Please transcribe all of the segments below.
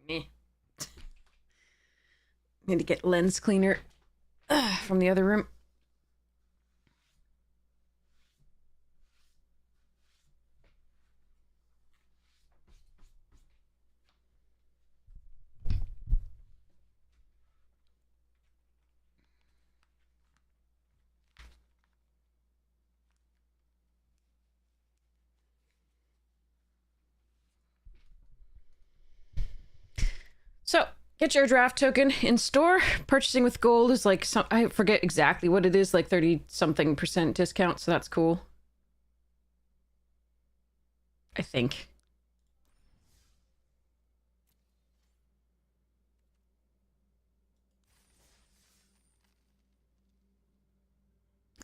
Me. Need to get lens cleaner from the other room. So, get your draft token in store. Purchasing with gold is like some, I forget exactly what it is, like 30-something% discount, so that's cool. I think.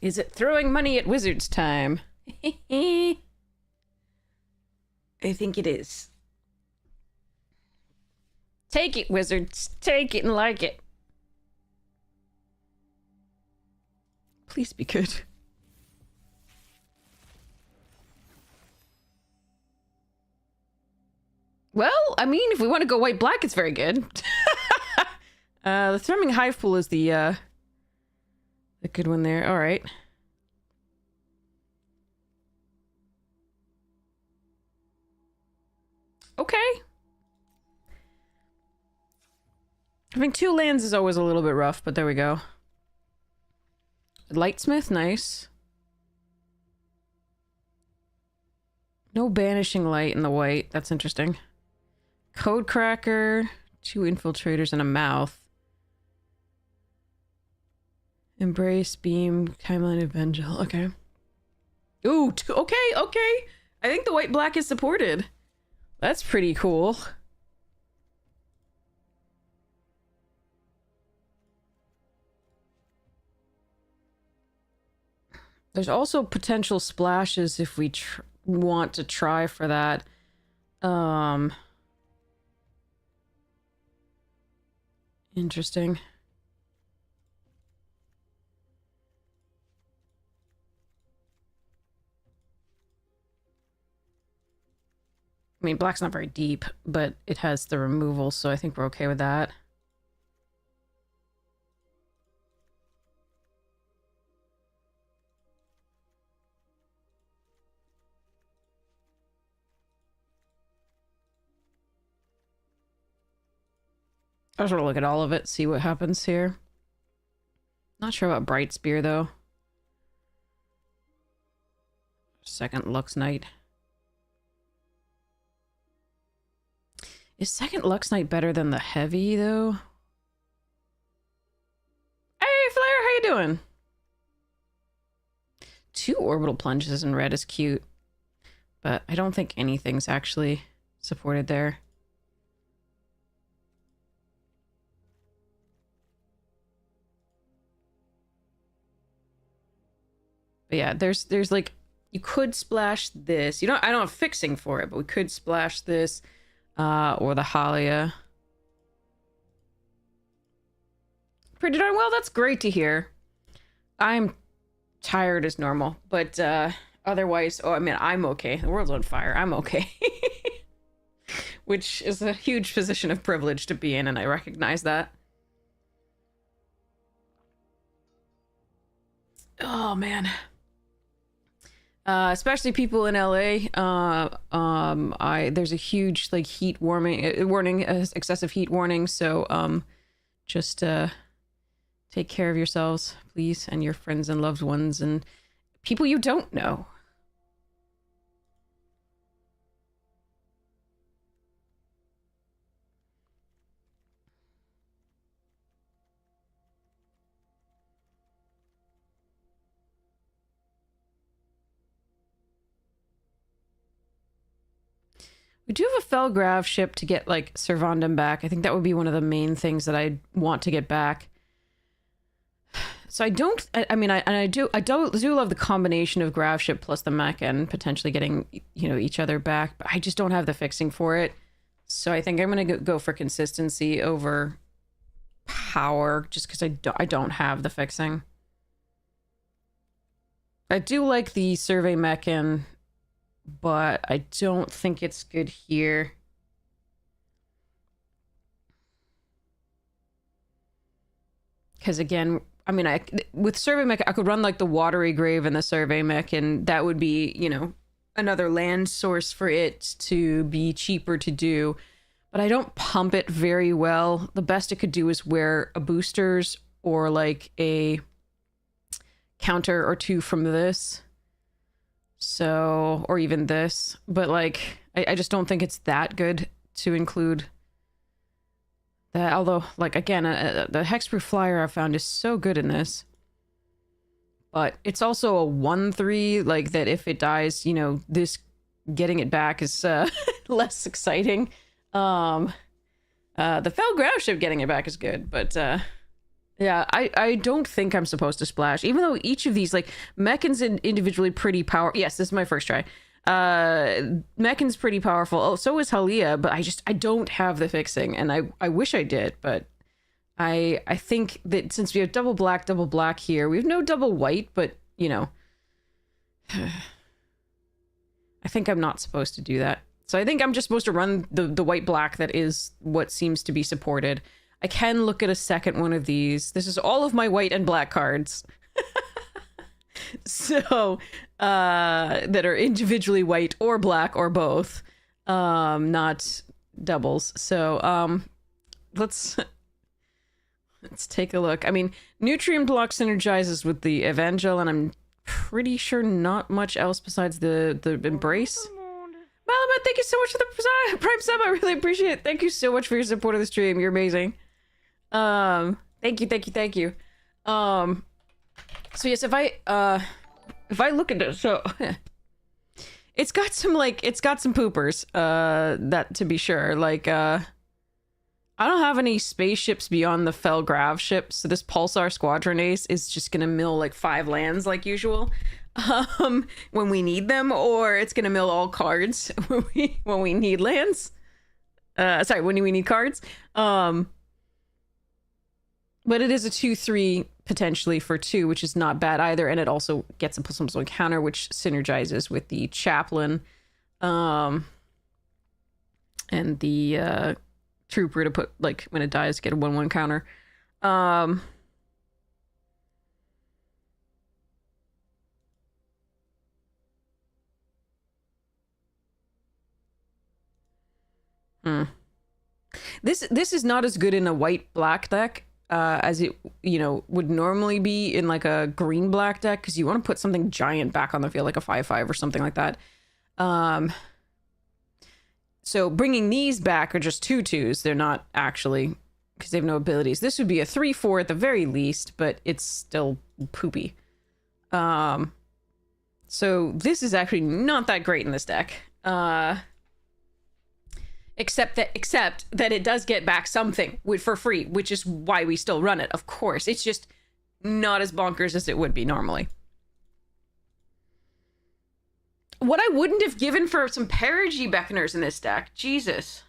Is it throwing money at wizards time? I think it is. Take it, wizards. Take it and like it. Please be good. Well, I mean, if we want to go white-black, it's very good. The Thrumming Hive Pool is the good one there. All right. Okay. Having 2 lands is always a little bit rough, but there we go. Lightsmith, nice. No Banishing Light in the white. That's interesting. Codecracker, 2 Infiltrators, and a Mouth. Embrace, Beam, Timeline Evangel. Okay. Ooh, okay. I think the white-black is supported. That's pretty cool. There's also potential splashes if we want to try for that. Interesting. I mean, black's not very deep, but it has the removal, so I think we're okay with that. I just want to look at all of it, see what happens here. Not sure about Bright Spear, though. Second Lux Knight. Is second Lux Knight better than the heavy, though? Hey, Flare, how you doing? 2 orbital plunges in red is cute, but I don't think anything's actually supported there. But yeah, there's like, you could splash this. I don't have fixing for it, but we could splash this. Or the Halia. Pretty darn well, that's great to hear. I'm tired as normal, but otherwise, oh, I mean, I'm okay. The world's on fire. I'm okay. Which is a huge position of privilege to be in, and I recognize that. Oh, man. Especially people in LA. There's a huge like heat warning, excessive heat warning. So just take care of yourselves, please, and your friends and loved ones and people you don't know. We do have a Felgrav ship to get, like, Servandum back. I think that would be one of the main things that I want to get back. So I don't... I do love the combination of Grav ship plus the mech and potentially getting, each other back. But I just don't have the fixing for it. So I think I'm going to go for consistency over power just because I don't have the fixing. I do like the Survey Mechan, but I don't think it's good here. because again, I mean, with survey mech, I could run like the watery grave and the survey mech, and that would be, you know, another land source for it to be cheaper to do. But I don't pump it very well. The best it could do is wear a boosters or like a counter or two from this. So, or even this. But like, I just don't think it's that good to include that, although, like, again, the hexproof flyer I found is so good in this. But it's also a 1/3, like, that if it dies, you know, this getting it back is less exciting. The fell ground ship getting it back is good, but yeah, I don't think I'm supposed to splash, even though each of these, like, Mechan's individually pretty powerful. Yes, this is my first try. Mechan's pretty powerful. Oh, so is Halia, but I don't have the fixing, and I wish I did, but I think that since we have double black here, we have no double white, but you know, I think I'm not supposed to do that. So I think I'm just supposed to run the white black that is what seems to be supported. I can look at a second one of these. This is all of my white and black cards. So that are individually white or black or both, not doubles. So let's take a look. I mean, Nutrient Block synergizes with the Evangel, and I'm pretty sure not much else besides the Embrace. Malabat, thank you so much for the Prime sub. I really appreciate it. Thank you so much for your support of the stream. You're amazing. Thank you. So yes, if I look at it, so it's got some poopers, that to be sure. Like, I don't have any spaceships beyond the Felgrav ships, so this Pulsar Squadron Ace is just gonna mill like 5 lands like usual, when we need them, or it's gonna mill all cards when we need lands. Sorry, when we need cards. But it is a 2/3 potentially for 2, which is not bad either, and it also gets a +1/+1 counter, which synergizes with the Chaplain, and the Trooper to put, like, when it dies, get a 1/1 counter. This is not as good in a white-black deck as it, you know, would normally be in like a green-black deck, because you want to put something giant back on the field, like a 5/5 or something like that. So bringing these back are just 2/2s. They're not actually, because they have no abilities. This would be a 3/4 at the very least, but it's still poopy. So this is actually not that great in this deck. Except that it does get back something for free, which is why we still run it, of course. It's just not as bonkers as it would be normally. What I wouldn't have given for some Perigee Beckoners in this deck. Jesus.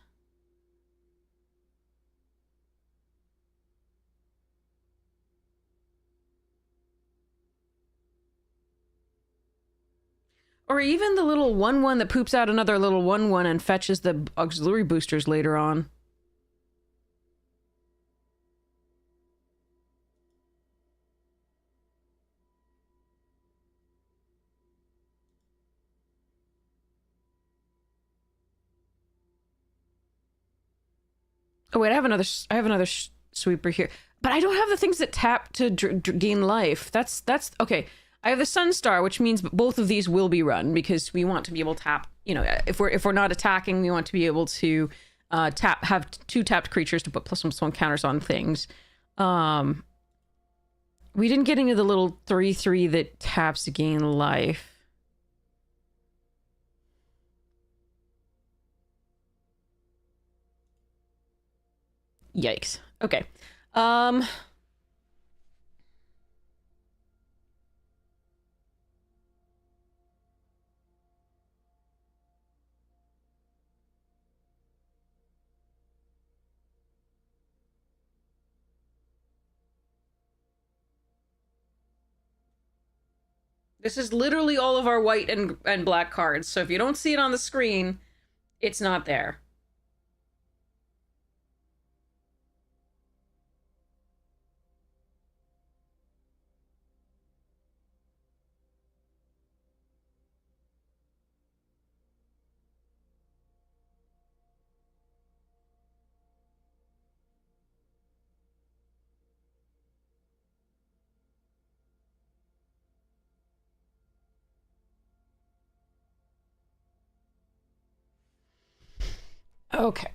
Or even the little 1/1 that poops out another little 1/1 and fetches the auxiliary boosters later on. Oh wait, I have another sweeper here, but I don't have the things that tap to gain life. That's okay. I have the Sunstar, which means both of these will be run, because we want to be able to tap, you know, if we're not attacking, we want to be able to have 2 tapped creatures to put +1/+1 counters on things. We didn't get into the little 3/3 that taps to gain life. Yikes. Okay. This is literally all of our white and black cards, so if you don't see it on the screen, it's not there. Okay.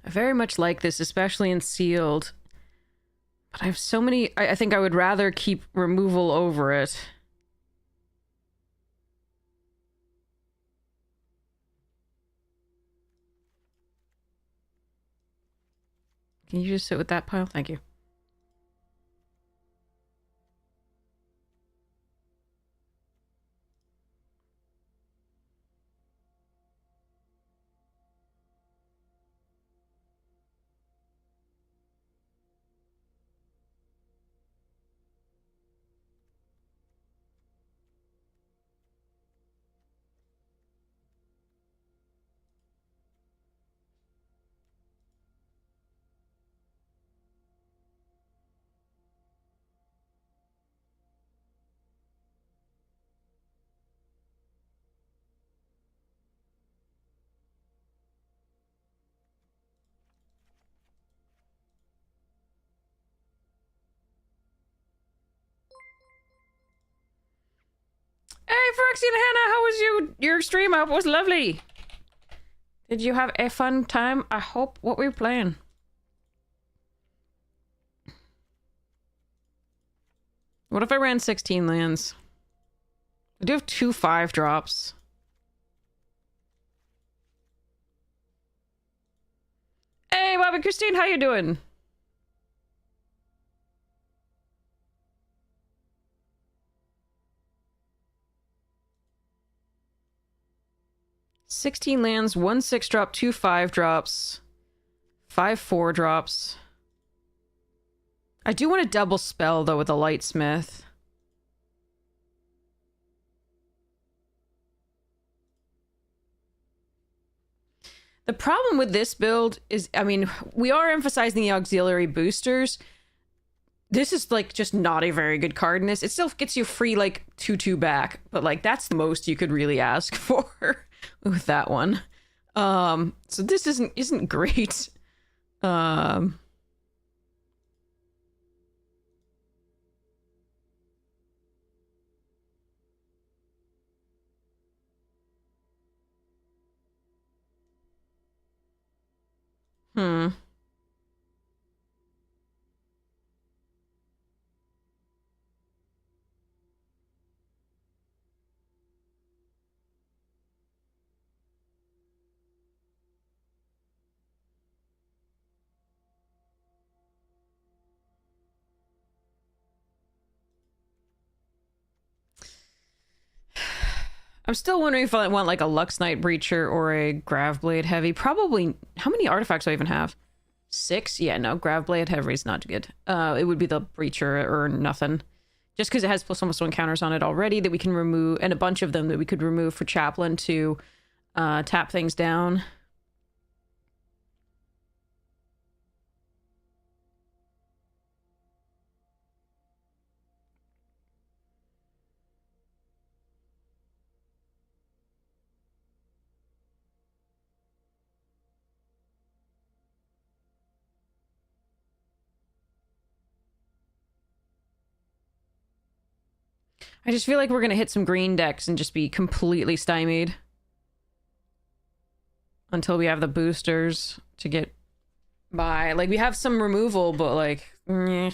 I very much like this, especially in sealed. But I have so many... I think I would rather keep removal over it. Can you just sit with that pile? Thank you. Hey, Foxy and Hannah, how was your stream? I hope it was lovely. Did you have a fun time? I hope. What were you playing? What if I ran 16 lands? I do have 2 5-drops. Hey, Bobby Christine, how you doing? $16 lands, 1 6-drop, 2 5-drops, 5 4-drops. I do want a double spell, though, with a Lightsmith. The problem with this build is, I mean, we are emphasizing the auxiliary boosters. This is, like, just not a very good card in this. It still gets you free, like, 2/2 back, but, like, that's the most you could really ask for with that one. So this isn't great. Hmm. I'm still wondering if I want like a Lux Knight Breacher or a Graveblade Heavy. Probably. How many artifacts do I even have? 6? Yeah, no, Graveblade Heavy is not good. It would be the Breacher or nothing. Just because it has +1/+1 counters on it already that we can remove, and a bunch of them that we could remove for Chaplain to tap things down. I just feel like we're going to hit some green decks and just be completely stymied. Until we have the boosters to get by. Like, we have some removal, but, like, we're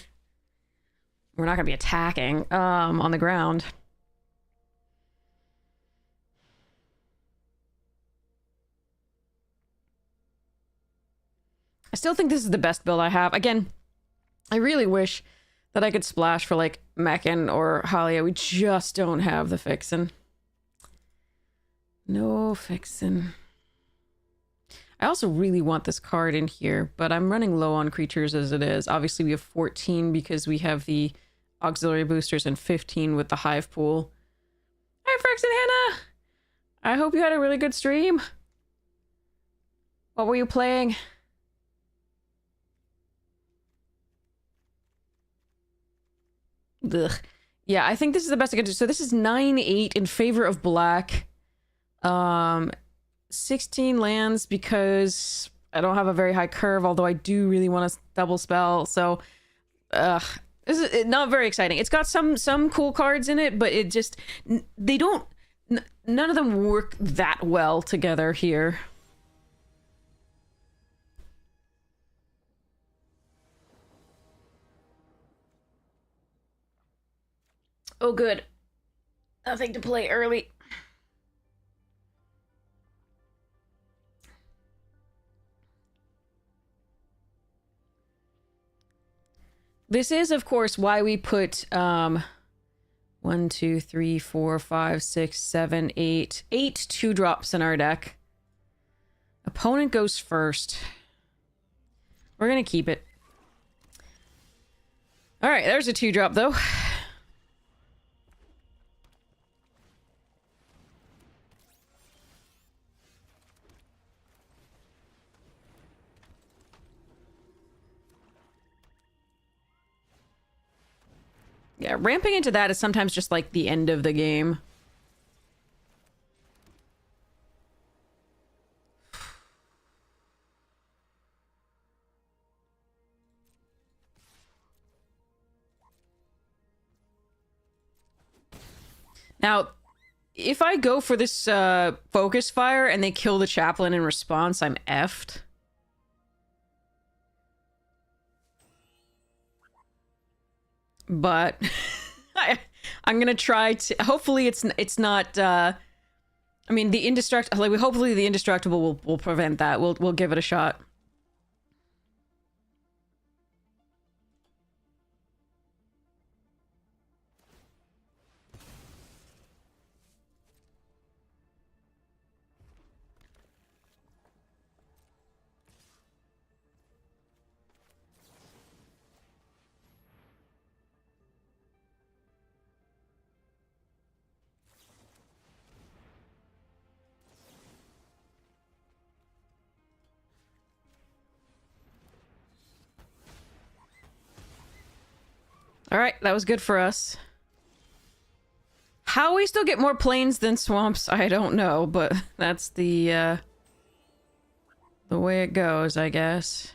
not going to be attacking on the ground. I still think this is the best build I have. Again, I really wish that I could splash for like Meccan or Halia. We just don't have the fixin'. No fixin'. I also really want this card in here, but I'm running low on creatures as it is. Obviously, we have 14 because we have the auxiliary boosters and 15 with the hive pool. Hi, Frex and Hannah! I hope you had a really good stream. What were you playing? Ugh. Yeah, I think this is the best I can do. So this is 9-8 in favor of black. 16 lands because I don't have a very high curve, although I do really want to double spell. So, this is not very exciting. It's got some cool cards in it, but it just they don't. None of them work that well together here. Oh, good. Nothing to play early. This is, of course, why we put 1, 2, 3, 4, 5, 6, 7, 8 2-drops in our deck. Opponent goes first. We're gonna keep it. All right, there's a 2-drop though. Yeah, ramping into that is sometimes just like the end of the game. Now, if I go for this focus fire and they kill the chaplain in response, I'm effed. But I'm gonna try to. Hopefully, it's not. I mean, the indestructible. Like, hopefully, the indestructible will prevent that. We'll give it a shot. All right, that was good for us. How we still get more plains than swamps, I don't know, but that's the way it goes, I guess.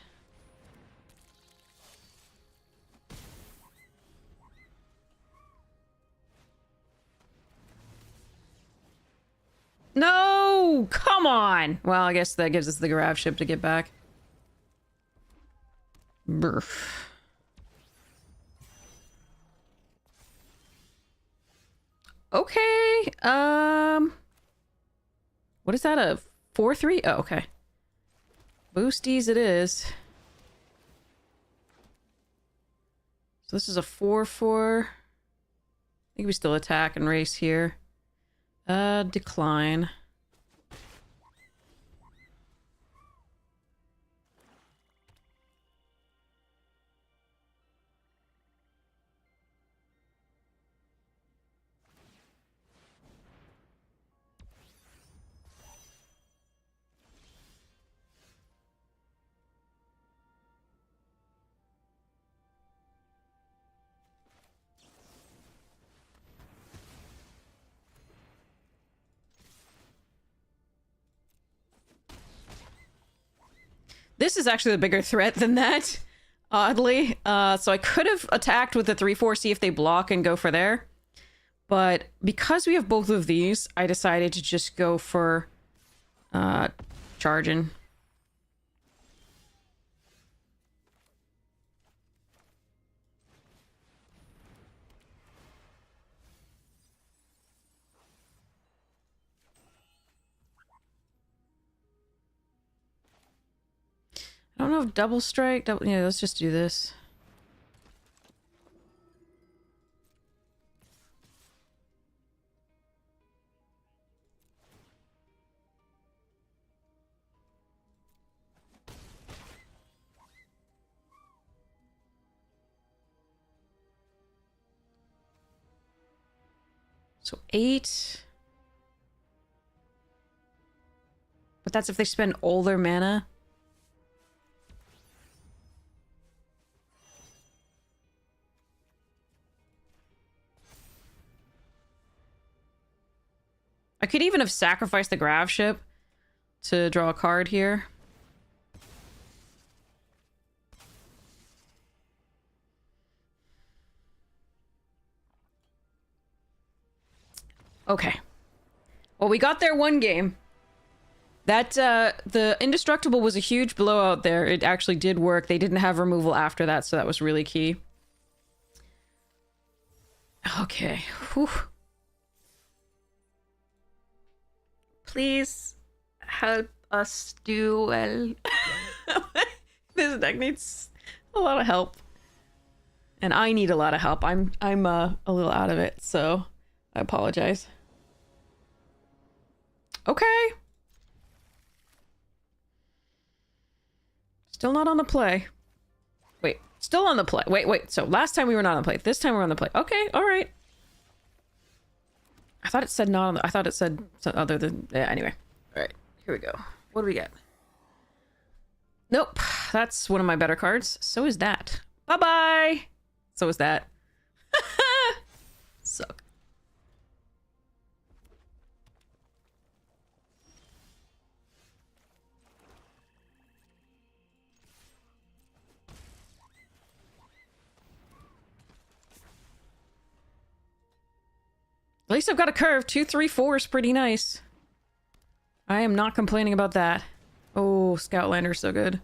No! Come on! Well, I guess that gives us the grav ship to get back. Brr. Okay, what is that, a 4-3? Oh, okay. Boosties it is. So this is a 4-4. I think we still attack and race here. Decline. This is actually the bigger threat than that, oddly. So I could have attacked with the 3-4, see if they block and go for there. But because we have both of these, I decided to just go for charging. I don't know if double strike... yeah, let's just do this. So 8. But that's if they spend all their mana. I could even have sacrificed the Grav ship to draw a card here. Okay. Well, we got there one game. That, the Indestructible was a huge blowout there. It actually did work. They didn't have removal after that, so that was really key. Okay. Whew. Please help us do well. This deck needs a lot of help. And I need a lot of help. I'm a little out of it, so I apologize. Okay. Still not on the play. Wait, still on the play. Wait. So last time we were not on the play. This time we're on the play. Okay, all right. I thought it said not on the... I thought it said other than... Yeah, anyway. All right, here we go. What do we get? Nope. That's one of my better cards. So is that. Bye-bye! So is that. Suck. At least I've got a curve. 2, 3, 4 is pretty nice. I am not complaining about that. Oh, Scoutlander's so good.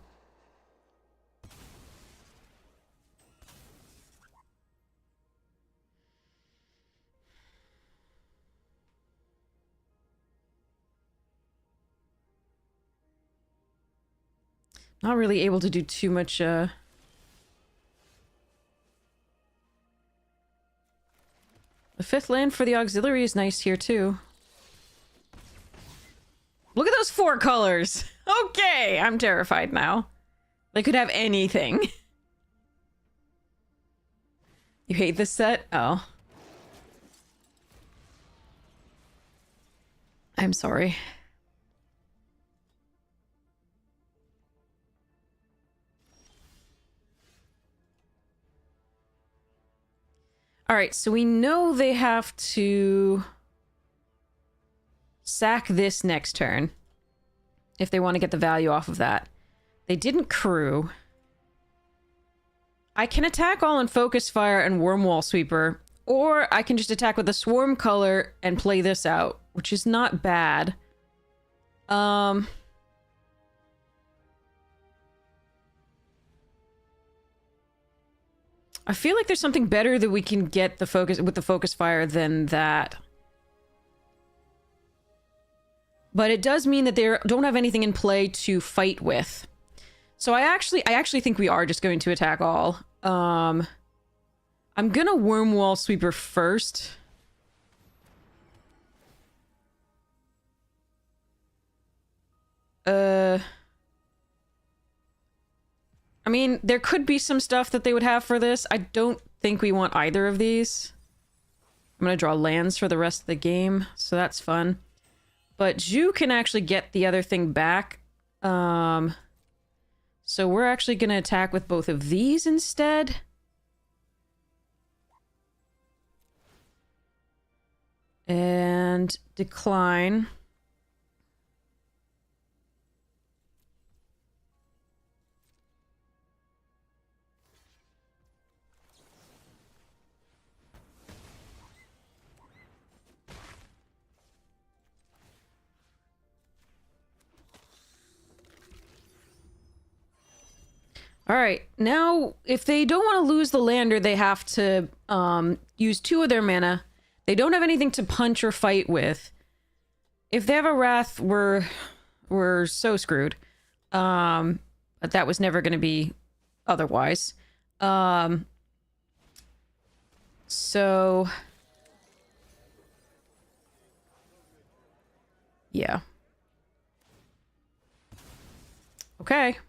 Not really able to do too much, The 5th land for the auxiliary is nice here, too. Look at those 4 colors! Okay, I'm terrified now. They could have anything. You hate this set? Oh. I'm sorry. Alright, so we know they have to sack this next turn if they want to get the value off of that. They didn't crew. I can attack all in Focus Fire and Wormwall Sweeper, or I can just attack with a Swarm color and play this out, which is not bad. I feel like there's something better that we can get the focus with the Focus Fire than that. But it does mean that they don't have anything in play to fight with. So I actually think we are just going to attack all. I'm gonna Wormwall Sweeper first. I mean, there could be some stuff that they would have for this. I don't think we want either of these. I'm gonna draw lands for the rest of the game, so that's fun. But Zhu can actually get the other thing back. So we're actually gonna attack with both of these instead. And decline. All right, now if they don't want to lose the lander, they have to use 2 of their mana. They don't have anything to punch or fight with. If they have a Wrath, we're so screwed. But that was never going to be otherwise. So yeah. Okay.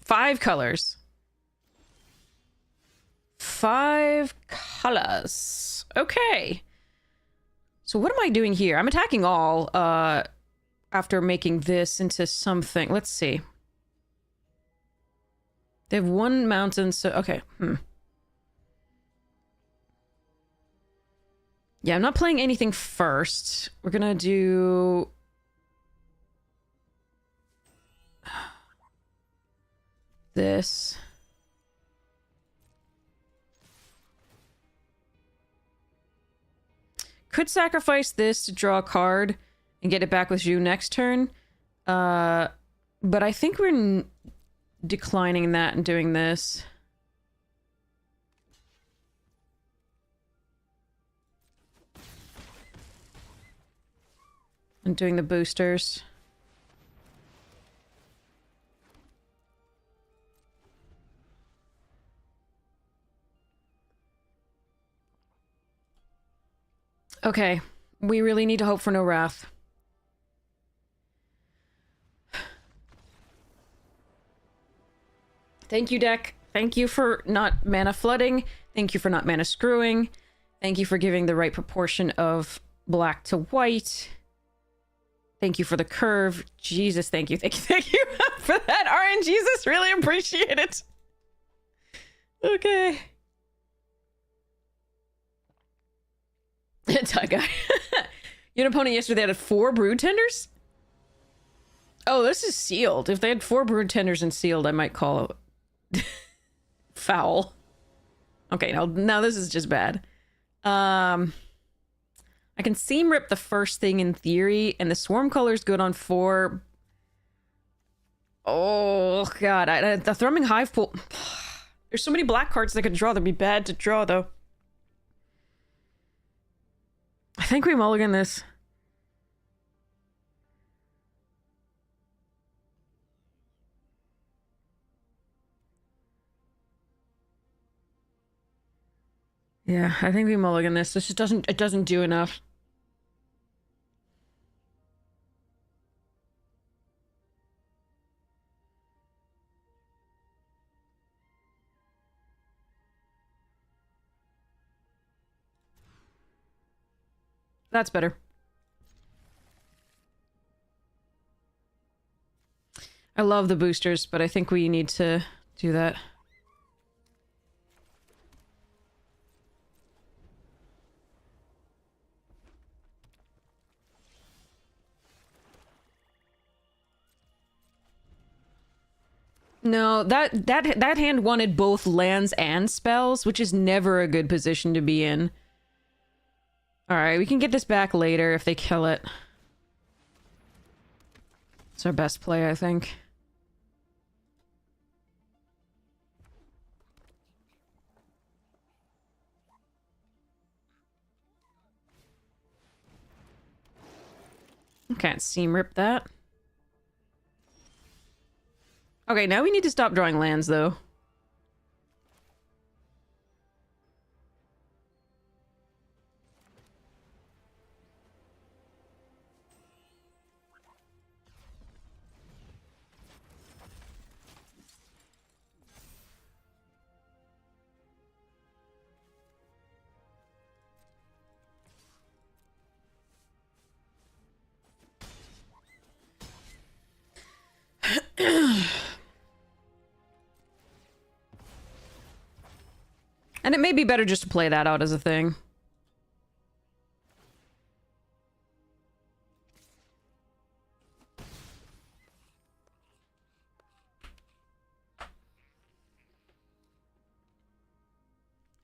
5 colors. 5 colors. Okay. So what am I doing here? I'm attacking all after making this into something. Let's see. They have 1 mountain, so okay. Yeah, I'm not playing anything first. We're gonna do... this. Could sacrifice this to draw a card and get it back with you next turn. But I think we're declining that and doing this. And doing the boosters. Okay, we really need to hope for no wrath. Thank you, deck. Thank you for not mana flooding. Thank you for not mana screwing. Thank you for giving the right proportion of black to white. Thank you for the curve. Jesus, thank you, thank you for that, RNGesus. Really appreciate it. Okay. Tie-guy. You had an opponent yesterday that had 4 brood tenders? Oh, this is sealed. If they had 4 brood tenders and sealed, I might call it foul. Okay, now this is just bad. I can seam rip the first thing in theory, and the swarm color's good on 4. Oh, God. The Thrumming Hive pool... There's so many black cards I could draw. That'd be bad to draw, though. I think we mulligan this. Yeah, I think we mulligan this. This just doesn't do enough. That's better. I love the boosters, but I think we need to do that. No, that hand wanted both lands and spells, which is never a good position to be in. Alright, we can get this back later if they kill it. It's our best play, I think. Can't seam rip that. Okay, now we need to stop drawing lands, though. And it may be better just to play that out as a thing.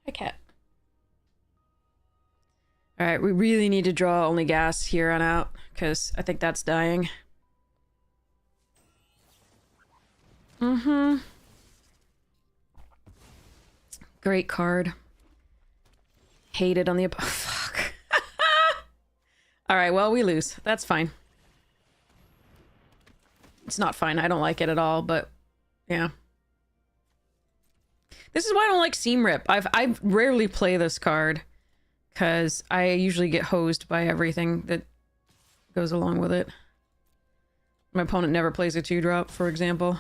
Hi, cat. Alright, we really need to draw only gas here on out, because I think that's dying. Mm-hmm. Great card. Hate it on the... Oh, fuck. Alright, well, we lose. That's fine. It's not fine. I don't like it at all, but... yeah. This is why I don't like Seam Rip. I rarely play this card, because I usually get hosed by everything that goes along with it. My opponent never plays a 2-drop, for example.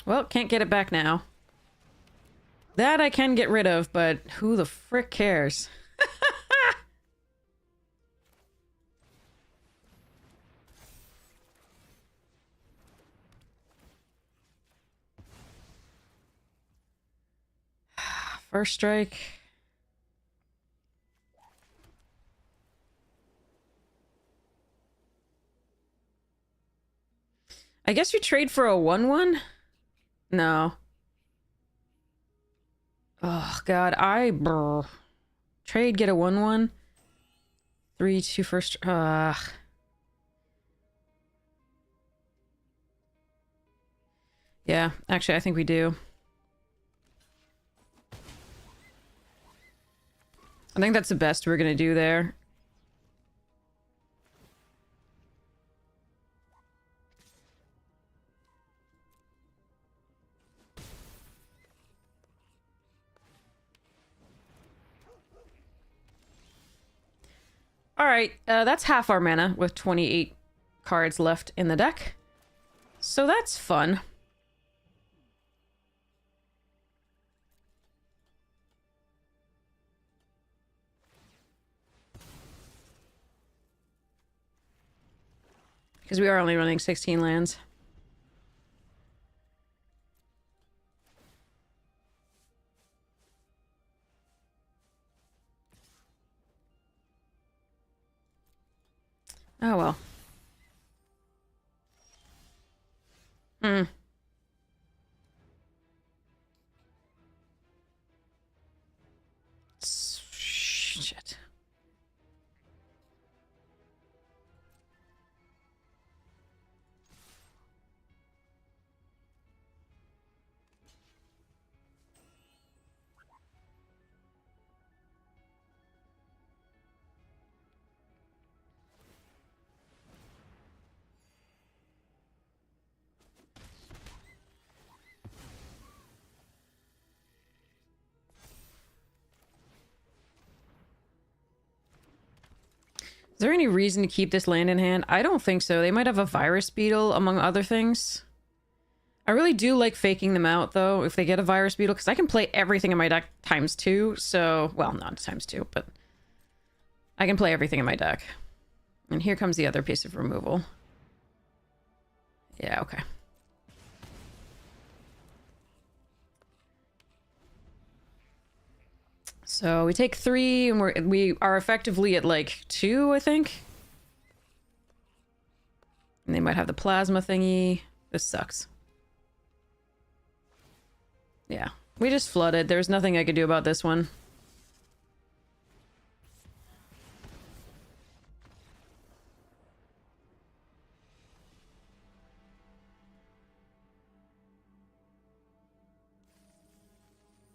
Well, can't get it back now. That I can get rid of, but who the frick cares? First strike. I guess we trade for a 1/1? No. Oh, God. Trade, get a 1/1. 3/2 first. Yeah, actually, I think we do. I think that's the best we're gonna do there. Alright, that's half our mana with 28 cards left in the deck. So that's fun. Because we are only running 16 lands. Oh well. Hmm. Shit. Is there any reason to keep this land in hand? I don't think so. They might have a virus beetle, among other things. I really do like faking them out, though, if they get a virus beetle, because I can play everything in my deck ×2, so... Well, not ×2, but... I can play everything in my deck. And here comes the other piece of removal. Yeah, okay. So we take 3, and we are effectively at, like, 2, I think. And they might have the plasma thingy. This sucks. Yeah. We just flooded. There's nothing I could do about this one.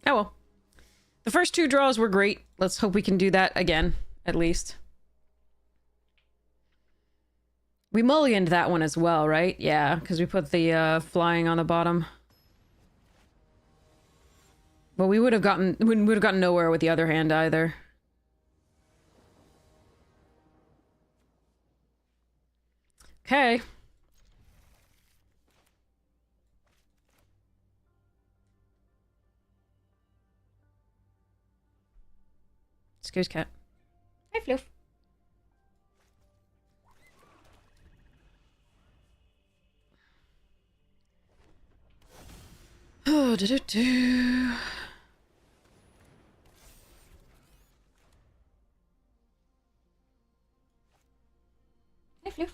Oh well. The first 2 draws were great. Let's hope we can do that again, at least. We mulliganed that one as well, right? Yeah, because we put the flying on the bottom. Well, we would have gotten nowhere with the other hand either. Okay. Excuse cat. Hi, Floof. Oh, do. Hi, Floof.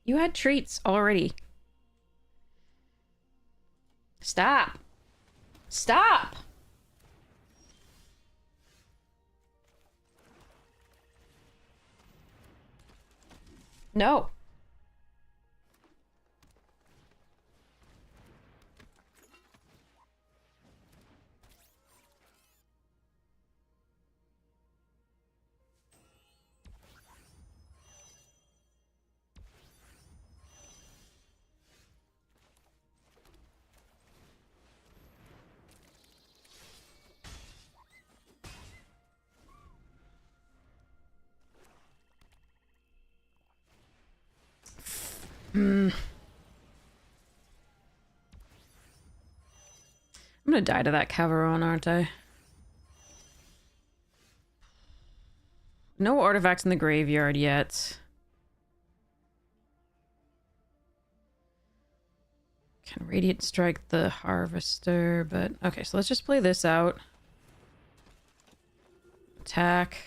You had treats already. Stop. Stop! No. Hmm. I'm gonna die to that Caveron, aren't I? No artifacts in the graveyard yet. Can Radiant Strike the Harvester, but... Okay, so let's just play this out. Attack.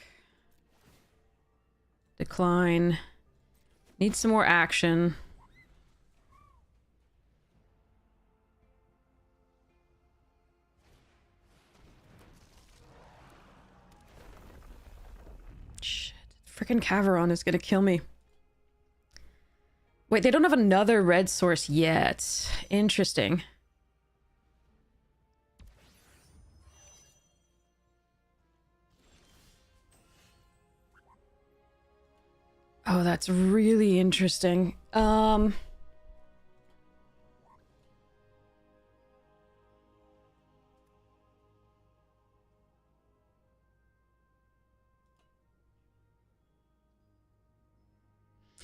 Decline. Need some more action. Shit. Freaking Caveron is gonna kill me. Wait, they don't have another red source yet. Interesting. Oh, that's really interesting.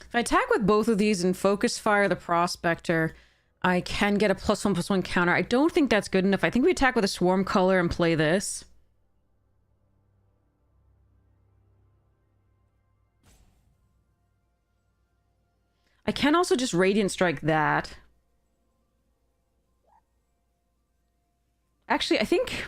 If I attack with both of these and focus fire the Prospector, I can get a +1/+1 counter. I don't think that's good enough. I think we attack with a Swarm Color and play this. I can also just Radiant Strike that. Actually, I think...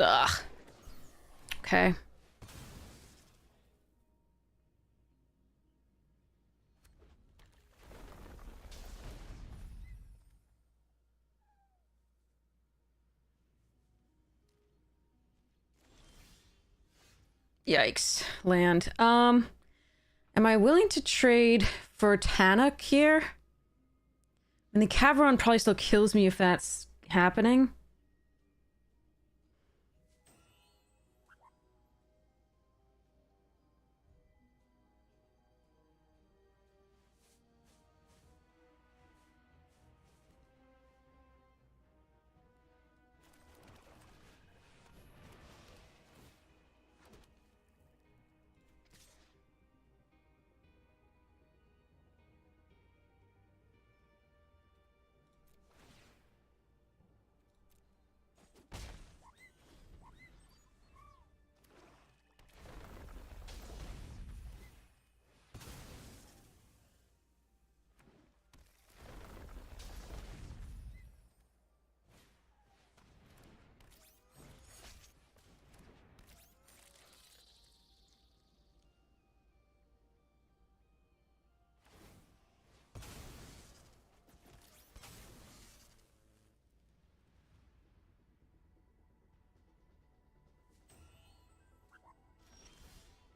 Ugh. Okay. Yikes. Land. Am I willing to trade for Tannock here? And the Caveron probably still kills me if that's happening.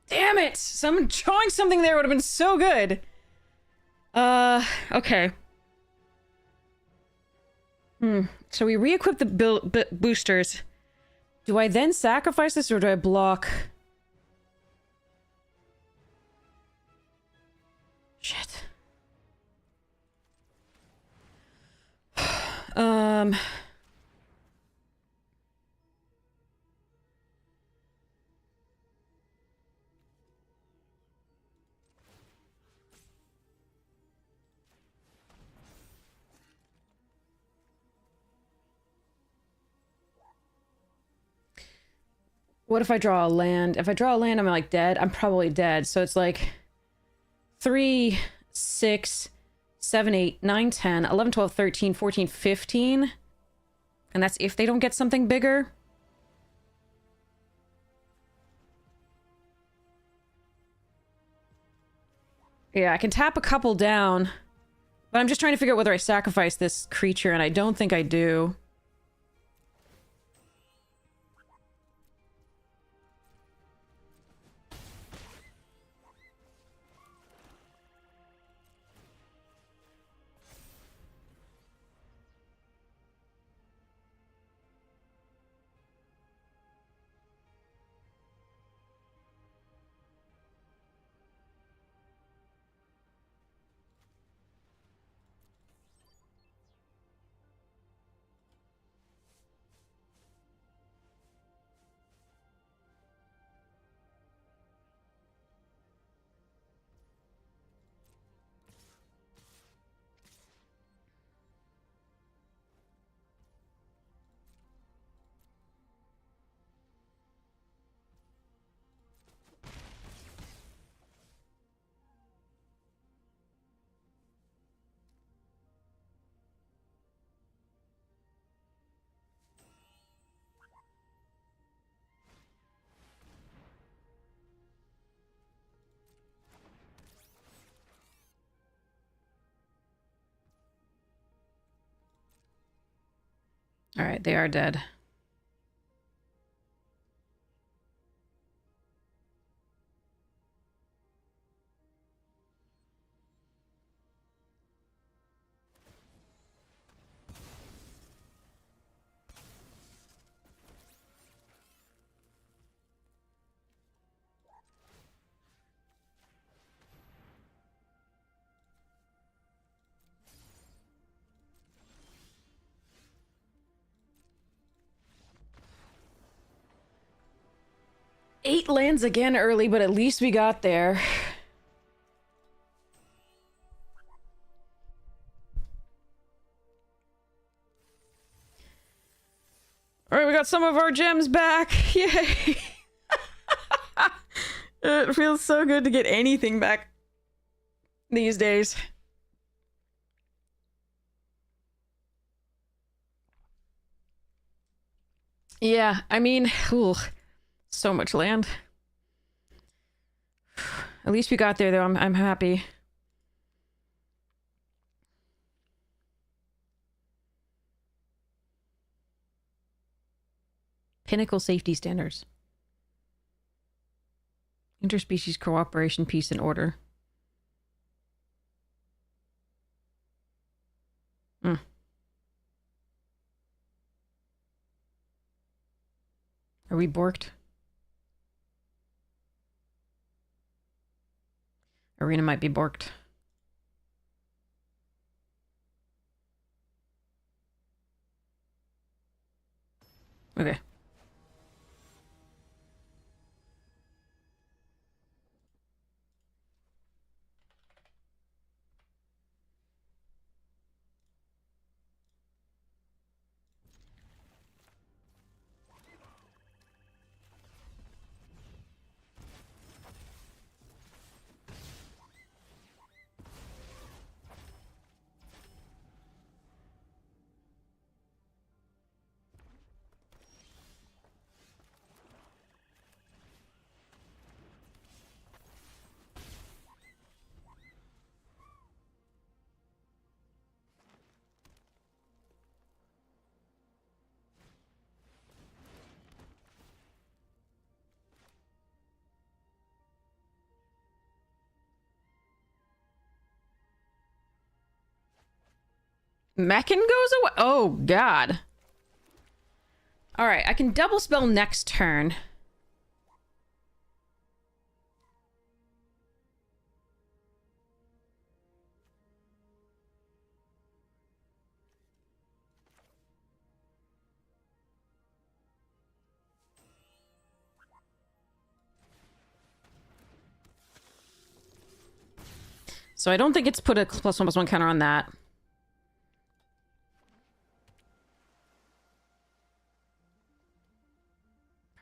Damn it! Someone drawing something there would have been so good. Okay. So we re-equip the boosters. Do I then sacrifice this or do I block? Shit. What if I draw a land? If I draw a land, I'm like dead. I'm probably dead. So it's like 3, 6, 7, 8, 9, 10, 11, 12, 13, 14, 15. And that's if they don't get something bigger. Yeah, I can tap a couple down. But I'm just trying to figure out whether I sacrifice this creature, and I don't think I do. All right, they are dead. Eight lands again early, but at least we got there. All right, we got some of our gems back. Yay! It feels so good to get anything back these days. Yeah, I mean, ooh, so much land. At least we got there, though. I'm happy. Pinnacle safety standards. Interspecies cooperation, peace, and order. Hmm. Are we borked? Arena might be borked. Okay. Meccan goes away? Oh, God. Alright, I can double spell next turn. So I don't think it's put a +1/+1 counter on that.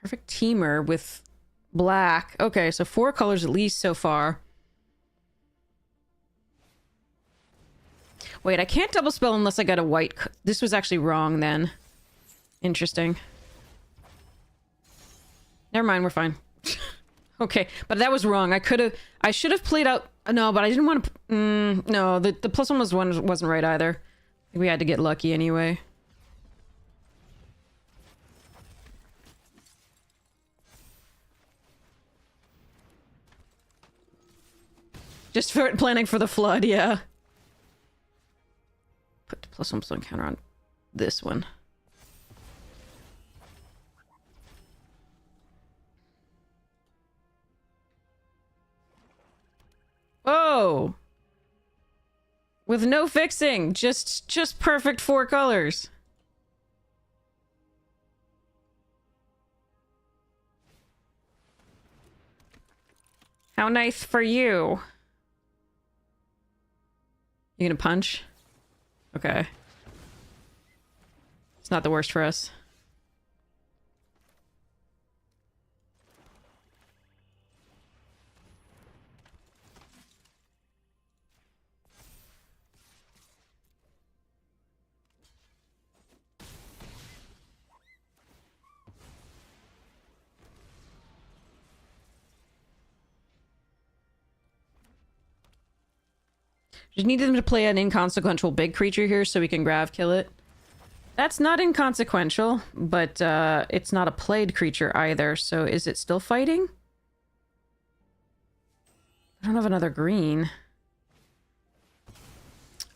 Perfect teamer with black. Okay, so 4 colors at least so far. Wait, I can't double spell unless I got a white. This was actually wrong then. Interesting. Never mind, we're fine. Okay, but that was wrong. I should have played out. No, but I didn't want to. No, the +1/+1 wasn't right either. We had to get lucky anyway. Just for planning for the flood, yeah. Put the +1/+1 counter on this one. Oh! With no fixing, just perfect 4 colors. How nice for you. You gonna punch? Okay. It's not the worst for us. Just need them to play an inconsequential big creature here so we can grav kill it. That's not inconsequential, but it's not a played creature either, so is it still fighting? I don't have another green.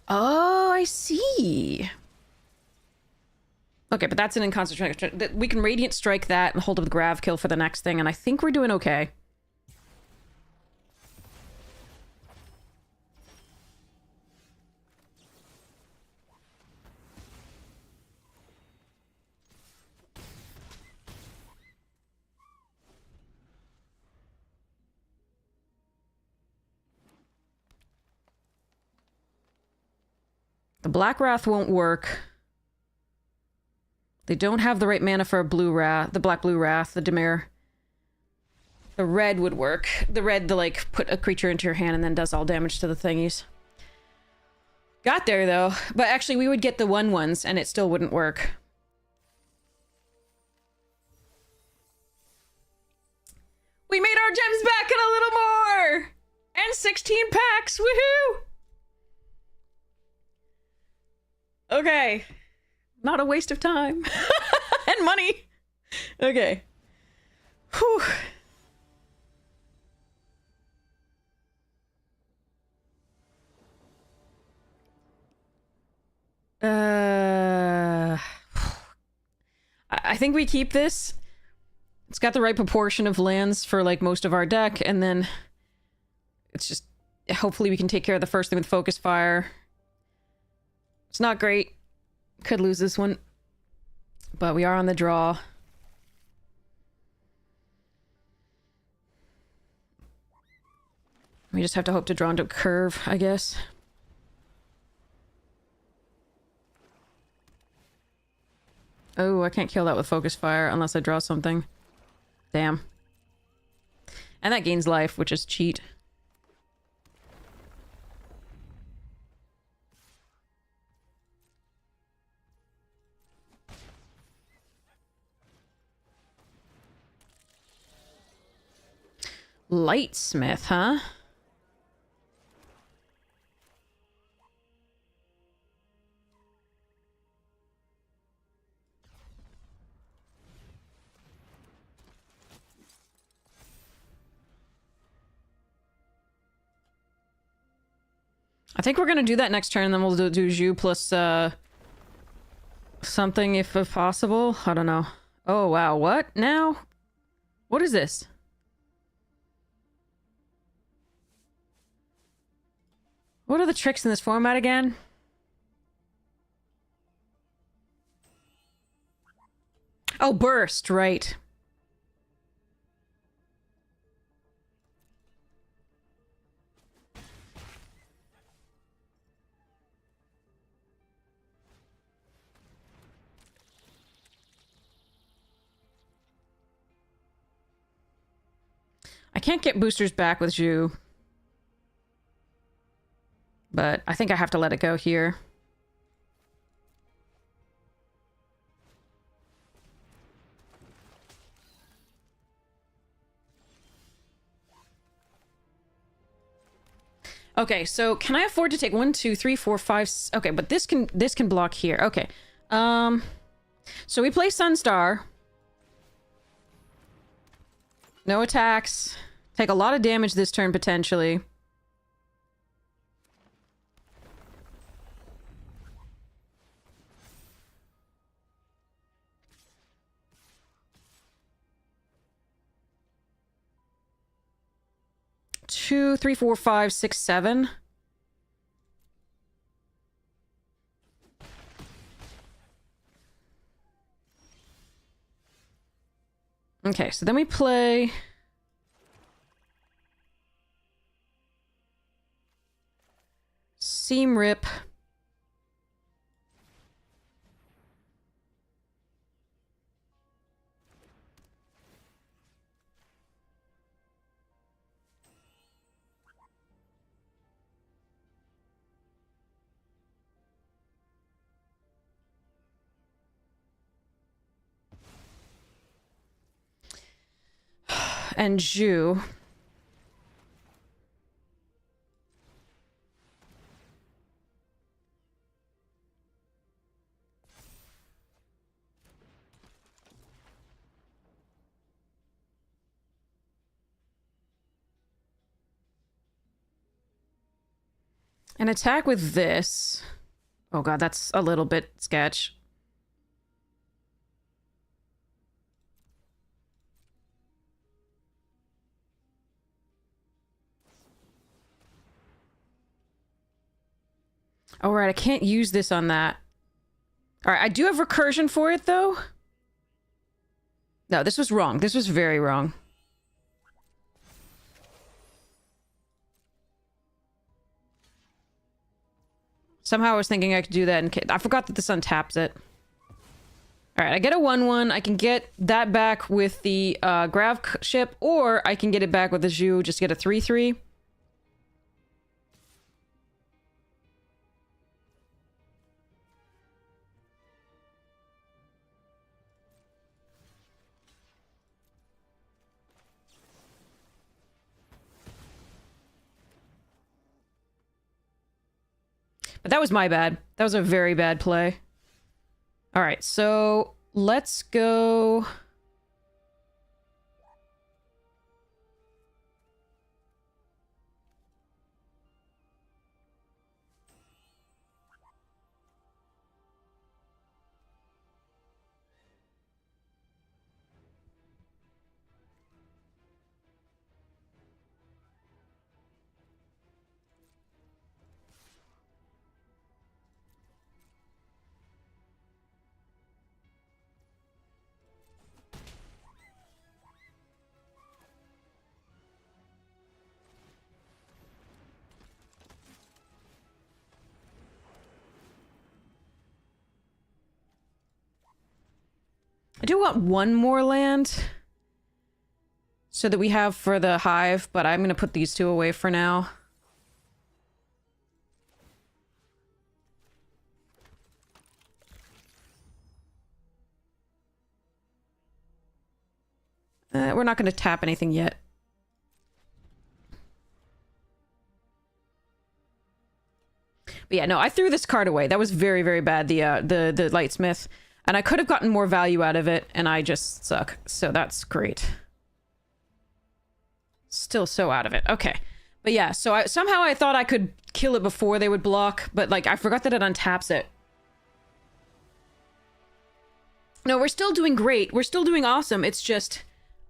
Oh, I see. Okay, but that's an inconsequential. We can Radiant Strike that and hold up the Grav kill for the next thing, and I think we're doing okay. The Black Wrath won't work. They don't have the right mana for a Blue Wrath, the Black-Blue Wrath, the Dimir. The red would work. The red, like, put a creature into your hand and then does all damage to the thingies. Got there, though. But actually, we would get the 1/1s, and it still wouldn't work. We made our gems back and a little more! And 16 packs! Woohoo! Okay. Not a waste of time. And money! Okay. Whew. I think we keep this. It's got the right proportion of lands for, like, most of our deck, and then it's just... Hopefully we can take care of the first thing with Focus Fire. It's not great. Could lose this one. But we are on the draw. We just have to hope to draw into a curve, I guess. Oh, I can't kill that with Focus Fire unless I draw something. Damn. And that gains life, which is cheat. Lightsmith, huh? I think we're gonna do that next turn, and then we'll do Zhu plus, something if possible. I don't know. Oh, wow. What now? What is this? What are the tricks in this format again? Oh, burst, right. I can't get boosters back with Zhu. But I think I have to let it go here. Okay, so can I afford to take 1, 2, 3, 4, 5... Okay, but this can block here. Okay. So we play Sunstar. No attacks. Take a lot of damage this turn, potentially. Two, three, four, five, six, seven. Okay, so then we play... Seam Rip. And Zhu. can attack with this. Oh god, that's a little bit sketch. All right, I can't use this on that. All right, I do have recursion for it, though. No, this was wrong. This was very wrong. Somehow I was thinking I could do that, and I forgot that this untaps it. All right, I get a 1/1. I can get that back with the grav ship, or I can get it back with the Zhu, just get a 3/3. But that was my bad. That was a very bad play. All right, so let's go... I do want one more land so that we have for the hive, but I'm going to put these two away for now. We're not going to tap anything yet. But yeah, no, I threw this card away. That was very, very bad, the Lightsmith. And I could have gotten more value out of it, and I just suck. So that's great. Still so out of it. Okay. But yeah, so somehow I thought I could kill it before they would block, but like I forgot that it untaps it. No, we're still doing great. We're still doing awesome. It's just,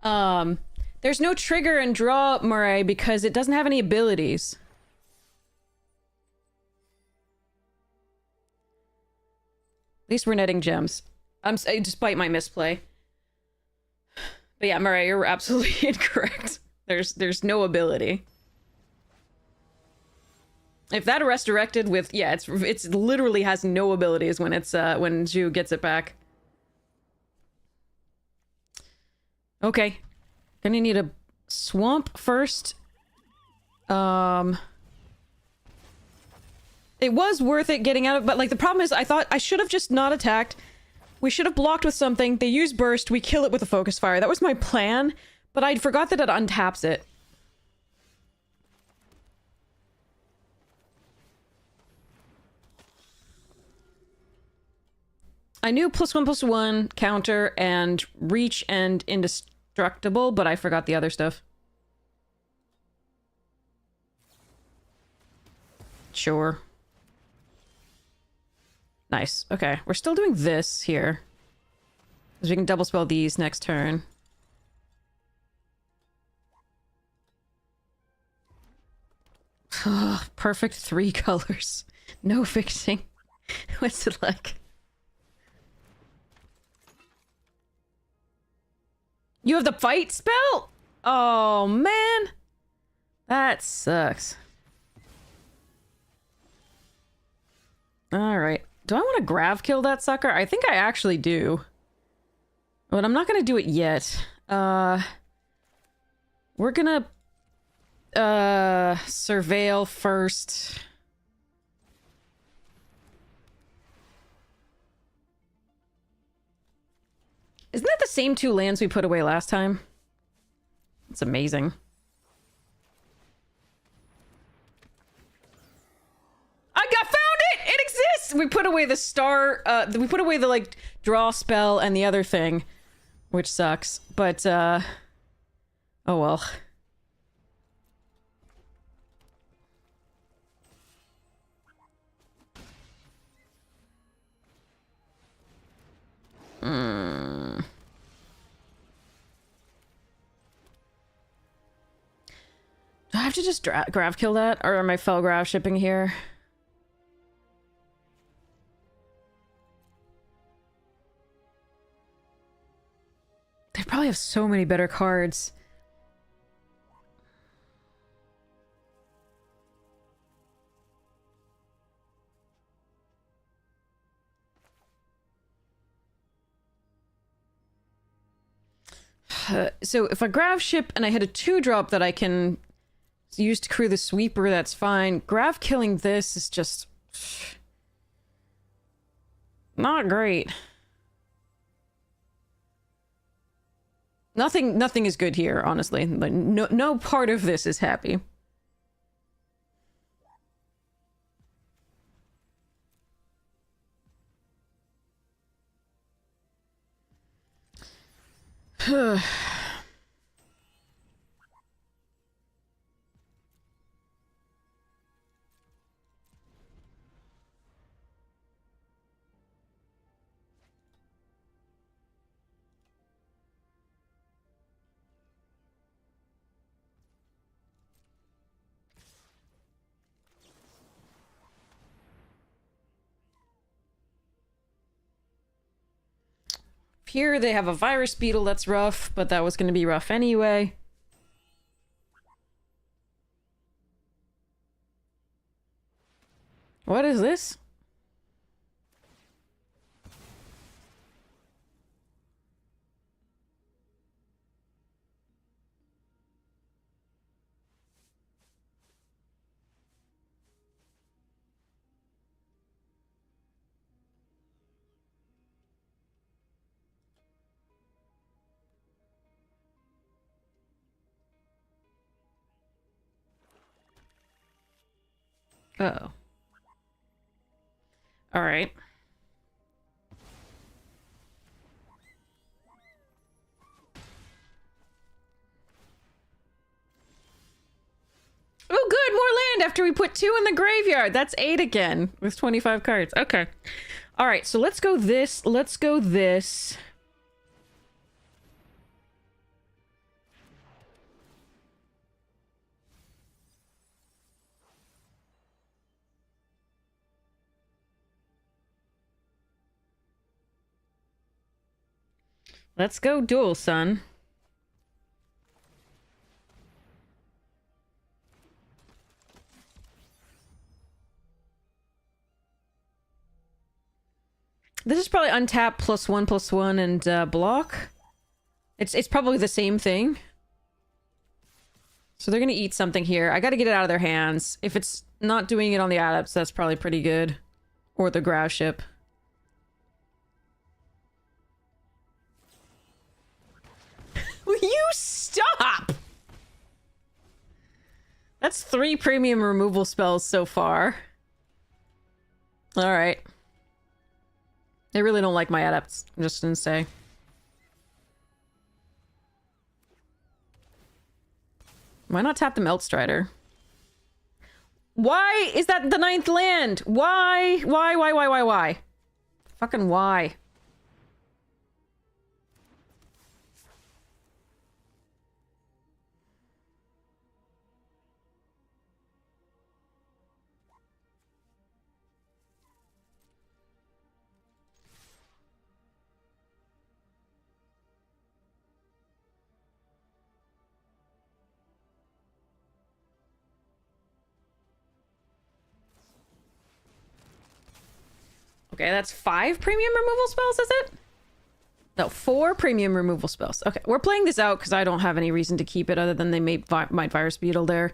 there's no trigger and draw, Murray, because it doesn't have any abilities. At least we're netting gems. Despite my misplay. But yeah, Murray, you're absolutely incorrect. There's no ability. If that resurrected with, yeah, it's literally has no abilities when it's when Zhu gets it back. Okay, gonna need a swamp first. It was worth it getting out of, but like the problem is I thought I should have just not attacked. We should have blocked with something. They use burst, we kill it with a focus fire. That was my plan, but I forgot that it untaps it. I knew +1/+1 counter and reach and indestructible, but I forgot the other stuff. Sure. Nice. Okay, we're still doing this here. Because we can double spell these next turn. Perfect 3 colors. No fixing. What's it like? You have the fight spell? Oh, man. That sucks. Alright. Do I want to grav kill that sucker? I think I actually do. But I'm not going to do it yet. We're gonna... surveil first. Isn't that the same 2 lands we put away last time? It's amazing. Found it! It exists! We put away the star, we put away the, like, draw spell and the other thing. Which sucks. But, oh well. have to just grav kill that? Or am I Felgrav shipping here? They probably have so many better cards. So if I grav ship and I hit a 2-drop that I can use to crew the sweeper, that's fine. Grav killing this is just not great. Nothing is good here, honestly. Like, no part of this is happy. Here they have a virus beetle that's rough, but that was going to be rough anyway. What is this? Uh-oh. All right. Oh, good, more land after we put 2 in the graveyard. That's 8 again with 25 cards. Okay. All right, so let's go this. Let's go this. Let's go dual, son. This is probably untap +1/+1 and block. It's probably the same thing. So they're gonna eat something here. I gotta get it out of their hands. If it's not doing it on the adepts, that's probably pretty good. Or the grow ship. Will you stop? That's 3 premium removal spells so far. Alright. They really don't like my adepts, I'm just gonna say. Why not tap the Melt Strider? Why is that the 9th land? Why? Why? Fucking why? Okay, that's 5 premium removal spells, is it? No, 4 premium removal spells. Okay, we're playing this out because I don't have any reason to keep it other than they might Virus Beetle there.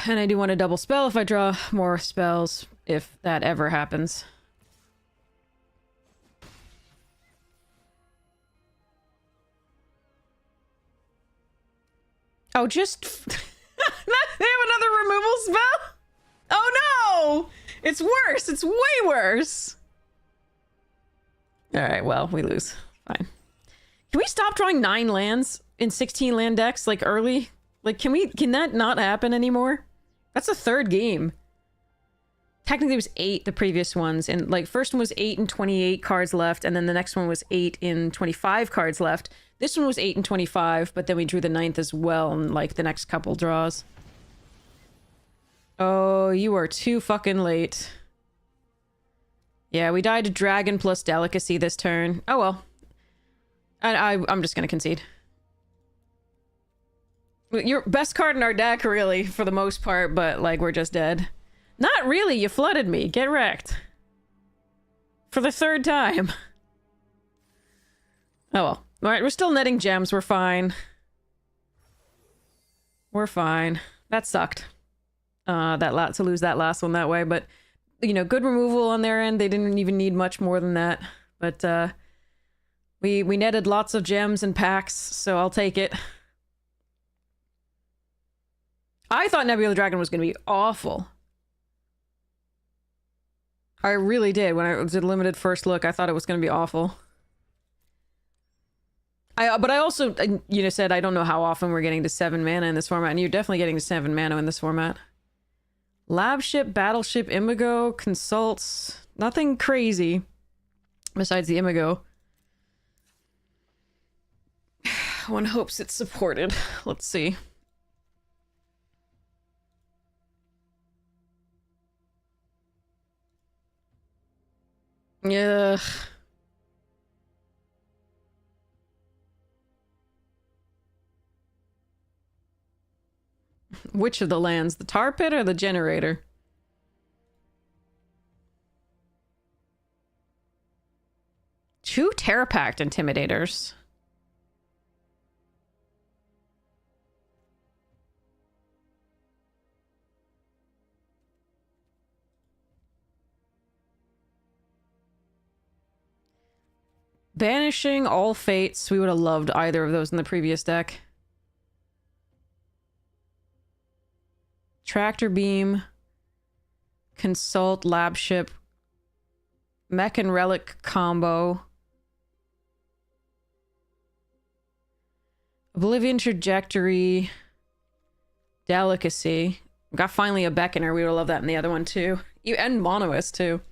And I do want to double spell if I draw more spells, if that ever happens. Oh, just... they have another removal spell? Oh no! It's worse! It's way worse! Alright, well, we lose. Fine. Can we stop drawing 9 lands in 16 land decks, like, early? Like, can that not happen anymore? That's the 3rd game. technically it was 8 the previous ones, and like first one was 8 and 28 cards left, and then the next one was 8 and 25 cards left. This one was 8 and 25, but then we drew the 9th as well in like the next couple draws. Oh, you are too fucking late. Yeah, we died to Dragon plus Delicacy this turn. Oh well. I'm just gonna concede. Your best card in our deck, really, for the most part, but like we're just dead. Not really, you flooded me. Get wrecked. For the 3rd time. Oh well. Alright, we're still netting gems, we're fine. We're fine. That sucked. To lose that last one that way, but you know, good removal on their end. They didn't even need much more than that. But we netted lots of gems and packs, so I'll take it. I thought Nebula Dragon was going to be awful. I really did. When I did limited first look, I thought it was going to be awful. But I also, you know, said I don't know how often we're getting to 7 mana in this format, and you're definitely getting to 7 mana in this format. Lab ship, battleship, Imago, consults. Nothing crazy besides the Imago. One hopes it's supported. Let's see. Yeah. Which of the lands? The tar pit or the generator? Two Terrapact Intimidators. Banishing all fates. We would have loved either of those in the previous deck. Tractor beam. Consult, lab ship. Mech and relic combo. Oblivion trajectory. Delicacy. Got finally a beckoner. We would love that in the other one too. You and Monoist too.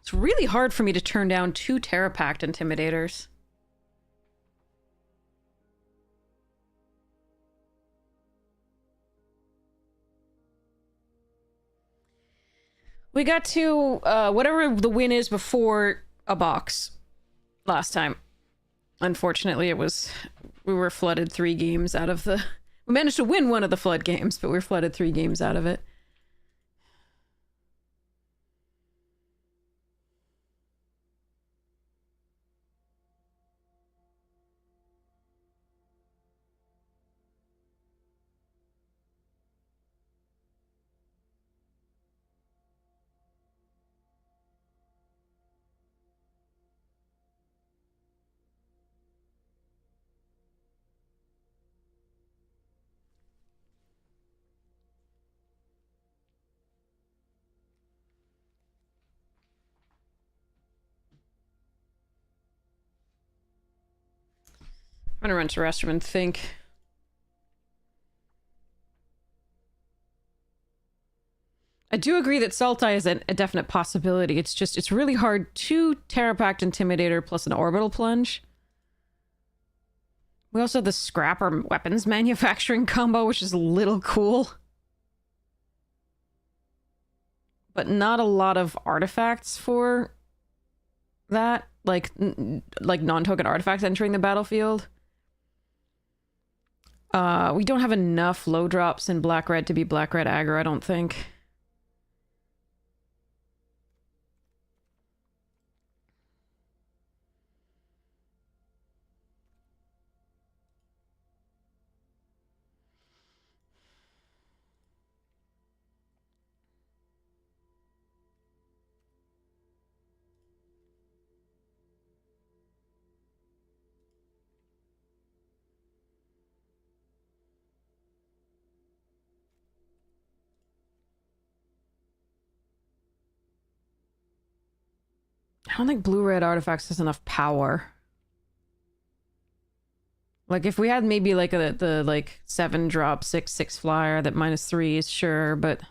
It's really hard for me to turn down two Terrapact Intimidators. We got to whatever the win is before a box last time. Unfortunately, we were flooded 3 games out of the... We managed to win one of the flood games, but we were flooded 3 games out of it. I'm gonna run to the restroom and think. I do agree that Sultai is a definite possibility. It's just, it's really hard. 2 Terrapact Intimidator plus an Orbital Plunge. We also have the Scrapper Weapons Manufacturing combo, which is a little cool. But not a lot of artifacts for that. like non-token artifacts entering the battlefield. We don't have enough low drops in black-red to be black-red aggro, I don't think. I don't think blue-red artifacts has enough power. Like, if we had maybe, like, the like, 7-drop, 6/6 flyer that -3 is sure, but...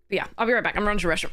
Yeah, I'll be right back. I'm running to the restroom.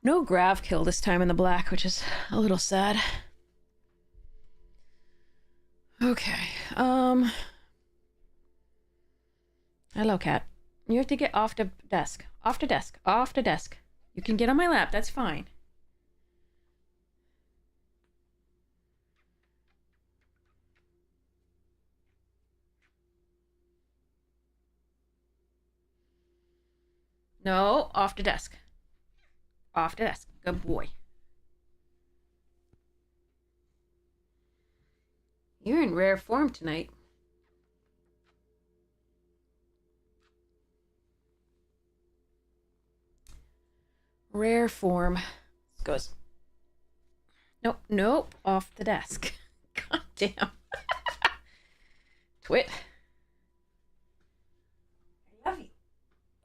No grav kill this time in the black, which is a little sad. Okay, hello, cat. You have to get off the desk. Off the desk. Off the desk. You can get on my lap, that's fine. No, off the desk. Off the desk. Good boy. You're in rare form tonight. Rare form. Goes. Nope, nope. Off the desk. God damn. Twit. I love you.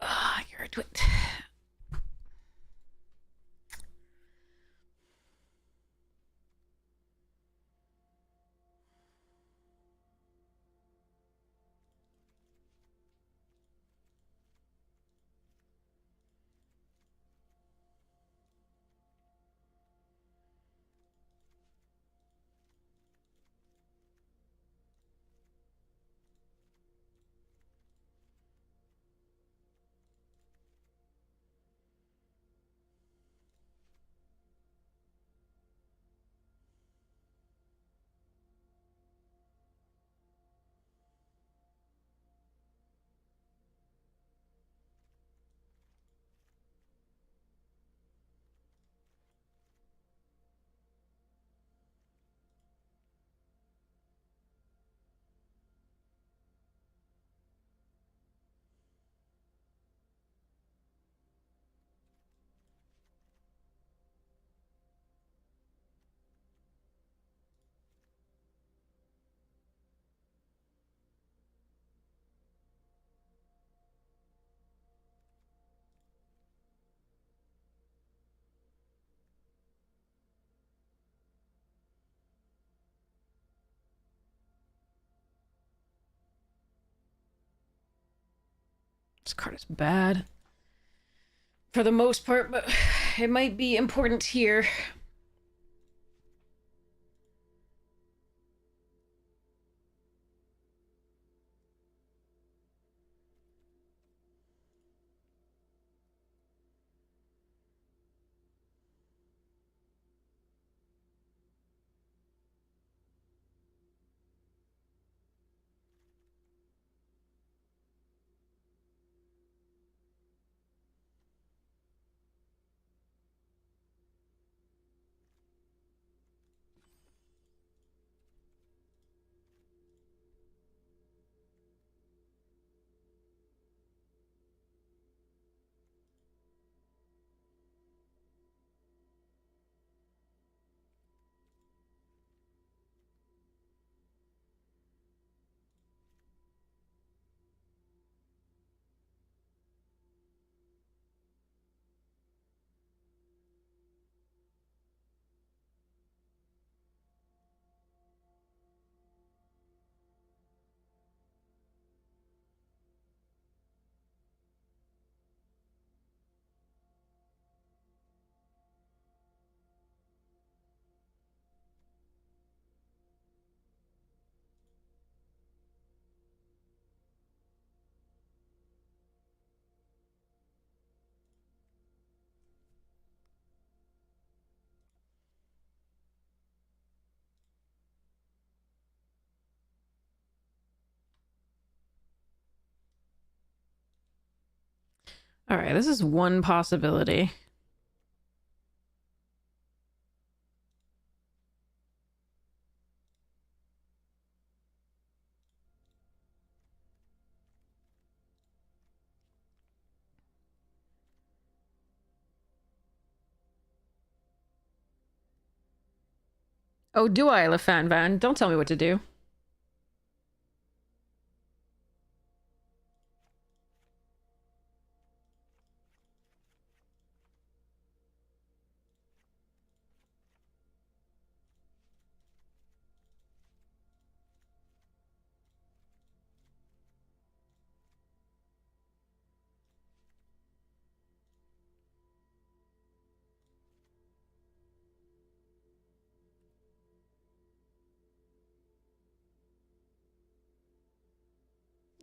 Ah, oh, you're a twit. This card is bad. For the most part, but it might be important here. All right, this is one possibility. Oh, do I, LaFan Van? Don't tell me what to do.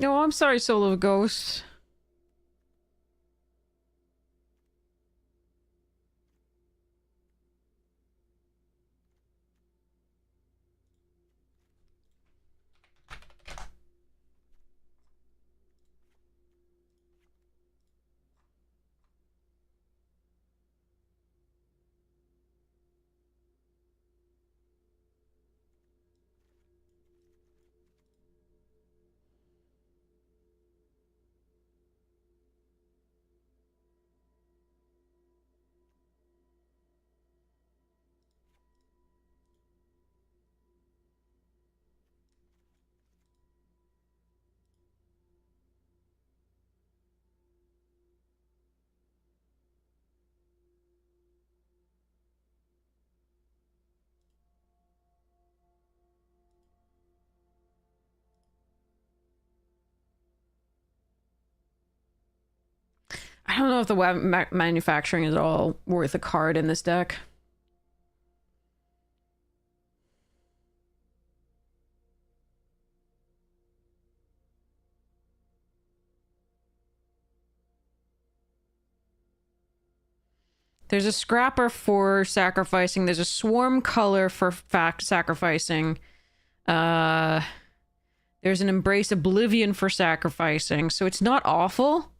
No, I'm sorry, Soul of Ghost. I don't know if the manufacturing is all worth a card in this deck. There's a Scrapper for sacrificing. There's a Swarm Color for sacrificing. There's an Embrace Oblivion for sacrificing. So it's not awful.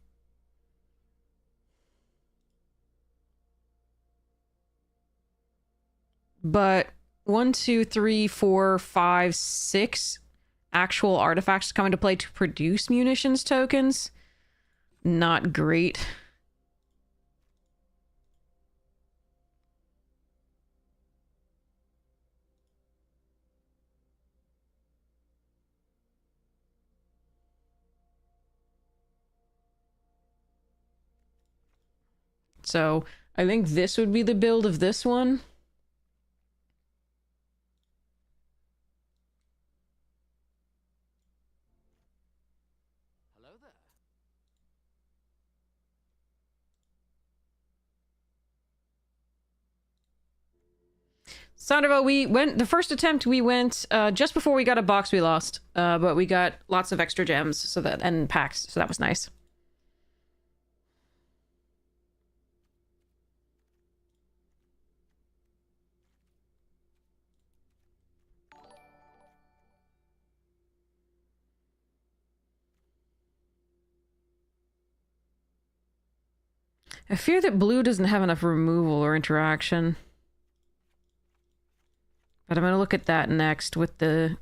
But 1, 2, 3, 4, 5, 6 actual artifacts come into play to produce munitions tokens. Not great. So I think this would be the build of this one. Hello there. Sandoval, we went, the first attempt we went just before we got a box we lost, but we got lots of extra gems so that, and packs, so that was nice. I fear that blue doesn't have enough removal or interaction. But I'm going to look at that next with the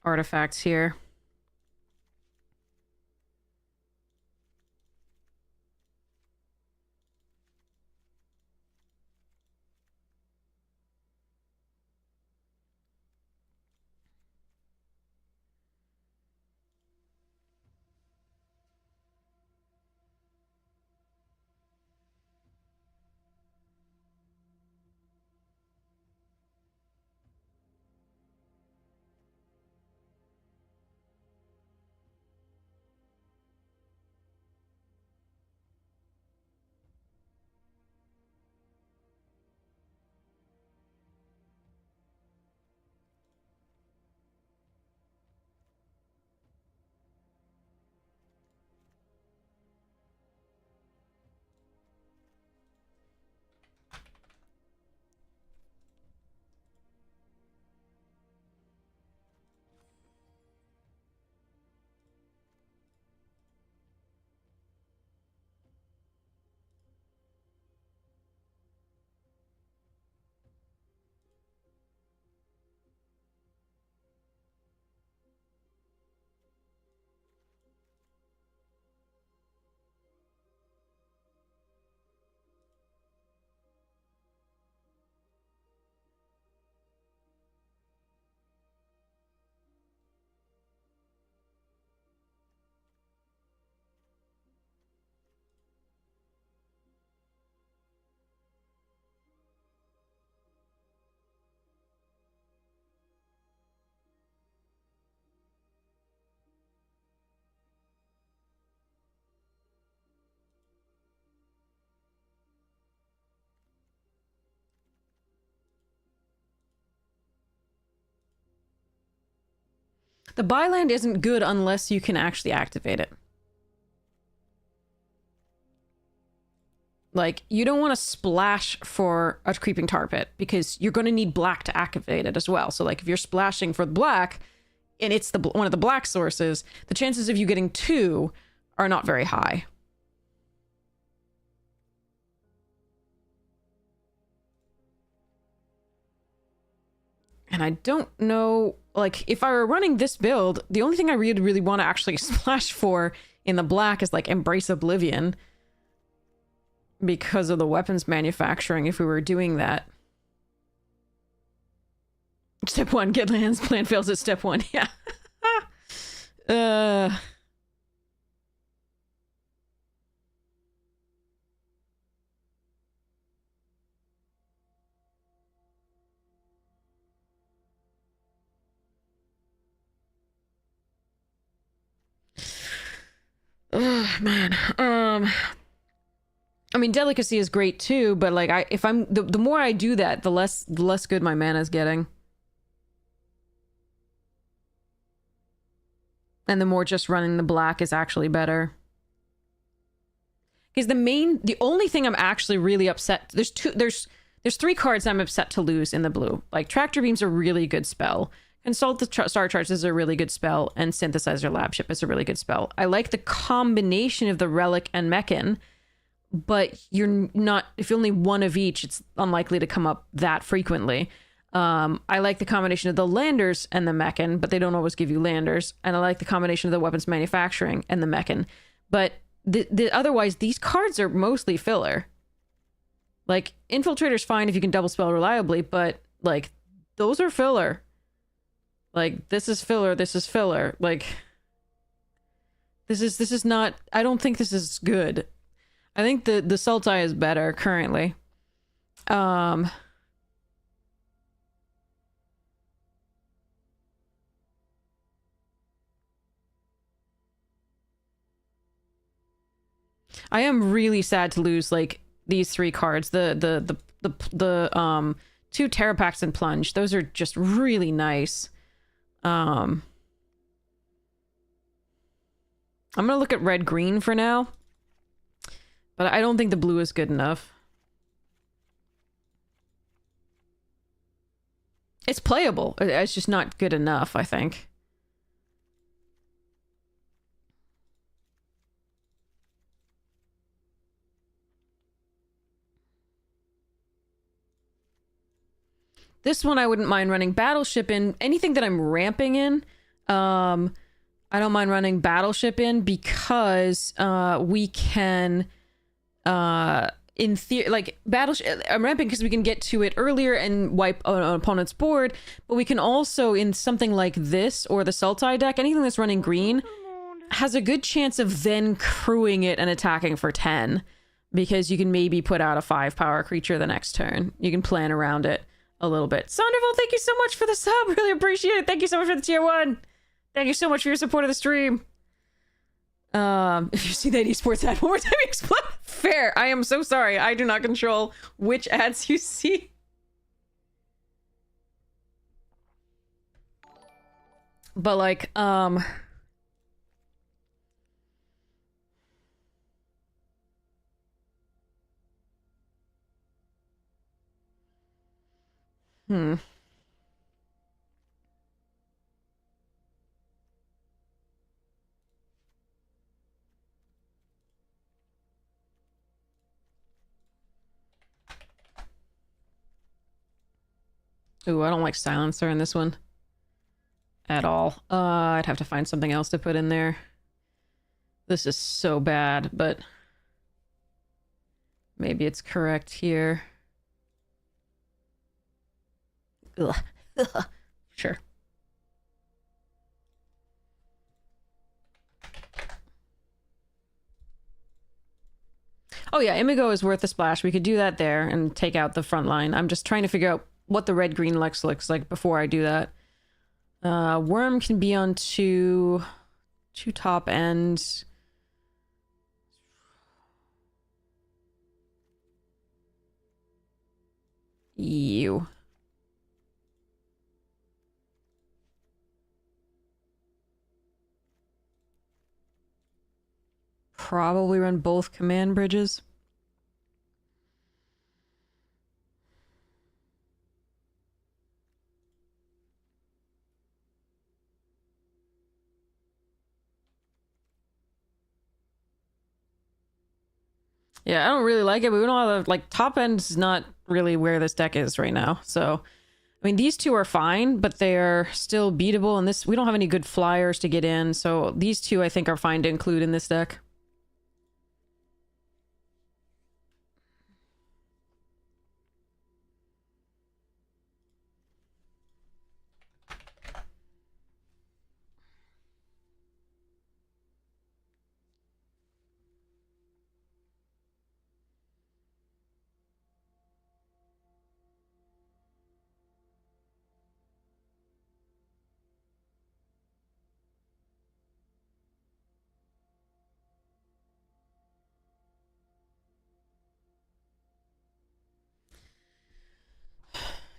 artifacts here. The byland isn't good unless you can actually activate it. Like, you don't want to splash for a creeping tar pit because you're going to need black to activate it as well. So, like, if you're splashing for the black and it's the one of the black sources, the chances of you getting two are not very high. And I don't know, like, if I were running this build, the only thing I really, really want to actually splash for in the black is, like, Embrace Oblivion. Because of the weapons manufacturing, if we were doing that. Step 1, get lands, plan fails at step 1, yeah. Man. I mean, delicacy is great too, but like, if I'm the more I do that, the less good my mana's getting, and the more just running the black is actually better. Because the only thing I'm actually really upset, there's three cards I'm upset to lose in the blue. Like, Tractor Beam's a really good spell. Consult the Star Charts is a really good spell, and Synthesizer Lab Ship is a really good spell. I like the combination of the Relic and Mechan, but you're not, if only one of each, it's unlikely to come up that frequently. I like the combination of the Landers and the Mechan, but they don't always give you Landers. And I like the combination of the weapons manufacturing and the Mechan. But otherwise, these cards are mostly filler. Like, Infiltrator's fine if you can double spell reliably, but, like, those are filler. Like, this is filler, this is filler. Like, this is not, I don't think this is good. I think the Sultai is better currently. I am really sad to lose, like, these three cards. The 2 Terrapacks and Plunge. Those are just really nice. I'm gonna look at red-green for now. But I don't think the blue is good enough. It's playable. It's just not good enough, I think. This one I wouldn't mind running Battleship in. Anything that I'm ramping in, I don't mind running Battleship in because we can, in theory, like Battleship, I'm ramping because we can get to it earlier and wipe an opponent's board, but we can also, in something like this or the Sultai deck, anything that's running green has a good chance of then crewing it and attacking for 10 because you can maybe put out a 5-power creature the next turn. You can plan around it a little bit. Sonderville, thank you so much for the sub. Really appreciate it. Thank you so much for the tier 1. Thank you so much for your support of the stream. If you see that esports ad one more time, explain. Fair. I am so sorry. I do not control which ads you see. But like, Ooh, I don't like Silencer in this one. At all. I'd have to find something else to put in there. This is so bad, but maybe it's correct here. Ugh. Sure. Oh yeah, Imigo is worth a splash. We could do that there and take out the front line. I'm just trying to figure out what the red-green Lex looks like before I do that. Worm can be on two top ends. Ew. Probably run both command bridges. Yeah, I don't really like it, but we don't have like top end's not really where this deck is right now. So, I mean, these two are fine, but they're still beatable. And this, we don't have any good flyers to get in. So these two I think are fine to include in this deck.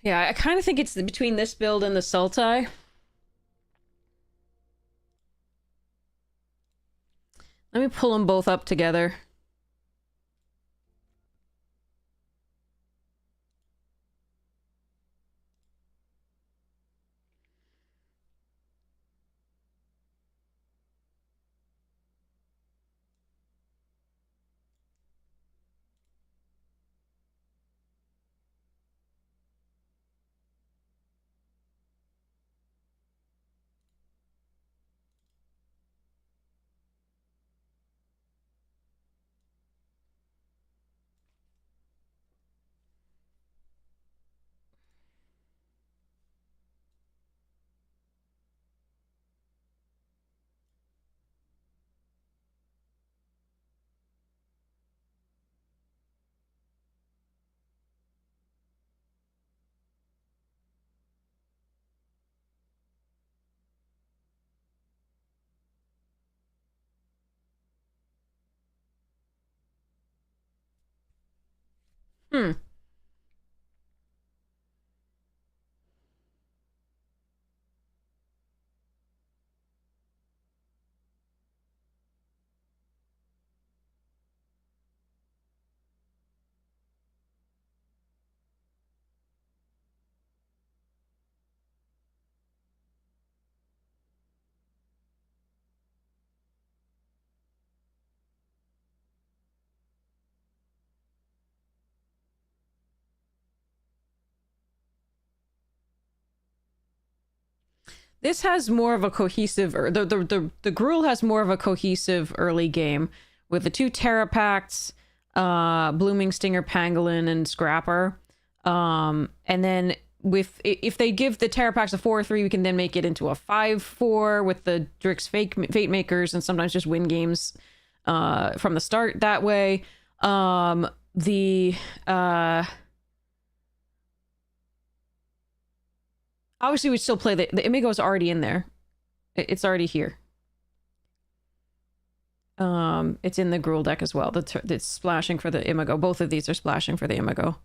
Yeah, I kind of think it's between this build and the Sultai. Let me pull them both up together. Hmm. This has more of a cohesive, or the Gruul has more of a cohesive early game with the two Terrapacts, Blooming Stinger, Pangolin, and Scrapper. And then if they give the Terrapacts a 4/3, we can then make it into a 5/4 with the Drix Fate Makers, and sometimes just win games from the start that way. Obviously, we still play the Imago's already in there. It's already here. It's in the Gruul deck as well. It's splashing for the Imago. Both of these are splashing for the Imago.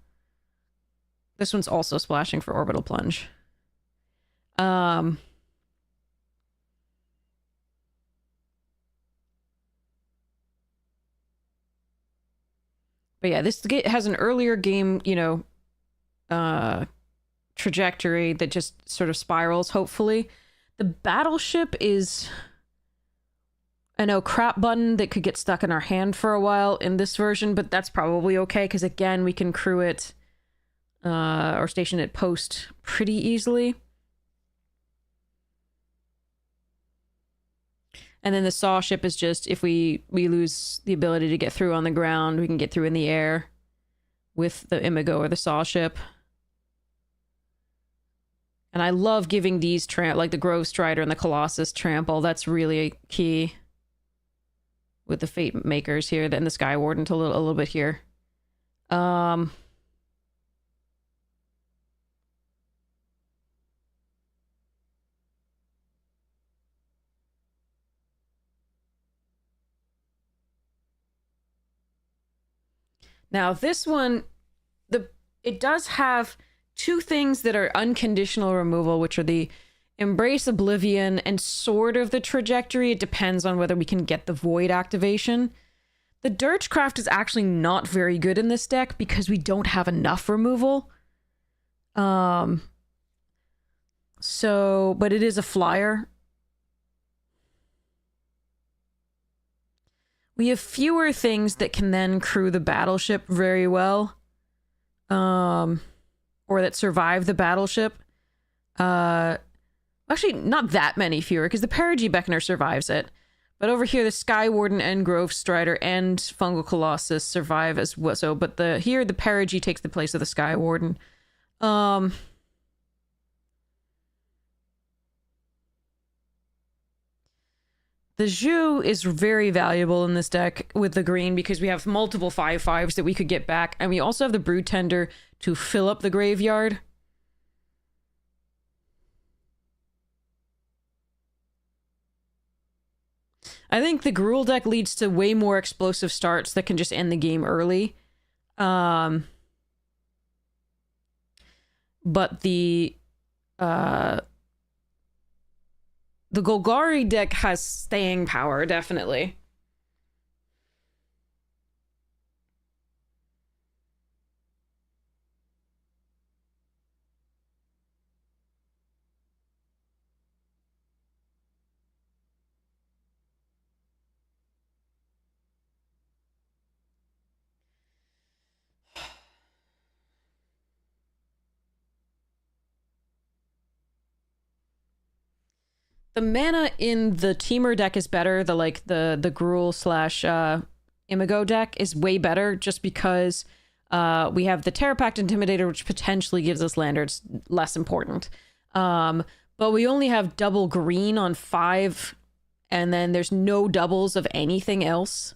This one's also splashing for Orbital Plunge. But yeah, this has an earlier game, trajectory that just sort of spirals, hopefully. The Battleship is an oh crap button that could get stuck in our hand for a while in this version, but that's probably okay, because again, we can crew it or station it post pretty easily. And then the Saw Ship is just, if we lose the ability to get through on the ground, we can get through in the air with the Imago or the Saw Ship. And I love giving these like the Grove Strider and the Colossus trample. That's really key with the Fate Makers here, and the Sky Warden a little bit here. Now this one, it does have two things that are unconditional removal, which are the Embrace Oblivion and sort of the Trajectory. It depends on whether we can get the Void activation. The Dirtcraft is actually not very good in this deck because we don't have enough removal. But it is a flyer. We have fewer things that can then crew the Battleship very well. Or that survive the Battleship. Actually, not that many fewer, because the Perigee Beckoner survives it. But over here, the Sky Warden and Grove Strider and Fungal Colossus survive as well. So, but here, the Perigee takes the place of the Sky Warden. The Zhu is very valuable in this deck with the green, because we have multiple 5/5s that we could get back. And we also have the Brood Tender to fill up the graveyard. I think the Gruul deck leads to way more explosive starts that can just end the game early. But the Golgari deck has staying power, definitely. The mana in the Teamer deck is better. The Gruul / Imago deck is way better, just because we have the Terrapact Intimidator, which potentially gives us Lander. It's less important. But we only have double green on 5, and then there's no doubles of anything else.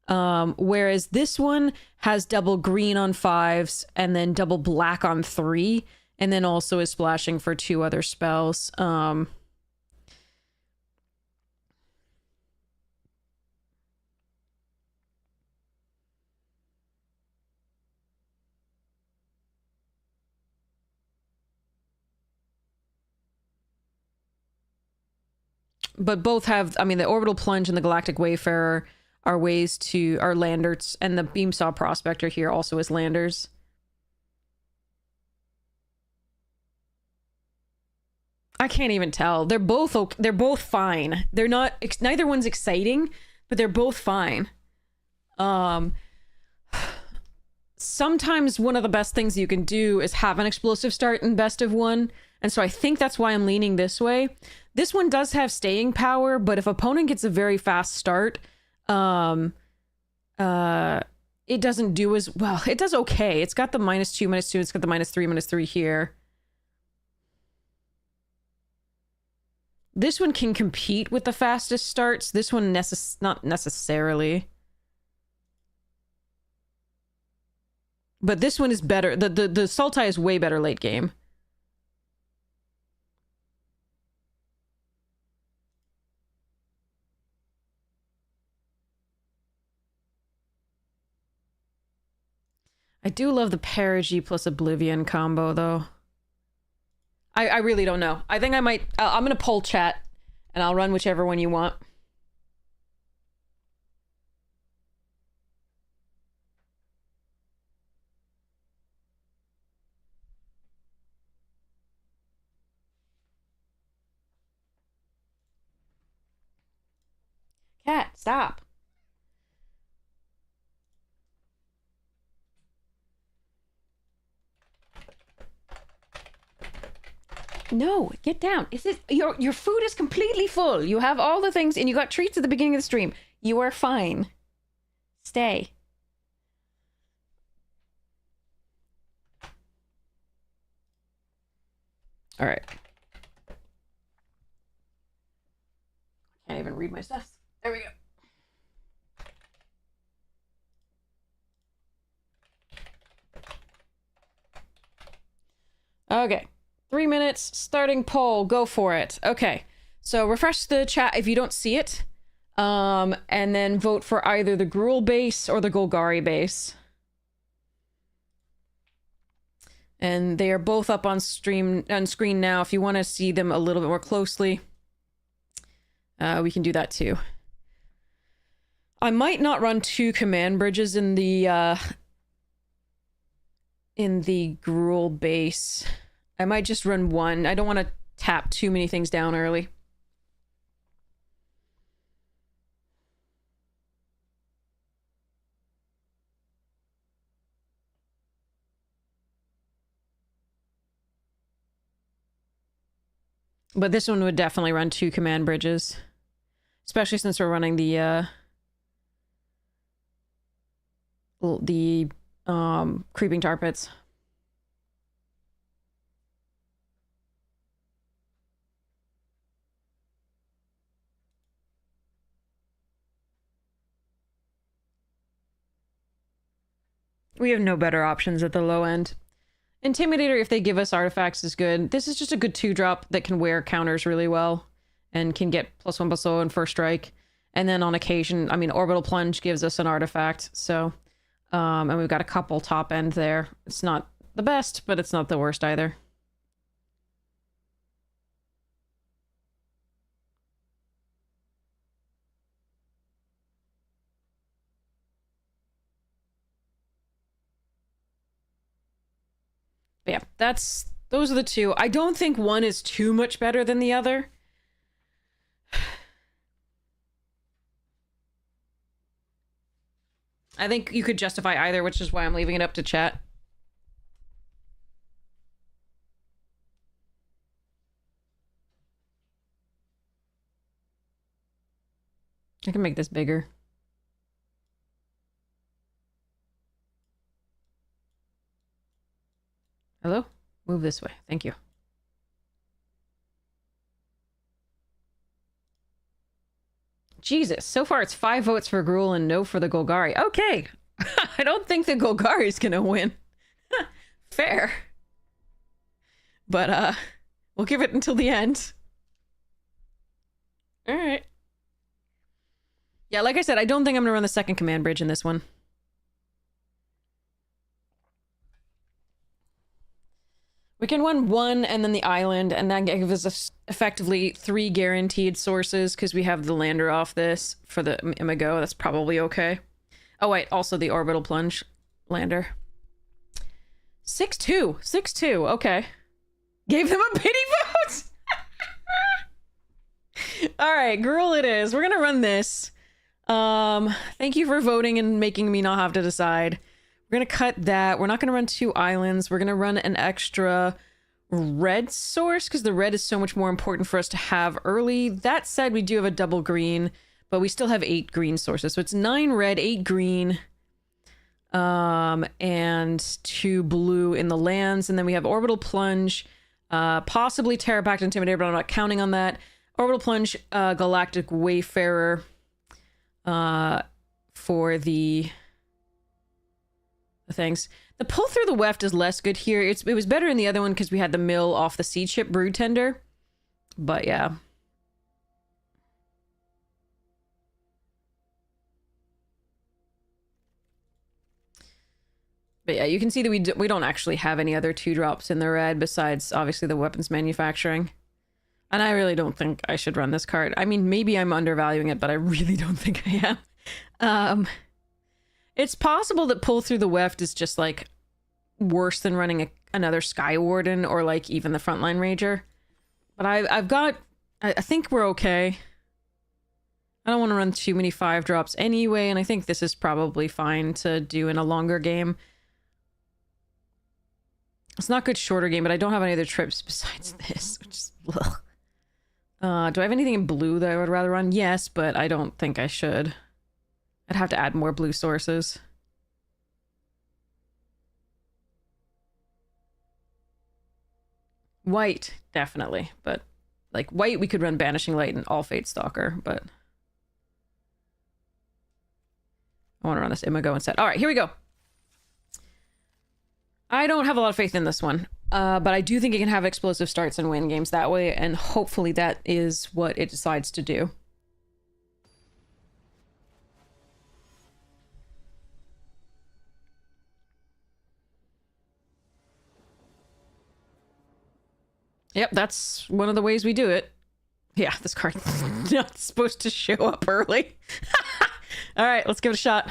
Whereas this one has double green on 5s, and then double black on 3, and then also is splashing for 2 other spells. But both have, the Orbital Plunge and the Galactic Wayfarer are landers, and the Beamsaw Prospector here also is landers. I can't even tell. They're both fine. They're not, neither one's exciting, but they're both fine. Sometimes one of the best things you can do is have an explosive start in best of one, And so I think that's why I'm leaning this way. This one does have staying power, but if opponent gets a very fast start, it doesn't do as well. It does okay. It's got the -2/-2. It's got the -3/-3 here. This one can compete with the fastest starts. This one not necessarily. But this one is better. The Sultai is way better late game. I do love the Perigee plus Oblivion combo, though. I really don't know. I think I might... I'm going to poll chat, and I'll run whichever one you want. Cat, stop. No, get down. Is it your food is completely full. You have all the things and you got treats at the beginning of the stream. You are fine. Stay. All right. Can't even read my stuff. There we go. Okay. 3 minutes, starting poll, go for it. Okay, so refresh the chat if you don't see it, and then vote for either the Gruul base or the Golgari base. And they are both up on screen now. If you want to see them a little bit more closely, we can do that too. I might not run 2 command bridges in the Gruul base. I might just run 1. I don't want to tap too many things down early. But this one would definitely run 2 command bridges. Especially since we're running the creeping tar pits. We have no better options at the low end. Intimidator, if they give us artifacts, is good. This is just a good 2-drop that can wear counters really well and can get +1/+0 and first strike. And then on occasion, I mean, Orbital Plunge gives us an artifact. So, and we've got a couple top end there. It's not the best, but it's not the worst either. But yeah, those are the 2. I don't think one is too much better than the other. I think you could justify either, which is why I'm leaving it up to chat. I can make this bigger. Hello? Move this way. Thank you. Jesus, so far it's 5 votes for Gruul and no for the Golgari. Okay. I don't think the Golgari's gonna win. Fair. But, we'll give it until the end. Alright. Yeah, like I said, I don't think I'm gonna run the second command bridge in this one. We can run 1 and then the island, and that gives us effectively 3 guaranteed sources because we have the lander off this for the Imago. That's probably okay. Oh, wait, also the Orbital Plunge lander. 6-2. 6-2. Okay. Gave them a pity vote! Alright, Gruul it is. We're gonna run this. Thank you for voting and making me not have to decide. We're gonna cut that. We're not gonna run 2 islands. We're gonna run an extra red source because the red is so much more important for us to have early. That said, we do have a double green, but we still have 8 green sources. So it's 9 red, 8 green, and 2 blue in the lands. And then we have Orbital Plunge, possibly Terra Pact Intimidator, but I'm not counting on that. Orbital Plunge, Galactic Wayfarer, for the things. The pull through the weft is less good here. It was better in the other one because we had the mill off the seed ship Brood Tender. But yeah. But yeah, you can see that we don't actually have any other 2-drops in the red besides obviously the weapons manufacturing. And I really don't think I should run this card. I mean, maybe I'm undervaluing it, but I really don't think I am. It's possible that pull through the weft is just like worse than running another Sky Warden or like even the Frontline Rager. But I think we're okay. I don't want to run too many 5-drops anyway, and I think this is probably fine to do in a longer game. It's not good shorter game, but I don't have any other trips besides this, which is ugh. Do I have anything in blue that I would rather run? Yes, but I don't think I should. I'd have to add more blue sources. White, definitely. But, like, white, we could run Banishing Light and All Fate Stalker, but... I want to run this Imago instead. Alright, here we go. I don't have a lot of faith in this one. But I do think it can have explosive starts and win games that way, and hopefully that is what it decides to do. Yep, that's one of the ways we do it. Yeah, this card's not supposed to show up early. Alright, let's give it a shot.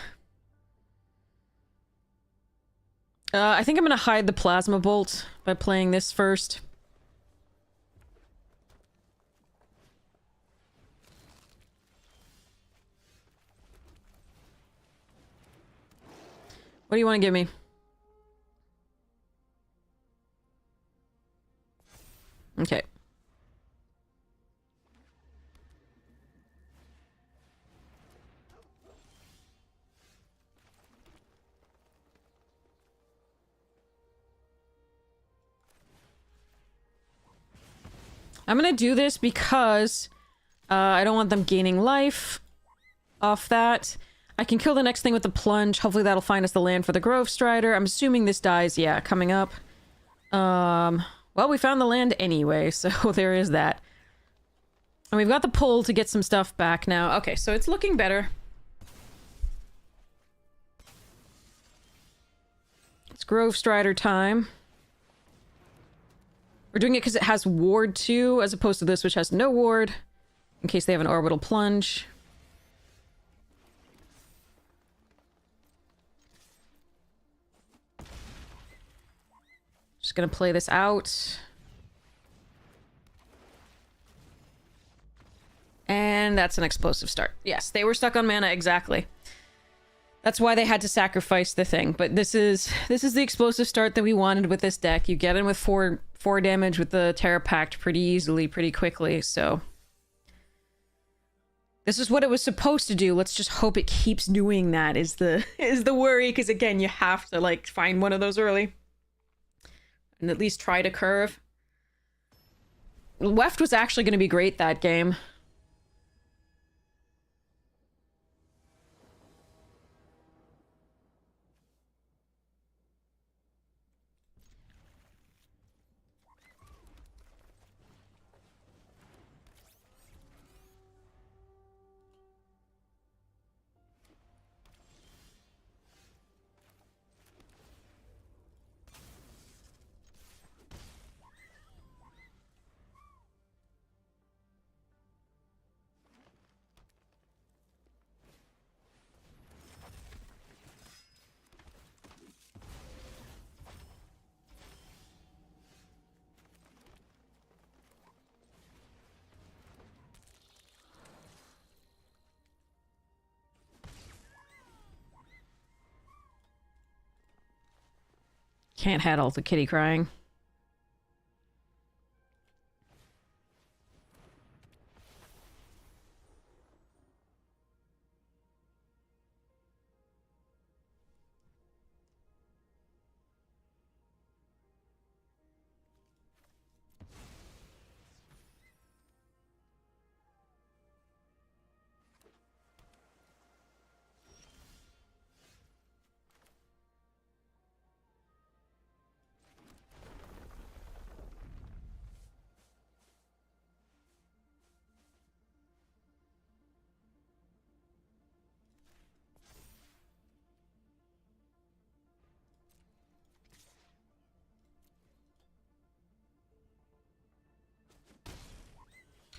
I think I'm gonna hide the Plasma Bolt by playing this first. What do you want to give me? Okay. I'm gonna do this because I don't want them gaining life off that. I can kill the next thing with the plunge. Hopefully that'll find us the land for the Grove Strider. I'm assuming this dies, yeah, coming up. Well, we found the land anyway, so there is that. And we've got the pull to get some stuff back now. Okay, so it's looking better. It's Grove Strider time. We're doing it because it has ward 2, as opposed to this, which has no ward, in case they have an orbital plunge. Just gonna play this out. And that's an explosive start. Yes, they were stuck on mana, exactly. That's why they had to sacrifice the thing. But this is the explosive start that we wanted with this deck. You get in with 4 damage with the Terra Pact pretty easily, pretty quickly, so... This is what it was supposed to do. Let's just hope it keeps doing that is the worry, because again, you have to, like, find one of those early. And at least try to curve. Weft was actually going to be great that game. Can't handle the kitty crying.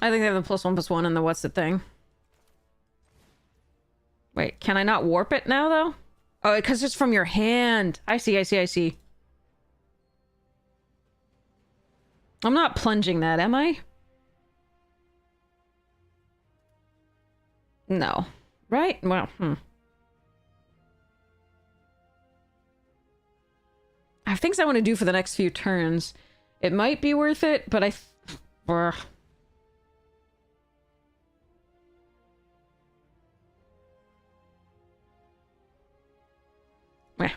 I think they have the +1/+1 and the what's the thing. Wait, can I not warp it now, though? Oh, because it's from your hand. I see, I see, I see. I'm not plunging that, am I? No. Right? Well, I have things I want to do for the next few turns. It might be worth it, but Brr. Meh.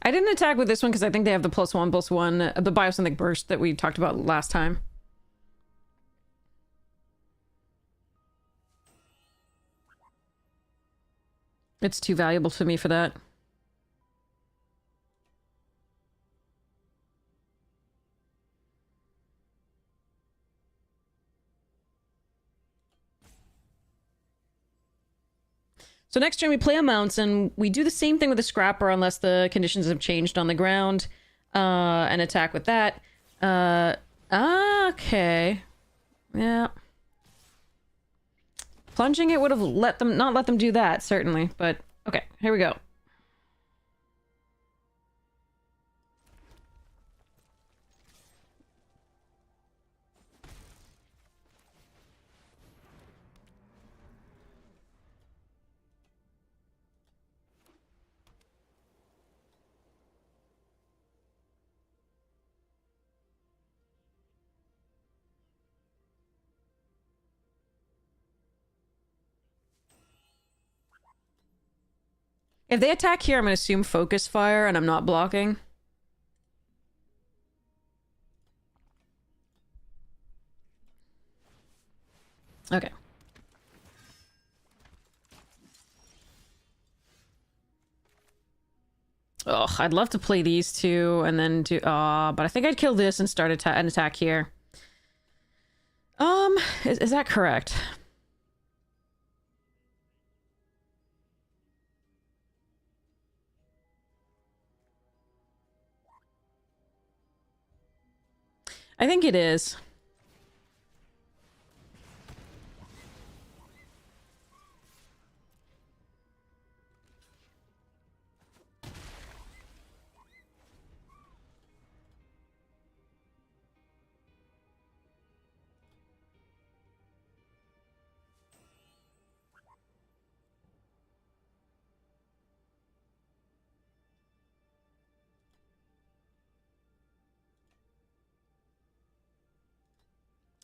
I didn't attack with this one because I think they have the +1/+1, the biosynthetic burst that we talked about last time. It's too valuable to me for that. So next turn we play a mountain. We do the same thing with the scrapper unless the conditions have changed on the ground. And attack with that. Okay. Yeah. Plunging it would have not let them do that, certainly. But, okay, here we go. If they attack here, I'm going to assume focus fire and I'm not blocking. Okay. Ugh, I'd love to play these two and then do... but I think I'd kill this and start an attack here. Is that correct? I think it is.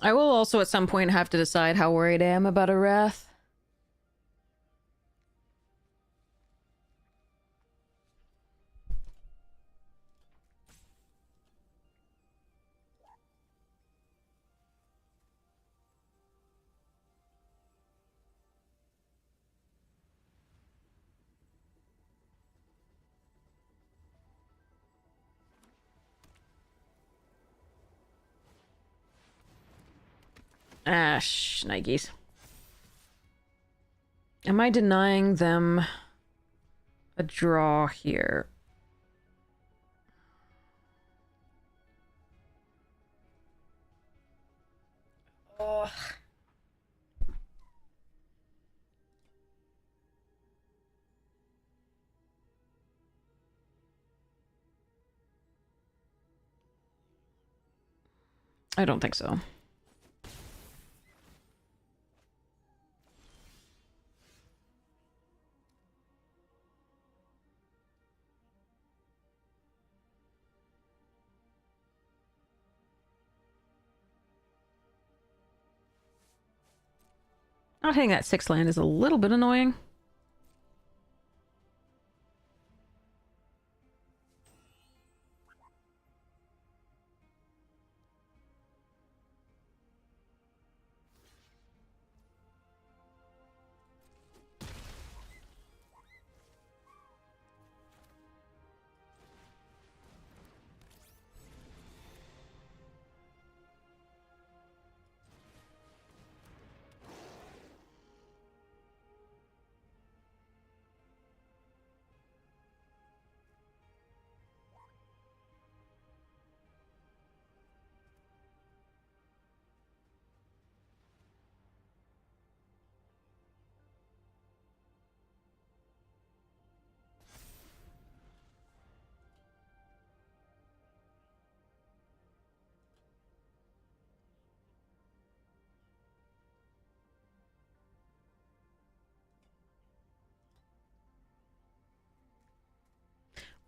I will also at some point have to decide how worried I am about a wrath. Ah, shnikes. Am I denying them a draw here? Ugh. I don't think so. Not hitting that 6 land is a little bit annoying.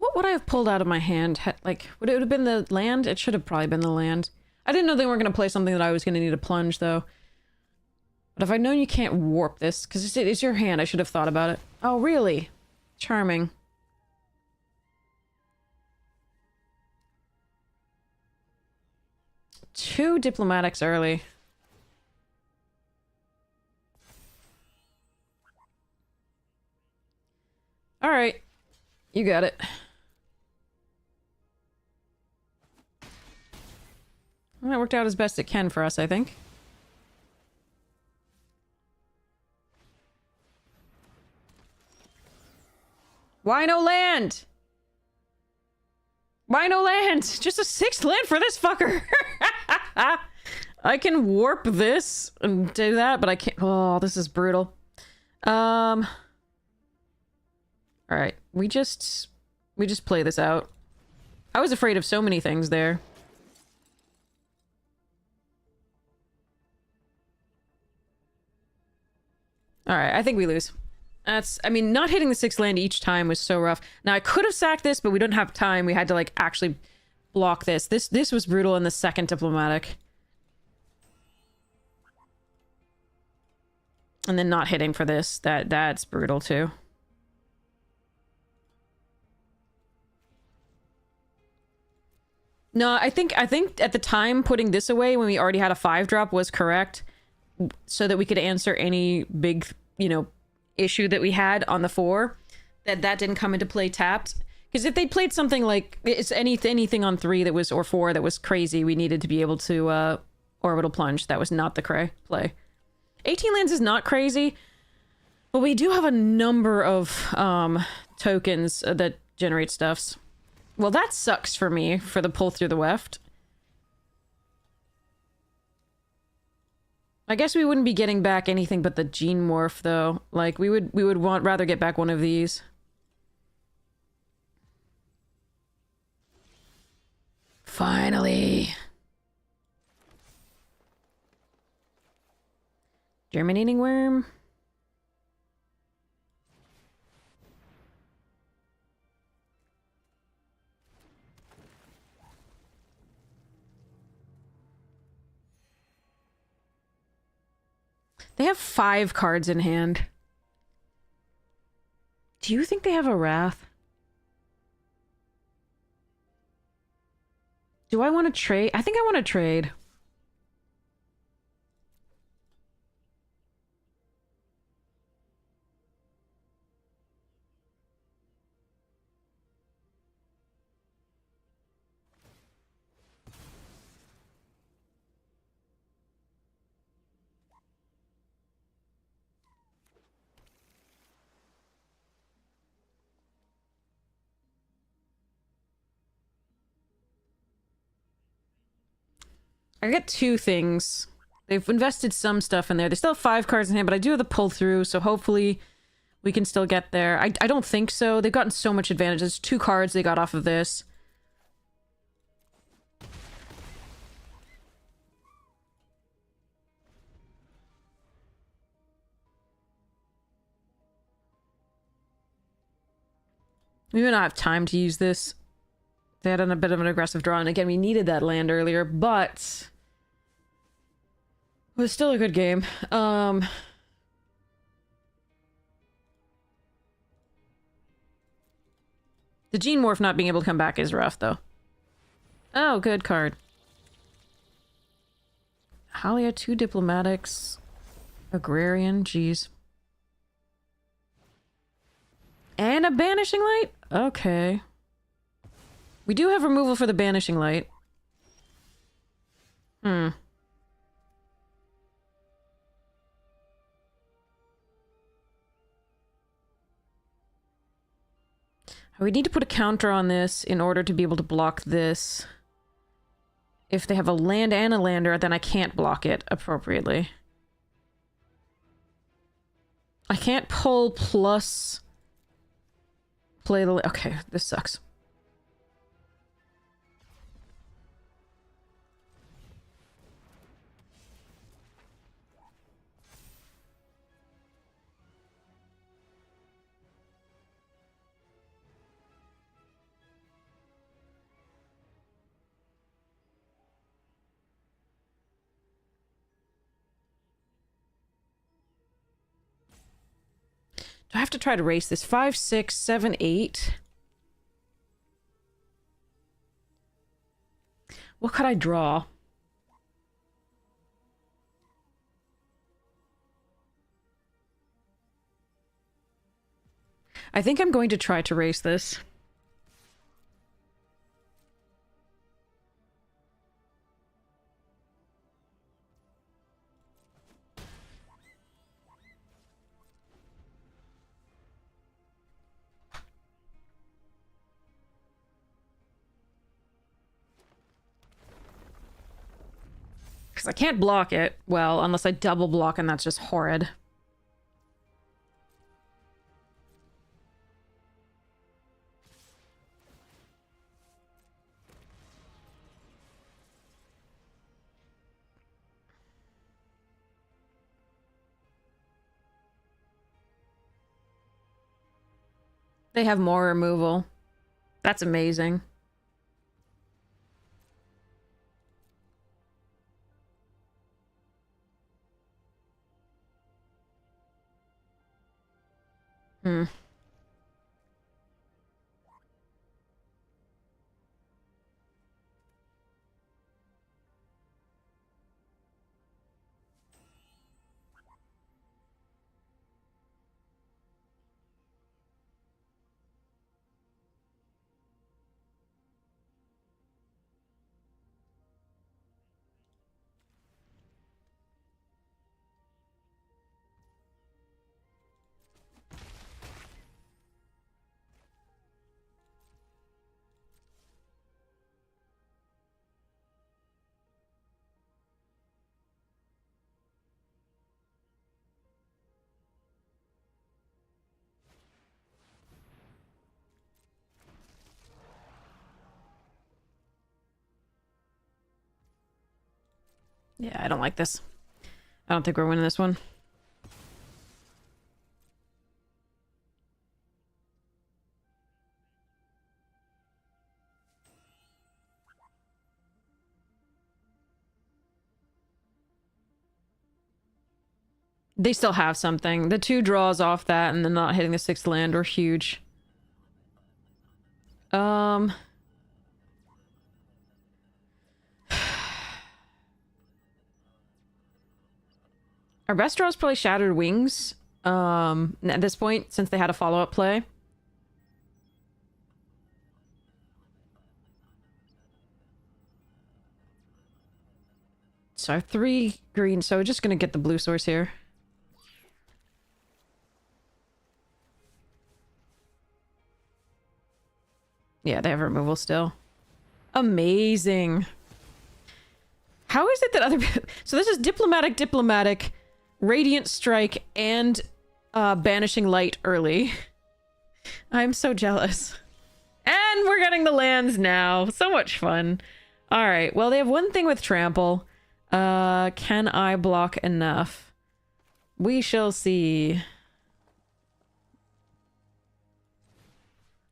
What would I have pulled out of my hand? Like, would it have been the land? It should have probably been the land. I didn't know they weren't going to play something that I was going to need a plunge, though. But if I'd known you can't warp this, because it's your hand, I should have thought about it. Oh, really? Charming. Two diplomatics early. Alright. You got it. Well, that worked out as best it can for us, I think. Why no land? Why no land? Just a 6th land for this fucker. I can warp this and do that, but I can't. Oh, this is brutal. All right, we just play this out. I was afraid of so many things there. All right, I think we lose. I mean, not hitting the 6th land each time was so rough. Now, I could have sacked this, but we didn't have time. We had to, like, actually block this. This was brutal in the 2nd diplomatic. And then not hitting for this. That's brutal, too. No, I think at the time, putting this away when we already had a 5-drop was correct. So that we could answer any big, you know, issue that we had on the 4, that didn't come into play tapped. Because if they'd played something like it's anything on 3 that was, or 4 that was crazy, we needed to be able to orbital plunge. That was not the play. 18 lands is not crazy, but we do have a number of tokens that generate stuffs. Well, that sucks for me for the pull through the weft. I guess we wouldn't be getting back anything but the gene morph, though. Like, we would rather get back one of these. Finally. Germinating worm. They have 5 cards in hand. Do you think they have a Wrath? Do I want to trade? I think I want to trade. I get 2 things. They've invested some stuff in there. They still have 5 cards in hand, but I do have the pull through, so hopefully we can still get there. I don't think so. They've gotten so much advantage. There's 2 cards they got off of this. We may not have time to use this. They had a bit of an aggressive draw, and again, we needed that land earlier, but it was still a good game. The Gene Morph not being able to come back is rough, though. Oh, good card. Halia, 2 diplomatics. Agrarian, jeez. And a Banishing Light? Okay. We do have removal for the Banishing Light. We need to put a counter on this in order to be able to block this. If they have a land and a lander, then I can't block it appropriately. I can't pull plus... play the... Okay, this sucks. Do I have to try to race this? 5, 6, 7, 8. What could I draw? I think I'm going to try to race this. Because I can't block it well unless I double block, and that's just horrid. They have more removal. That's amazing. Hmm. Yeah, I don't like this. I don't think we're winning this one. They still have something. The 2 draws off that and then not hitting the 6th land were huge. Our best draw is probably Shattered Wings. At this point, since they had a follow-up play. So I have 3 green, so we're just gonna get the blue source here. Yeah, they have removal still. Amazing. How is it that other... So this is diplomatic, Radiant Strike, and Banishing Light early. I'm so jealous. And we're getting the lands now. So much fun. Alright, well, they have one thing with Trample. Can I block enough? We shall see.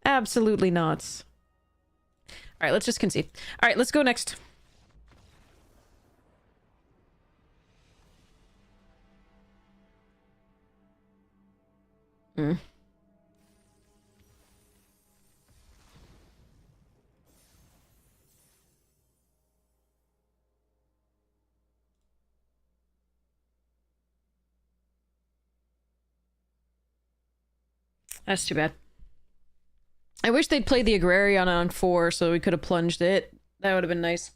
Absolutely not. Alright, let's just concede. Alright, let's go next. Hmm. That's too bad. I wish they'd played the Agrarian on 4 so we could have plunged it. That would have been nice.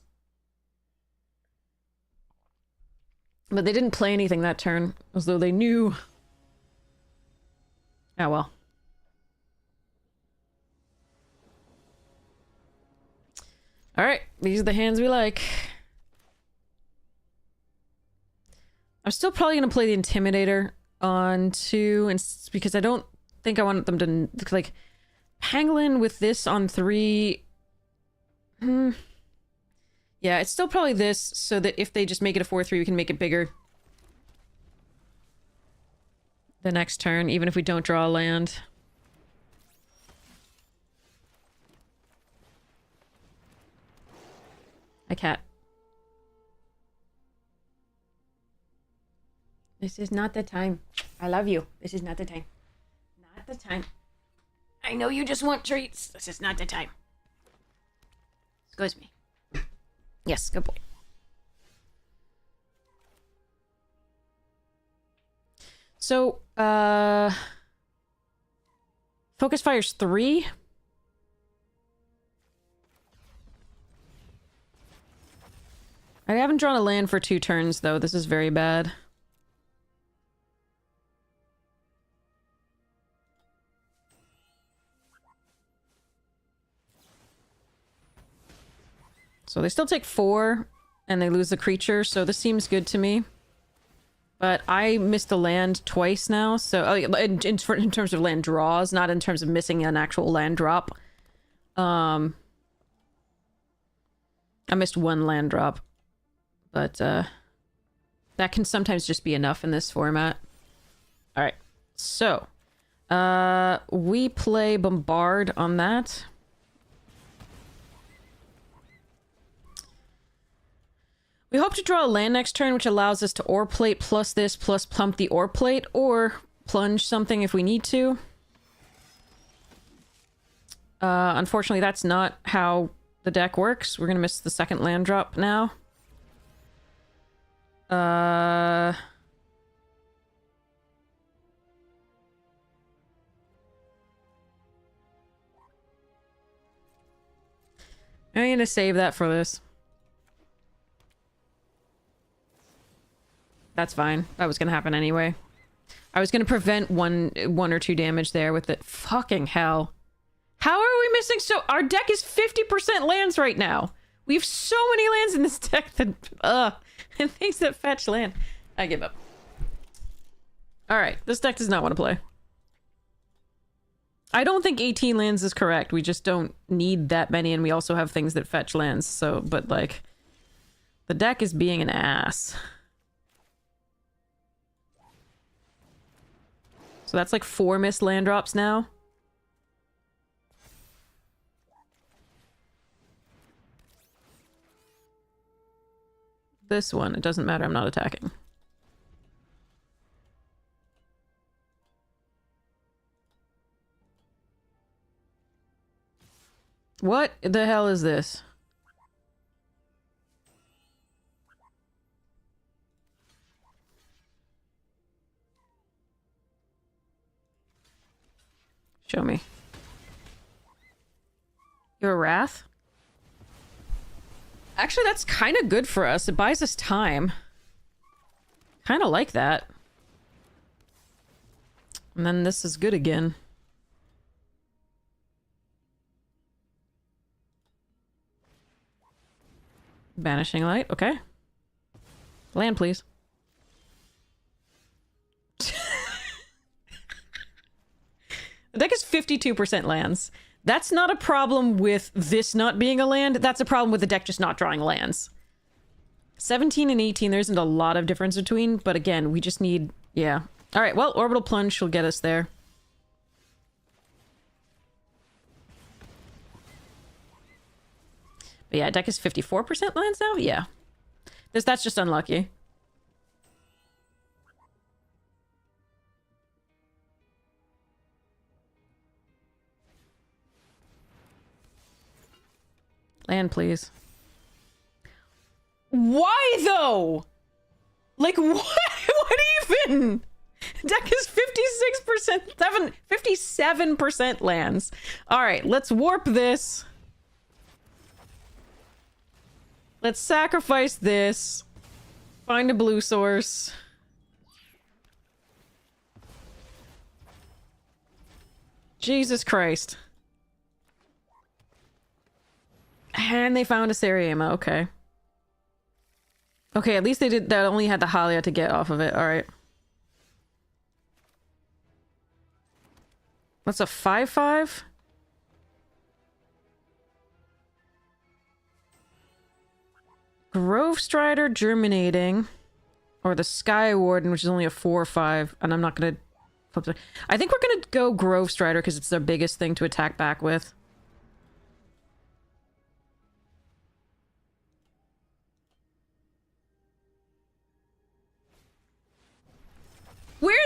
But they didn't play anything that turn, as though they knew. Oh well. Alright, these are the hands we like. I'm still probably going to play the Intimidator on 2, and because I don't think I want them to, like, Pangolin with this on 3. Yeah, it's still probably this, so that if they just make it a 4-3, we can make it bigger the next turn, even if we don't draw a land. Hi, cat. This is not the time. I love you. This is not the time. not the time. I know you just want treats. This is not the time. Excuse me. Yes, good boy. So, Focus Fire's 3. I haven't drawn a land for 2 turns, though. This is very bad. So they still take 4, and they lose the creature, so this seems good to me. But I missed a land twice now, so... Oh, in terms of land draws, not in terms of missing an actual land drop. I missed 1 land drop. But, that can sometimes just be enough in this format. Alright, so... we play Bombard on that. We hope to draw a land next turn, which allows us to ore plate plus this, plus pump the ore plate, or plunge something if we need to. Unfortunately, that's not how the deck works. We're gonna miss the second land drop now. I'm gonna save that for this. That's fine. That was gonna happen anyway. I was gonna prevent one or 2 damage there with it. Fucking hell. How are we missing so... Our deck is 50% lands right now. We have so many lands in this deck that... and things that fetch land. I give up. Alright, this deck does not want to play. I don't think 18 lands is correct. We just don't need that many, and we also have things that fetch lands, so... But, like... The deck is being an ass. So that's like 4 missed land drops now. This one, it doesn't matter, I'm not attacking. What the hell is this? Show me. You're a Wrath? Actually, that's kind of good for us. It buys us time. Kind of like that. And then this is good again. Banishing Light, okay. Land, please. The deck is 52% lands. That's not a problem with this not being a land. That's a problem with the deck just not drawing lands. 17 and 18, there isn't a lot of difference between, but again, we just need... Yeah. Alright, well, Orbital Plunge will get us there. But yeah, deck is 54% lands now? Yeah. That's just unlucky. Land, please. Why, though? Like, what? What even? Deck is 56%, 57% lands. Alright, let's warp this. Let's sacrifice this. Find a blue source. Jesus Christ. And they found a Seriema, okay. Okay, at least they did that, only had the Halia to get off of it, alright. What's a 5/5? Grove Strider Germinating. Or the Sky Warden, which is only a 4/5, and I'm not gonna flip it. I think we're gonna go Grove Strider because it's their biggest thing to attack back with.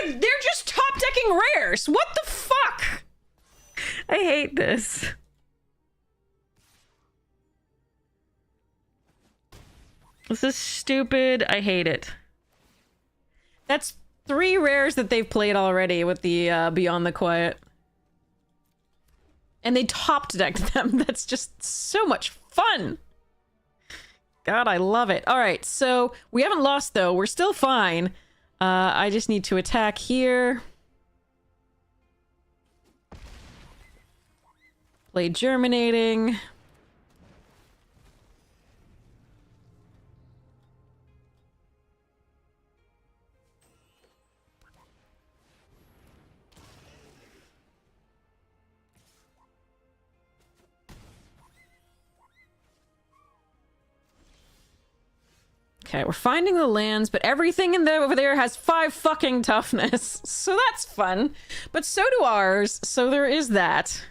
They're just top decking rares. What the fuck? I hate this. This is stupid. I hate it. That's 3 rares that they've played already with the Beyond the Quiet. And they top decked them. That's just so much fun. God, I love it. All right, so we haven't lost, though. We're still fine. I just need to attack here. Play Germinating. Okay, we're finding the lands, but everything in there over there has 5 fucking toughness. So that's fun. But so do ours, so there is that.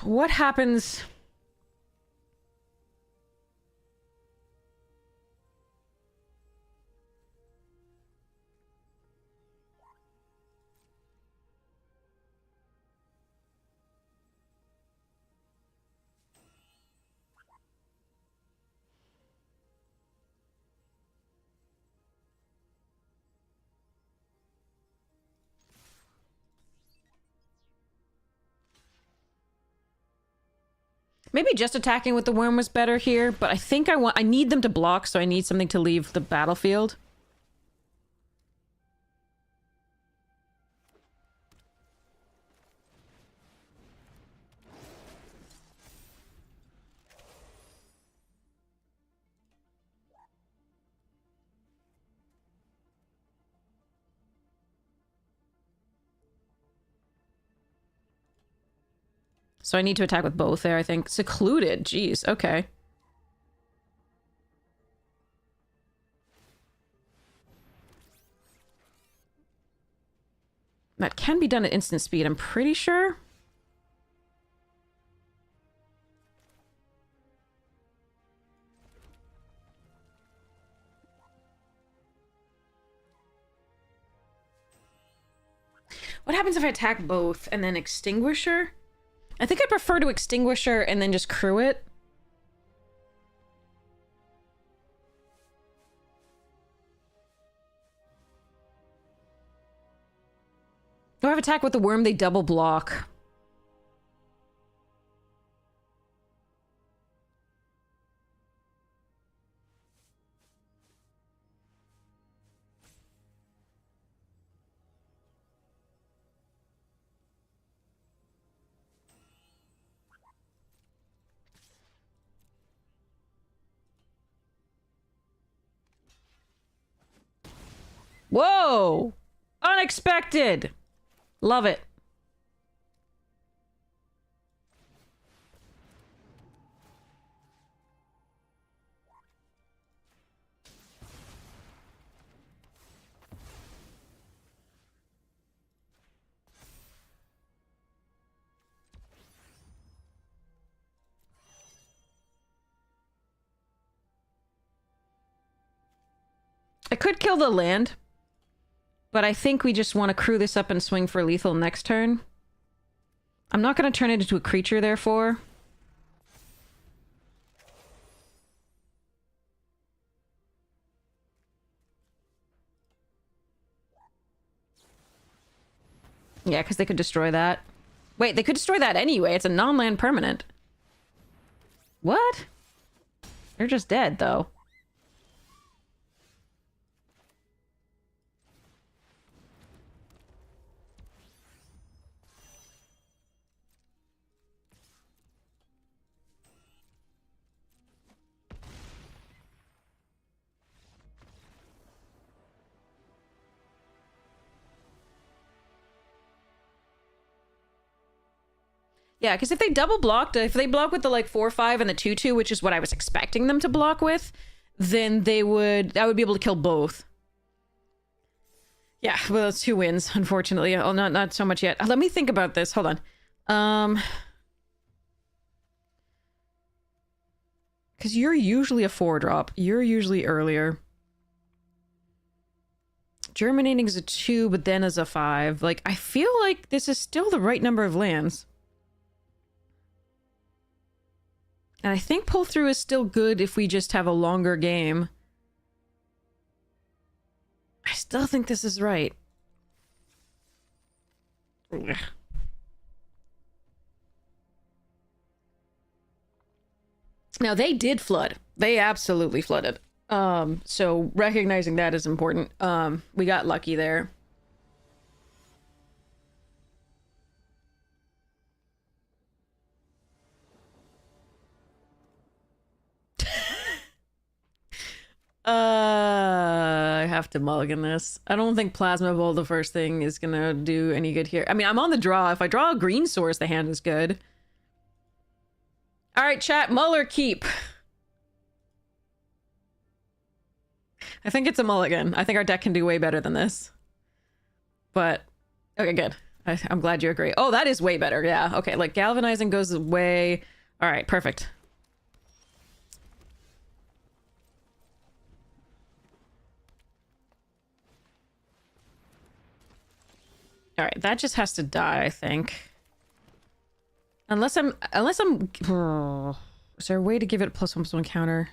What happens? Maybe just attacking with the worm was better here, but I think I need them to block, so I need something to leave the battlefield. So I need to attack with both there, I think. Secluded, jeez, okay. That can be done at instant speed, I'm pretty sure. What happens if I attack both and then Extinguisher? I think I prefer to Extinguisher and then just crew it. If I have attack with the worm, they double block. Whoa! Unexpected! Love it. I could kill the land, but I think we just want to crew this up and swing for lethal next turn. I'm not going to turn it into a creature, therefore. Yeah, because they could destroy that. Wait, they could destroy that anyway. It's a non-land permanent. What? They're just dead, though. Yeah, because if they double blocked, if they block with the like 4/5 and the 2/2, which is what I was expecting them to block with, then I would be able to kill both. Yeah, well, it's 2 wins, unfortunately. Oh, not so much yet. Let me think about this. Hold on. Because you're usually a 4-drop. You're usually earlier. Germinating is a 2, but then is a 5. Like, I feel like this is still the right number of lands. And I think pull through is still good if we just have a longer game. I still think this is right. Now, they did flood. They absolutely flooded. So recognizing that is important. We got lucky there. I have to mulligan this. I don't think Plasma Bolt, the first thing, is gonna do any good here. I mean, I'm on the draw. If I draw a green source, the hand is good. All right, chat, Muller keep. I think it's a mulligan. I think our deck can do way better than this. But, okay, good. I'm glad you agree. Oh, that is way better. Yeah, okay, like galvanizing goes away. All right, perfect. All right, that just has to die, I think. Unless I'm, is there a way to give it a +1/+1 counter?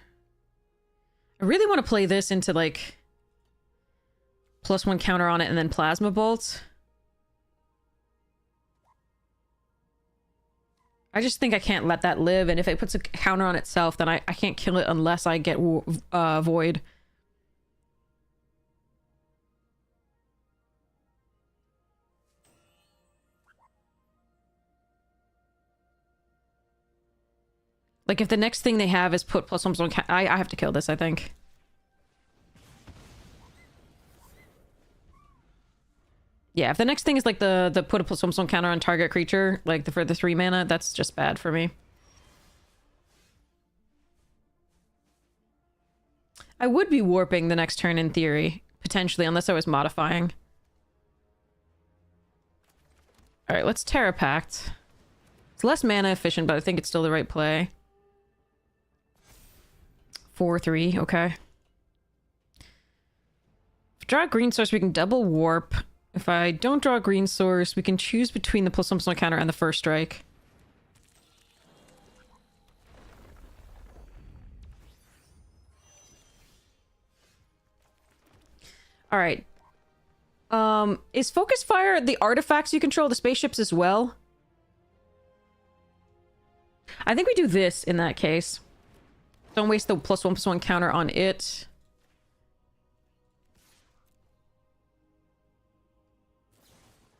I really want to play this into like +1 counter on it and then plasma bolts. I just think I can't let that live, and if it puts a counter on itself, then I can't kill it unless I get void. Like, if the next thing they have is put +1/+1 counter, I have to kill this, I think. Yeah, if the next thing is like the put a +1/+1 counter on target creature, like for the 3 mana, that's just bad for me. I would be warping the next turn in theory, potentially, unless I was modifying. Alright, let's Terra Pact. It's less mana efficient, but I think it's still the right play. 4/3, okay. If I draw a green source, we can double warp. If I don't draw a green source, we can choose between the +1/+1 counter and the first strike. Alright. Is Focus Fire the artifacts you control, the spaceships as well? I think we do this in that case. Don't waste the +1/+1 counter on it.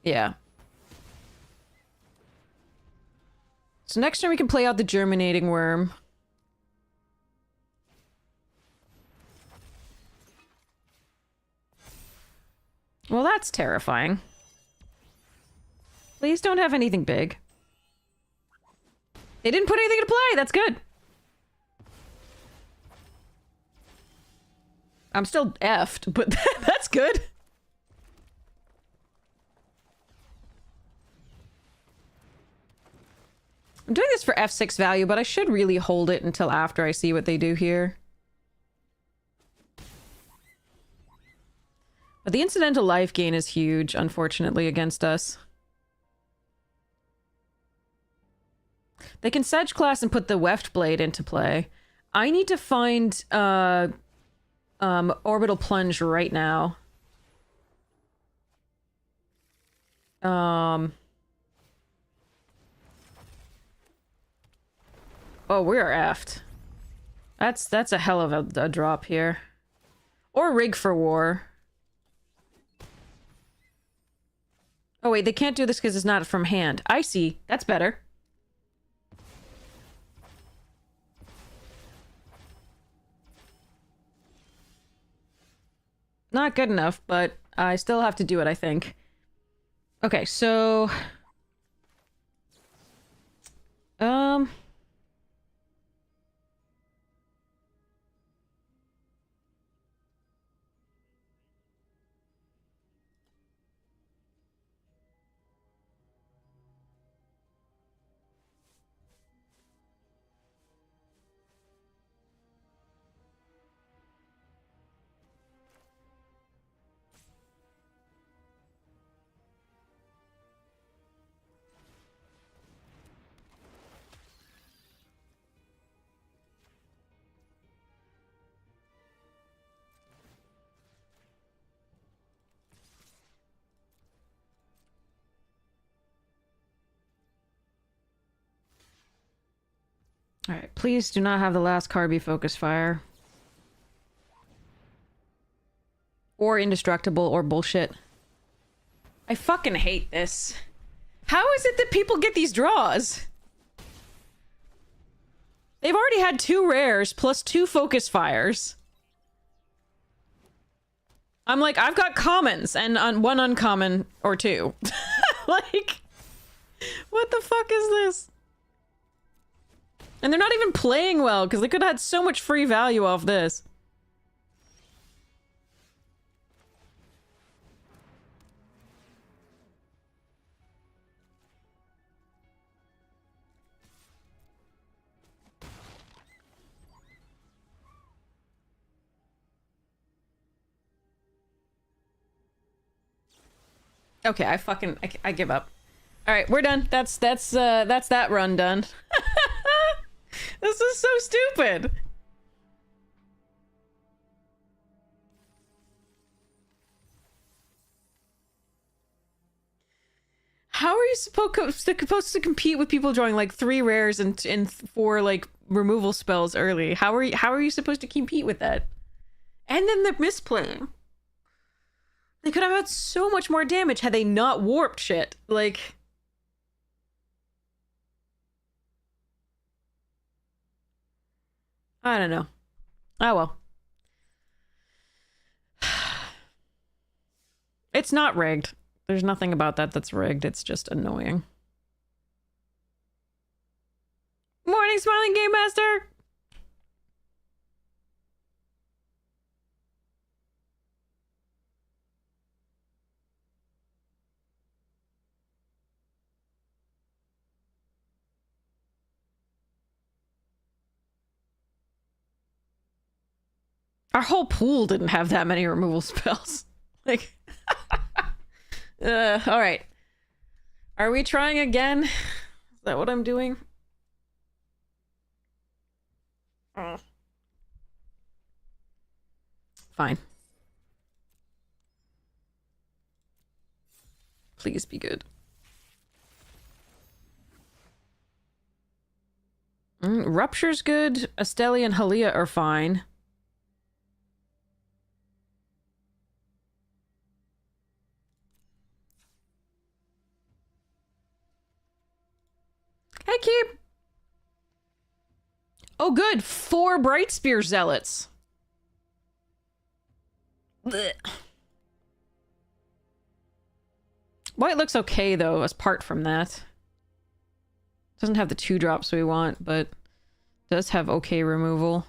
Yeah. So next turn we can play out the Germinating Worm. Well, that's terrifying. Please don't have anything big. They didn't put anything into play! That's good! I'm still effed, but that's good. I'm doing this for F6 value, but I should really hold it until after I see what they do here. But the incidental life gain is huge, unfortunately, against us. They can Sedge Class and put the Weft Blade into play. I need to find Orbital Plunge right now. Oh, we're effed. That's a hell of a drop here. Or Rig for War. Oh wait, they can't do this because it's not from hand. I see. That's better. Not good enough, but I still have to do it, I think. Okay, so... Um... Alright, please do not have the last card be focus fire. Or indestructible or bullshit. I fucking hate this. How is it that people get these draws? They've already had 2 rares plus 2 focus fires. I'm like, I've got commons and 1 uncommon or 2. Like, what the fuck is this? And they're not even playing well, because they could have had so much free value off this. Okay, I give up. All right, we're done. That's that run done. This is so stupid. How are you supposed to compete with people drawing like 3 rares and 4 like removal spells early? How are you supposed to compete with that? And then they're misplaying. They could have had so much more damage had they not warped shit. Like, I don't know. Oh well. It's not rigged. There's nothing about that that's rigged. It's just annoying. Morning, Smiling Game Master! Our whole pool didn't have that many removal spells. Like, all right. Are we trying again? Is that what I'm doing? Fine. Please be good. Rupture's good. Esteli and Halia are fine. Hey, Keep! Oh, good! 4 Bright Spear Zealots! Blech. White looks okay, though, apart from that. Doesn't have the 2 drops we want, but does have okay removal.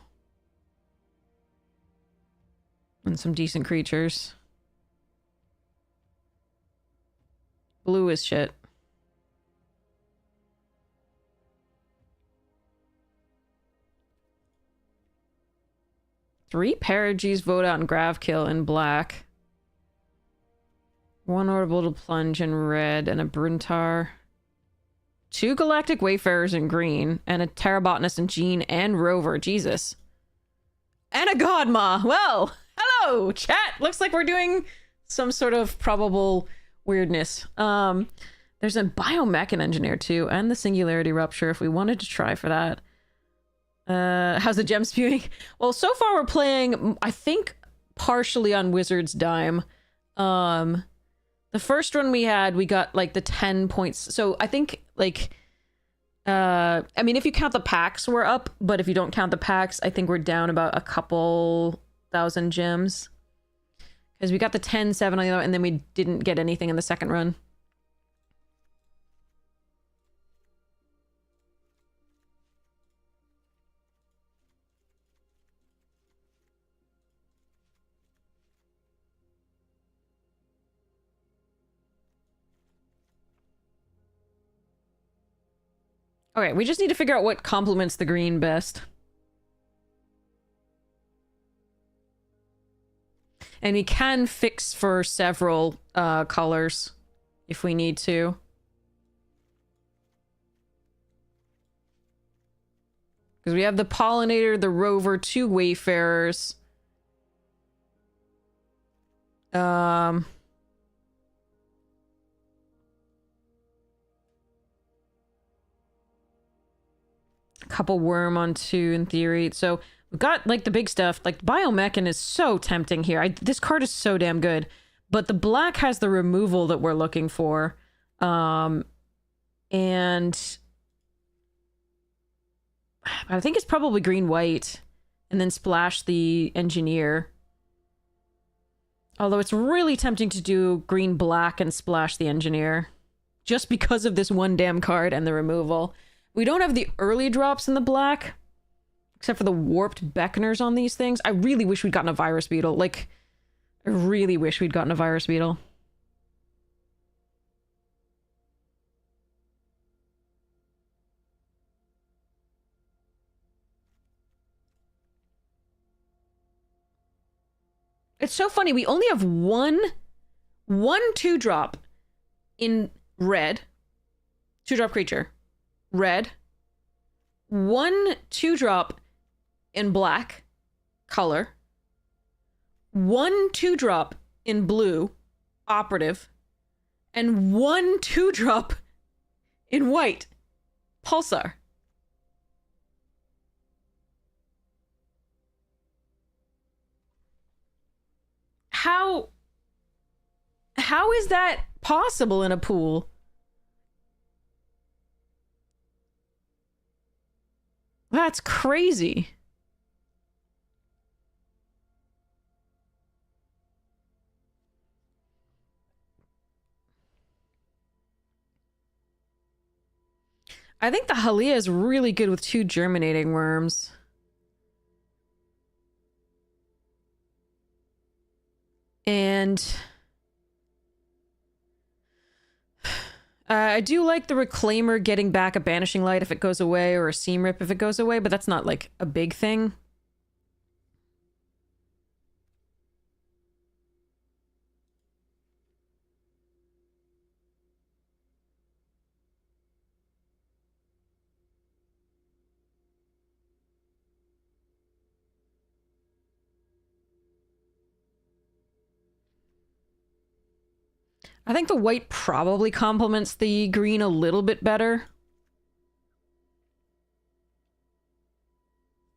And some decent creatures. Blue is shit. Three Parages vote out and Gravkill in black. 1 Orbital Plunge in red and a Bruntar. 2 Galactic Wayfarers in green and a Terrabotanist in Jean and Rover. Jesus. And a Godma. Well, hello, chat. Looks like we're doing some sort of probable weirdness. There's a Biomechan Engineer too, and the Singularity Rupture if we wanted to try for that. How's the gem spewing? Well, so far we're playing, I think, partially on Wizard's dime. The first run we had, we got like the 10 points. So I think like, I mean, if you count the packs, we're up, but if you don't count the packs, I think we're down about a couple thousand gems. Because we got the 10, 7 on the other, and then we didn't get anything in the second run. Okay, we just need to figure out what complements the green best. And we can fix for several colors if we need to. Because we have the Pollinator, the Rover, 2 Wayfarers. A couple Worm on 2 in theory. So we've got like the big stuff. Like Biomechan is so tempting here. This card is so damn good. But the black has the removal that we're looking for. And I think it's probably green-white. And then splash the Engineer. Although it's really tempting to do green-black and splash the Engineer. Just because of this one damn card and the removal. We don't have the early drops in the black. Except for the warped Beckoners on these things. I really wish we'd gotten a Virus Beetle. Like, I really wish we'd gotten a Virus Beetle. It's so funny. We only have one 2-drop in red. 2-drop creature. Red. 1 2-drop in black color. 1 2-drop in blue operative. And 1 2-drop in white Pulsar. How is that possible in a pool? That's crazy. I think the Halia is really good with 2 germinating worms. And I do like the Reclaimer getting back a Banishing Light if it goes away, or a Seam Rip if it goes away, but that's not, like, a big thing. I think the white probably complements the green a little bit better.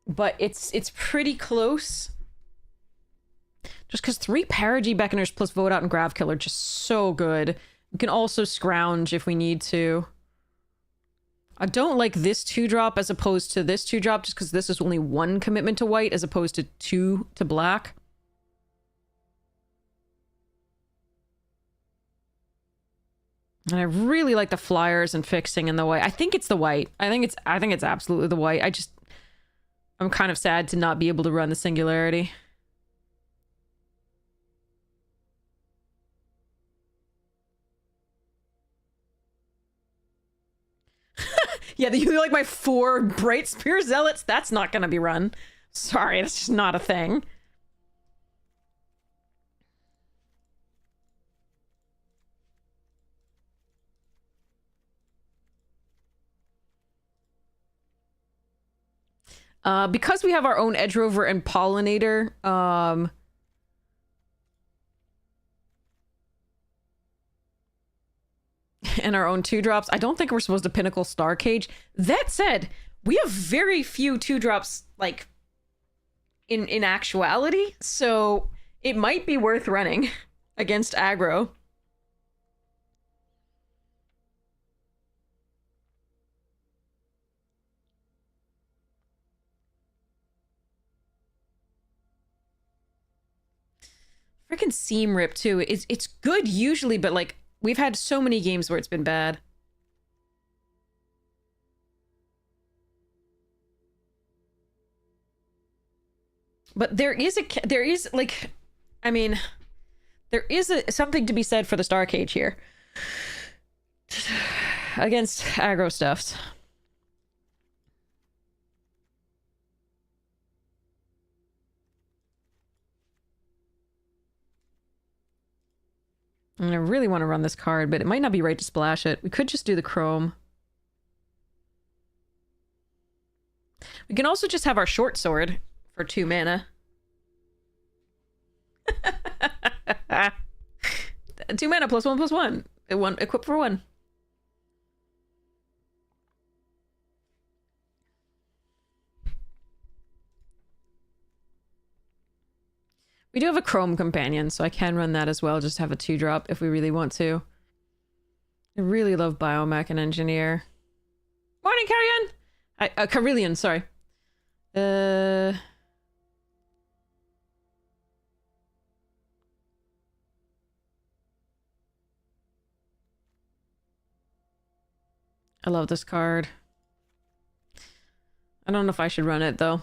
But it's pretty close. Just because 3 Paragi Beckoners plus Vote Out and Grav Kill are just so good. We can also scrounge if we need to. I don't like this 2-drop as opposed to this 2-drop, just because this is only 1 commitment to white as opposed to 2 to black. And I really like the flyers and fixing in the white. I think it's the white. I think it's absolutely the white. I'm kind of sad to not be able to run the Singularity. Yeah, you like my 4 Bright Spear Zealots? That's not gonna be run. Sorry, that's just not a thing. Because we have our own Edge Rover and Pollinator, and our own 2-drops, I don't think we're supposed to Pinnacle Star Cage. That said, we have very few 2-drops, like, in actuality, so it might be worth running against aggro. Freaking Seam Rip, too. It's good usually, but, like, we've had so many games where it's been bad. But there is something to be said for the Star Cage here. Against aggro stuffs. And I really want to run this card, but it might not be right to splash it. We could just do the chrome. We can also just have our short sword for 2 mana. 2 mana +1/+1. One equip for 1. We do have a Chrome companion, so I can run that as well. Just have a 2-drop if we really want to. I really love Biomech and Engineer. Morning, Carrion! Carillion, sorry. I love this card. I don't know if I should run it, though.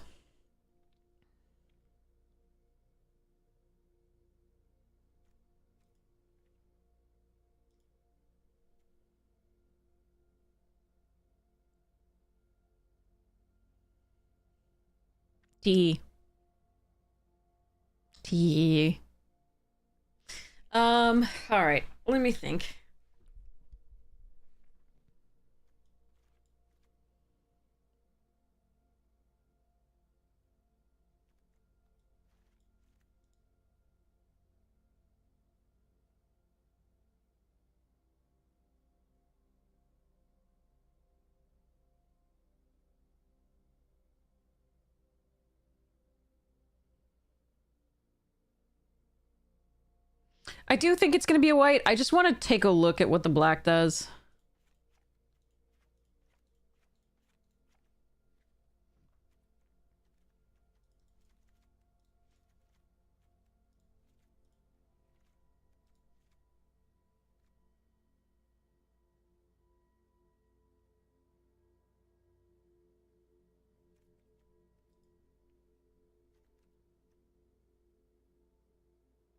T. Alright. Let me think. I do think it's going to be a white. I just want to take a look at what the black does.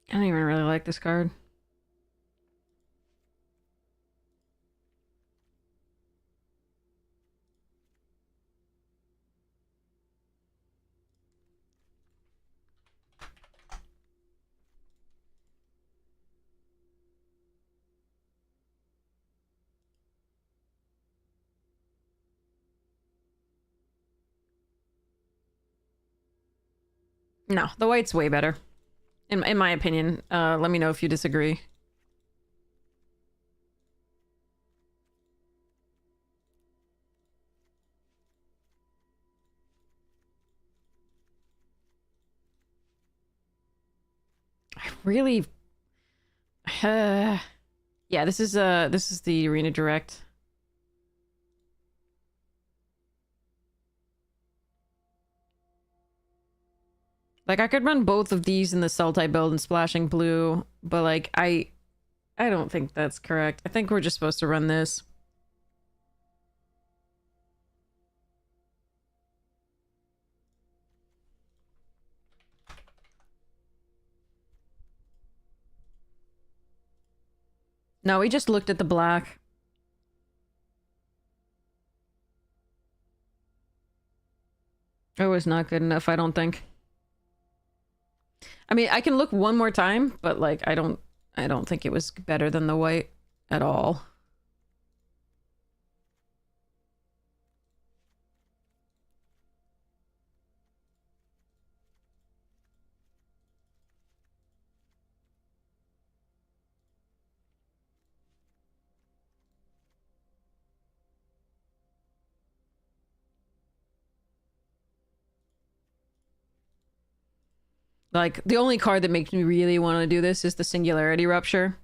I don't even really like this card. No, the white's way better. In my opinion. Let me know if you disagree. I really... yeah, this is the Arena Direct. Like, I could run both of these in the Sultai build and Splashing Blue, but, like, I don't think that's correct. I think we're just supposed to run this. No, we just looked at the black. It was not good enough, I don't think. I mean, I can look one more time, but, like, I don't think it was better than the white at all. Like, the only card that makes me really want to do this is the Singularity Rupture.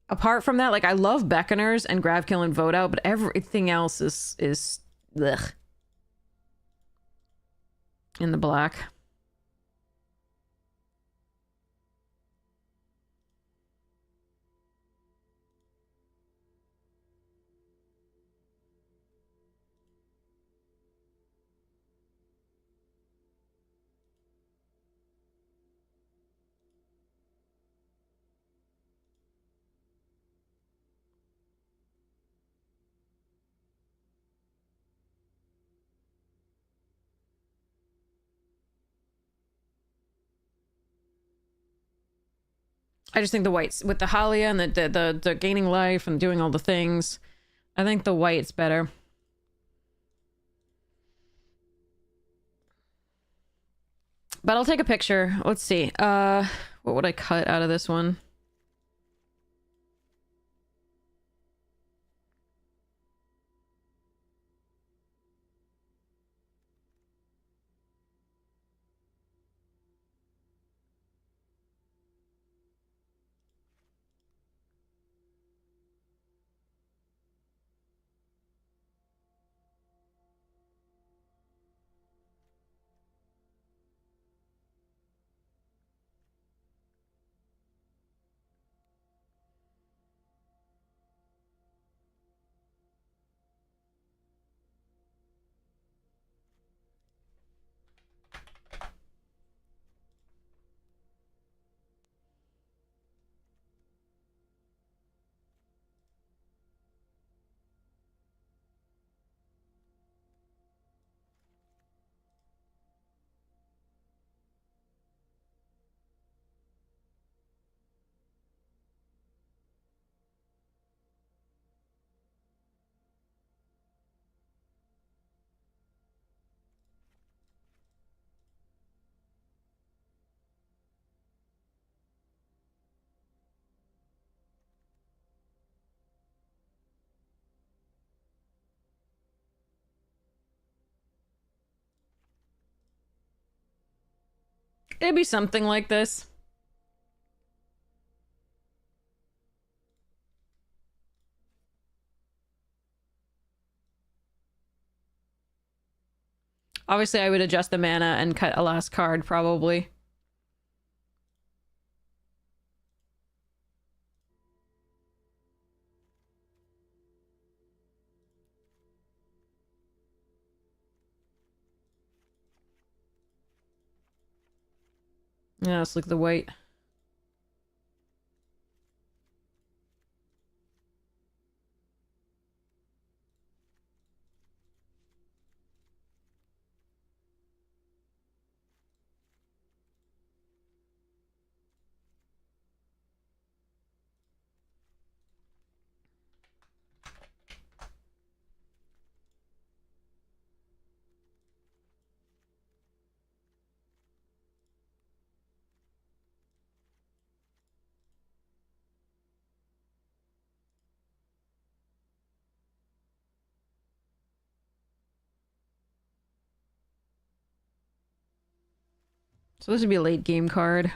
Apart from that, like, I love Beckoners and Gravkill and Vote Out, but everything else is ugh. In the black. I just think the whites with the Halia and the gaining life and doing all the things. I think the white's better. But I'll take a picture. Let's see. What would I cut out of this one? It'd be something like this. Obviously, I would adjust the mana and cut a last card, probably. Yeah, let's look at the white. So this would be a late game card.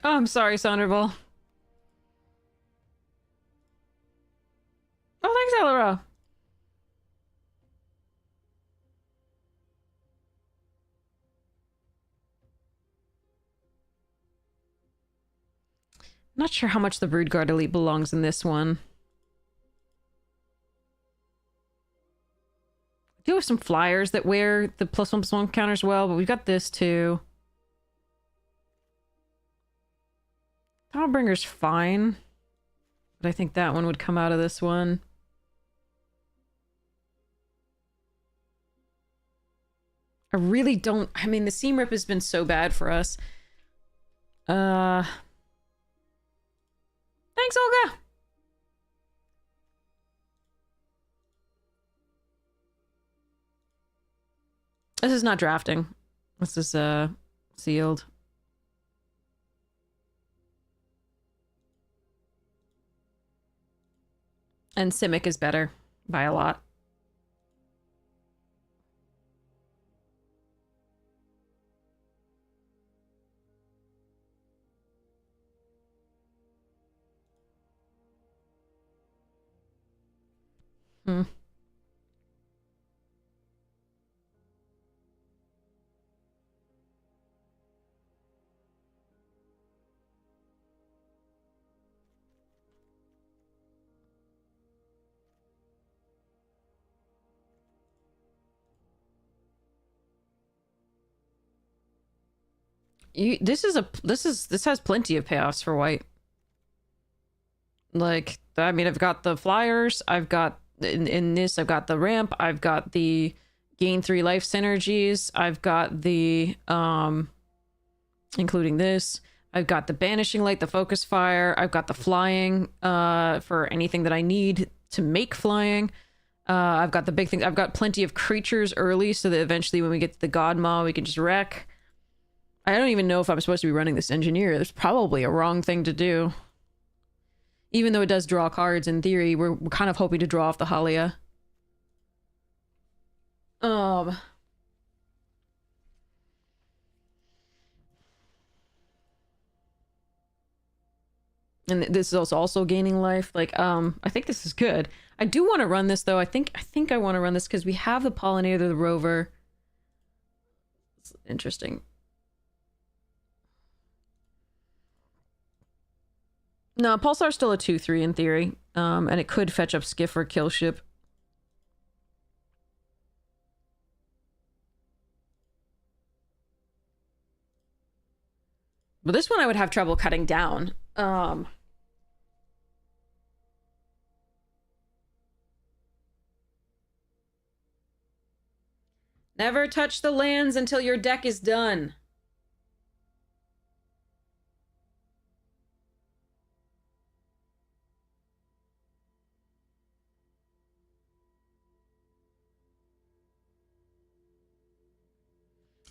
Oh, I'm sorry, Saunderville. Oh, thanks, Elora. Not sure how much the Broodguard Elite belongs in this one. I do have some flyers that wear the +1/+1 counters well, but we've got this too. Dawnbringer's fine. But I think that one would come out of this one. I really don't... I mean, the seam rip has been so bad for us. Thanks, Olga! This is not drafting. This is, sealed. And Simic is better by a lot. Hmm. This has plenty of payoffs for white. Like, I mean, I've got the flyers, I've got in this, I've got the ramp, I've got the gain 3 life synergies, I've got the including this, I've got the banishing light, the focus fire, I've got the flying for anything that I need to make flying. I've got the big thing. I've got plenty of creatures early so that eventually when we get to the God Maw, we can just wreck. I don't even know if I'm supposed to be running this engineer. That's probably a wrong thing to do. Even though it does draw cards in theory, we're kind of hoping to draw off the Halia. And this is also gaining life. Like, I think this is good. I do want to run this though. I think I want to run this because we have the Pollinator, the Rover. It's interesting. No, Pulsar's still a 2/3 in theory. And it could fetch up Skiff or Kill Ship. But this one I would have trouble cutting down. Never touch the lands until your deck is done.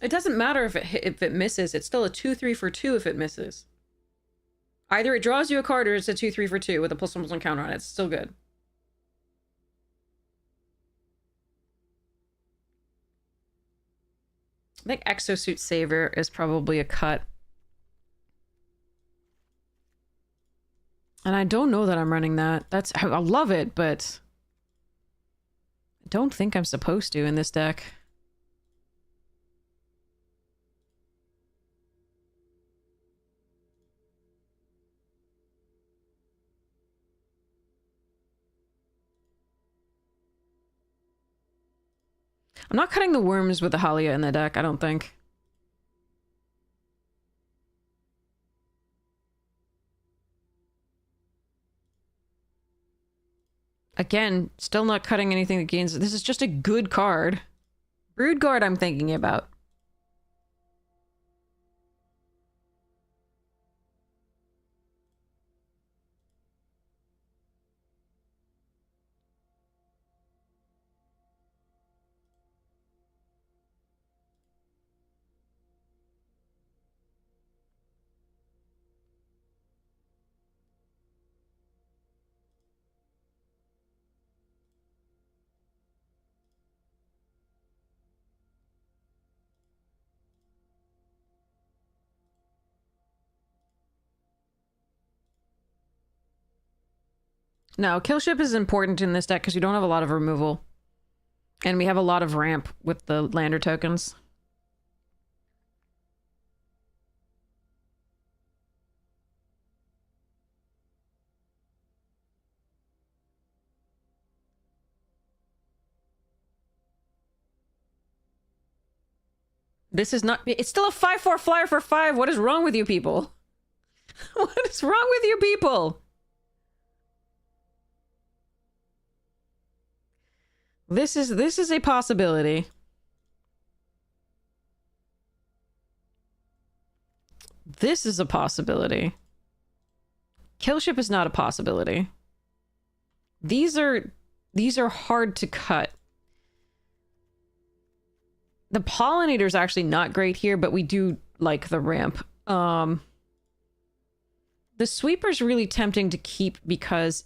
It doesn't matter if it misses. It's still a 2/3 for 2 if it misses. Either it draws you a card or it's a 2/3 for 2 with a +1/+1 counter on it. It's still good. I think Exosuit Saver is probably a cut. And I don't know that I'm running that. I love it, but I don't think I'm supposed to in this deck. I'm not cutting the worms with the Halia in the deck, I don't think. Again, still not cutting anything that gains. This is just a good card. Brood Guard I'm thinking about. No, Kill Ship is important in this deck because we don't have a lot of removal. And we have a lot of ramp with the lander tokens. This is not... It's still a 5/4 flyer for 5. What is wrong with you people? What is wrong with you people? This is a possibility. This is a possibility. Kill Ship is not a possibility. These are hard to cut. The Pollinator is actually not great here, but we do like the ramp. The Sweeper's really tempting to keep because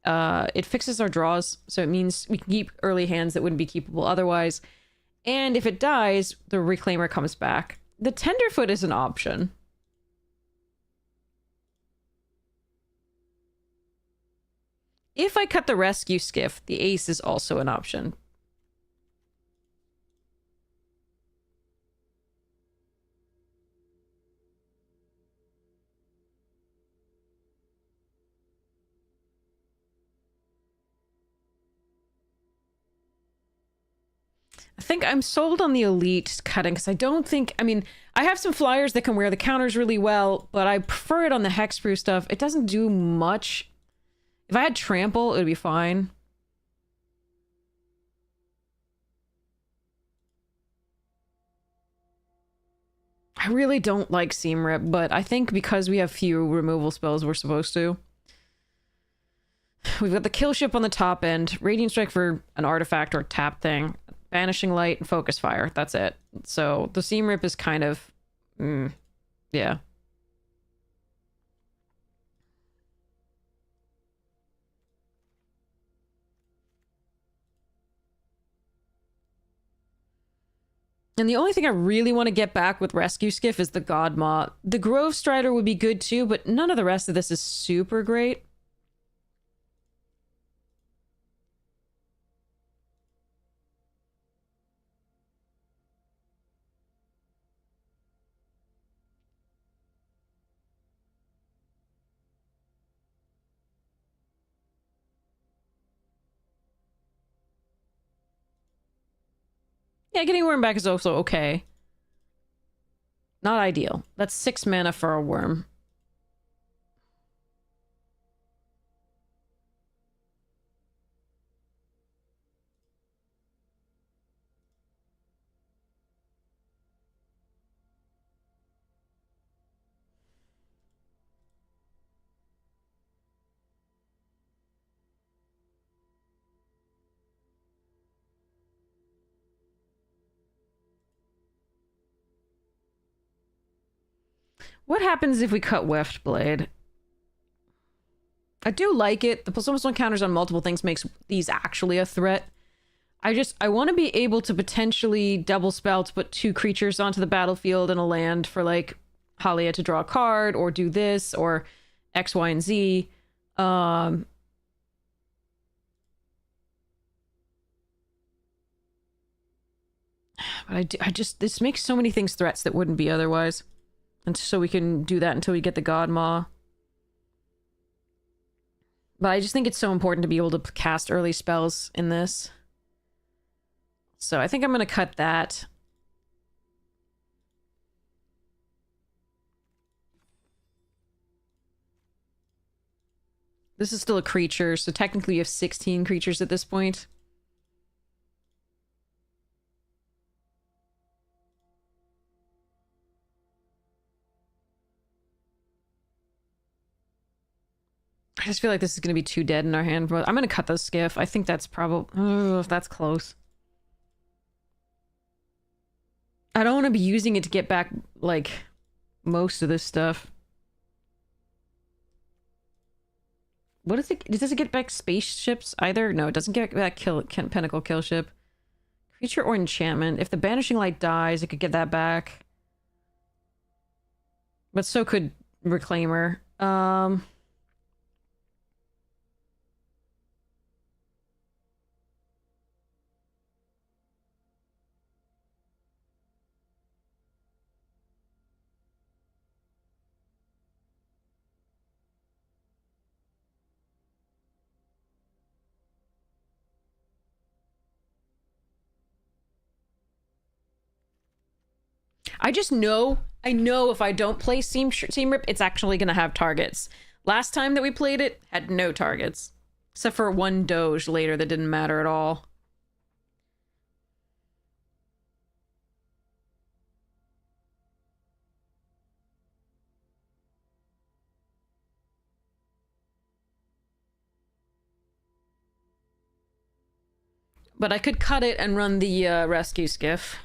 it fixes our draws, so it means we can keep early hands that wouldn't be keepable otherwise. And if it dies, the Reclaimer comes back. The Tenderfoot is an option. If I cut the Rescue Skiff, the Ace is also an option. I think I'm sold on the elite cutting because I don't think, I mean, I have some flyers that can wear the counters really well, but I prefer it on the hexproof stuff. It doesn't do much. If I had trample, it would be fine. I really don't like seam rip, but I think because we have few removal spells, we're supposed to. We've got the kill ship on the top end, Radiant Strike for an artifact or tap thing, Banishing Light, and Focus Fire. That's it. So the seam rip is kind of... yeah. And the only thing I really want to get back with Rescue Skiff is the God Maw. The Grove Strider would be good too, but none of the rest of this is super great. Yeah, getting Worm back is also okay. Not ideal. That's 6 mana for a Worm. What happens if we cut Weft Blade? I do like it. The +1/+1 counters on multiple things makes these actually a threat. I want to be able to potentially double spell to put 2 creatures onto the battlefield and a land for, like, Halia to draw a card, or do this, or X, Y, and Z. But this makes so many things threats that wouldn't be otherwise. And so we can do that until we get the God Maw. But I just think it's so important to be able to cast early spells in this. So I think I'm going to cut that. This is still a creature, so technically you have 16 creatures at this point. I just feel like this is going to be too dead in our hand. I'm going to cut the skiff. I think that's probably... that's close. I don't want to be using it to get back, like, most of this stuff. What is it? Does it get back spaceships either? No, it doesn't get back Pinnacle kill ship. Creature or enchantment. If the Banishing Light dies, it could get that back. But so could Reclaimer. I just know, I know if I don't play Seam Rip, it's actually going to have targets. Last time that we played it, had no targets. Except for one Doge later that didn't matter at all. But I could cut it and run the rescue skiff.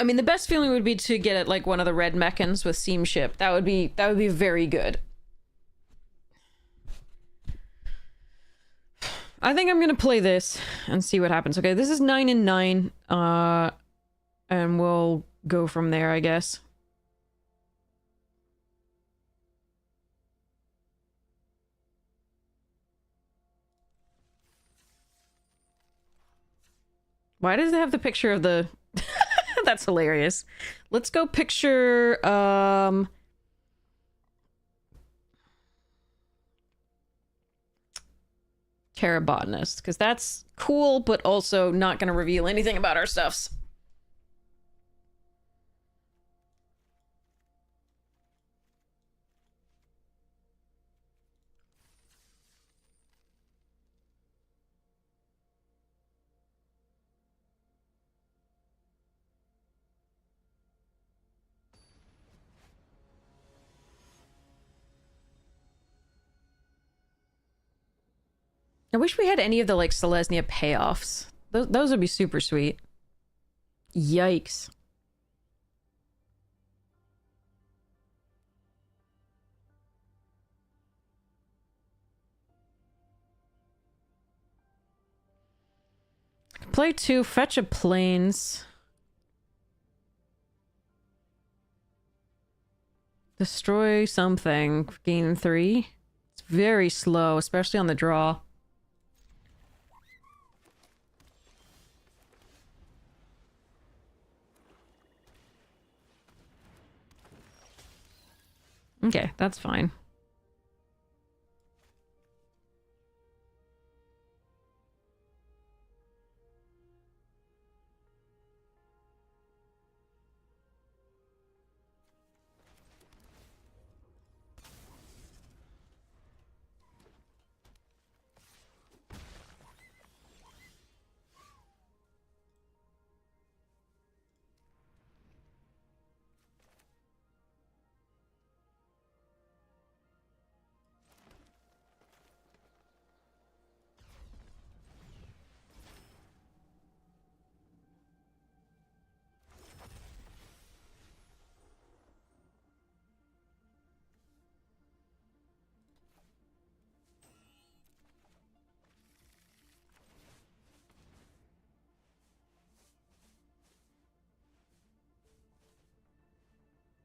I mean, the best feeling would be to get it like one of the red mechans with Seam Ship. That would be very good. I think I'm gonna play this and see what happens. Okay, this is 9 and 9. And we'll go from there, I guess. Why does it have the picture of the... That's hilarious. Let's go picture, Terrabotanist, because that's cool, but also not going to reveal anything about our stuffs. I wish we had any of the, like, Selesnya payoffs. Those would be super sweet. Yikes. Play 2, fetch a plains. Destroy something, gain 3. It's very slow, especially on the draw. Okay, that's fine.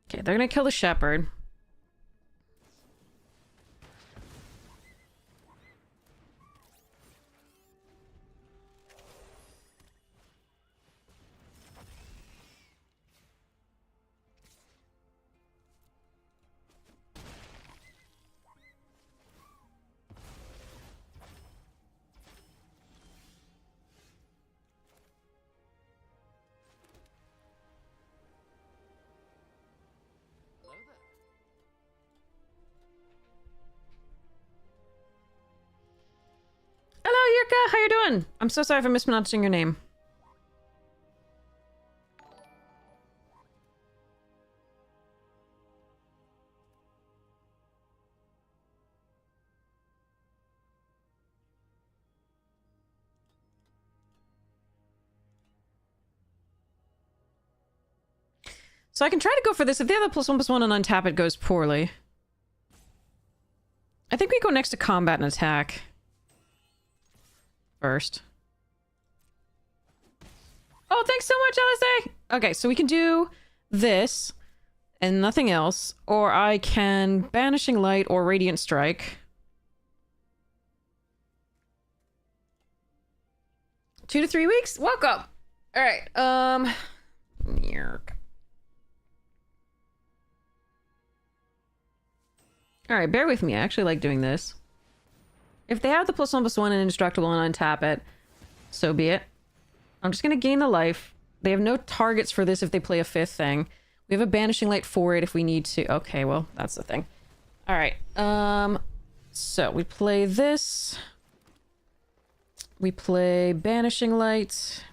Okay, they're gonna kill the shepherd. Hello, Yurka. How you doing? I'm so sorry for mispronouncing your name. So I can try to go for this. If the other +1/+1 and untap it goes poorly. I think we go next to combat and attack. First. Oh, thanks so much, LSA! Okay, so we can do this and nothing else. Or I can Banishing Light or Radiant Strike. 2 to 3 weeks? Welcome! Alright, Alright, bear with me. I actually like doing this. If they have the +1/+1 and indestructible and untap it, so be it. I'm just gonna gain the life. They have no targets for this if they play a 5th thing. We have a Banishing Light for it if we need to. Okay, well, that's the thing. Alright, so we play this. We play Banishing Light.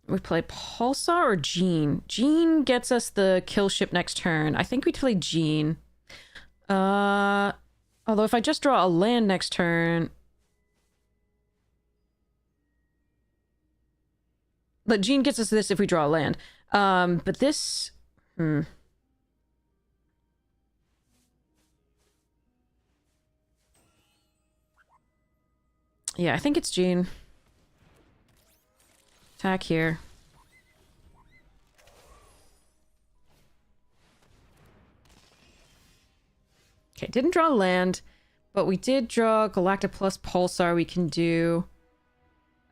We play Pulsar or Jean? Jean gets us the kill ship next turn. I think we play Jean. Although if I just draw a land next turn... Gene gets us this if we draw land. But this... Yeah, I think it's Gene. Attack here. Okay, didn't draw land, but we did draw Galactic plus Pulsar. We can do...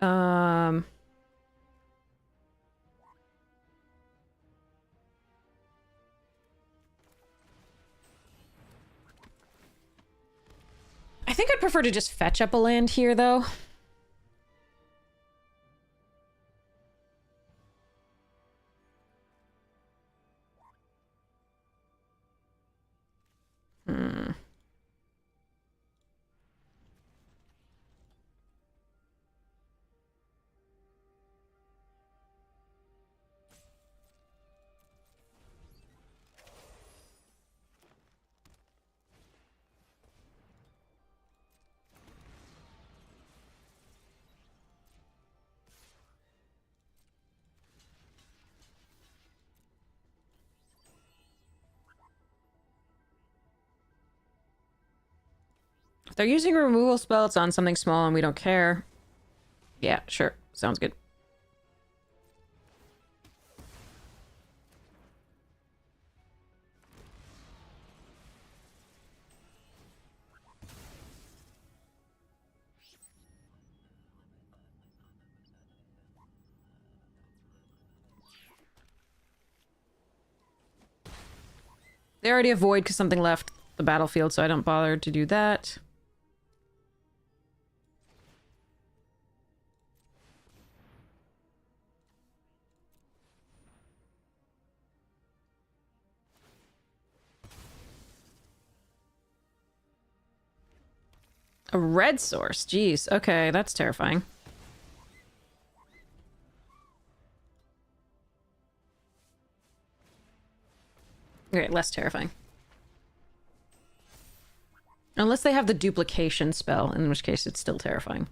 I think I'd prefer to just fetch up a land here, though. If they're using a removal spell, it's on something small and we don't care. Yeah, sure. Sounds good. They already avoid because something left the battlefield, so I don't bother to do that. A red source. Jeez. Okay, that's terrifying. Okay, less terrifying. Unless they have the duplication spell, in which case it's still terrifying.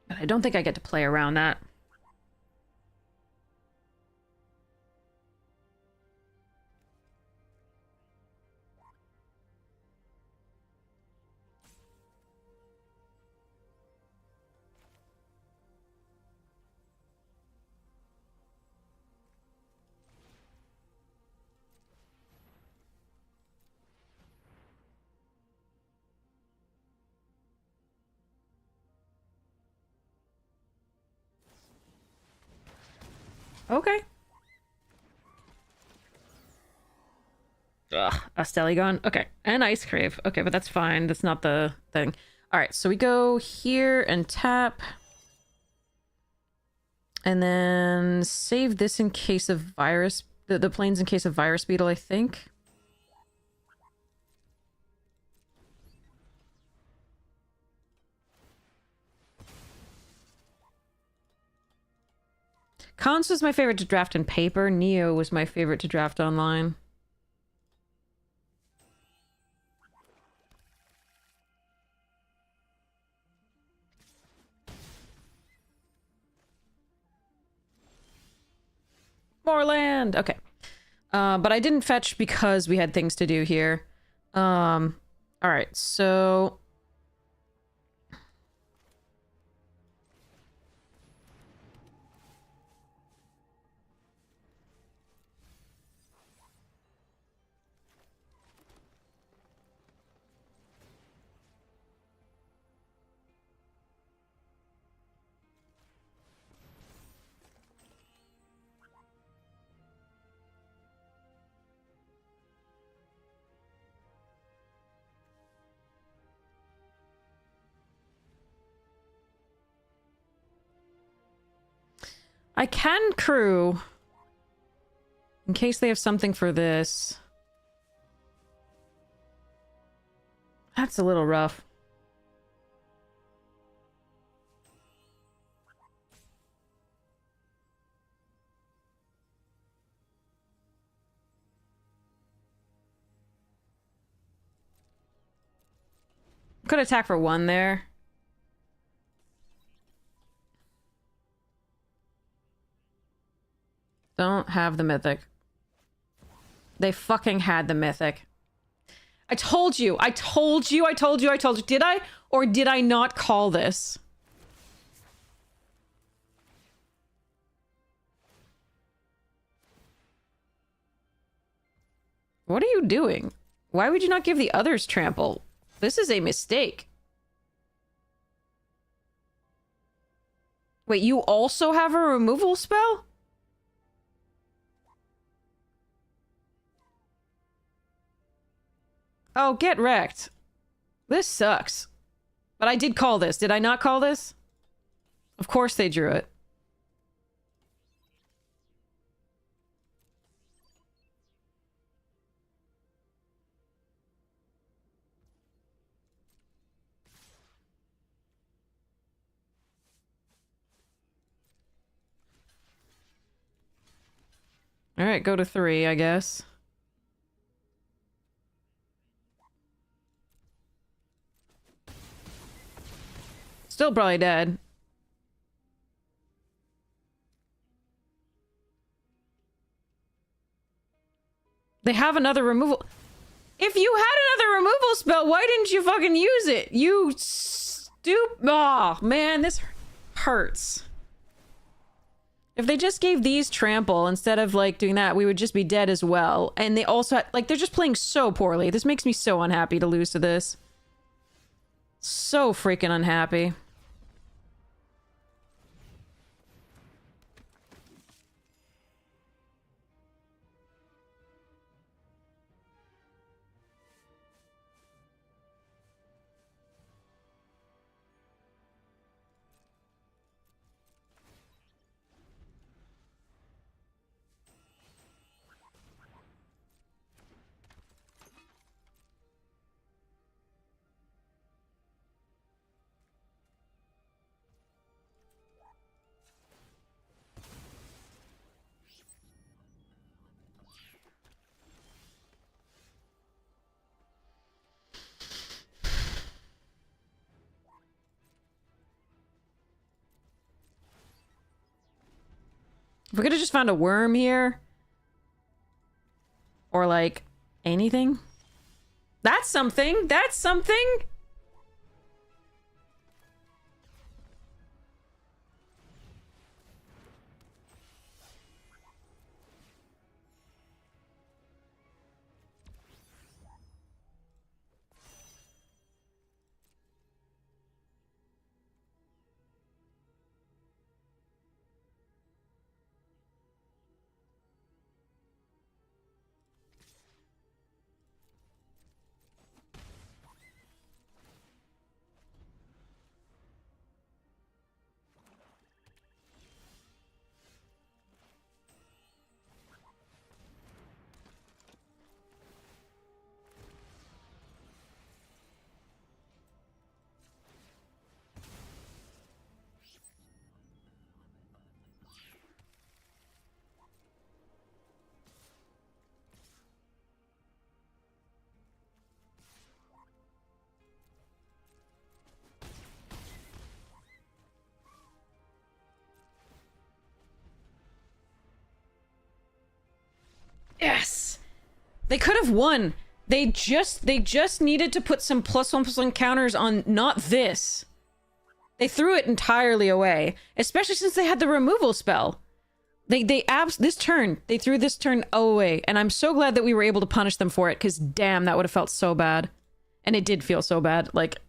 But I don't think I get to play around that. Okay. Ugh, a Stelligon. Okay, and Ice Crave. Okay, but that's fine. That's not the thing. All right, so we go here and tap. And then save this in case of virus... The planes in case of virus beetle, I think. Cons was my favorite to draft in paper. Neo was my favorite to draft online. More land! Okay. But I didn't fetch because we had things to do here. Alright, so... I can crew. In case they have something for this. That's a little rough. Could attack for one there. Don't have the mythic. They fucking had the mythic. I told you. I told you. I told you. I told you. Did I? Or did I not call this? What are you doing? Why would you not give the others trample? This is a mistake. Wait, you also have a removal spell? Oh, get wrecked. This sucks. But I did call this. Did I not call this? Of course they drew it. Alright, go to 3, I guess. Still probably dead. They have another removal. If you had another removal spell, why didn't you fucking use it? You Oh, man, this hurts. If they just gave these trample instead of, like, doing that, we would just be dead as well. And they also had, like, they're just playing so poorly. This makes me so unhappy to lose to this. So freaking unhappy. If we could have just found a worm here. Or, like, anything. That's something! That's something! Yes! They could have won. They just needed to put some +1/+1 counters on not this. They threw it entirely away, especially since they had the removal spell. This turn, they threw this turn away, and I'm so glad that we were able to punish them for it, because damn, that would have felt so bad. And it did feel so bad, like,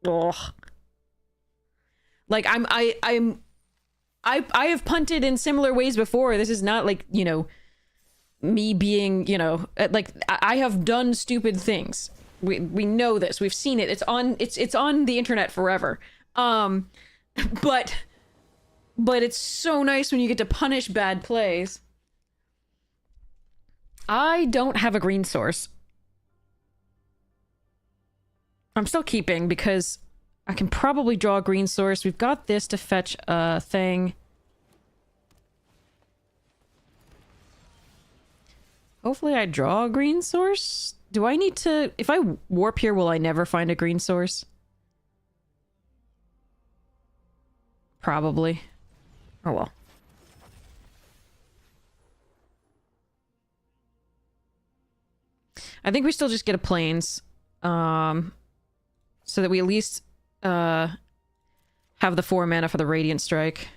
ugh. Like, I have punted in similar ways before. This is not like, you know, me being, you know, like, I have done stupid things. We know this. We've seen it. It's on the internet forever. But But it's so nice when you get to punish bad plays. I don't have a green source. I'm still keeping because I can probably draw a green source. We've got this to fetch a thing. Hopefully I draw a green source. Do I need to... If I warp here, will I never find a green source? Probably. Oh well. I think we still just get a plains. So that we at least have the 4 mana for the Radiant Strike.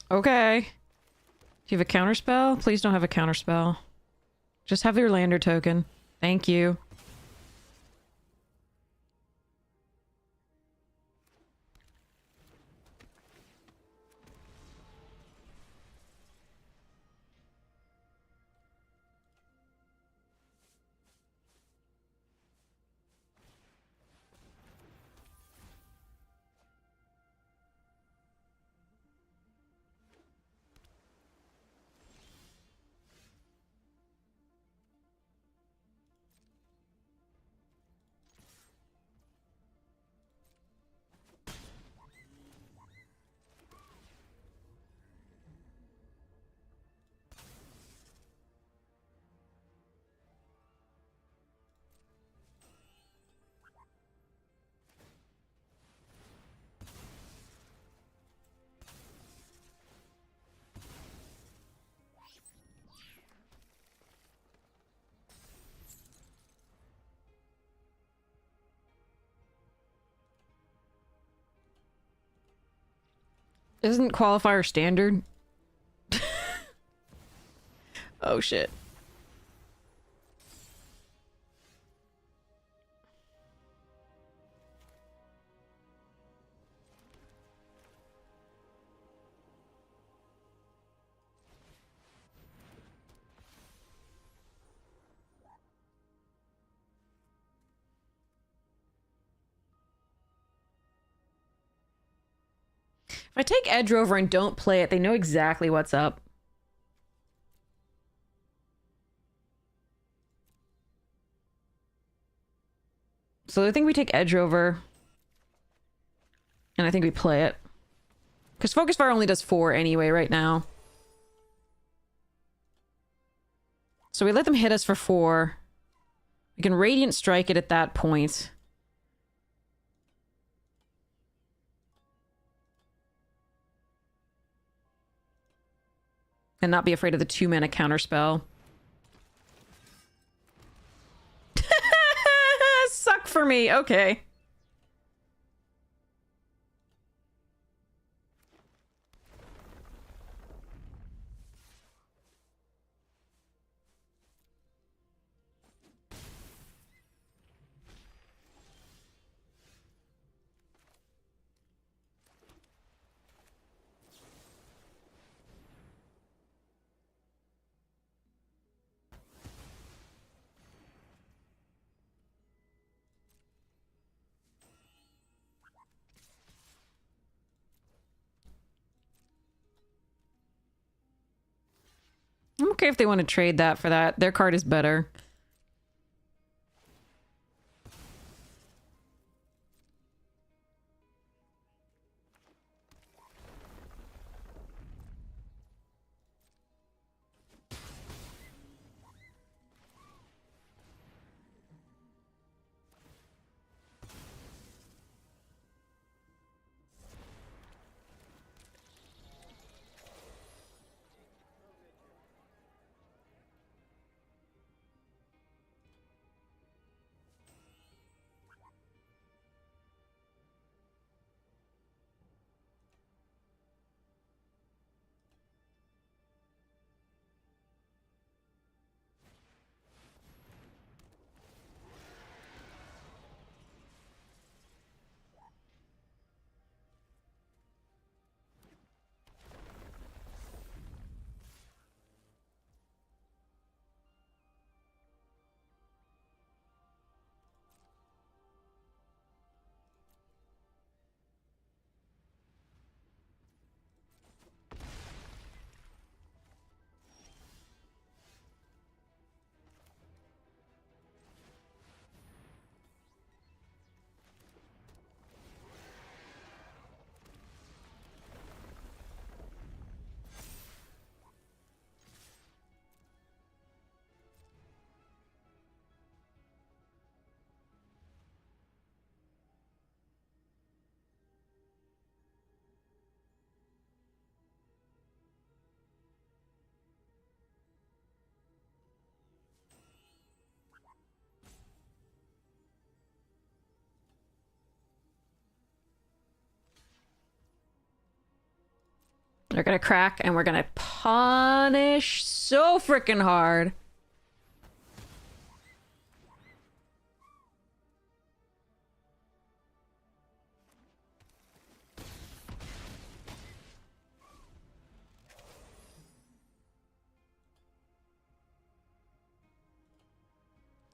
Okay. Do you have a counterspell? Please don't have a counterspell. Just have your lander token. Thank you. Isn't qualifier standard? Oh shit. If I take Edge Rover and don't play it, they know exactly what's up. So I think we take Edge Rover. And I think we play it. Because Focus Fire only does 4 anyway right now. So we let them hit us for 4. We can Radiant Strike it at that point. And not be afraid of the 2 mana counterspell. Suck for me, okay. I'm okay if they want to trade that for that. Their card is better. They're gonna crack, and we're gonna punish so freaking hard.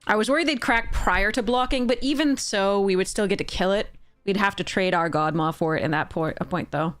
I was worried they'd crack prior to blocking, but even so, we would still get to kill it. We'd have to trade our Godmaw for it in that point, though.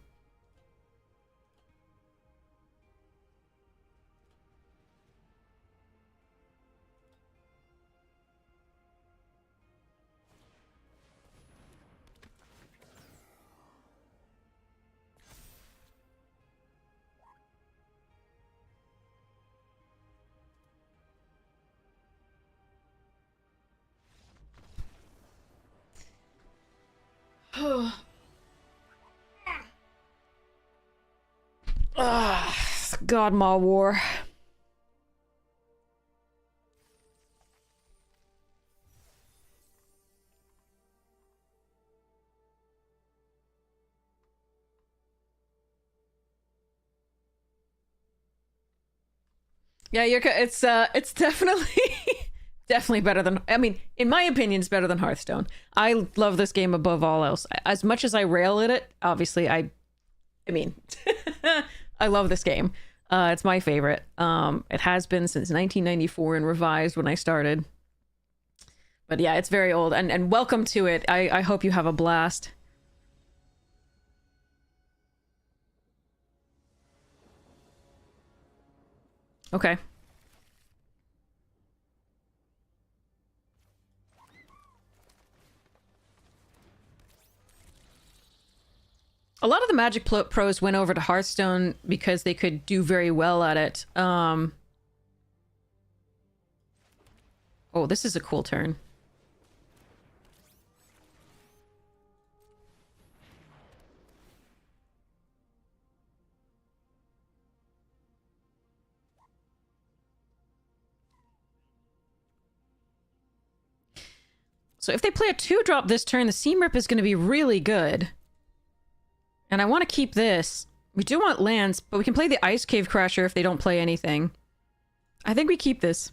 Godmaw War. Yeah, it's definitely definitely better than, I mean, in my opinion, it's better than Hearthstone. I love this game above all else. As much as I rail at it, obviously I mean, I love this game. It's my favorite. It has been since 1994 and revised when I started. But yeah, it's very old, and welcome to it. I hope you have a blast. Okay. A lot of the Magic pros went over to Hearthstone because they could do very well at it. Oh, this is a cool turn. So if they play a 2-drop this turn, the Seam Rip is going to be really good. And I want to keep this. We do want lands, but we can play the Ice Cave Crasher if they don't play anything. I think we keep this.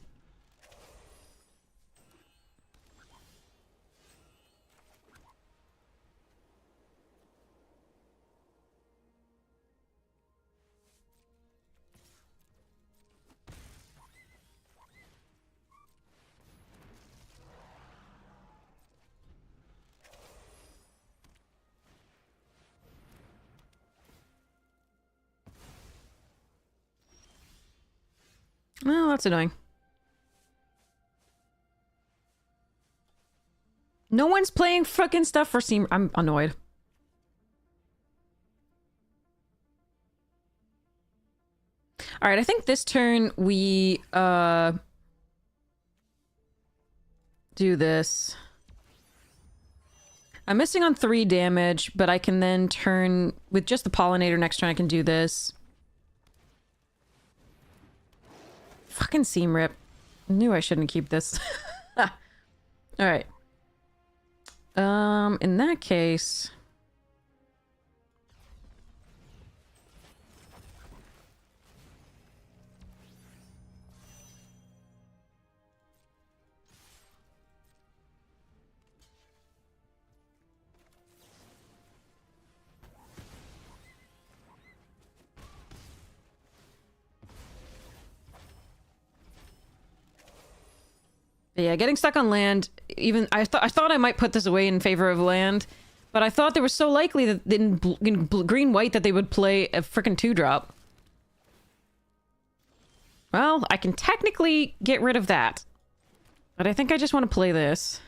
Well, that's annoying. No one's playing frickin' stuff for Seam. I'm annoyed. All right, I think this turn we do this. I'm missing on 3 damage, but I can then turn with just the Pollinator next turn. I can do this. Fucking Seam Rip. I knew I shouldn't keep this. All right. In that case, yeah, getting stuck on land, even I thought I might put this away in favor of land, but I thought they were so likely that in green-white that they would play a frickin' 2-drop. Well, I can technically get rid of that, but I think I just want to play this.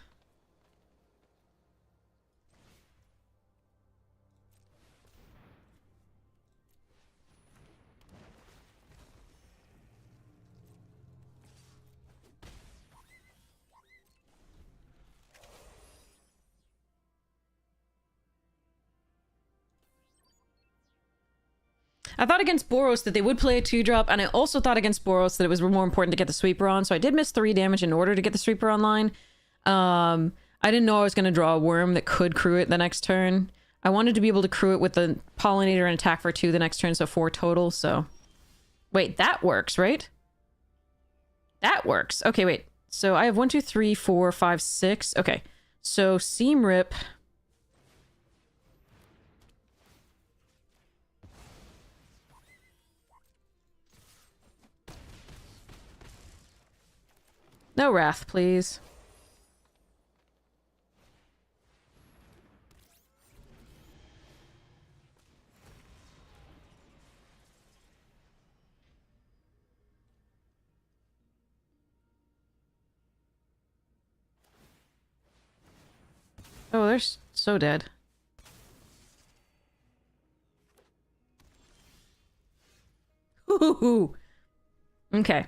I thought against Boros that they would play a 2-drop, and I also thought against Boros that it was more important to get the sweeper on, so I did miss 3 damage in order to get the sweeper online. I didn't know I was going to draw a worm that could crew it the next turn. I wanted to be able to crew it with the pollinator and attack for 2 the next turn, so 4 total, so... Wait, that works, right? That works. Okay, wait. So I have 1, 2, 3, 4, 5, 6. Okay. So seam rip. No wrath, please. Oh, they're so dead. Ooh. Okay.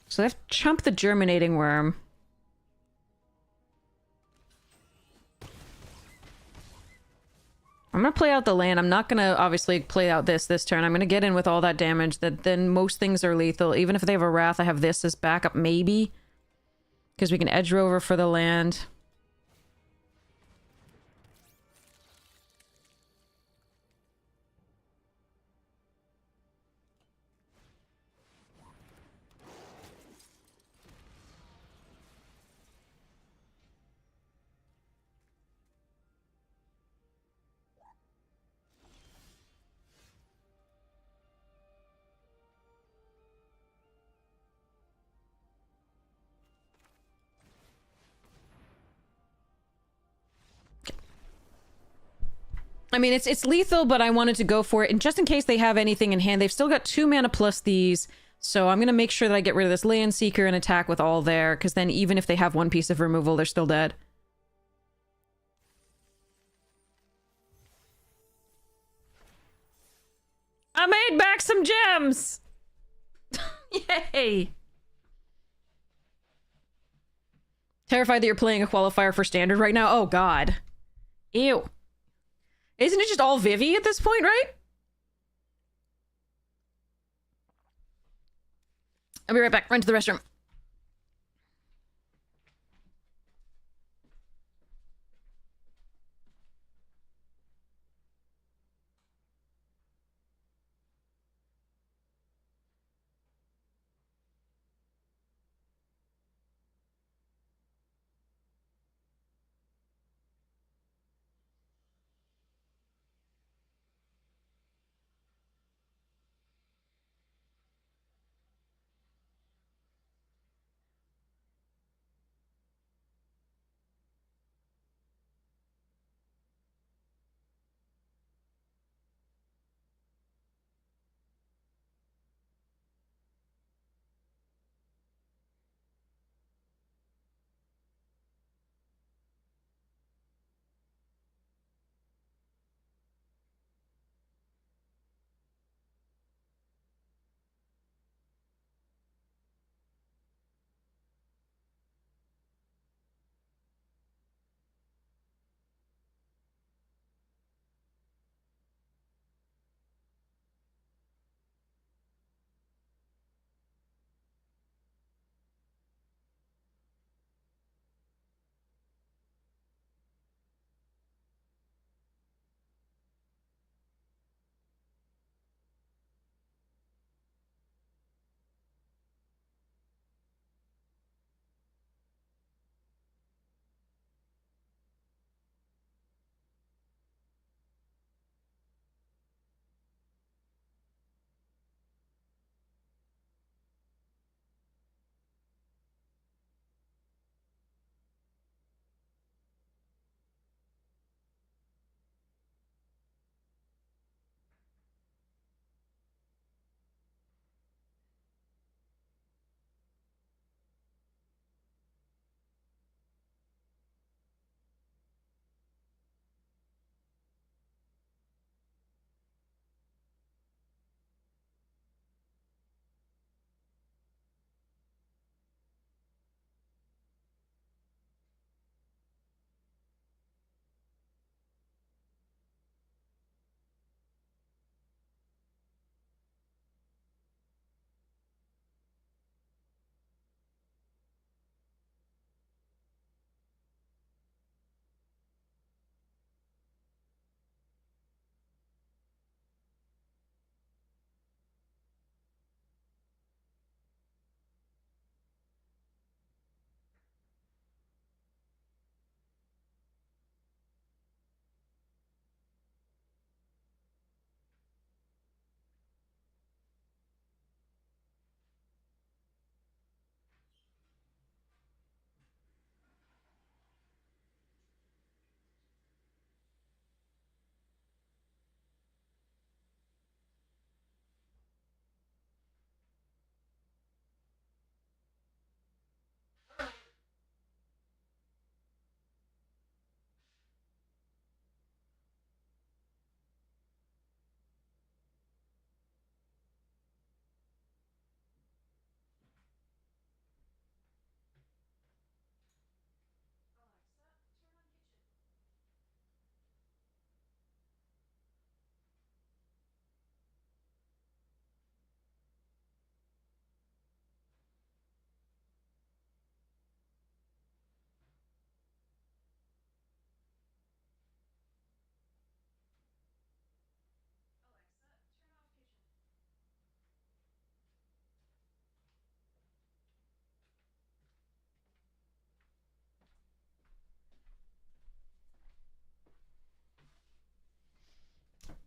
So they've chumped the germinating worm. I'm gonna play out the land. I'm not gonna obviously play out this turn. I'm gonna get in with all that damage. That then most things are lethal. Even if they have a wrath, I have this as backup, maybe. Because we can edge rover for the land. I mean, it's lethal, but I wanted to go for it. And just in case they have anything in hand, they've still got 2 mana plus these. So I'm going to make sure that I get rid of this Land Seeker and attack with all there. Because then even if they have 1 piece of removal, they're still dead. I made back some gems! Yay! Terrified that you're playing a qualifier for standard right now? Oh, God. Ew. Isn't it just all Vivi at this point, right? I'll be right back. Run to the restroom.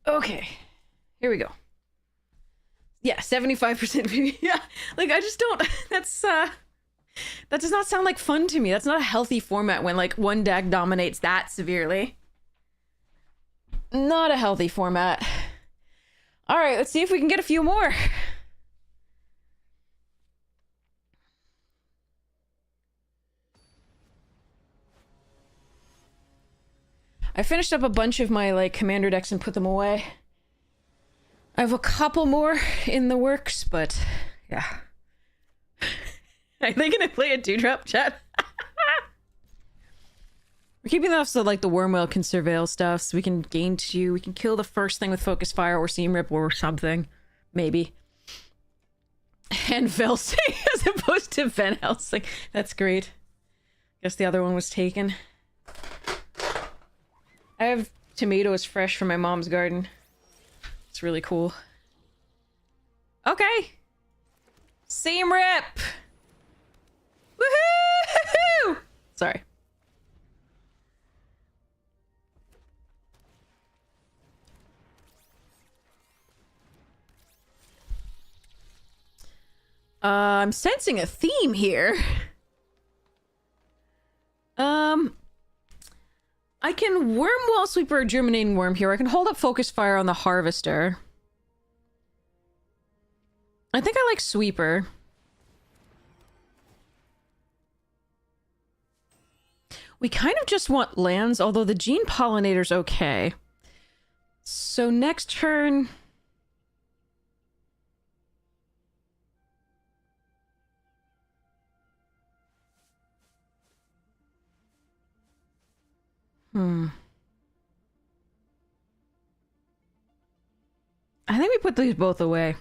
Okay. Here we go. Yeah, 75%. Yeah, like I just don't. That does not sound like fun to me. That's not a healthy format when like one deck dominates that severely. Not a healthy format. All right, let's see if we can get a few more. I finished up a bunch of my like commander decks and put them away. I have a couple more in the works, but yeah. Are they gonna play a 2-drop, chat? We're keeping that so like the Wormwell can surveil stuff, so we can gain 2. We can kill the first thing with Focus Fire or Seam Rip or something. Maybe. And Velsing as opposed to Van Helsing. That's great. Guess the other one was taken. I have tomatoes fresh from my mom's garden. It's really cool. Okay. Seam Rip! Woohoo! Sorry. I'm sensing a theme here. I can Wormwall Sweeper or Germinating Worm here. I can hold up Focus Fire on the Harvester. I think I like Sweeper. We kind of just want lands, although the Gene Pollinator's okay. So next turn... I think we put these both away.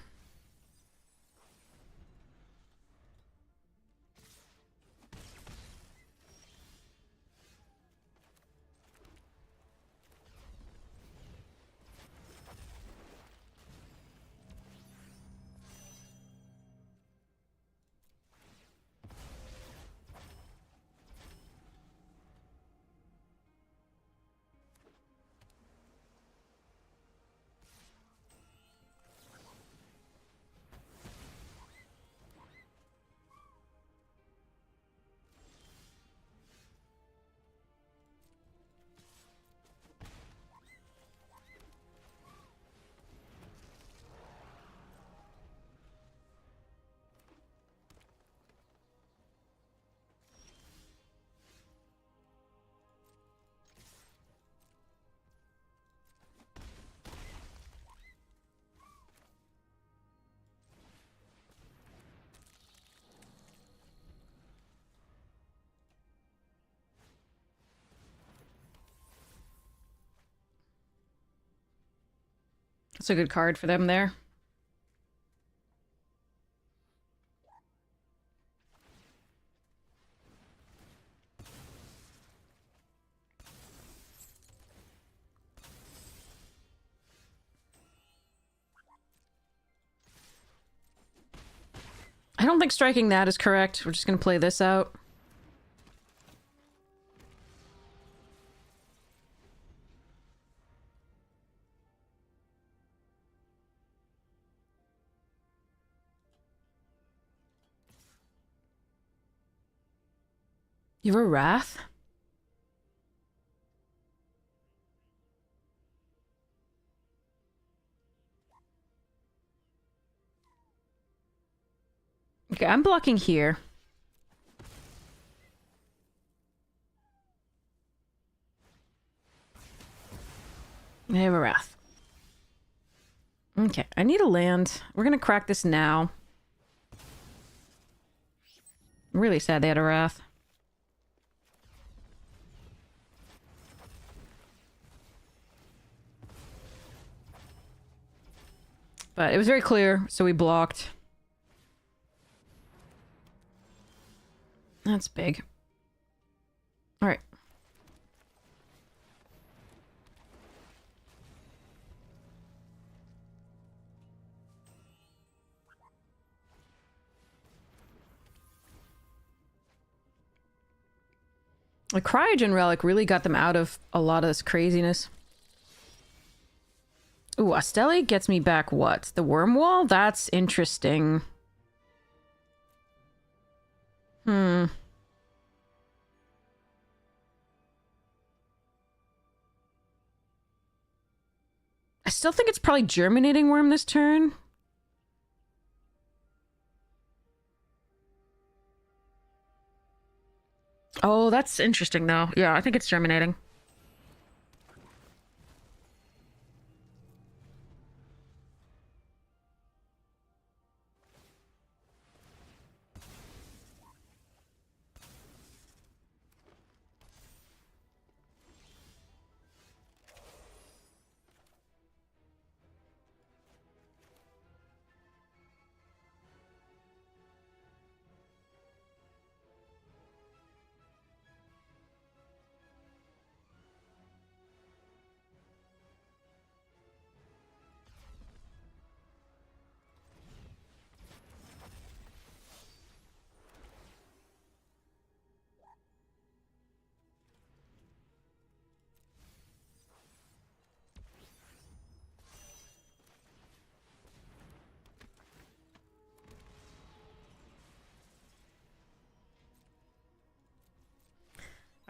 That's a good card for them there. I don't think striking that is correct. We're just gonna play this out. You have a Wrath? Okay, I'm blocking here. I have a Wrath. Okay, I need a land. We're gonna crack this now. I'm really sad they had a Wrath. But it was very clear, so we blocked. That's big. Alright. The Cryogen Relic really got them out of a lot of this craziness. Ooh, Astelli gets me back what? The worm wall? That's interesting. Hmm. I still think it's probably germinating worm this turn. Oh, that's interesting though. Yeah, I think it's germinating.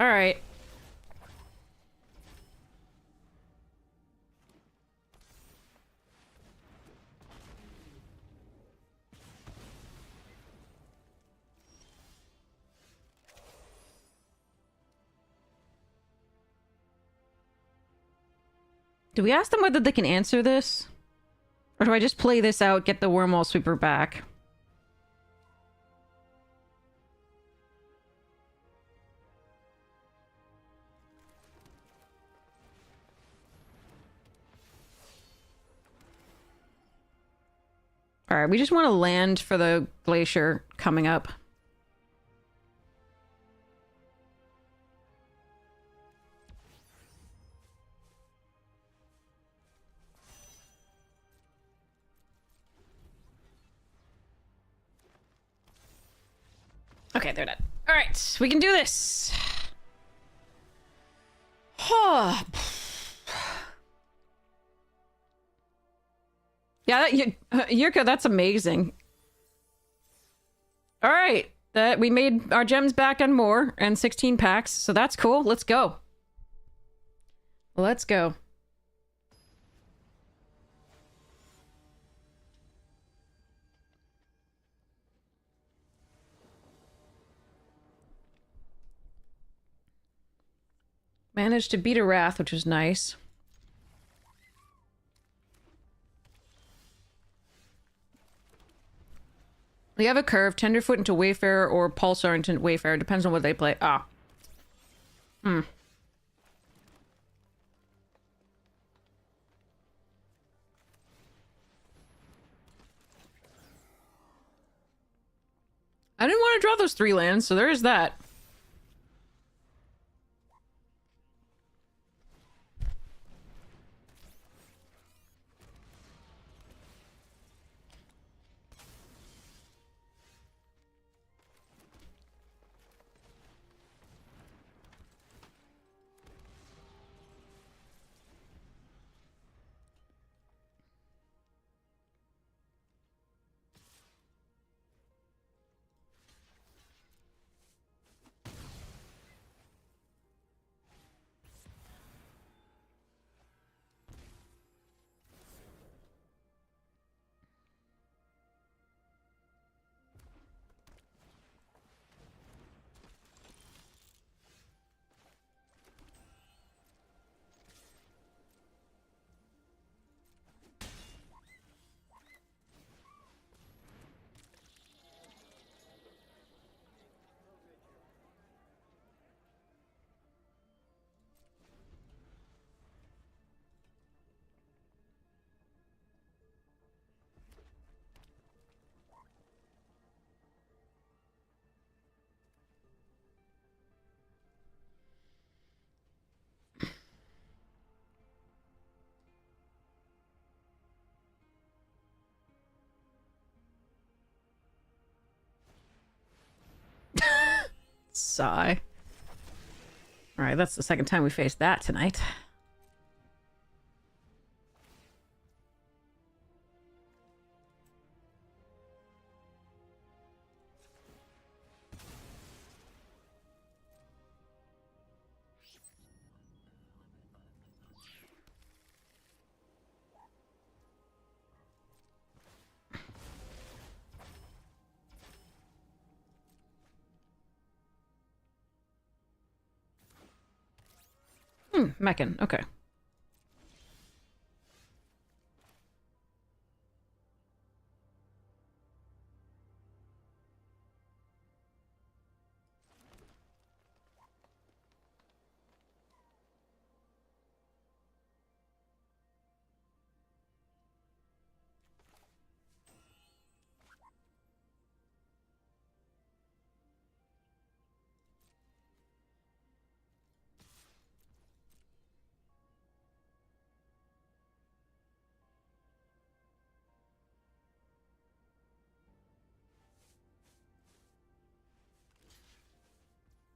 All right. Do we ask them whether they can answer this? Or do I just play this out, get the wormhole sweeper back? Alright, we just want to land for the glacier coming up. Okay, they're dead. Alright, we can do this! Yeah, Yurka, that's amazing. All right, that we made our gems back and more, and 16 packs, so that's cool. Let's go. Let's go. Managed to beat a Wrath, which was nice. We have a curve, Tenderfoot into Wayfarer or Pulsar into Wayfarer. Depends on what they play. Ah. Hmm. I didn't want to draw those 3 lands, so there is that. Sigh. Alright, that's the second time we faced that tonight. Meccan. Okay.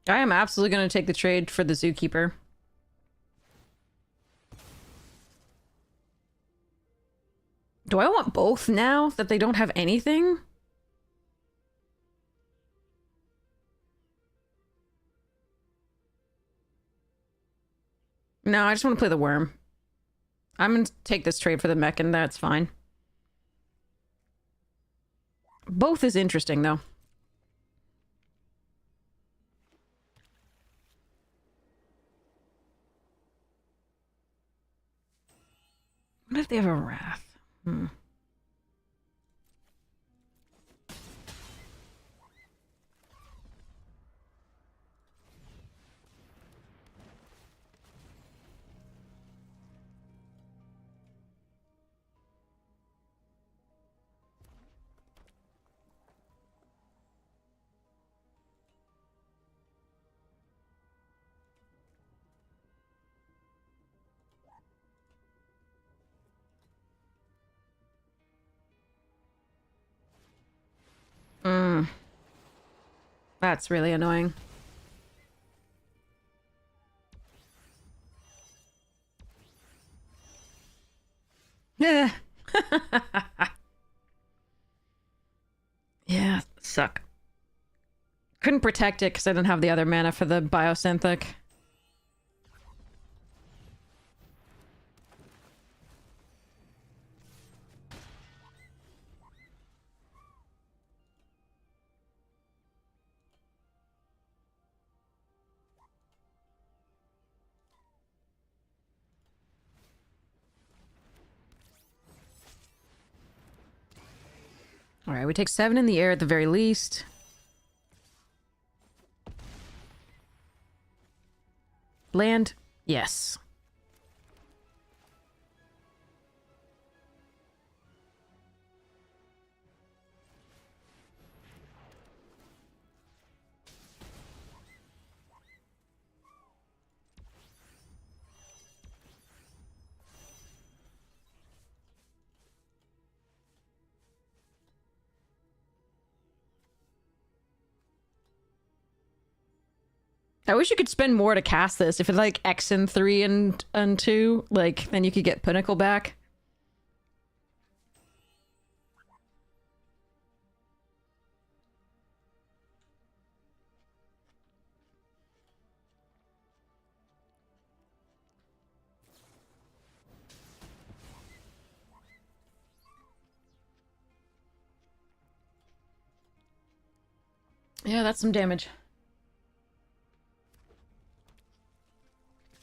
I am absolutely going to take the trade for the Zookeeper. Do I want both now that they don't have anything? No, I just want to play the worm. I'm going to take this trade for the mech, and that's fine. Both is interesting, though. What if they have a wrath? That's really annoying. Yeah. Yeah, suck. Couldn't protect it because I didn't have the other mana for the Biosynthic. Alright, we take 7 in the air at the very least. Land? Yes. I wish you could spend more to cast this. If it's like X and 3 and 2, like, then you could get Pinnacle back. Yeah, that's some damage.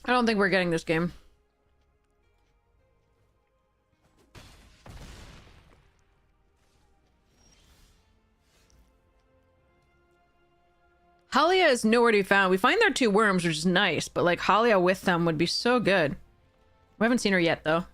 I don't think we're getting this game. Halia is nowhere to be found. We find there are 2 worms, which is nice, but like Halia with them would be so good. We haven't seen her yet, though.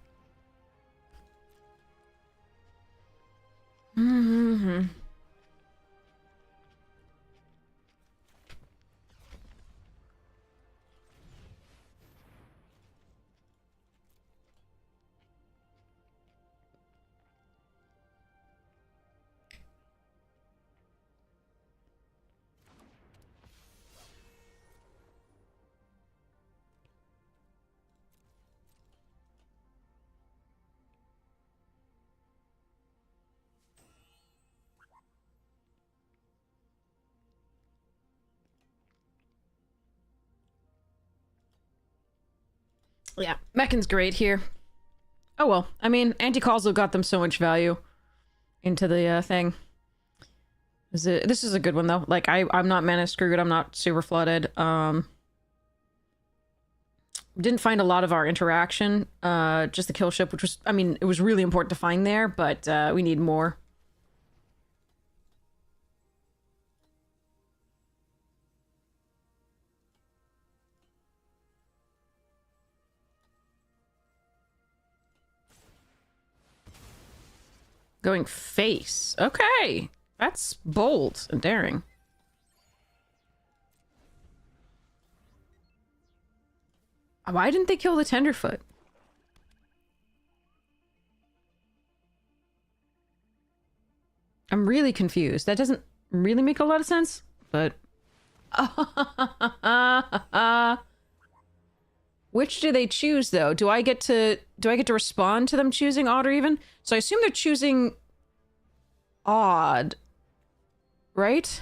Yeah, Meccan's great here. Oh well, I mean, Anti-Causal got them so much value into the thing. This is a good one, though. Like, I'm not mana screwed, I'm not super flooded. Didn't find a lot of our interaction, just the kill ship, which was, I mean, it was really important to find there, but we need more. Going face. Okay. That's bold and daring. Why didn't they kill the Tenderfoot? I'm really confused. That doesn't really make a lot of sense, but... Which do they choose, though? Do I get to respond to them choosing odd or even? So I assume they're choosing odd, right?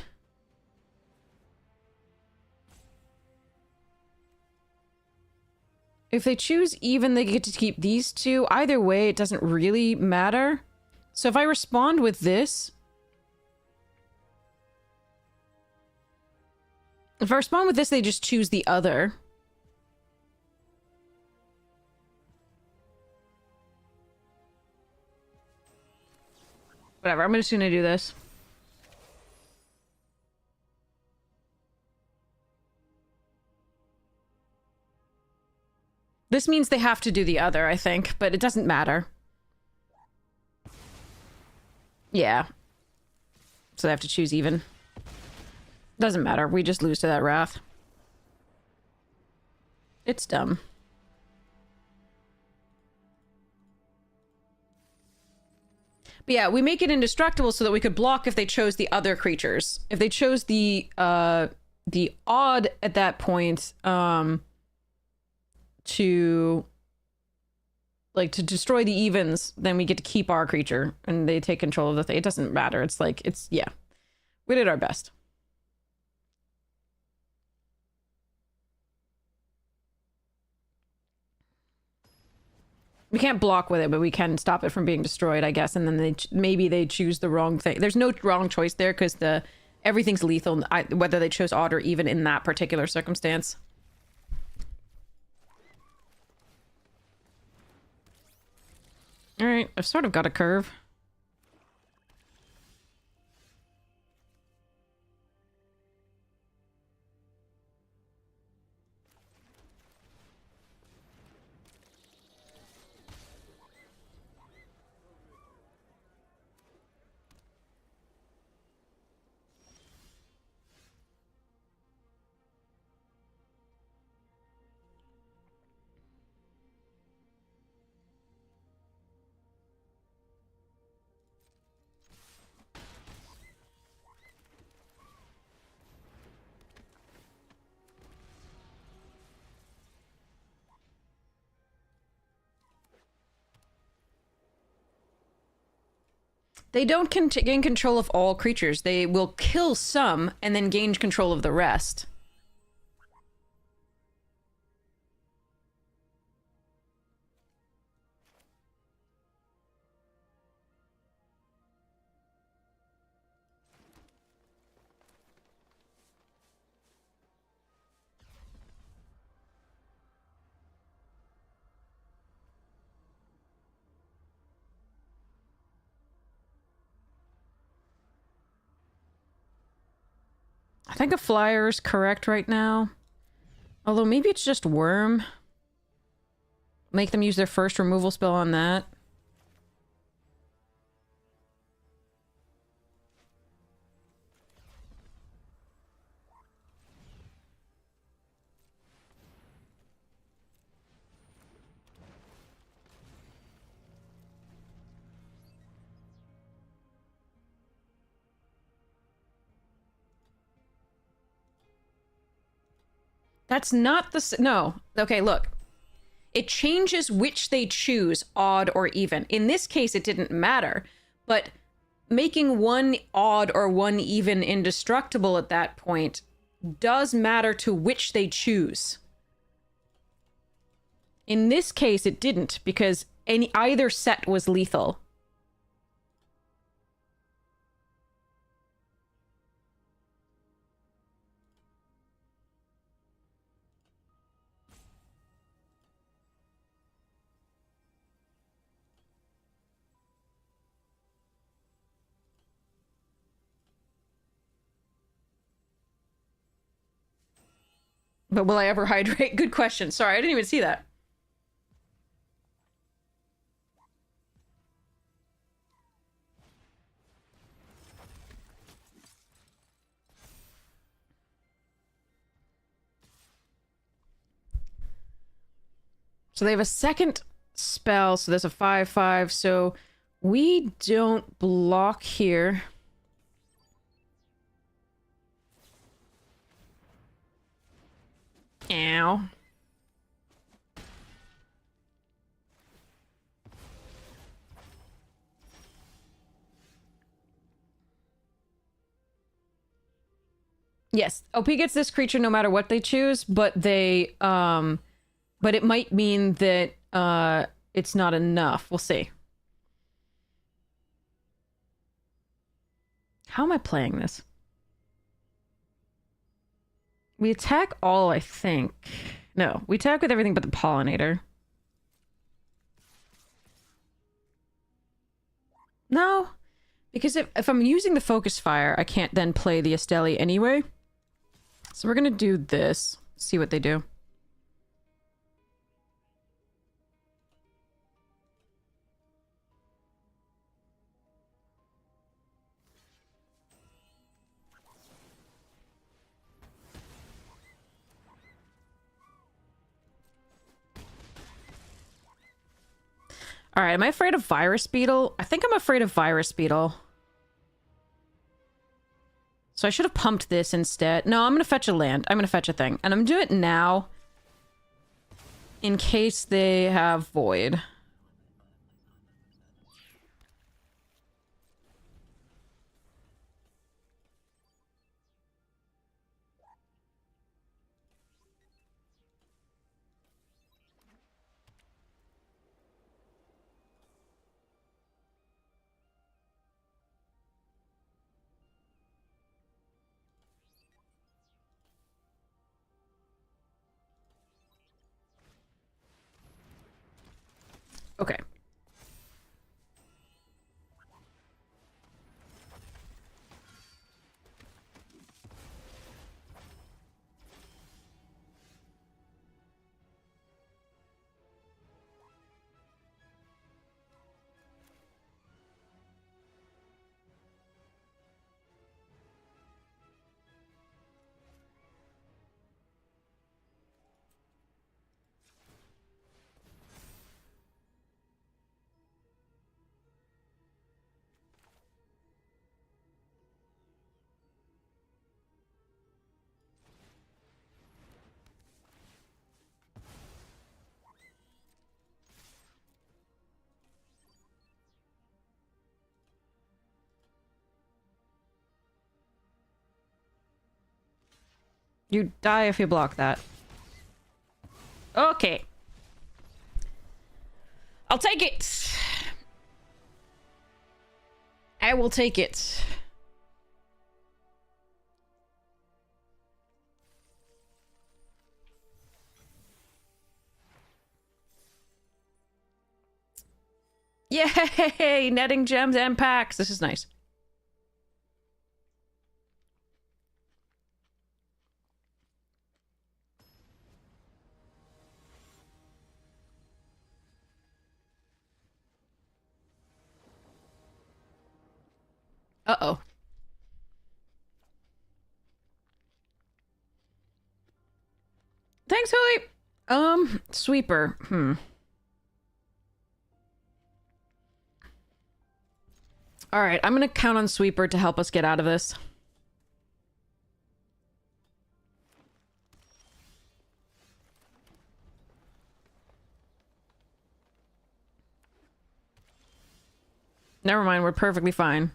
If they choose even, they get to keep these two. Either way, it doesn't really matter. So if I respond with this... If I respond with this, they just choose the other. Whatever, I'm just gonna do this. This means they have to do the other, I think, but it doesn't matter. Yeah. So they have to choose even. Doesn't matter, we just lose to that Wrath. It's dumb. But yeah, we make it indestructible so that we could block if they chose the other creatures. If they chose the odd at that point, to destroy the evens, then we get to keep our creature and they take control of the thing. It doesn't matter. It's like, yeah. We did our best. We can't block with it, but we can stop it from being destroyed, I guess. And then maybe they choose the wrong thing. There's no wrong choice there because everything's lethal, whether they chose odd or even in that particular circumstance. All right, I've sort of got a curve. They don't gain control of all creatures. They will kill some and then gain control of the rest. I think a flyer is correct right now. Although maybe it's just worm. Make them use their first removal spell on that. That's not the... No. Okay, look. It changes which they choose, odd or even. In this case, it didn't matter. But making one odd or one even indestructible at that point does matter to which they choose. In this case, it didn't, because either set was lethal. But will I ever hydrate? Good question. Sorry, I didn't even see that. So they have a second spell, so there's a 5/5, so we don't block here. Ow. Yes, OP gets this creature no matter what they choose, but but it might mean that it's not enough. We'll see. How am I playing this? We attack all, I think. No, we attack with everything but the pollinator. No, because if I'm using the focus fire, I can't then play the Esteli anyway. So we're gonna do this. See what they do. All right, am I afraid of Virus Beetle? I think I'm afraid of Virus Beetle. So I should have pumped this instead. No, I'm going to fetch a land. I'm going to fetch a thing. And I'm going to do it now in case they have Void. Okay. You die if you block that. Okay. I'll take it. I will take it. Yay! Netting gems and packs. This is nice. Uh-oh. Thanks, Holy. Sweeper. All right, I'm gonna count on Sweeper to help us get out of this. Never mind, we're perfectly fine.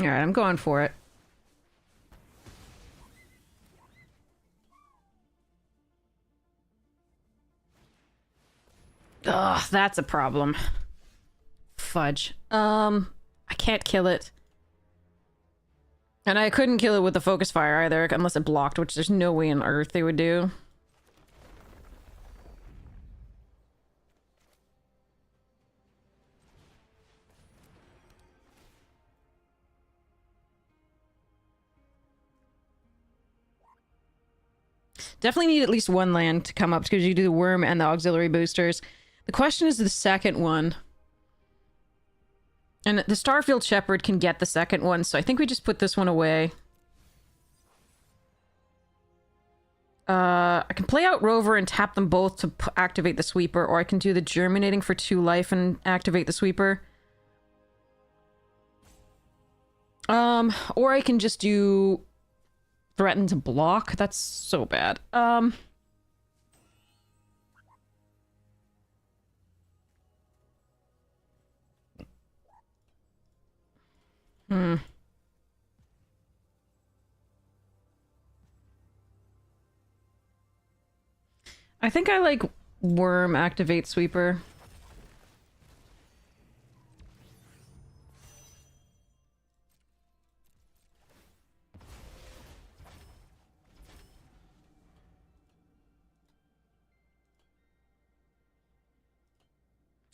Alright, I'm going for it. Ugh, that's a problem. Fudge. I can't kill it. And I couldn't kill it with the focus fire either, unless it blocked, which there's no way on earth they would do. Definitely need at least one land to come up because you do the worm and the auxiliary boosters. The question is the second one. And the Starfield Shepherd can get the second one, so I think we just put this one away. I can play out Rover and tap them both to activate the sweeper, or I can do the Germinating for 2 life and activate the sweeper. Or I can just do Threaten to block. That's so bad. I think I like Worm activate sweeper.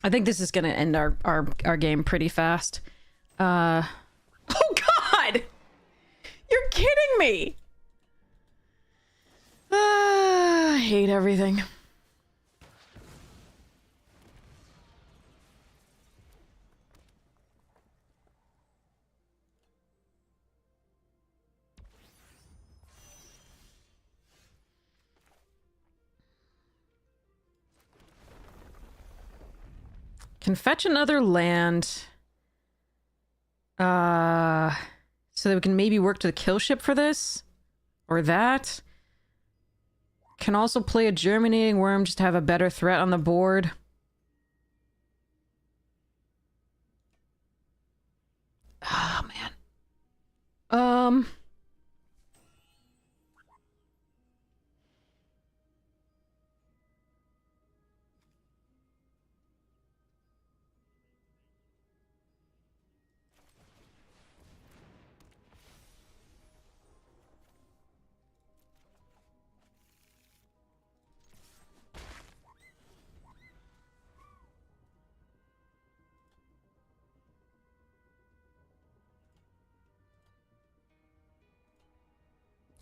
I think this is gonna end our game pretty fast. Oh god! You're kidding me! I hate everything. Can fetch another land. So that we can maybe work to the kill ship for this? Or that? Can also play a Germinating Worm just to have a better threat on the board. Oh, man.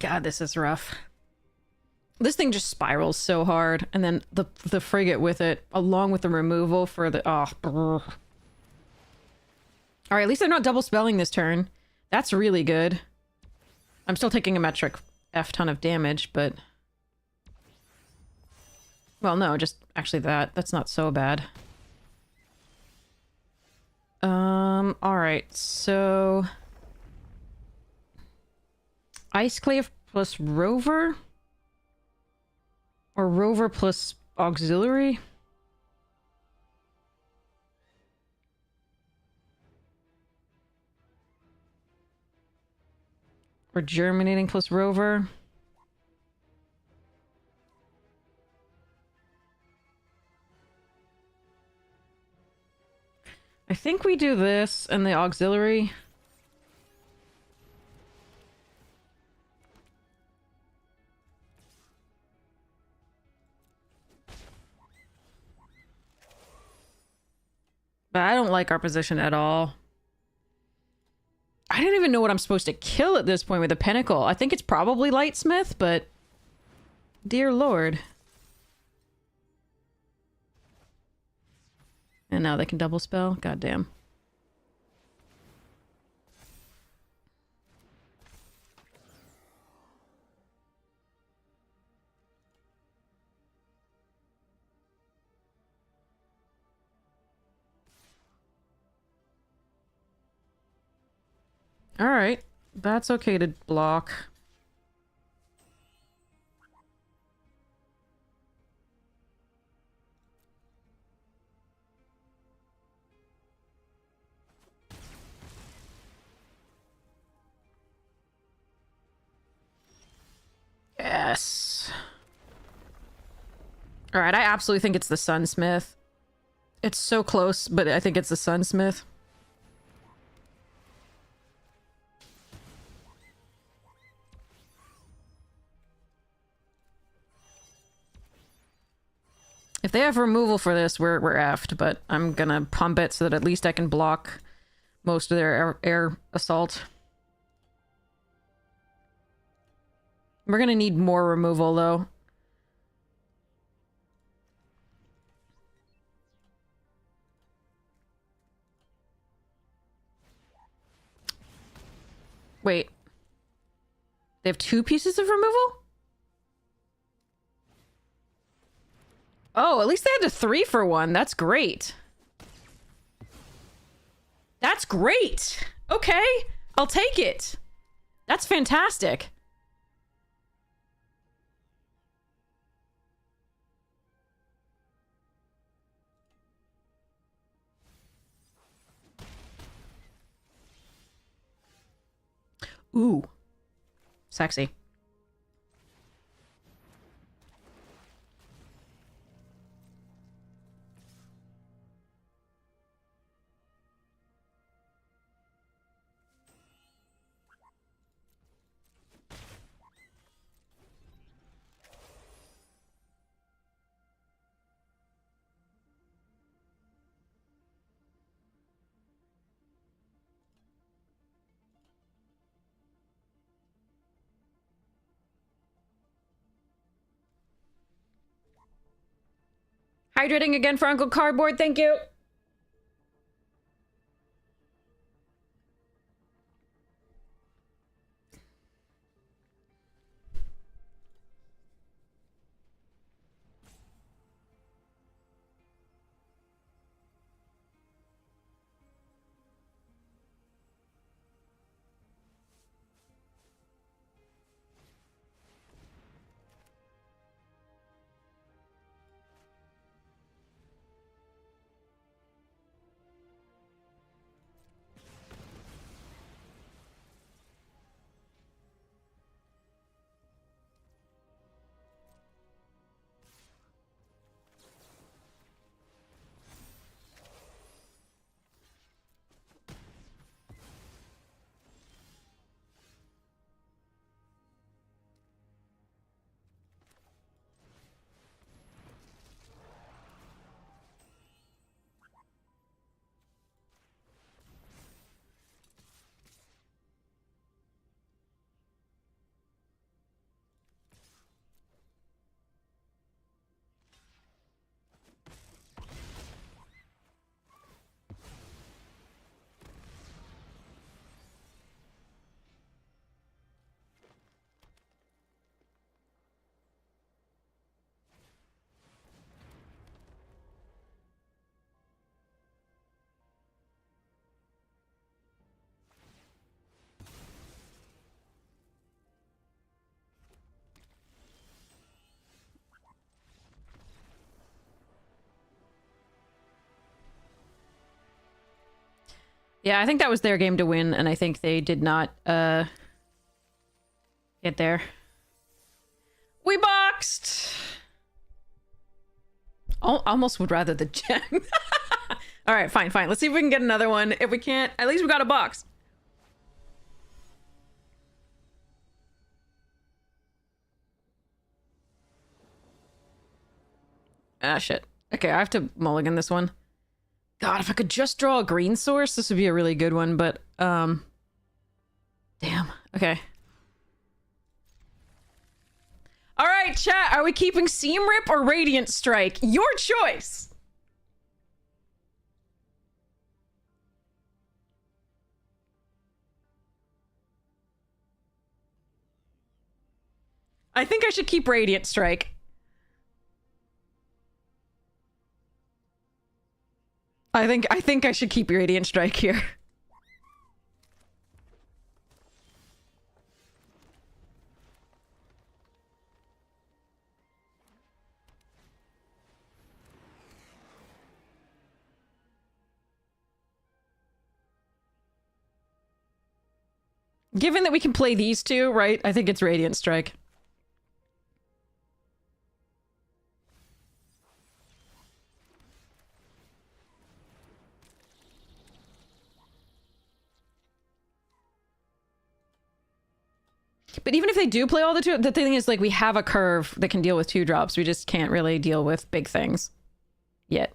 God, this is rough. This thing just spirals so hard, and then the frigate with it, along with the removal for the... Oh, brr. Alright, at least they're not double spelling this turn. That's really good. I'm still taking a metric F ton of damage, but... Well, no, just actually that. That's not so bad. Alright, so... Iceclave plus Rover? Or Rover plus Auxiliary? Or Germinating plus Rover? I think we do this and the Auxiliary. But I don't like our position at all. I don't even know what I'm supposed to kill at this point with a Pinnacle. I think it's probably Lightsmith, but... Dear Lord. And now they can double spell? Goddamn. Alright. That's okay to block. All right, I absolutely think it's the Sunsmith. It's so close, but I think it's the Sunsmith. If they have removal for this, we're effed, but I'm gonna pump it so that at least I can block most of their air assault. We're gonna need more removal, though. Wait. They have 2 pieces of removal? Oh, at least they had a 3 for 1. That's great. That's great! Okay, I'll take it. That's fantastic. Ooh. Sexy. Hydrating again for Uncle Cardboard, thank you. Yeah, I think that was their game to win, and I think they did not, get there. We boxed! Almost would rather the gem. Alright, fine, fine. Let's see if we can get another one. If we can't, at least we got a box. Ah, shit. Okay, I have to mulligan this one. God, if I could just draw a green source, this would be a really good one, but, damn. Okay. Alright, chat, are we keeping Seam Rip or Radiant Strike? Your choice! I think I should keep Radiant Strike. I think I should keep Radiant Strike here. Given that we can play these two, right? I think it's Radiant Strike. But even if they do play all the two, the thing is, like, we have a curve that can deal with 2-drops. We just can't really deal with big things yet.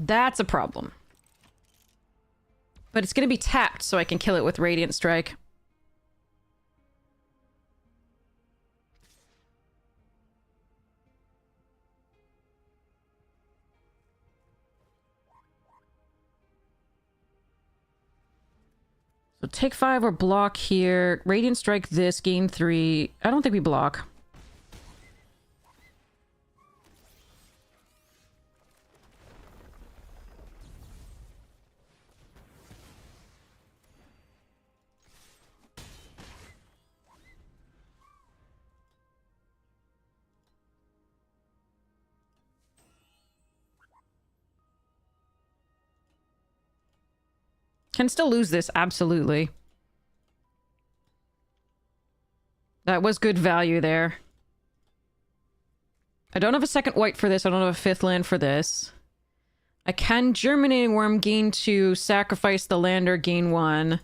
That's a problem. But it's going to be tapped, so I can kill it with Radiant Strike. So take 5 or block here. Radiant Strike this, gain 3. I don't think we block. Can still lose this, absolutely. That was good value there. I don't have a second white for this. I don't have a 5th land for this. I can Germinating Worm, gain 2, sacrifice the lander, gain 1.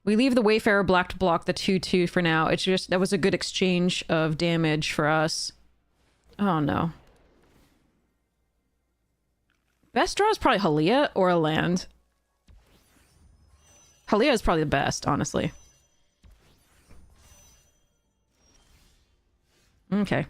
We leave the Wayfarer black to block the 2/2 for now. It's just, that was a good exchange of damage for us. Oh no. Best draw is probably Halia or a land. Halia is probably the best, honestly. Okay.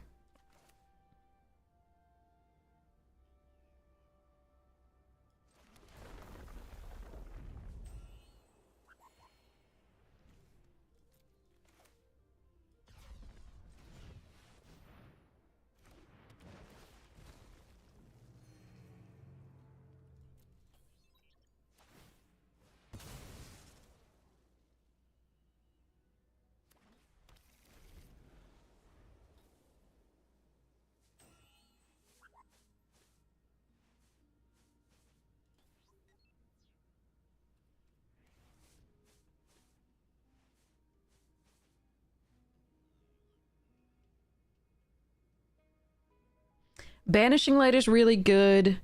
Banishing Light is really good.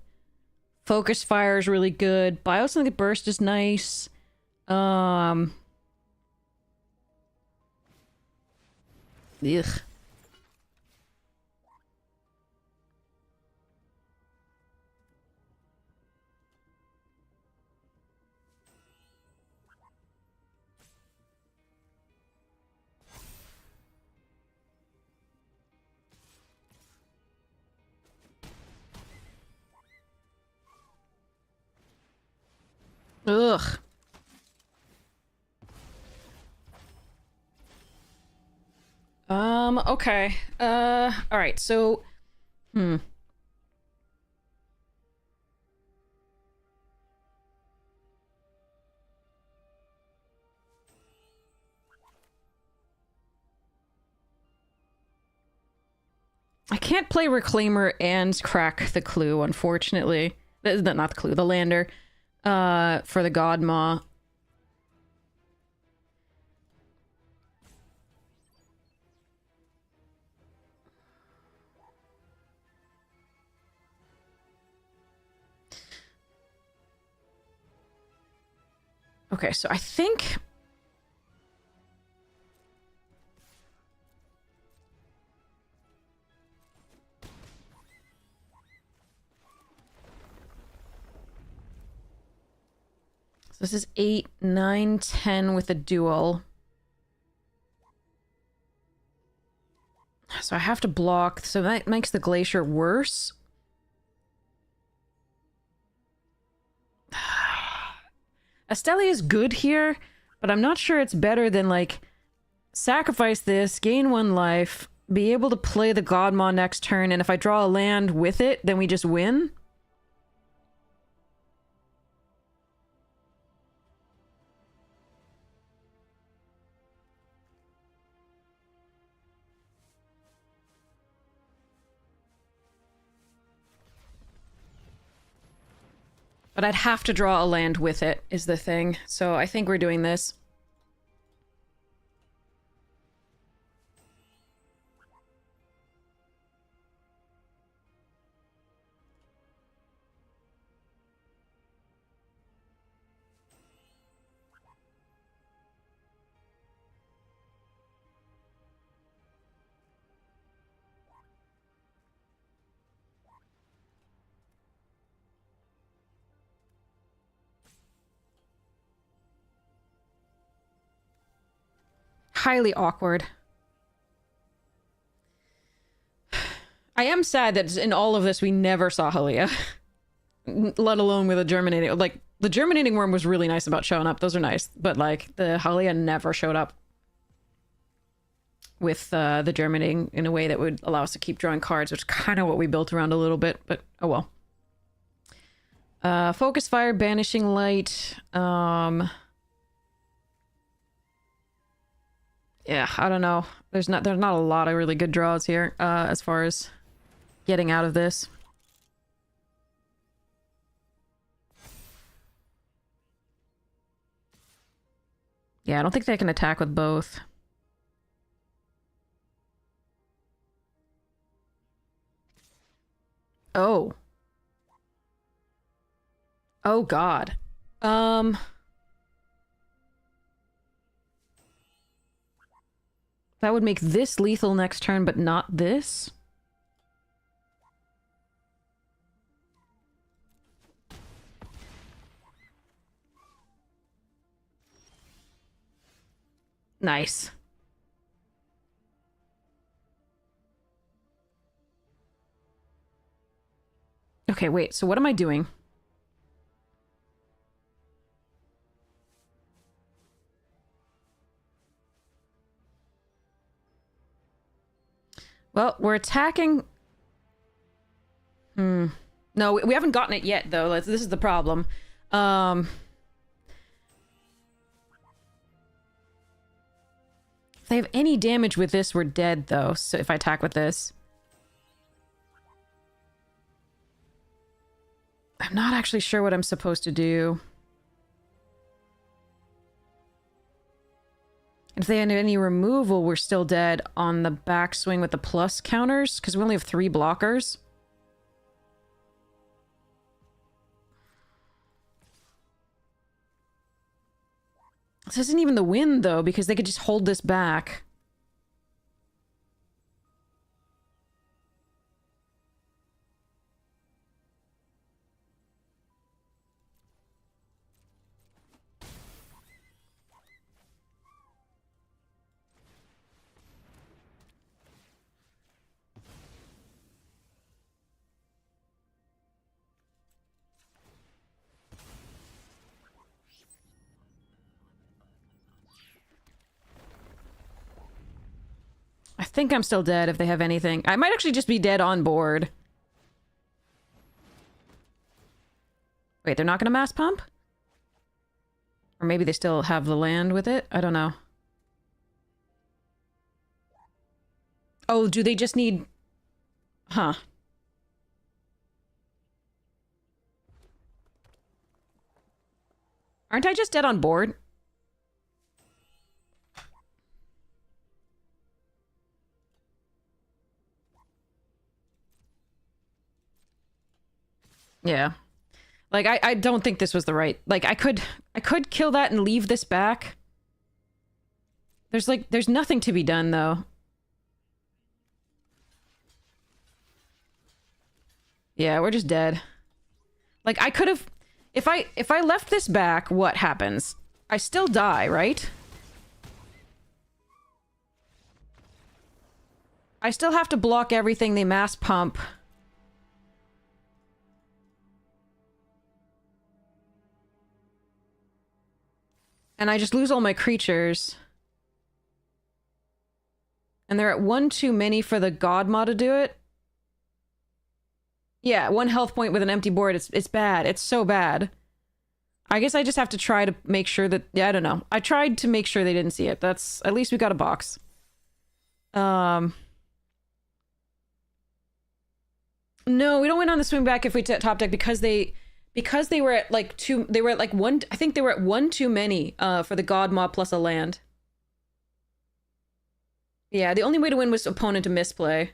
Focus Fire is really good. Biosynthetic Burst is nice. Ugh. Ugh. Okay. Alright, so... I can't play Reclaimer and crack the clue, unfortunately. Not the clue, the lander. For the Godmaw. Okay, so I think... So this is 8, 9, 10 with a dual. So I have to block, so that makes the Glacier worse. Esteli is good here, but I'm not sure it's better than, like, sacrifice this, gain 1 life, be able to play the Godmaw next turn, and if I draw a land with it, then we just win. But I'd have to draw a land with it, is the thing. So I think we're doing this. Highly awkward. I am sad that in all of this we never saw Halia. Let alone with a germinating... Like, the germinating worm was really nice about showing up. Those are nice. But, like, the Halia never showed up with the germinating in a way that would allow us to keep drawing cards, which is kind of what we built around a little bit. But, oh well. Focus Fire, Banishing Light. Yeah, I don't know. There's not a lot of really good draws here, as far as getting out of this. Yeah, I don't think they can attack with both. Oh. Oh, God. That would make this lethal next turn, but not this? Nice. Okay, wait, so what am I doing? Well, we're attacking... No, we haven't gotten it yet, though. This is the problem. If they have any damage with this, we're dead, though. So if I attack with this... I'm not actually sure what I'm supposed to do. If they had any removal, we're still dead on the backswing with the plus counters, because we only have 3 blockers. This isn't even the win, though, because they could just hold this back. I think I'm still dead if they have anything. I might actually just be dead on board. Wait, they're not going to mass pump? Or maybe they still have the land with it? I don't know. Oh, do they just need... Huh. Aren't I just dead on board? Yeah. Like, I don't think this was the right... Like, I could kill that and leave this back. There's nothing to be done, though. Yeah, we're just dead. Like, I could have... If I left this back, what happens? I still die, right? I still have to block everything they mass pump. And I just lose all my creatures. And they're at 1 too many for the God mod to do it. Yeah, 1 health point with an empty board. It's bad. It's so bad. I guess I just have to try to make sure that... Yeah, I don't know. I tried to make sure they didn't see it. That's... At least we got a box. No, we don't win on the swing back if we top deck because they because they were at like two, they were at like one, I think they were at one too many for the God Maw plus a land. Yeah, the only way to win was opponent to misplay.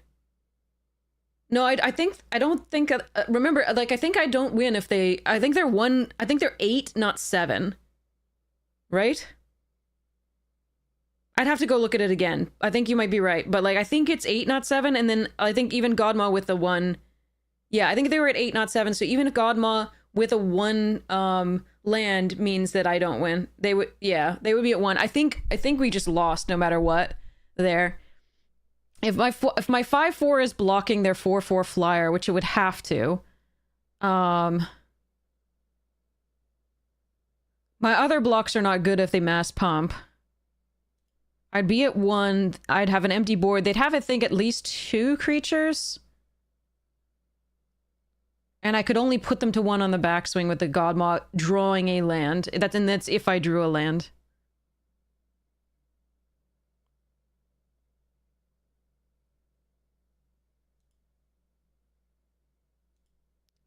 No, I don't think, remember, like, I think I don't win if they, I think they're 8, not 7. Right? I'd have to go look at it again. I think you might be right, but like, I think it's 8, not 7, and then I think even Godmaw with the 1, yeah, I think they were at 8, not 7, so even if Godmaw with a 1 land means that I don't win, they would, yeah, they would be at 1. I think we just lost no matter what there. If my 5/4 is blocking their 4/4 flyer, which it would have to, my other blocks are not good if they mass pump. I'd be at 1, I'd have an empty board. They'd have, I think, at least 2 creatures. And I could only put them to 1 on the backswing with the Godmaw drawing a land. That's if I drew a land.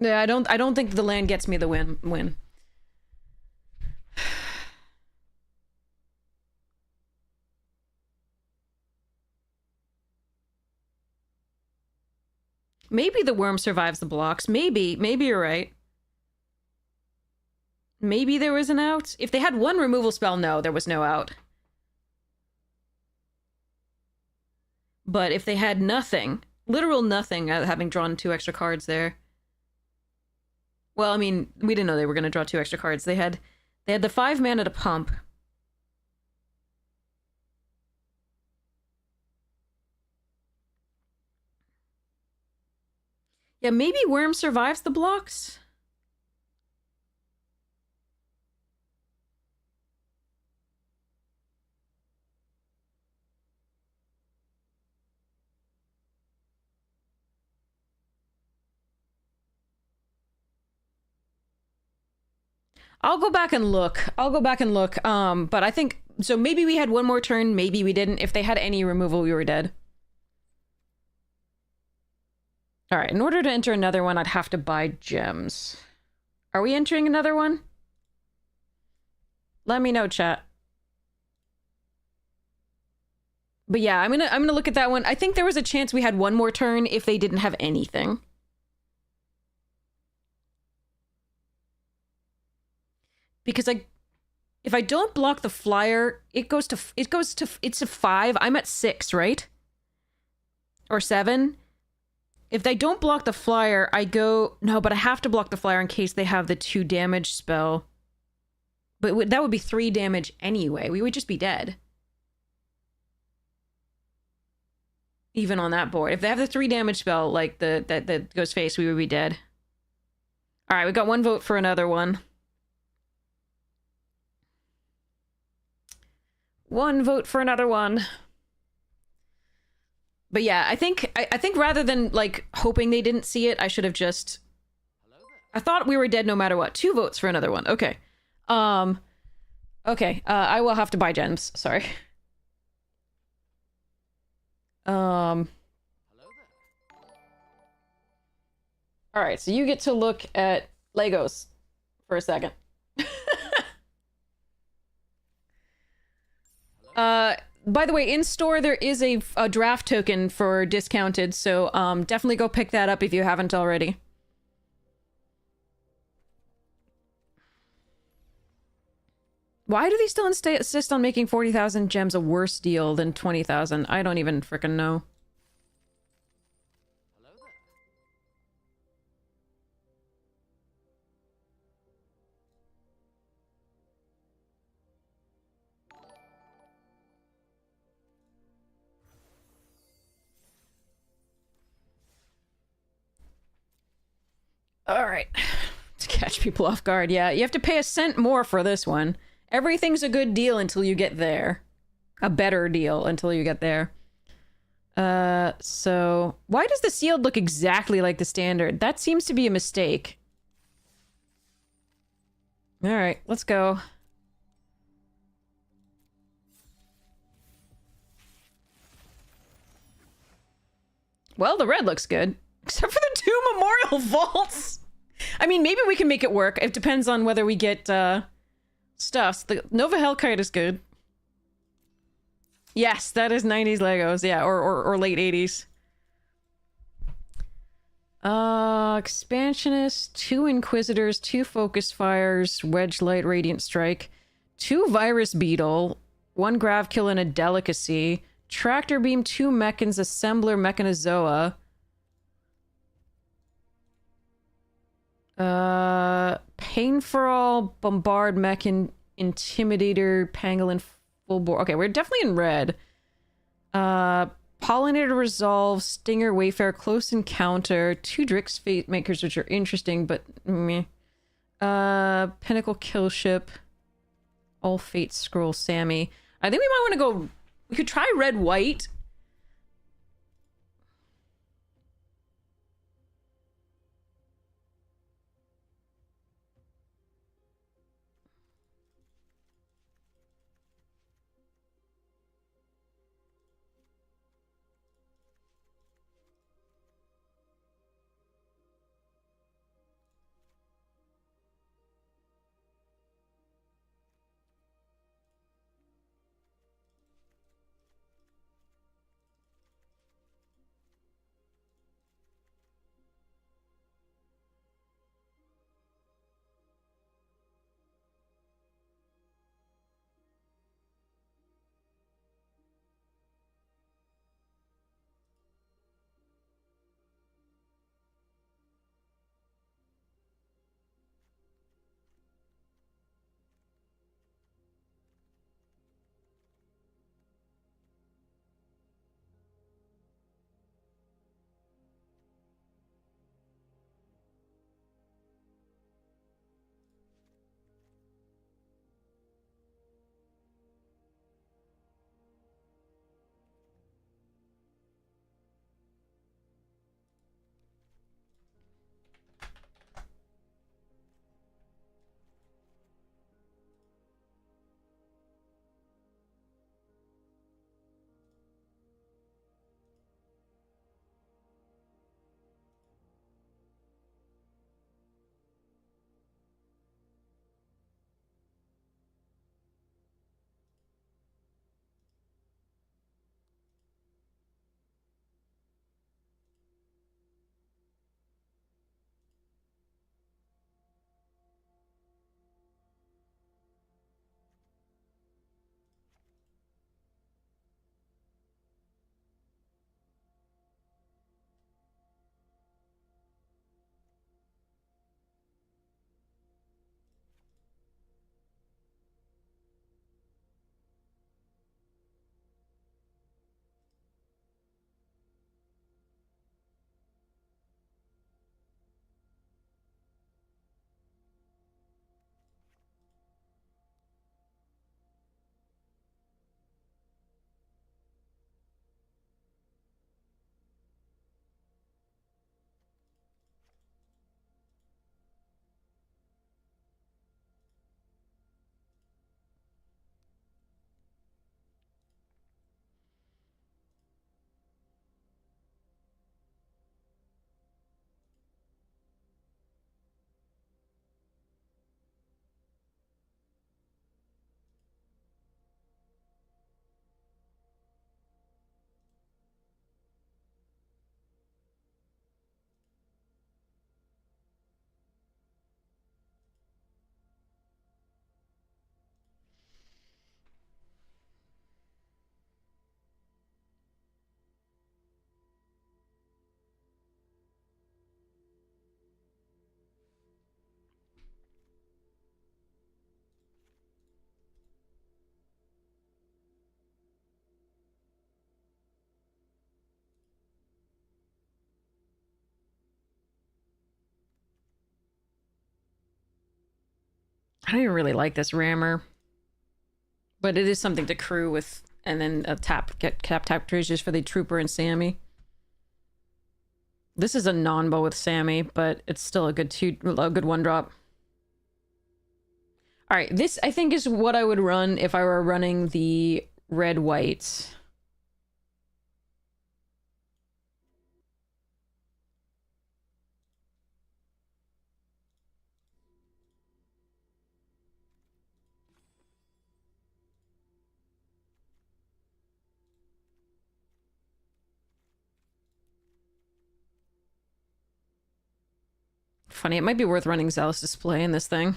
Yeah, I don't think the land gets me the win. Maybe the worm survives the blocks. Maybe you're right. Maybe there was an out. If they had 1 removal spell, no, there was no out. But if they had nothing, literal nothing, having drawn 2 extra cards there. Well, I mean, we didn't know they were going to draw 2 extra cards. They had the 5 mana to pump. Yeah, maybe Worm survives the blocks? I'll go back and look. But I think, so maybe we had 1 more turn, maybe we didn't. If they had any removal, we were dead. All right, in order to enter another one, I'd have to buy gems. Are we entering another one? Let me know, chat. But yeah, I'm gonna look at that one. I think there was a chance we had 1 more turn if they didn't have anything. Because if I don't block the flyer, it's a 5. I'm at 6, right? Or 7. If they don't block the flyer, I go... No, but I have to block the flyer in case they have the 2 damage spell. But that would be 3 damage anyway. We would just be dead. Even on that board. If they have the 3 damage spell, like that goes face, we would be dead. Alright, we got 1 vote for another one. 1 vote for another one. But yeah, I think rather than like hoping they didn't see it, I should have just... I thought we were dead no matter what. 2 votes for another one. Okay. Okay. I will have to buy gems. Sorry. All right, so you get to look at Legos for a second. By the way, in store there is a draft token for discounted, so definitely go pick that up if you haven't already. Why do they still insist on making 40,000 gems a worse deal than 20,000? I don't even frickin' know. All right. To catch people off guard. Yeah, you have to pay a cent more for this one. Everything's a good deal until you get there. A better deal until you get there. So... Why does the sealed look exactly like the standard? That seems to be a mistake. Alright, let's go. Well, the red looks good. Except for the 2 memorial vaults! I mean, maybe we can make it work. It depends on whether we get stuffs. The Nova Hellkite is good. Yes, that is 90s Legos. Yeah, or late 80s. Expansionist, 2 Inquisitors, 2 Focus Fires, Wedge Light, Radiant Strike, 2 Virus Beetle, 1 Grav Kill and a Delicacy, Tractor Beam, 2 Mechans, Assembler, Mechanizoa, Pain for All, Bombard, Mechan, Intimidator, Pangolin, Full Bore. Okay, we're definitely in red. Pollinator Resolve, Stinger, Wayfarer, Close Encounter, 2 Drix Fate Makers, which are interesting, but meh. Pinnacle Killship, All Fate Scroll, Sammy. I think we might want to go... We could try red, white. I don't even really like this rammer. But it is something to crew with, and then get tap treasures for the Trooper and Sammy. This is a non-bow with Sammy, but it's still a good one drop. All right, this I think is what I would run if I were running the red whites. funny. It might be worth running Zealous Display in this thing.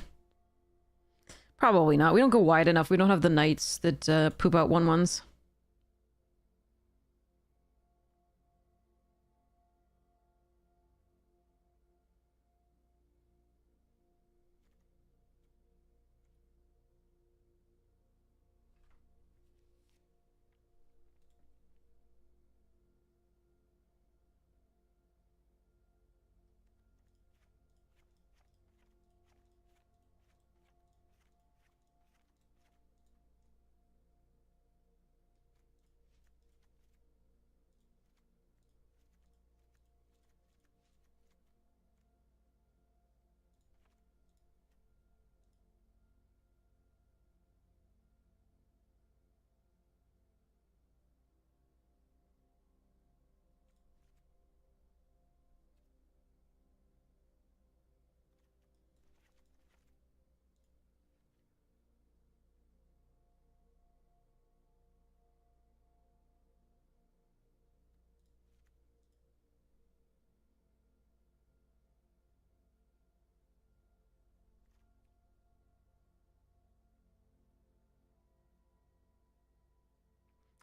Probably not. We don't go wide enough. We don't have the knights that poop out 1/1s.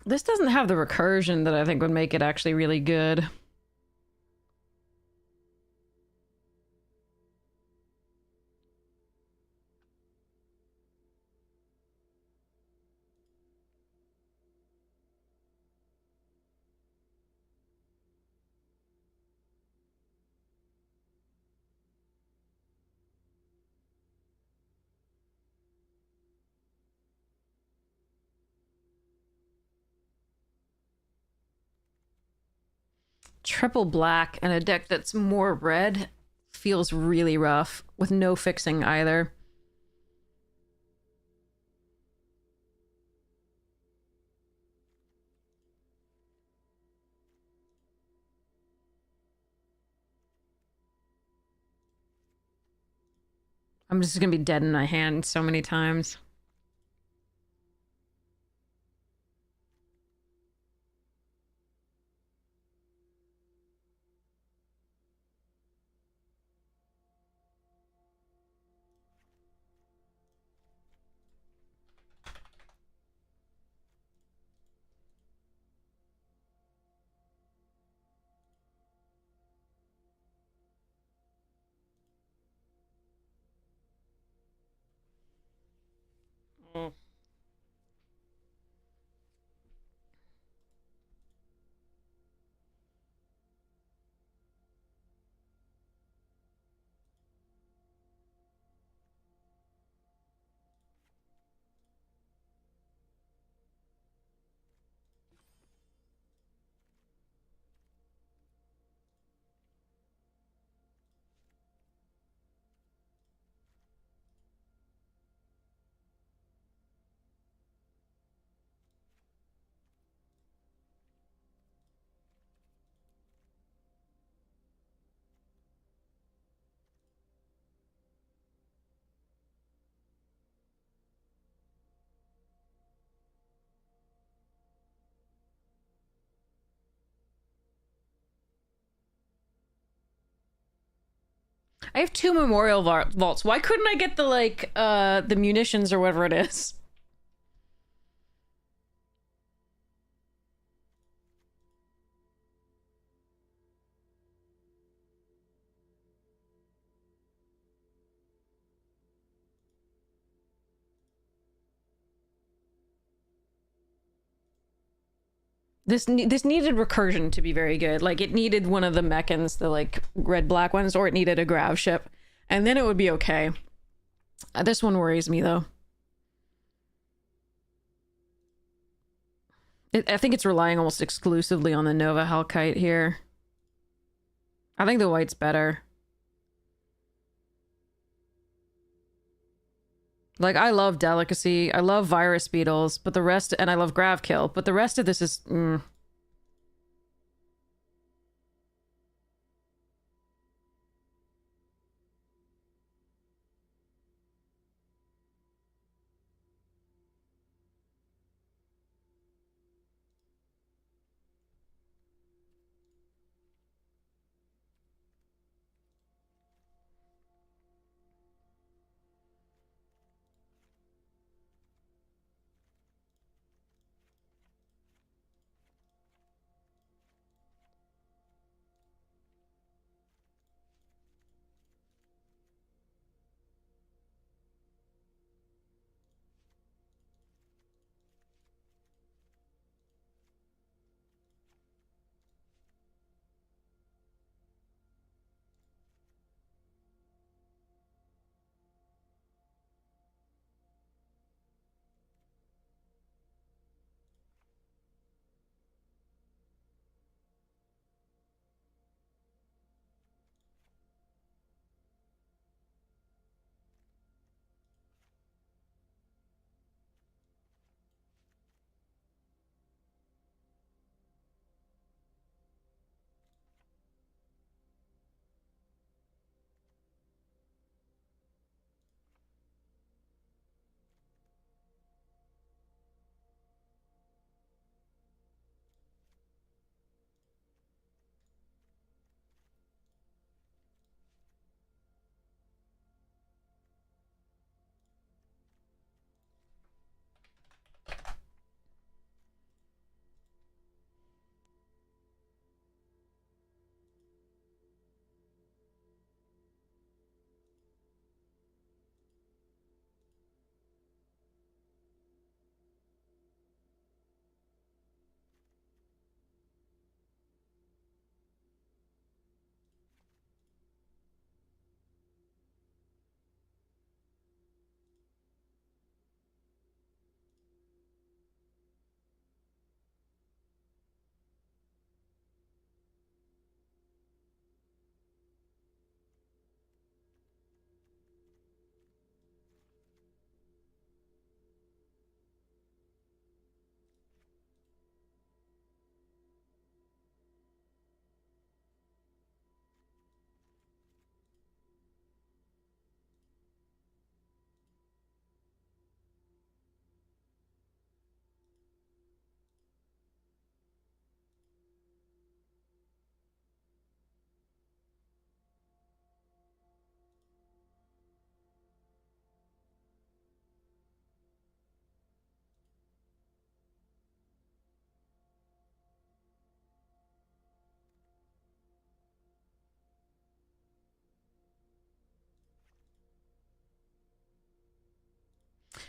This doesn't have the recursion that I think would make it actually really good. Triple black and a deck that's more red feels really rough with no fixing either. I'm just gonna be dead in my hand so many times. Mm. I have 2 memorial vaults. Why couldn't I get the the munitions or whatever it is? This needed recursion to be very good. Like, it needed one of the mechans, the like red black ones, or it needed a grav ship, and then it would be okay. This one worries me though. I think it's relying almost exclusively on the Nova Halkite here. I think the white's better. Like, I love Delicacy, I love Virus Beetles, but the rest, and I love Grav Kill, but the rest of this is,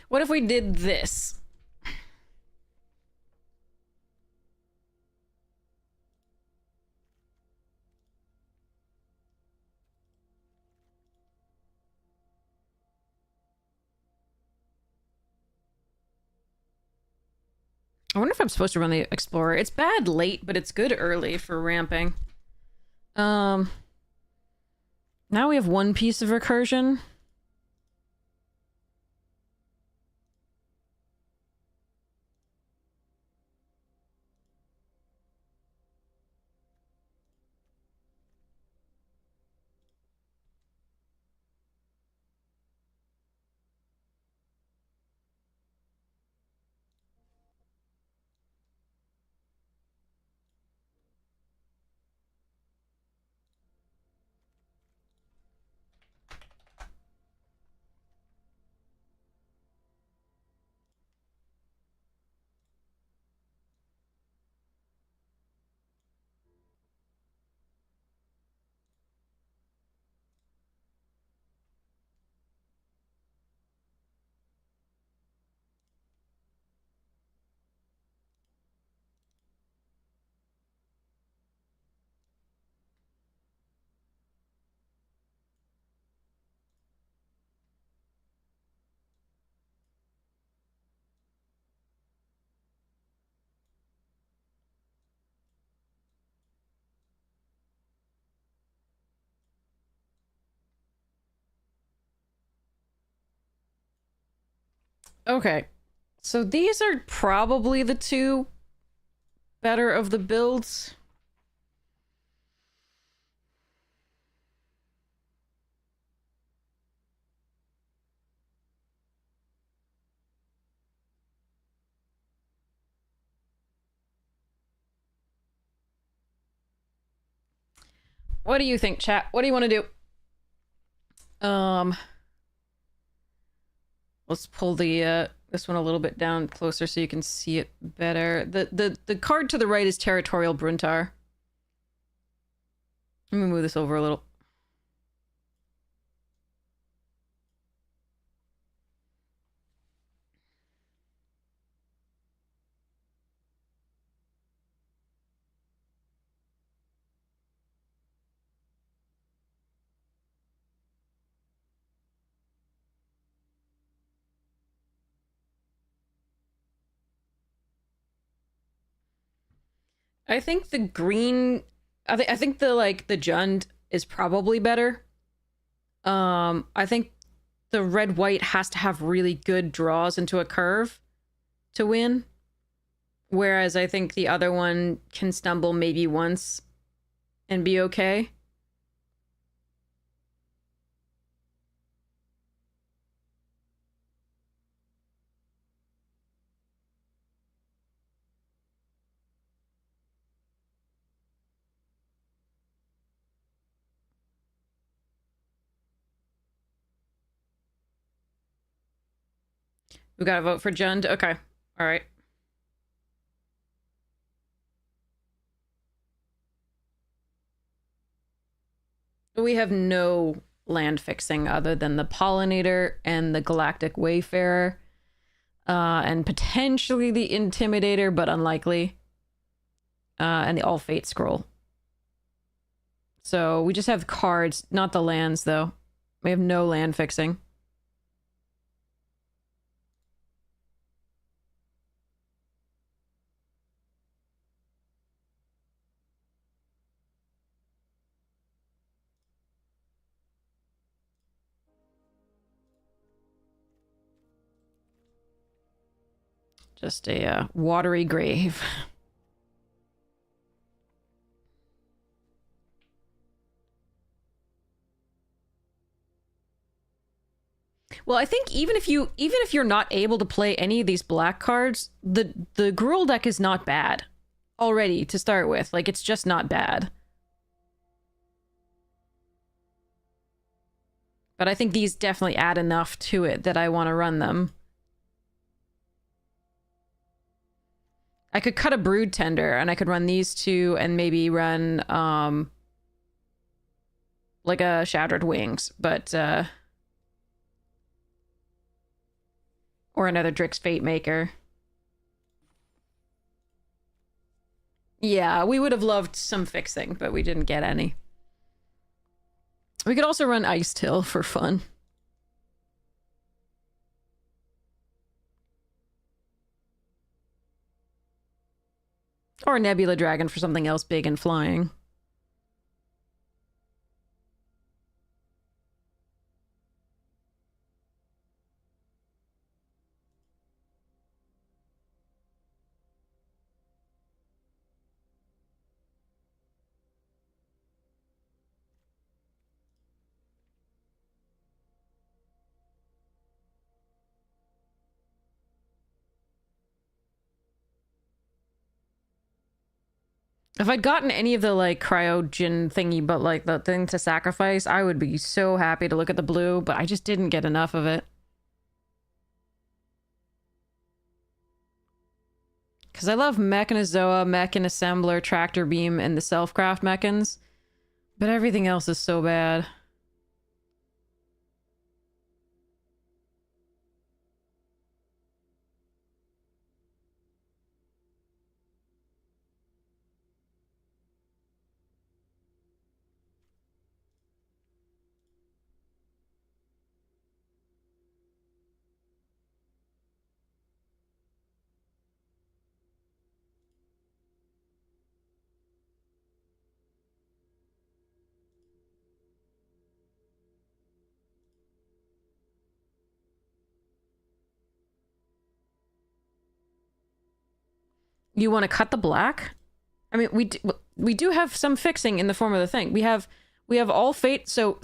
What if we did this? I wonder if I'm supposed to run the Explorer. It's bad late, but it's good early for ramping. Now we have one piece of recursion. Okay. So these are probably the two better of the builds. What do you think, chat? What do you want to do? Let's pull the this one a little bit down closer so you can see it better. The card to the right is Territorial Bruntar. Let me move this over a little. I think the green I think the the Jund is probably better. I think the red white has to have really good draws into a curve to win. Whereas I think the other one can stumble maybe once and be okay. We gotta vote for Jund? Okay. Alright. We have no land fixing other than the Pollinator and the Galactic Wayfarer. And potentially the Intimidator, but unlikely. And the All Fate Scroll. So we just have cards, not the lands, though. We have no land fixing. Just a watery grave. Well, I think even if you're not able to play any of these black cards, the Gruul deck is not bad already to start with. Like, it's just not bad. But I think these definitely add enough to it that I want to run them. I could cut a Brood Tender and I could run these two and maybe run like a Shattered Wings, but Or another Drix Fate Maker. Yeah, we would have loved some fixing, but we didn't get any. We could also run Ice Till for fun. Or Nebula Dragon for something else big and flying. If I'd gotten any of the, like, cryogen thingy, but, like, the thing to sacrifice, I would be so happy to look at the blue, but I just didn't get enough of it. Because I love Mechanizoa, Mechan Assembler, Tractor Beam, and the Self-Craft Mechans, but everything else is so bad. You want to cut the black? I mean, we do have some fixing in the form of the thing. We have all fate. So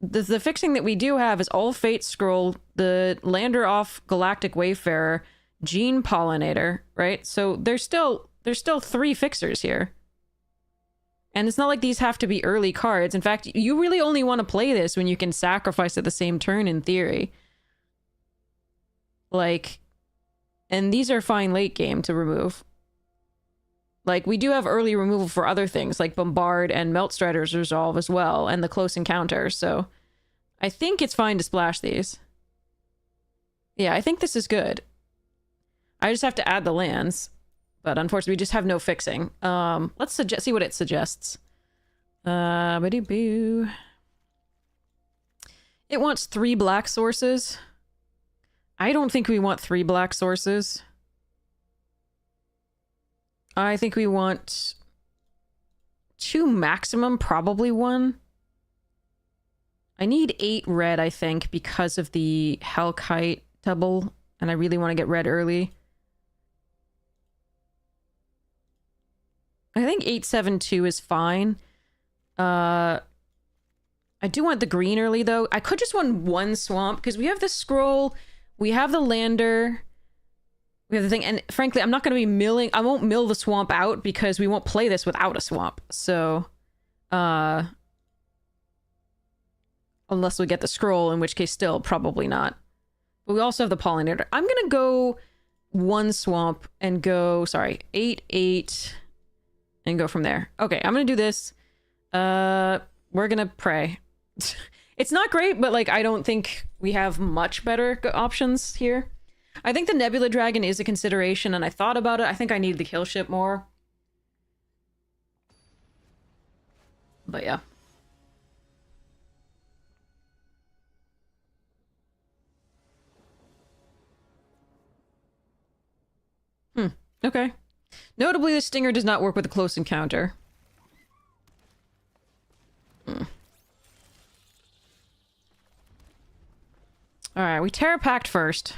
the fixing that we do have is all fate scroll, the lander off Galactic Wayfarer, Gene Pollinator, right? So there's still 3 fixers here. And it's not like these have to be early cards. In fact, you really only want to play this when you can sacrifice at the same turn, in theory. Like, and these are fine late game to remove. Like, we do have early removal for other things, like Bombard and Melt Strider's Resolve as well, and the Close Encounter, so I think it's fine to splash these. Yeah, I think this is good. I just have to add the lands, but unfortunately we just have no fixing. Let's see what it suggests. Biddy-boo. It wants 3 black sources. I don't think we want 3 black sources. I think we want 2 maximum, probably 1. I need 8 red, I think, because of the Hellkite double, and I really want to get red early. I think 872 is fine. I do want the green early, though. I could just want 1 swamp, because we have the scroll, we have the lander, we have the thing, and frankly, I'm not going to be milling. I won't mill the swamp out because we won't play this without a swamp. So, unless we get the scroll, in which case still probably not. But we also have the pollinator. I'm going to go 1 swamp and go, sorry, 8, 8, and go from there. Okay, I'm going to do this. We're going to pray. It's not great, but like, I don't think we have much better options here. I think the Nebula Dragon is a consideration, and I thought about it. I think I need the kill ship more. But yeah. Okay. Notably, the Stinger does not work with a close encounter. Alright, we Terra Pact first.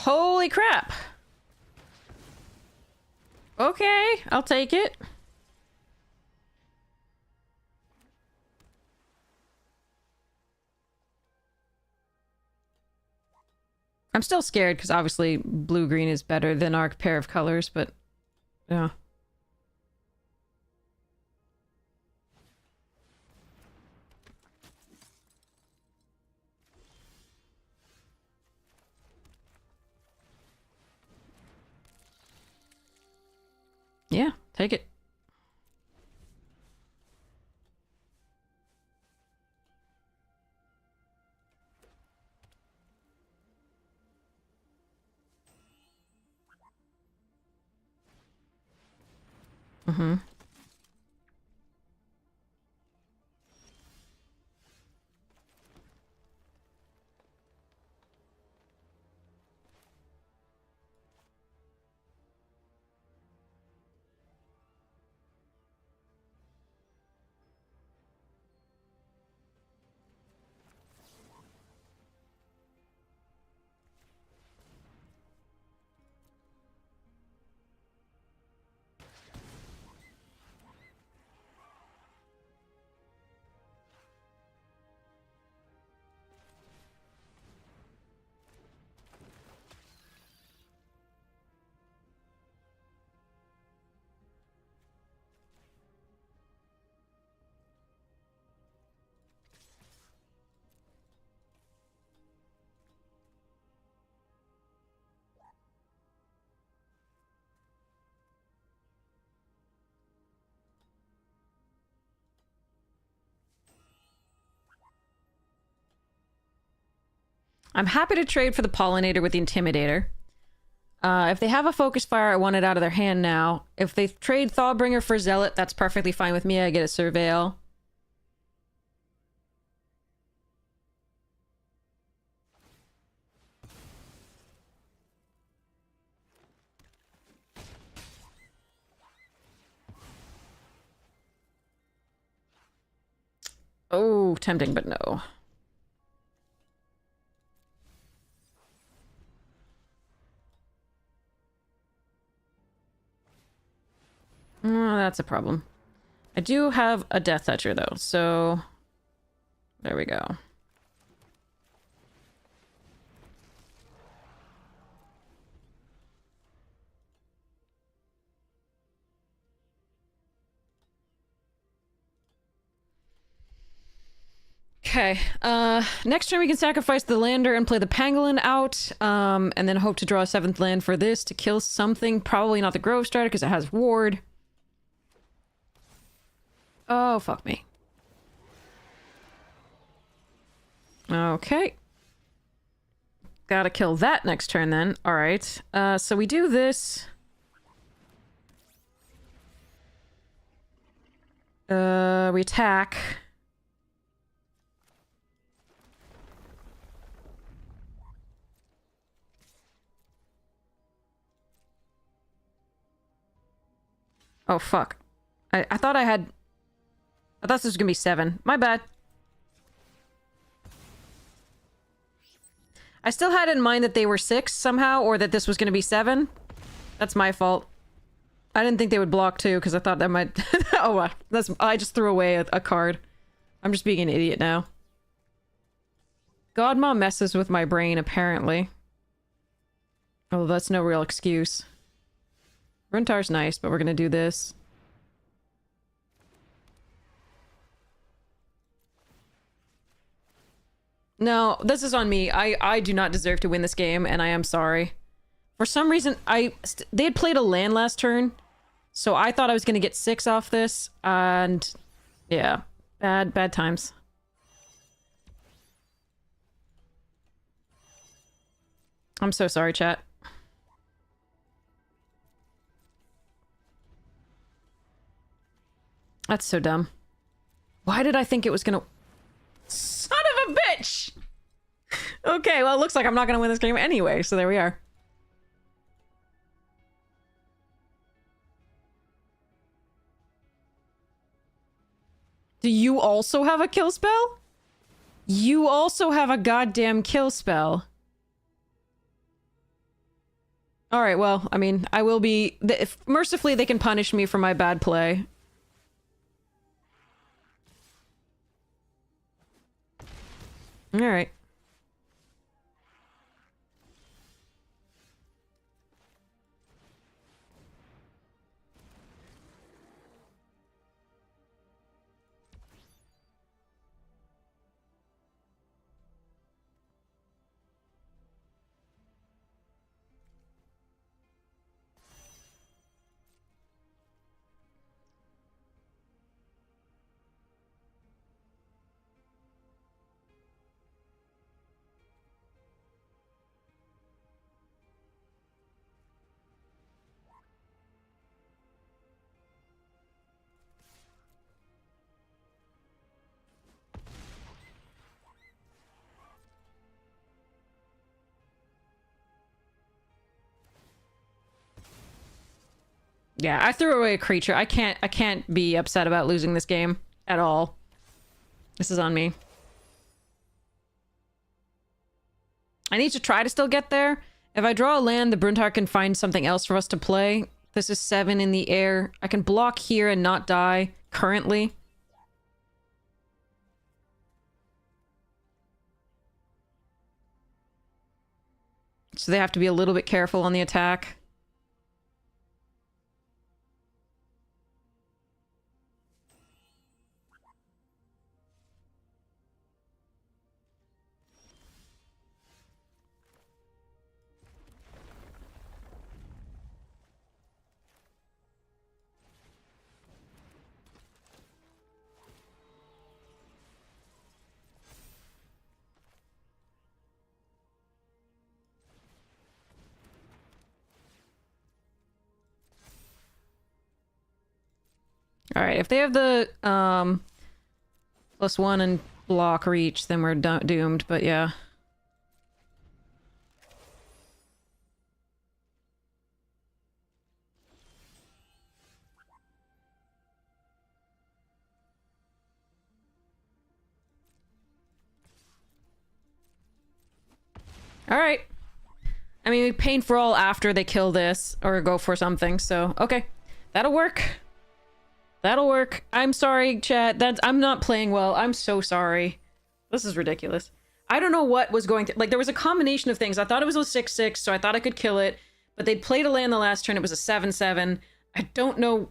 Holy crap! Okay, I'll take it. I'm still scared because obviously blue-green is better than our pair of colors, but yeah. Yeah, take it. Mm-hmm. I'm happy to trade for the Pollinator with the Intimidator. If they have a Focus Fire, I want it out of their hand now. If they trade Thawbringer for Zealot, that's perfectly fine with me. I get a Surveil. Oh, tempting, but no. Oh, that's a problem. I do have a Death Toucher, though, so... There we go. Okay, next turn we can sacrifice the lander and play the pangolin out, and then hope to draw a 7th land for this to kill something. Probably not the Grove Strider, because it has Ward. Oh, fuck me. Okay. Gotta kill that next turn, then. Alright, so we do this. We attack. Oh, fuck. I thought I had... I thought this was gonna be 7. My bad. I still had in mind that they were 6 somehow, or that this was gonna be 7. That's my fault. I didn't think they would block too, because I thought that might... oh, well. I just threw away a card. I'm just being an idiot now. Godma messes with my brain, apparently. Oh, that's no real excuse. Runtar's nice, but we're gonna do this. No, this is on me. I do not deserve to win this game, and I am sorry. For some reason, they had played a land last turn, so I thought I was gonna get 6 off this, and yeah, bad times. I'm so sorry, chat. That's so dumb. Why did I think it was gonna... Son of a bitch! Okay, well, it looks like I'm not gonna win this game anyway, so there we are. Do you also have a kill spell? You also have a goddamn kill spell. Alright, well, I mean, I will be... If, mercifully, they can punish me for my bad play. Alright. Yeah, I threw away a creature. I can't be upset about losing this game at all. This is on me. I need to try to still get there. If I draw a land, the Bruntar can find something else for us to play. This is 7 in the air. I can block here and not die currently. So they have to be a little bit careful on the attack. Alright, if they have the +1 and block reach, then we're doomed, but yeah. Alright. I mean, we paint for all after they kill this, or go for something, so okay. That'll work. That'll work. I'm sorry, chat. I'm not playing well. I'm so sorry. This is ridiculous. I don't know what was going to... Like, there was a combination of things. I thought it was a 6/6, so I thought I could kill it. But they'd played a land the last turn. It was a 7/7. I don't know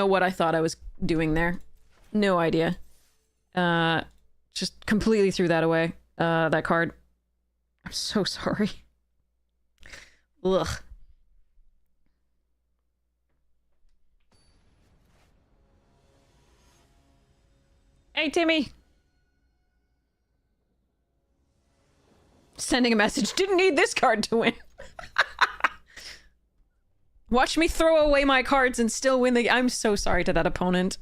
what I thought I was doing there. No idea. Just completely threw that away. That card. I'm so sorry. Ugh. Hey, Timmy. Sending a message. Didn't need this card to win. Watch me throw away my cards and still win the... I'm so sorry to that opponent.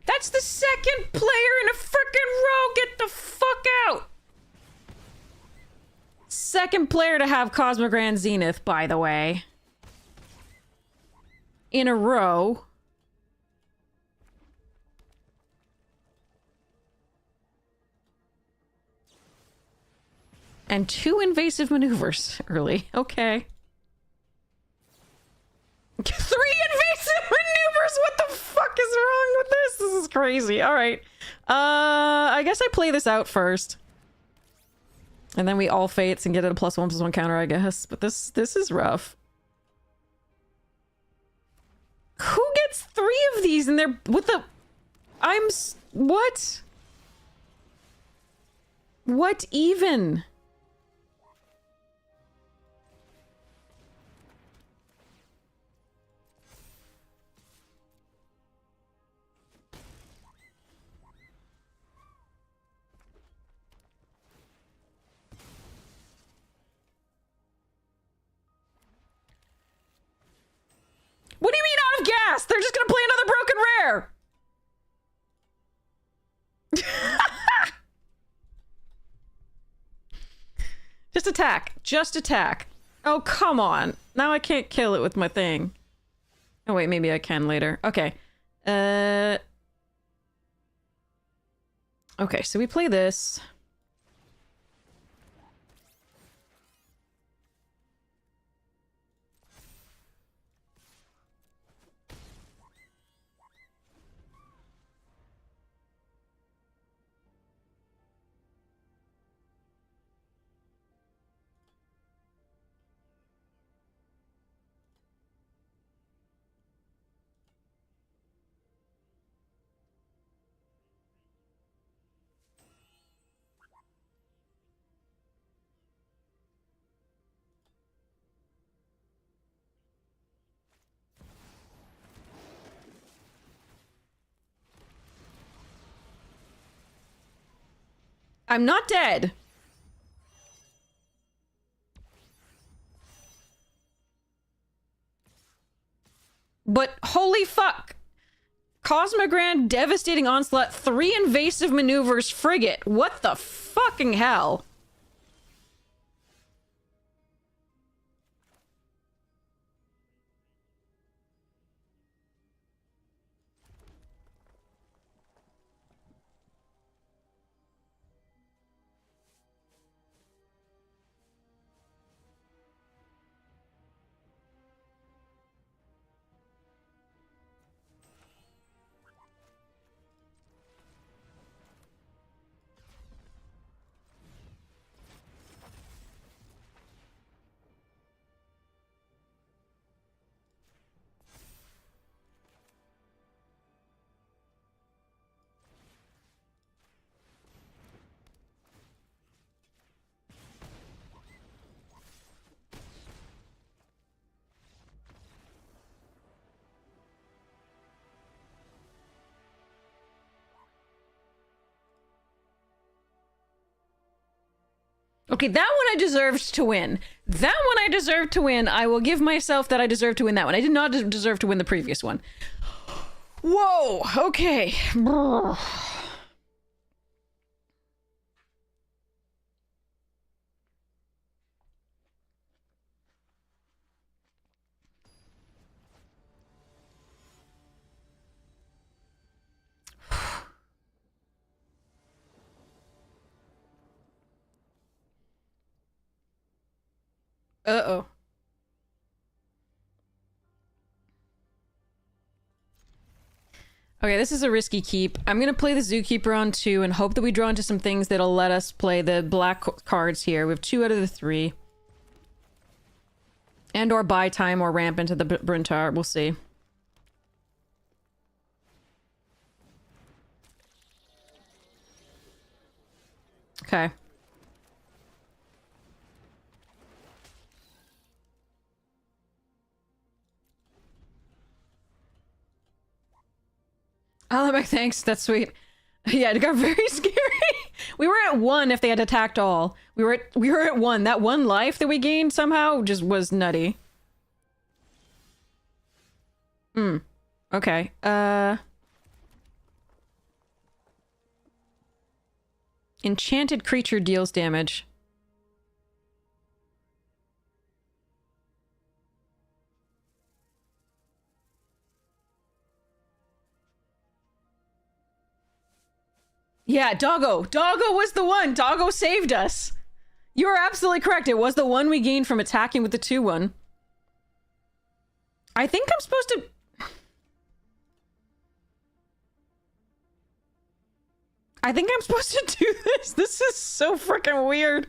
That's the second player in a frickin' row! Get the fuck out! Second player to have Cosmogrand Zenith, by the way. In a row. And 2 invasive maneuvers early. Okay. 3 invasive maneuvers! What the fuck is wrong with this? This is crazy. Alright. I guess I play this out first. And then we all fates and get it a +1/+1 counter, I guess. But this is rough. Who gets 3 of these and they're with the... What? What even? What do you mean out of gas? They're just gonna play another broken rare! Just attack. Just attack. Oh, come on. Now I can't kill it with my thing. Oh wait, maybe I can later. Okay. Okay, so we play this. I'm not dead. But holy fuck. Cosmogrand, Devastating Onslaught, 3 Invasive Maneuvers, Frigate. What the fucking hell? Okay, that one I deserved to win. That one I deserved to win. I will give myself that I deserve to win that one. I did not deserve to win the previous one. Whoa, okay. Uh-oh. Okay, this is a risky keep. I'm gonna play the Zookeeper on 2 and hope that we draw into some things that'll let us play the black cards here. We have 2 out of the 3. And or buy time or ramp into the Brintar. We'll see. Okay. Alamek, thanks. That's sweet. Yeah, it got very scary. We were at 1 if they had attacked all. We were at 1. That 1 life that we gained somehow just was nutty. Hmm. Okay. Enchanted creature deals damage. Yeah, Doggo. Doggo was the one. Doggo saved us. You are absolutely correct. It was the one we gained from attacking with the 2-1. I think I'm supposed to... I think I'm supposed to do this. This is so freaking weird.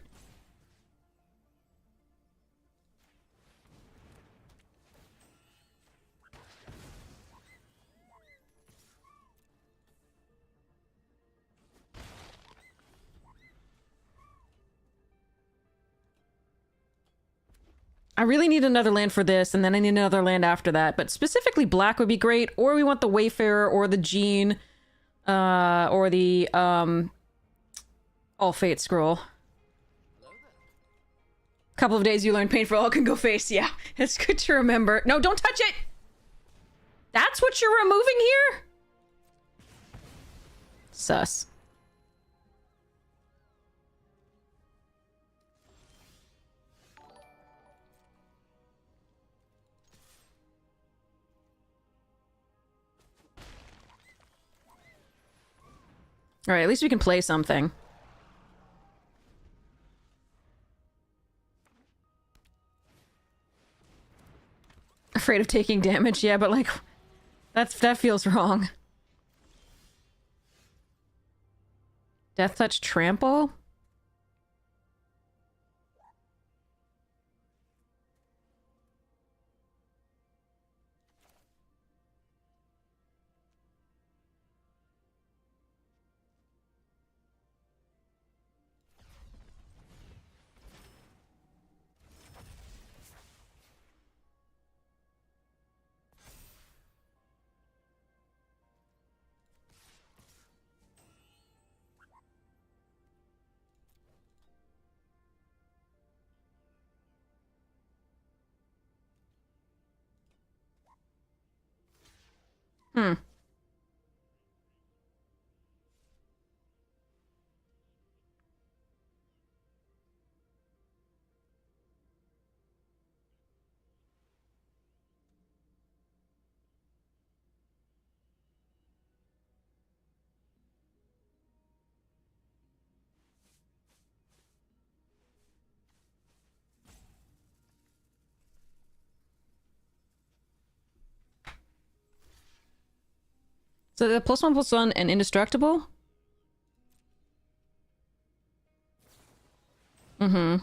I really need another land for this, and then I need another land after that. But specifically black would be great, or we want the Wayfarer, or the Gene, or the, All Fate Scroll. Couple of days you learn Painful All can go face. Yeah, it's good to remember. No, don't touch it! That's what you're removing here? Sus. Alright, at least we can play something. Afraid of taking damage, yeah, but like... that feels wrong. Death Touch Trample? Hmm. So the +1/+1 and indestructible? Mm-hmm.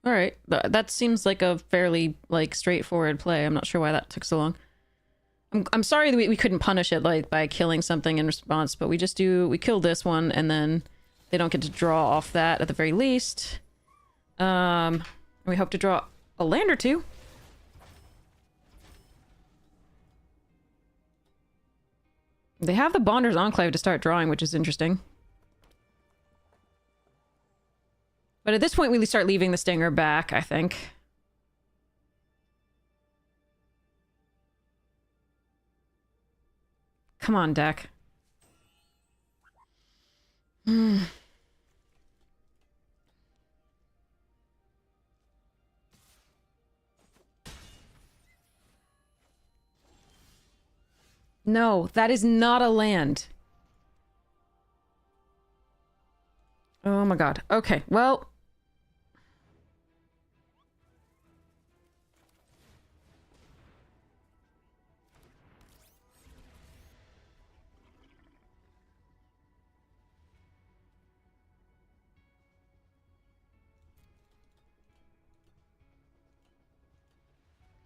Alright. That seems like a fairly, like, straightforward play. I'm not sure why that took so long. I'm sorry that we couldn't punish it, like, by killing something in response, but we kill this one, and then they don't get to draw off that at the very least. We hope to draw a land or two. They have the Bonder's Enclave to start drawing, which is interesting. But at this point, we start leaving the Stinger back, I think. Come on, deck. No, that is not a land. Oh my god. Okay, well...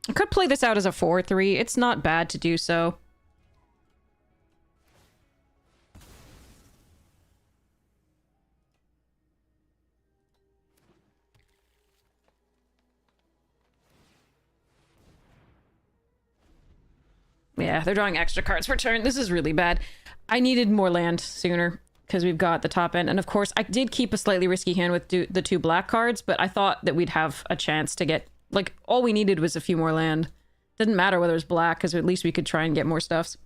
I could play this out as a 4-3. It's not bad to do so. Yeah, they're drawing extra cards per turn. This is really bad. I needed more land sooner because we've got the top end. And of course, I did keep a slightly risky hand with the 2 black cards, but I thought that we'd have a chance to get... Like, all we needed was a few more land. Didn't matter whether it was black, because at least we could try and get more stuffs.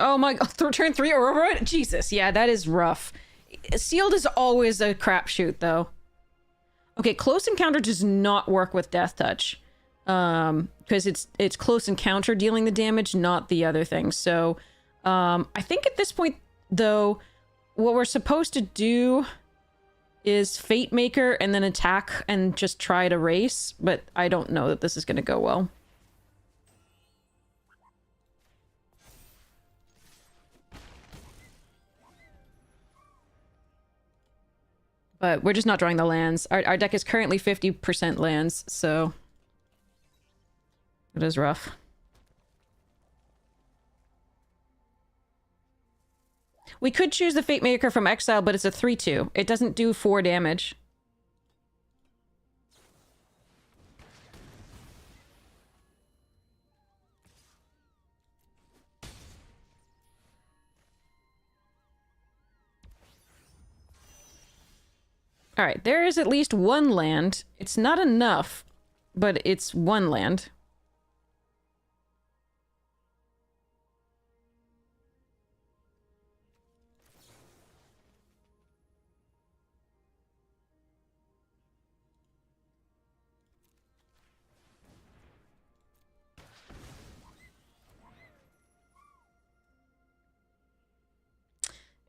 Oh my god, turn 3 or override? Jesus, yeah, that is rough. Sealed is always a crapshoot, though. Okay, Close Encounter does not work with Death Touch. Because it's Close Encounter dealing the damage, not the other thing. So, I think at this point, though, what we're supposed to do is Fate Maker and then attack and just try to race, but I don't know that this is going to go well. But we're just not drawing the lands. Our deck is currently 50% lands, so... It is rough. We could choose the Fate Maker from exile, but it's a 3/2. It doesn't do 4 damage. All right, there is at least one land. It's not enough, but it's one land.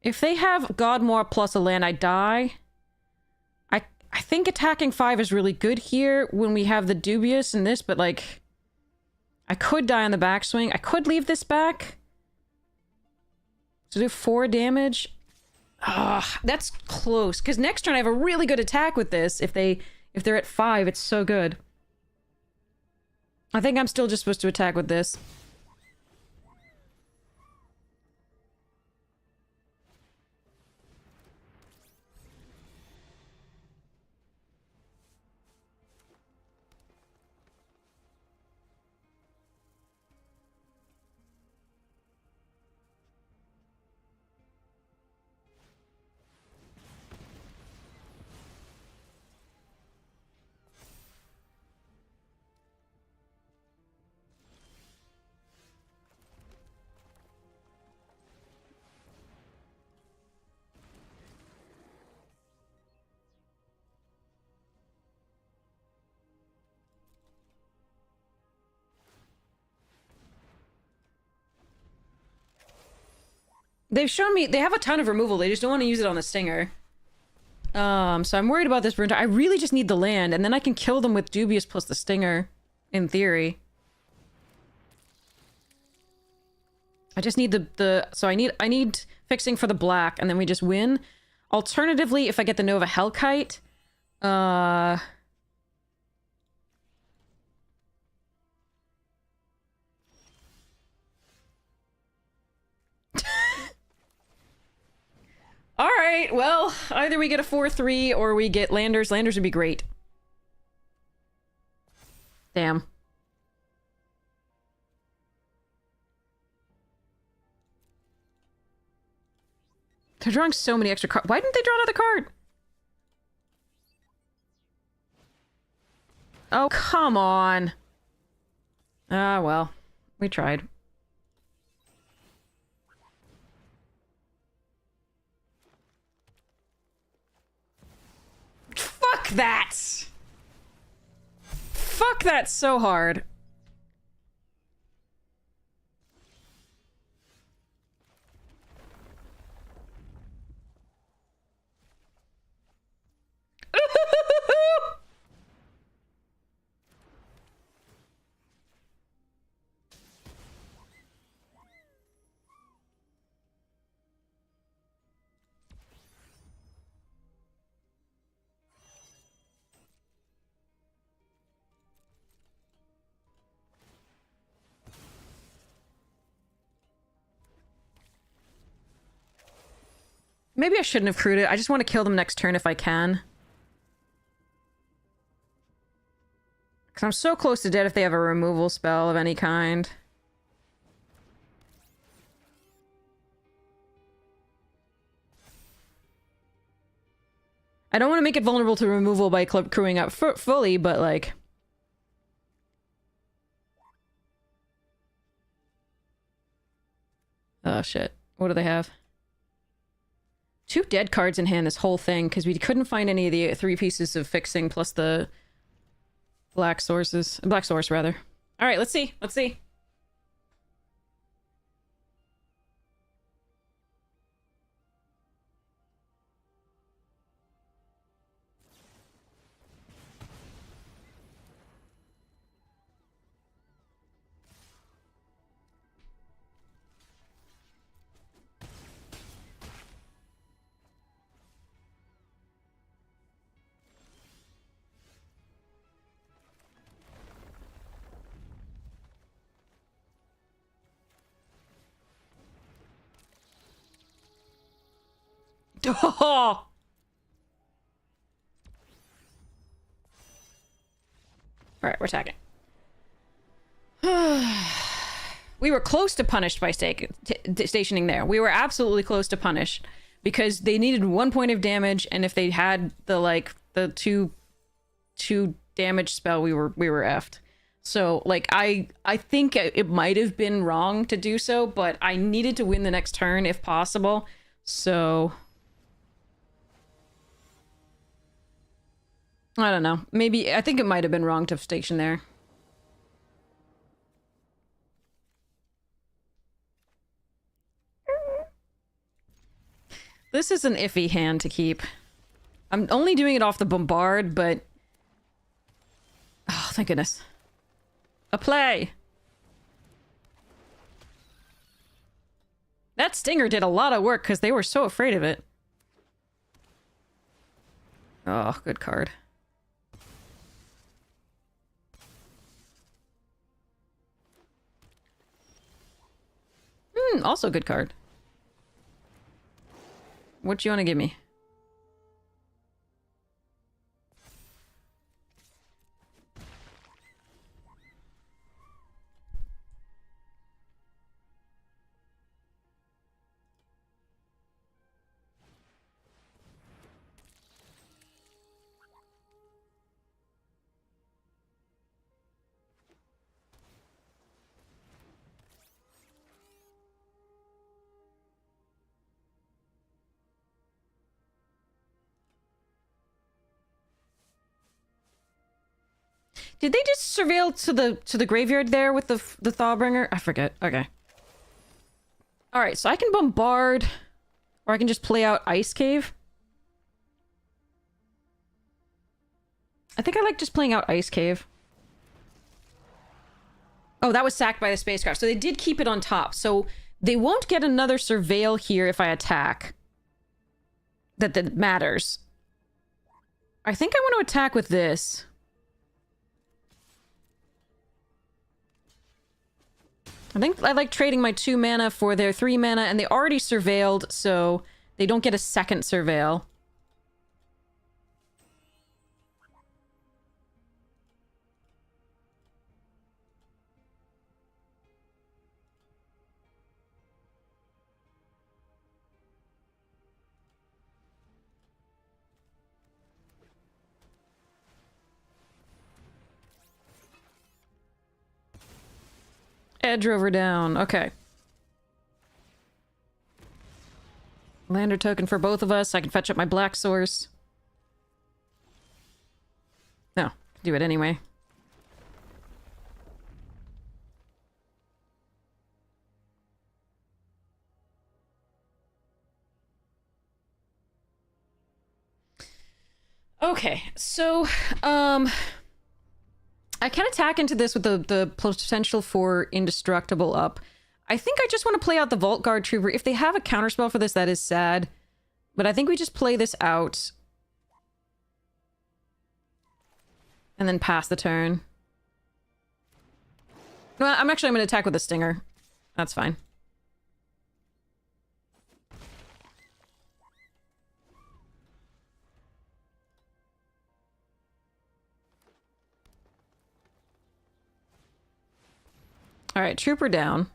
If they have Godmore plus a land, I die. I think attacking 5 is really good here when we have the Dubious in this, but like... I could die on the backswing. I could leave this back. To do 4 damage. Ah, that's close. Because next turn I have a really good attack with this. If they're at 5, it's so good. I think I'm still just supposed to attack with this. They've shown me... They have a ton of removal. They just don't want to use it on the Stinger. So I'm worried about this burn. I really just need the land, and then I can kill them with Dubious plus the Stinger, in theory. I just need the so I need fixing for the black, and then we just win. Alternatively, if I get the Nova Hellkite, Alright, well, either we get a 4-3 or we get Landers. Landers would be great. Damn. They're drawing so many extra cards. Why didn't they draw another card? Oh, come on. Ah, well. We tried. Fuck that! Fuck that so hard. Maybe I shouldn't have crewed it. I just want to kill them next turn if I can. Because I'm so close to dead if they have a removal spell of any kind. I don't want to make it vulnerable to removal by crewing up fully, but like... Oh shit. What do they have? 2 dead cards in hand this whole thing, because we couldn't find any of the 3 pieces of fixing plus the black sources. Black source, rather. Alright, let's see. Let's see. Oh! Alright, we're attacking. We were close to punished by stationing there. We were absolutely close to punish. because they needed 1 point of damage, and if they had the like the two damage spell, we were effed. So like I think it might have been wrong to do so, but I needed to win the next turn if possible. So I don't know. Maybe I think it might have been wrong to station there. This is an iffy hand to keep. I'm only doing it off the bombard, but oh, thank goodness. A play. That stinger did a lot of work because they were so afraid of it. Oh, good card. Also good card. What do you want to give me? Did they just surveil to the graveyard there with the Thawbringer? I forget. Okay. All right, so I can bombard, or I can just play out Ice Cave. I think I like just playing out Ice Cave. Oh, that was sacked by the spacecraft. So they did keep it on top. So they won't get another surveil here if I attack. That matters. I think I want to attack with this. I think I like trading my 2 mana for their 3 mana, and they already surveilled, so they don't get a second surveil. Edge rover down. Okay. Lander token for both of us. I can fetch up my black source. No, do it anyway. Okay, so, I can attack into this with the potential for indestructible up. I think I just want to play out the Vault Guard Trooper. If they have a counterspell for this, that is sad. But I think we just play this out. And then pass the turn. Well, I'm going to attack with a Stinger. That's fine. All right, Trooper down.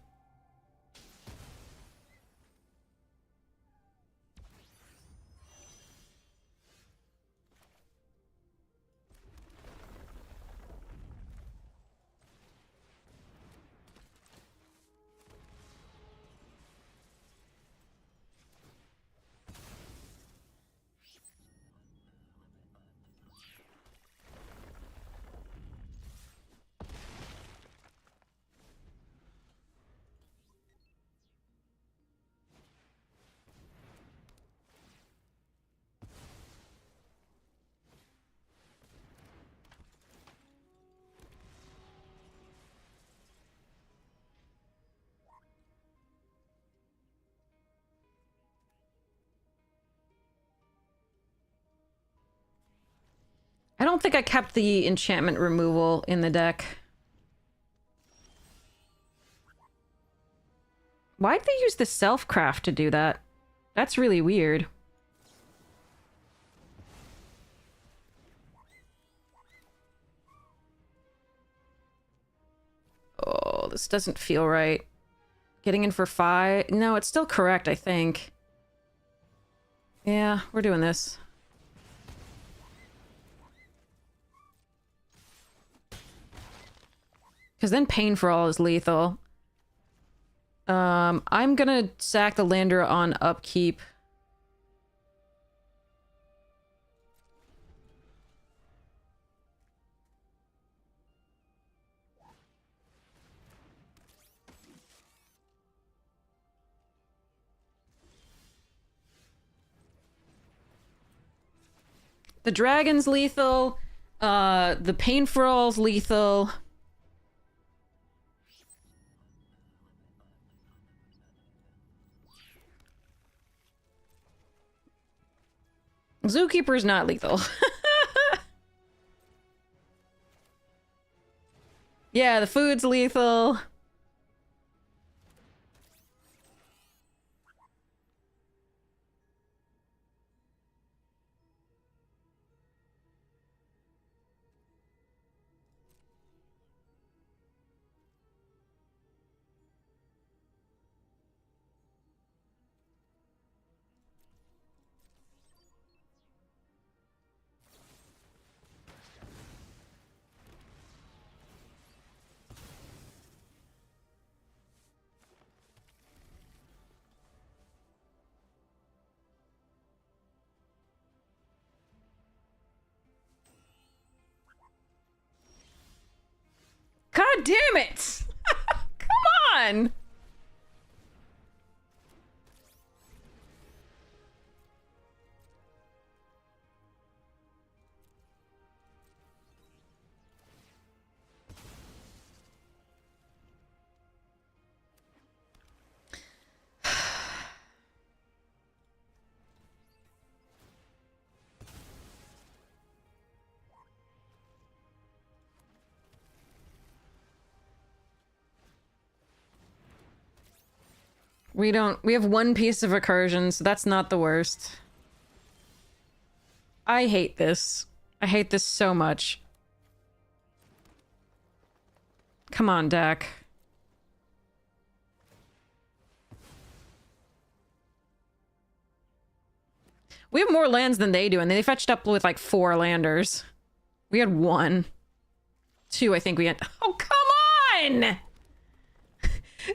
I don't think I kept the enchantment removal in the deck. Why'd they use the self-craft to do that? That's really weird. Oh, this doesn't feel right. Getting in for 5? No, it's still correct, I think. Yeah, we're doing this. Because then Pain for All is lethal. I'm gonna sack the lander on upkeep. The dragon's lethal. The Pain for All's lethal. Zookeeper's not lethal. Yeah, the food's lethal. God damn it! Come on! We have one piece of recursion, so that's not the worst. I hate this. I hate this so much. Come on, Dak. We have more lands than they do, and they fetched up with like 4 landers. We had 1. 2, I think we had. Oh, come on!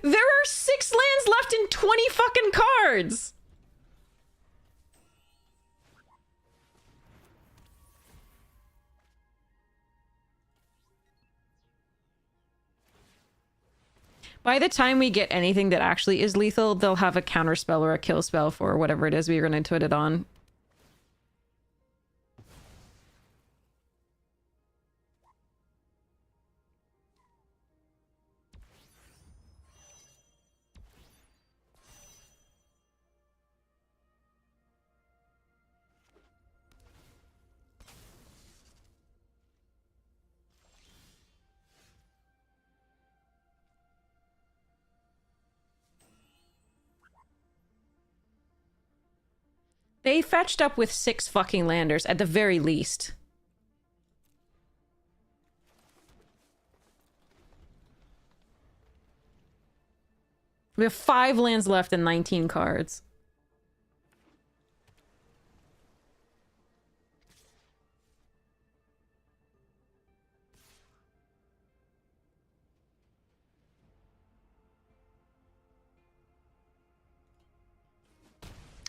There are 6 lands left in 20 fucking cards! By the time we get anything that actually is lethal, they'll have a counter spell or a kill spell for whatever it is we're going to put it on. They fetched up with 6 fucking landers, at the very least. We have 5 lands left and 19 cards.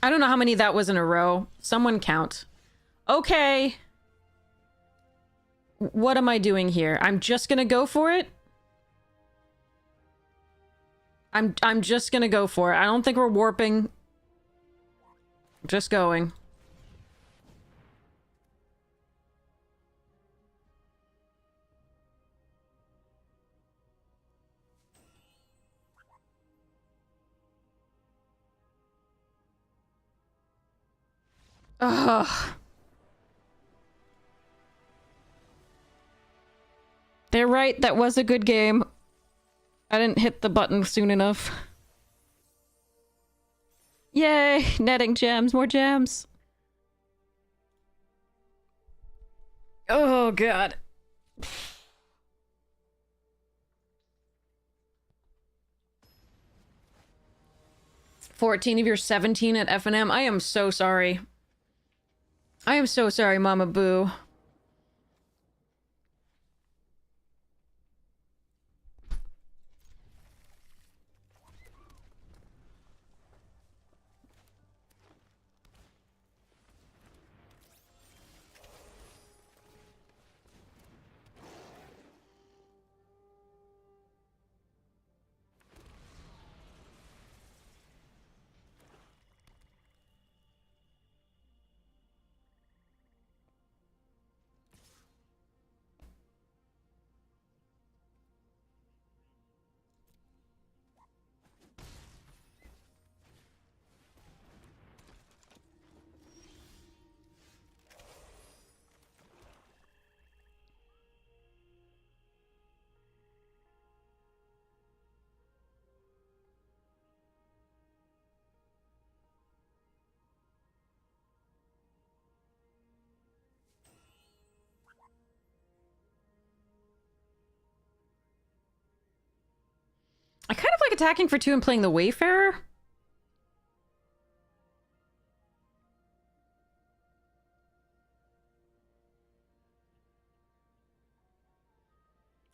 I don't know how many that was in a row. Someone count. Okay. What am I doing here? I'm just gonna go for it? I'm just gonna go for it. I don't think we're warping. Just going. Ugh. They're right, that was a good game. I didn't hit the button soon enough. Yay! Netting gems, more gems. Oh, God. 14 of your 17 at FNM. I am so sorry. I am so sorry, Mama Boo. I kind of like attacking for 2 and playing the Wayfarer.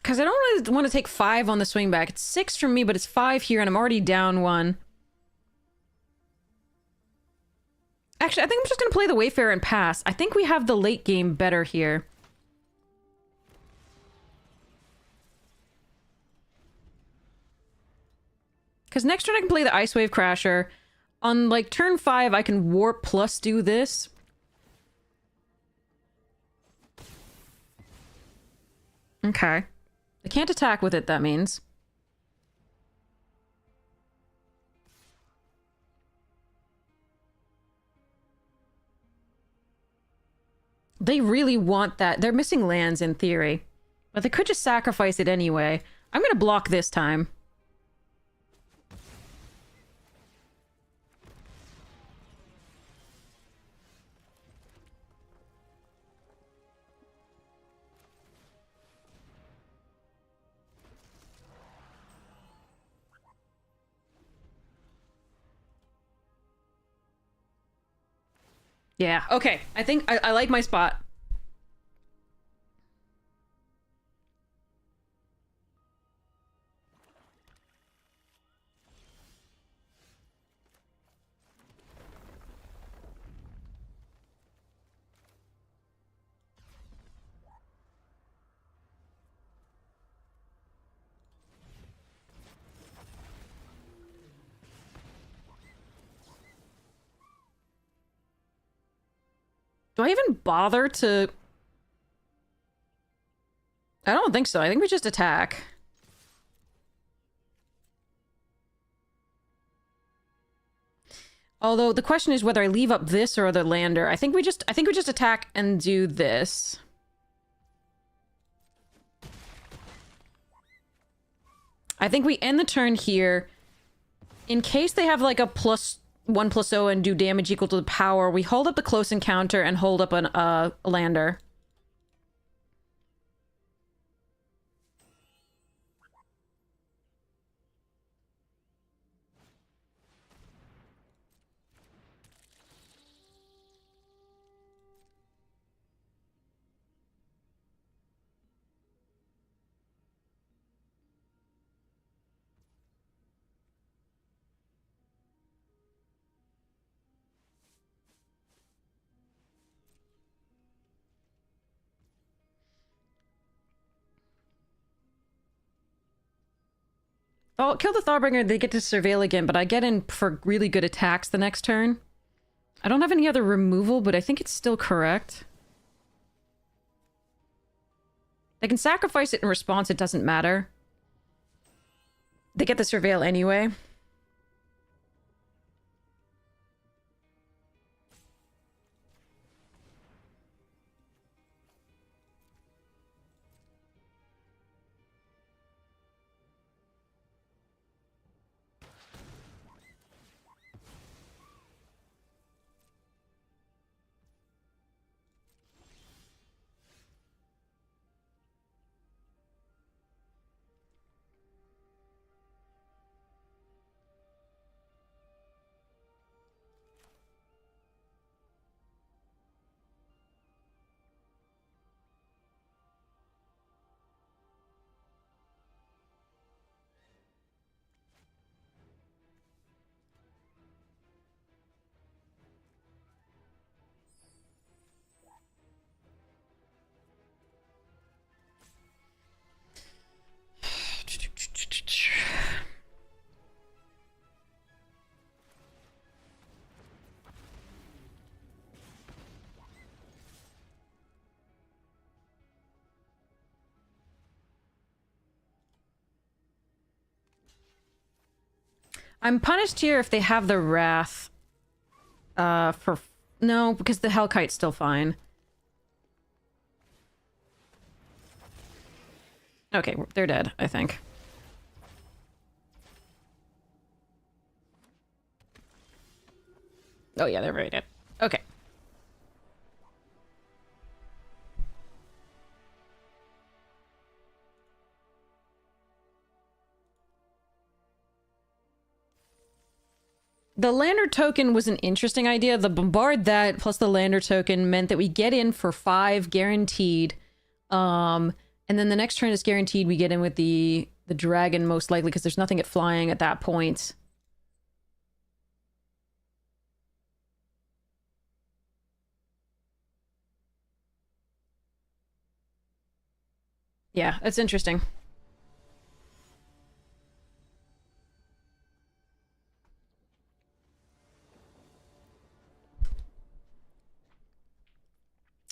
Because I don't really want to take 5 on the swing back. It's 6 from me, but it's 5 here, and I'm already down 1. Actually, I think I'm just going to play the Wayfarer and pass. I think we have the late game better here. Because next turn I can play the Ice Wave Crasher. On, like, turn 5, I can warp plus do this. Okay. I can't attack with it, that means. They really want that. They're missing lands in theory. But they could just sacrifice it anyway. I'm gonna block this time. Yeah, okay. I think I like my spot. Do I even bother to... I don't think so. I think we just attack. Although the question is whether I leave up this or other lander. I think we just attack and do this. I think we end the turn here. In case they have like a +1/+0 and do damage equal to the power, we hold up the close encounter and hold up a lander. Oh, kill the Thawbringer, they get to surveil again, but I get in for really good attacks the next turn. I don't have any other removal, but I think it's still correct. They can sacrifice it in response, it doesn't matter. They get the surveil anyway. I'm punished here if they have the Wrath. No, because the Hellkite's still fine. Okay, they're dead, I think. Oh yeah, they're very dead. Okay. The lander token was an interesting idea. The bombard that plus the lander token meant that we get in for 5 guaranteed. And then the next turn is guaranteed we get in with the dragon most likely because there's nothing at flying at that point. Yeah, that's interesting.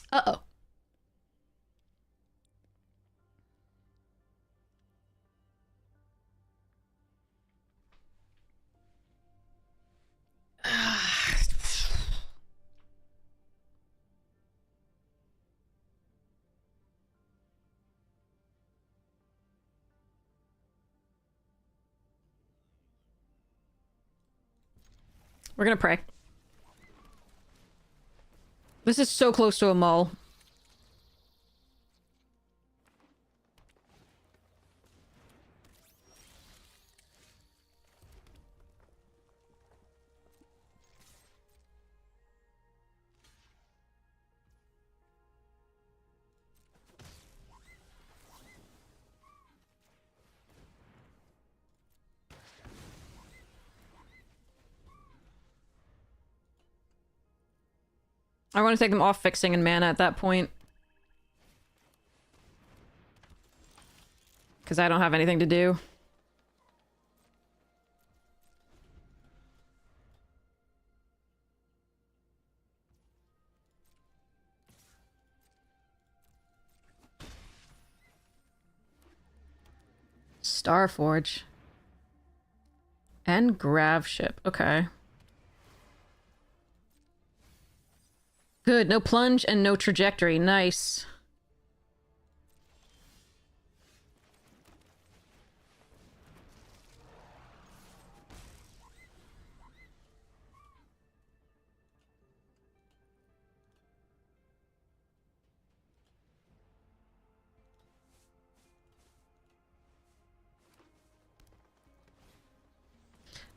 Uh-oh. We're gonna pray. This is so close to a mole. I want to take them off fixing and mana at that point. Because I don't have anything to do. Starforge. And Gravship. Okay. Good. No plunge and no trajectory. Nice.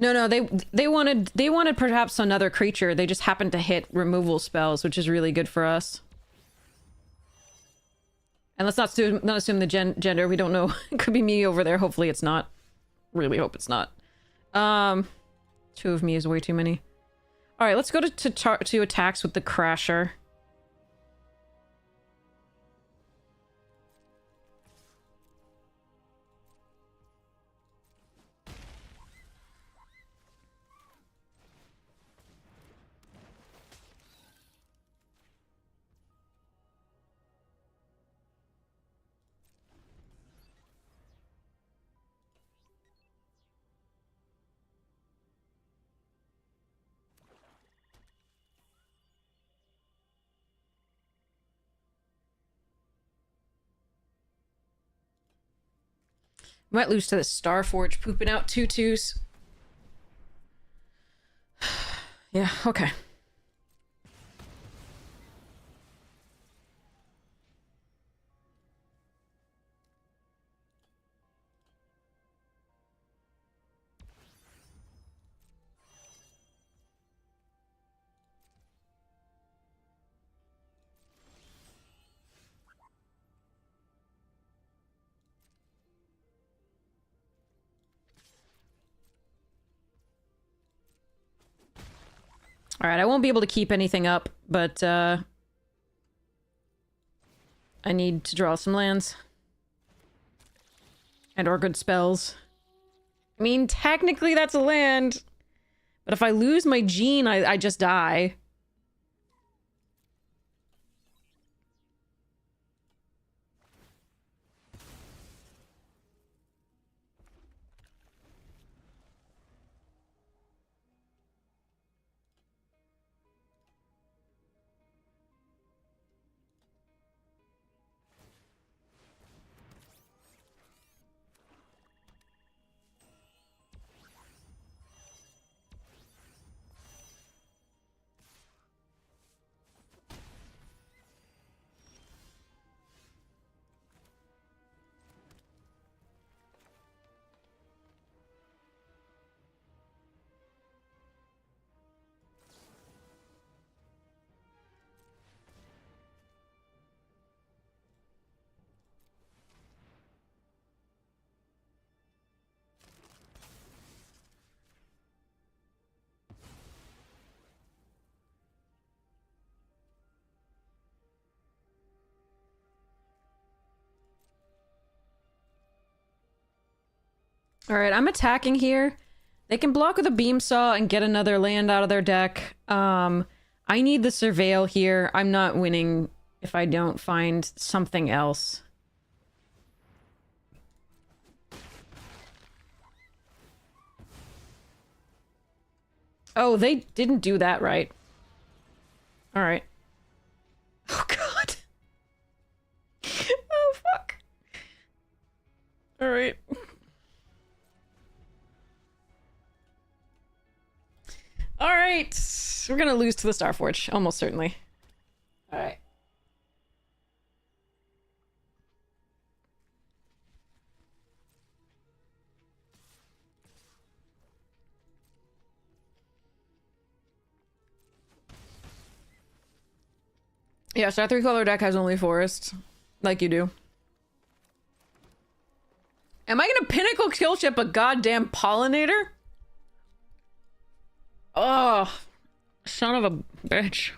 No, they wanted perhaps another creature. They just happened to hit removal spells, which is really good for us. And let's not assume the gender. We don't know. It could be me over there. Hopefully it's not. Really hope it's not. 2 of me is way too many. All right, let's go to attacks with the Crasher. Might lose to the Starforge pooping out 2/2s. Yeah, okay. Alright, I won't be able to keep anything up, but, I need to draw some lands. And or good spells. I mean, technically that's a land. But if I lose my gene, I just die. Alright, I'm attacking here. They can block with a beam saw and get another land out of their deck. I need the surveil here. I'm not winning if I don't find something else. Oh, they didn't do that right. Alright. Oh, God. Oh, fuck. Alright. Alright. We're gonna lose to the Starforge, almost certainly. Alright. Yeah, so our 3-color deck has only forest. Like you do. Am I gonna pinnacle kill ship a goddamn pollinator? Oh, son of a bitch.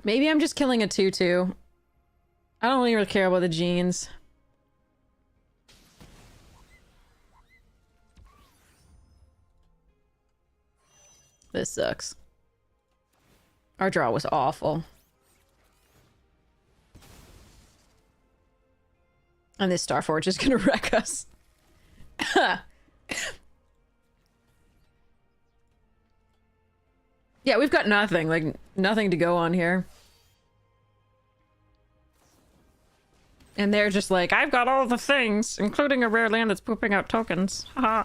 Maybe I'm just killing a 2/2. I don't really care about the genes. This sucks. Our draw was awful. And this Starforge is gonna wreck us. Yeah, we've got nothing. Like, nothing to go on here. And they're just like, I've got all the things, including a rare land that's pooping out tokens. Haha.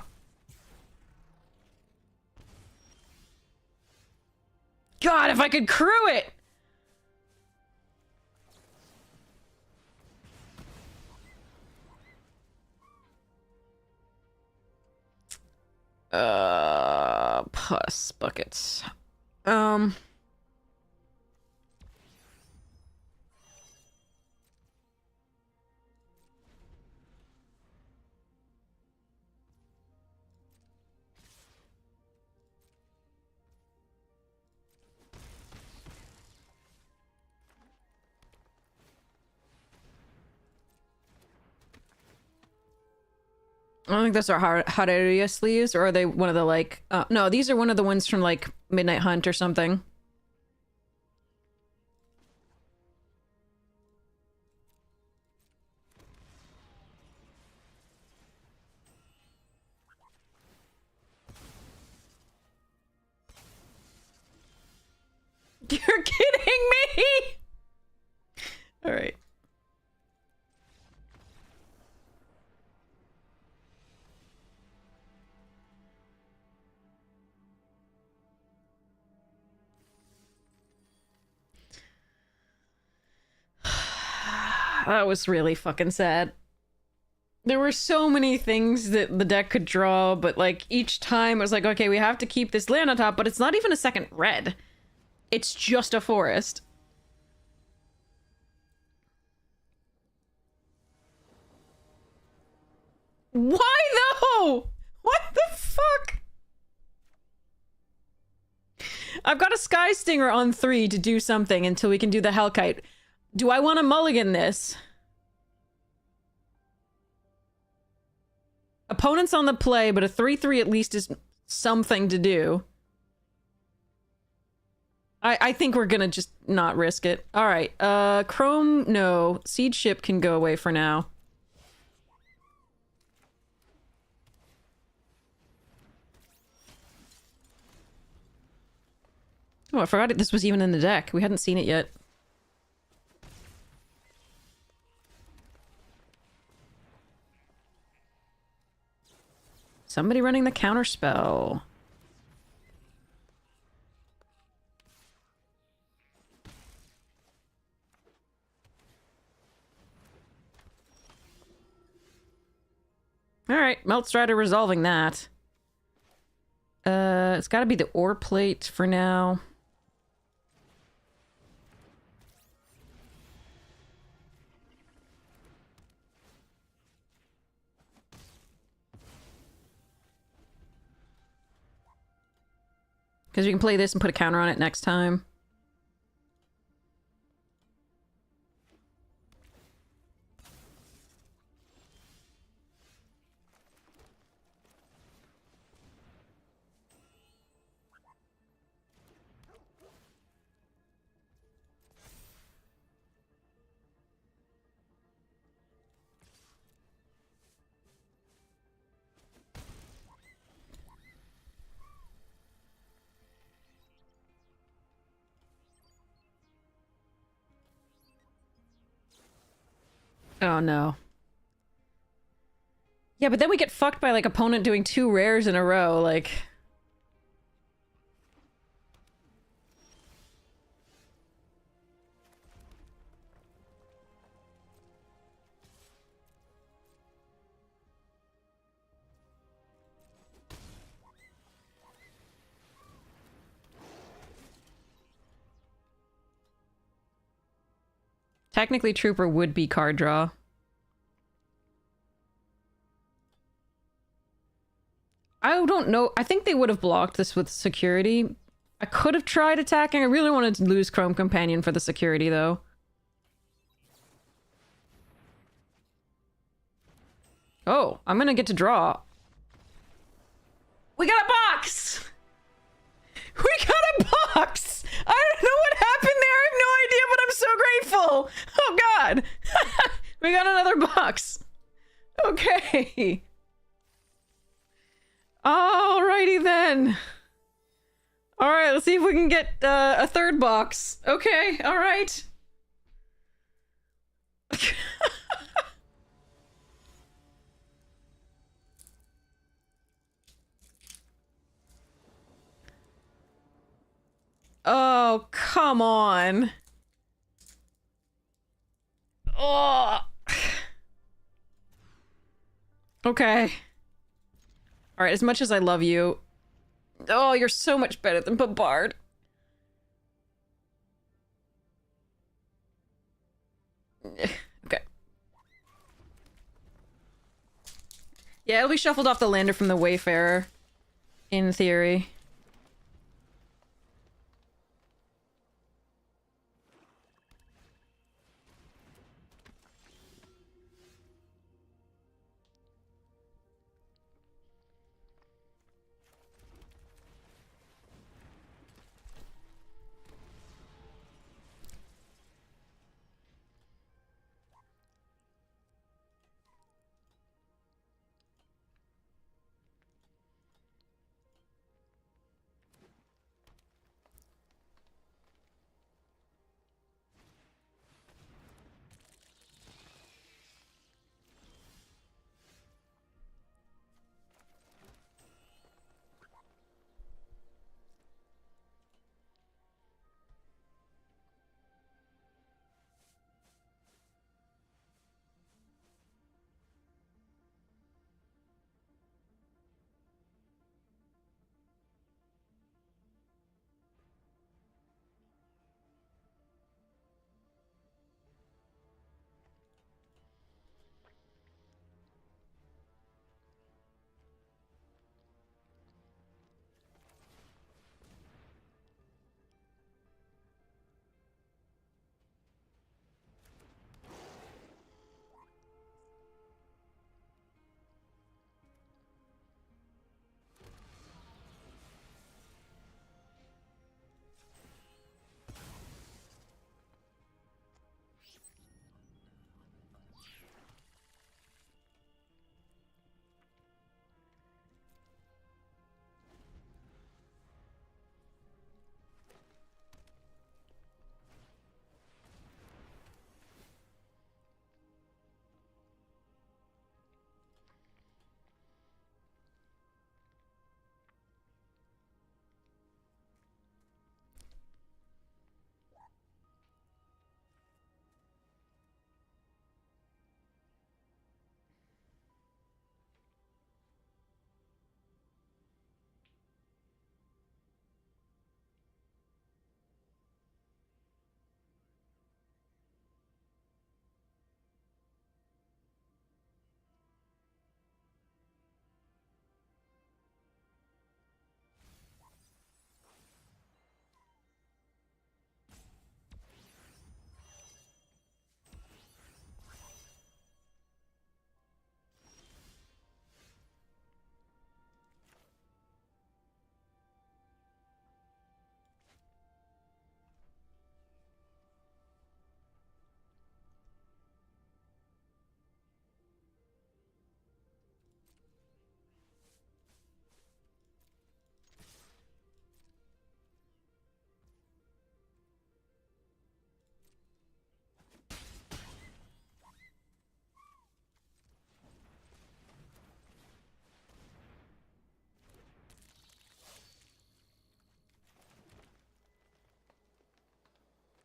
God, if I could crew it! Puss buckets. I don't think those are hot area sleeves, or are they one of the, like... no, these are one of the ones from, like, Midnight Hunt or something. You're kidding me! Alright. That was really fucking sad. There were so many things that the deck could draw, but like each time it was like, okay, we have to keep this land on top, but it's not even a second red. It's just a forest. Why though? What the fuck? I've got a Sky Stinger on 3 to do something until we can do the Hellkite. Do I want to mulligan this? Opponent's on the play, but a 3/3 at least is something to do. I think we're gonna just not risk it. Alright, Chrome, no. Siege Ship can go away for now. Oh, I forgot this was even in the deck. We hadn't seen it yet. Somebody running the counterspell. Alright, Meltstrider resolving that. It's gotta be the ore plate for now. Because we can play this and put a counter on it next time. Oh no. Yeah, but then we get fucked by like opponent doing 2 rares in a row, like... Technically, Trooper would be card draw. I don't know. I think they would have blocked this with security. I could have tried attacking. I really wanted to lose Chrome Companion for the security, though. Oh, I'm gonna get to draw. We got a box! We got a box! I don't know what happened there. I have no idea, but I'm so grateful. Oh, God. We got another box. Okay. Alrighty then. Alright, let's see if we can get a 3rd box. Okay, alright. Oh, come on. Oh. Okay. Alright, as much as I love you... Oh, you're so much better than Bombard. Okay. Yeah, it'll be shuffled off the lander from the Wayfarer. In theory.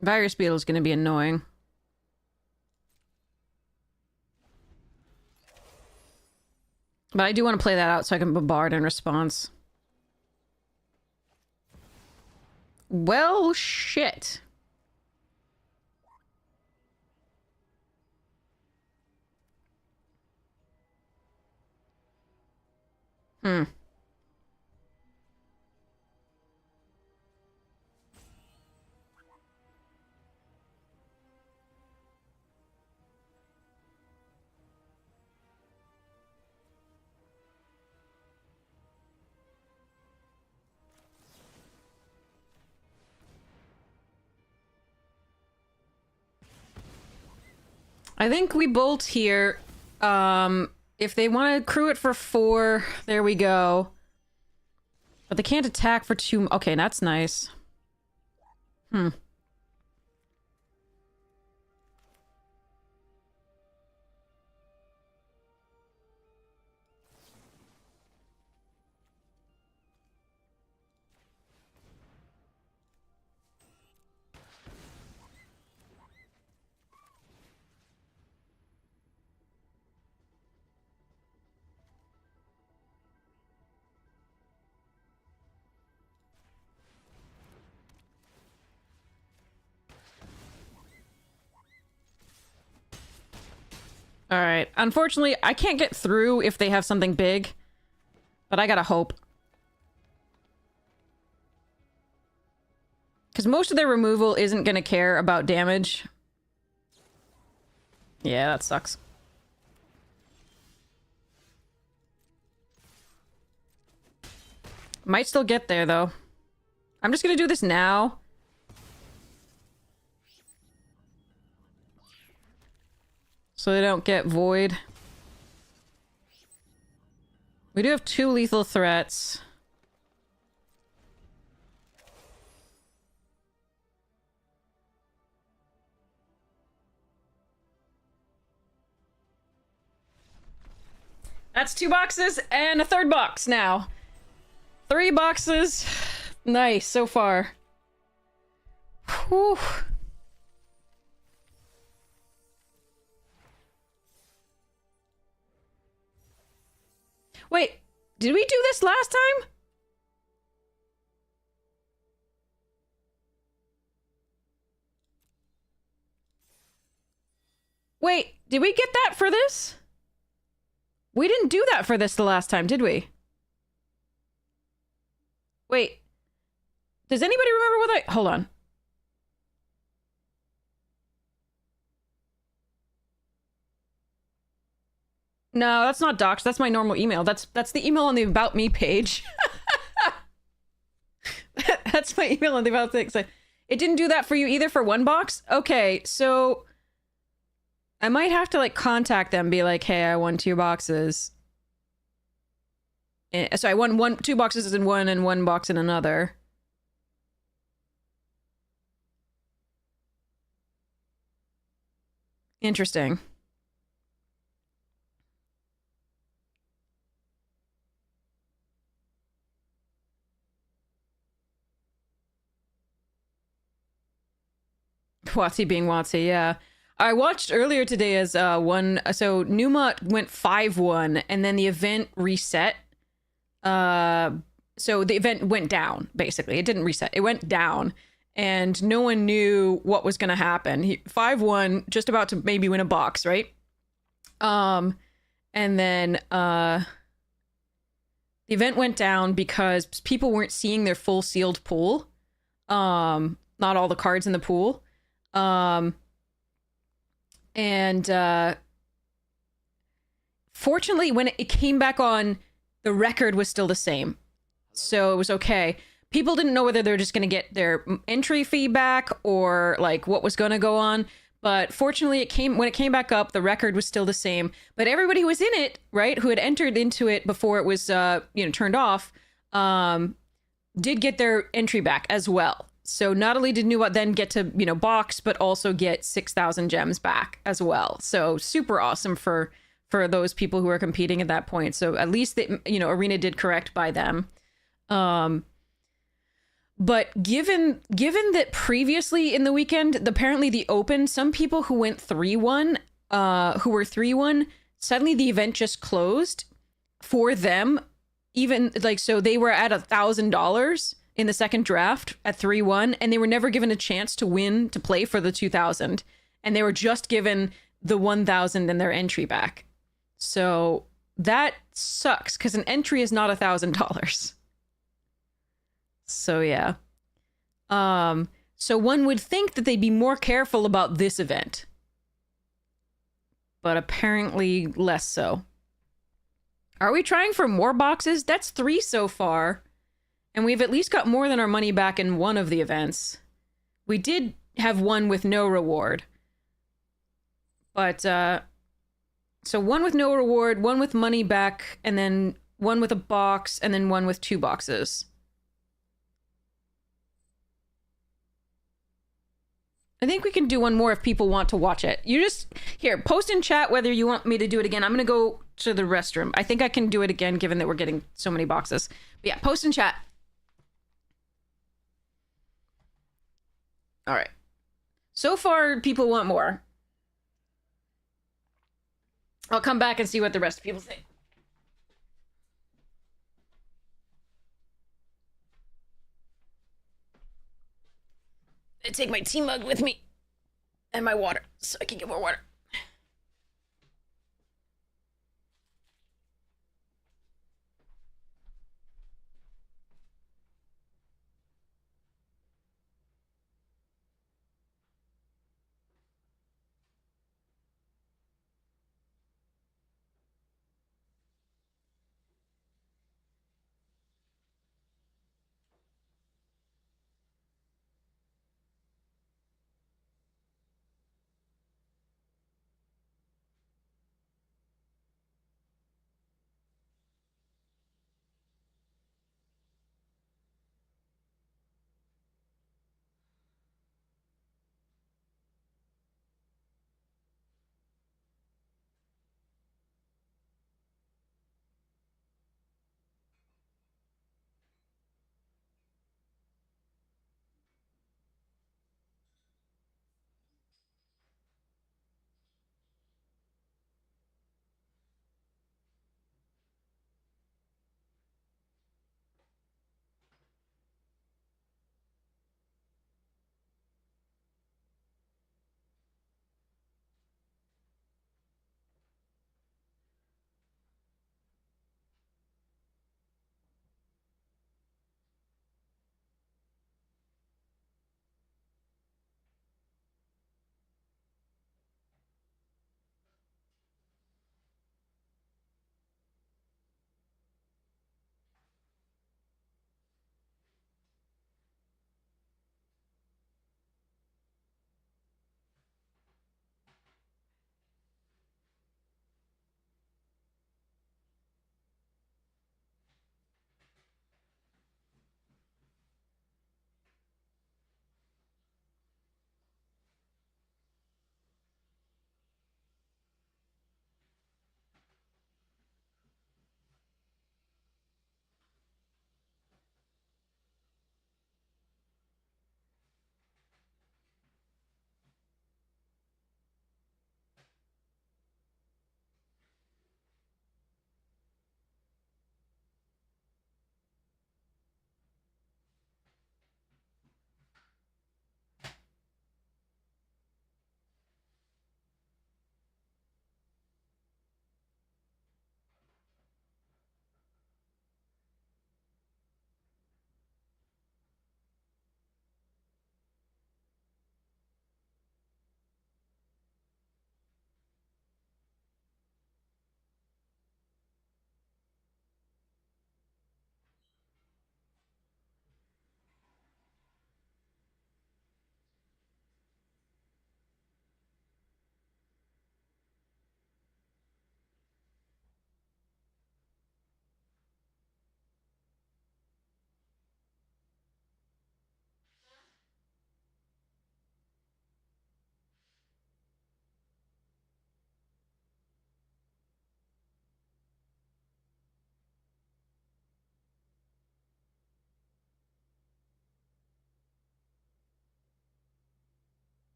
Virus Beetle is going to be annoying. But I do want to play that out so I can bombard in response. Well, shit. Hmm. I think we bolt here. If they want to crew it for 4, there we go. But they can't attack for 2. Okay, that's nice. Hmm. All right. Unfortunately, I can't get through if they have something big. But I gotta hope. Because most of their removal isn't gonna care about damage. Yeah, that sucks. Might still get there, though. I'm just gonna do this now. So they don't get void. We do have 2 lethal threats. That's 2 boxes and a 3rd box now. 3 boxes. Nice so far. Whew. Wait, did we do this last time? Wait, did we get that for this? We didn't do that for this the last time, did we? Wait. Does anybody remember what I... Hold on. No, that's not docs. That's my normal email. That's the email on the About Me page. That's my email on the About things. It didn't do that for you either for 1 box? Okay, so... I might have to, like, contact them, be like, hey, I won 2 boxes. So I won 2 boxes in one and 1 box in another. Interesting. WotC being WotC, yeah. I watched earlier today as one. So Numa went 5-1, and then the event reset. So the event went down. Basically, it didn't reset. It went down, and no one knew what was going to happen. 5-1, just about to maybe win a box, right? And then the event went down because people weren't seeing their full sealed pool. Not all the cards in the pool. And fortunately, when it came back on, the record was still the same. So it was okay. People didn't know whether they were just going to get their entry fee back or like what was going to go on. But fortunately, when it came back up, the record was still the same. But everybody who was in it, right, who had entered into it before it was turned off, did get their entry back as well. So not only did Nuwa then get to, box, but also get 6,000 gems back as well. So super awesome for those people who are competing at that point. So at least, Arena did correct by them. But given that previously in the weekend, apparently the Open, some people who went 3-1, who were 3-1, suddenly the event just closed for them. Even like, so they were at $1,000 in the second draft at 3-1, and they were never given a chance to win to play for the 2,000, and they were just given the 1,000 and their entry back. So that sucks because an entry is not $1,000. So yeah. So one would think that they'd be more careful about this event, but apparently less so. Are we trying for more boxes? That's 3 so far, and we've at least got more than our money back in one of the events. We did have one with no reward, but so one with no reward, one with money back, and then one with a box, and then one with 2 boxes. I think we can do one more if people want to watch it. You just, here, post in chat whether you want me to do it again. I'm going to go to the restroom. I think I can do it again given that we're getting so many boxes. But yeah, post in chat. All right. So far, people want more. I'll come back and see what the rest of people say. I take my tea mug with me and my water so I can get more water.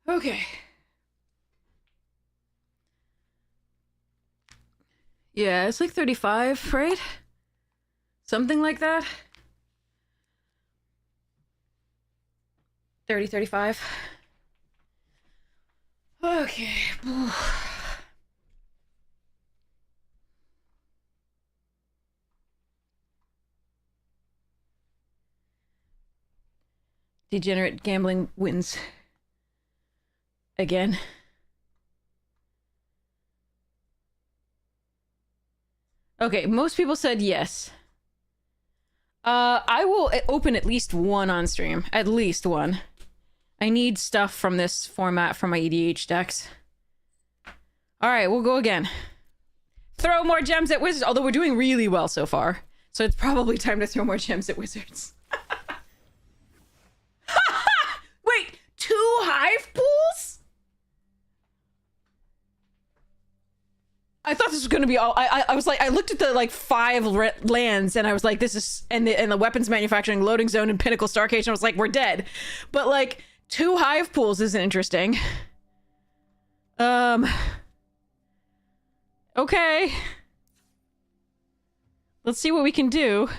Okay. Yeah, it's like 35, right? Something like that. 30, 35. Okay. Degenerate gambling wins. Again. Okay, most people said yes. I will open at least one on stream. At least one. I need stuff from this format from my EDH decks. Alright, we'll go again. Throw more gems at wizards, although we're doing really well so far. So it's probably time to throw more gems at wizards. Wait, 2 hive pools? I thought this was gonna be all. I was like, I looked at the like 5 lands, and I was like, this is and the weapons manufacturing loading zone and Pinnacle Starcade, and I was like, we're dead. But like 2 hive pools is interesting. Okay. Let's see what we can do.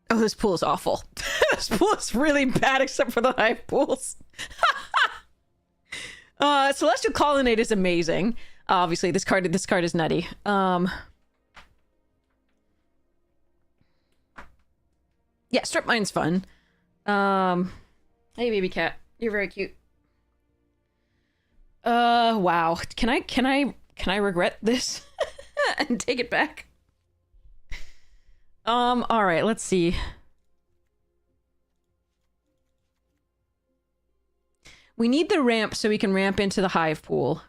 Oh, this pool is awful. This pool is really bad except for the hive pools. Celestial Colonnade is amazing. Obviously, this card is nutty. Yeah, Strip Mine's fun. Hey, baby cat. You're very cute. Wow. Can I regret this and take it back? All right, let's see. We need the ramp so we can ramp into the hive pool.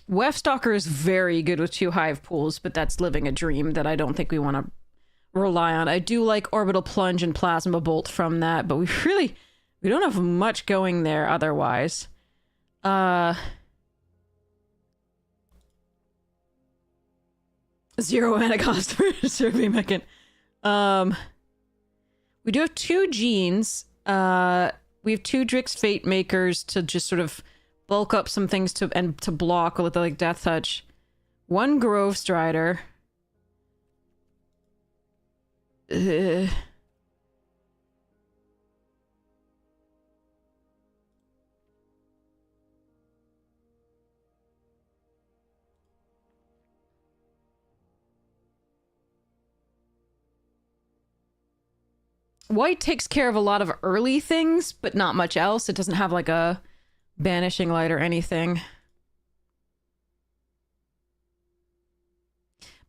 Wefstalker is very good with 2 hive pools, but that's living a dream that I don't think we want to rely on. I do like Orbital Plunge and Plasma Bolt from that, but we don't have much going there otherwise. 0 mana cost for Survey Mechan. We do have 2 Genes. We have 2 Drix Fate Makers to just sort of bulk up some things to block with the like Death Touch. 1 Grove Strider. White takes care of a lot of early things, but not much else. It doesn't have like a Banishing Light or anything.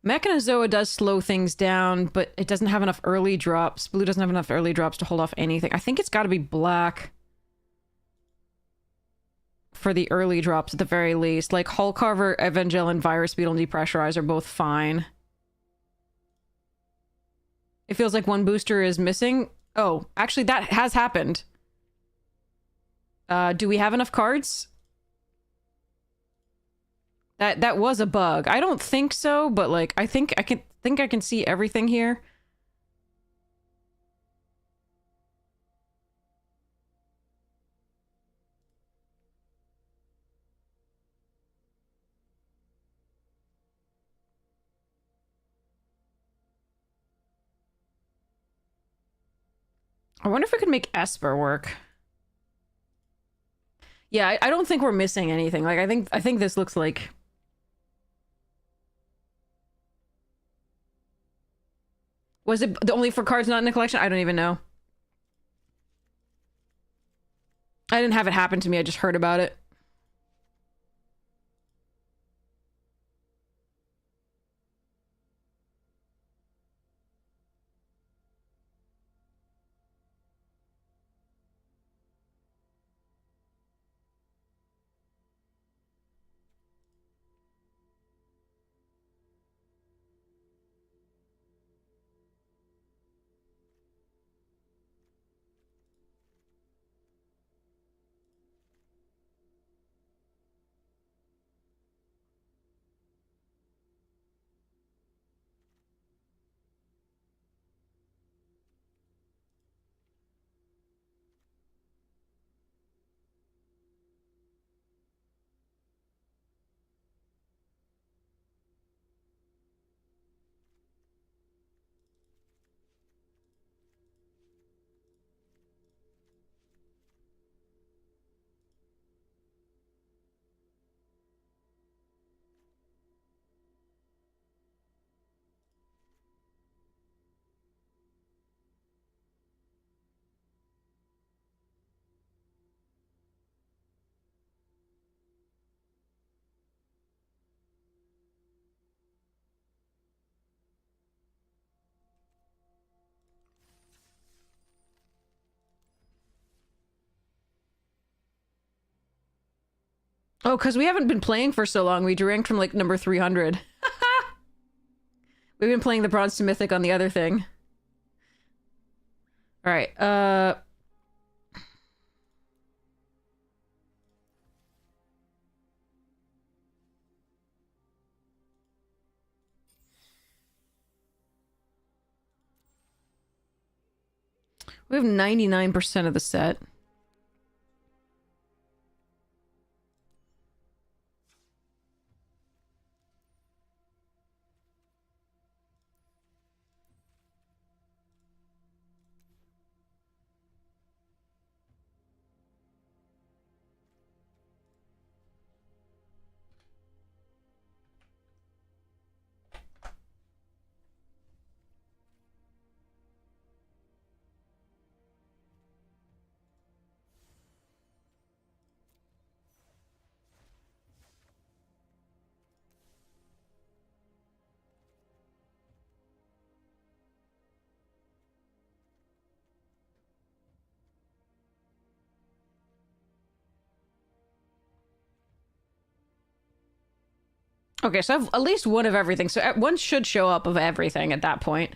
Mechanozoa does slow things down, but it doesn't have enough early drops. Blue doesn't have enough early drops to hold off anything. I think it's got to be black for the early drops at the very least. Like Hull Carver, Evangel, and Virus Beetle and Depressurize are both fine. It feels like 1 booster is missing. Oh, actually that has happened. Do we have enough cards? That was a bug. I don't think so, but like I think I can see everything here. I wonder if we could make Esper work. Yeah, I don't think we're missing anything. Like I think this looks like Was it the only for cards not in the collection? I don't even know. I didn't have it happen to me. I just heard about it. Oh, because we haven't been playing for so long. We ranked from like number 300. We've been playing the Bronze to Mythic on the other thing. Alright, we have 99% of the set. Okay, so I have at least one of everything. So one should show up of everything at that point.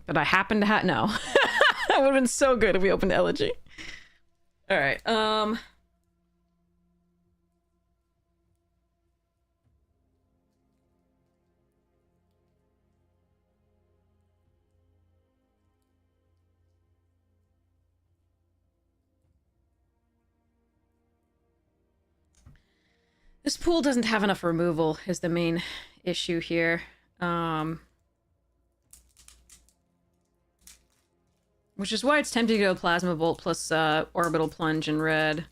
But I happen to have... No. That would have been so good if we opened Elegy. Alright, this pool doesn't have enough removal is the main issue here. Which is why it's tempting to go Plasma Bolt plus Orbital Plunge in red.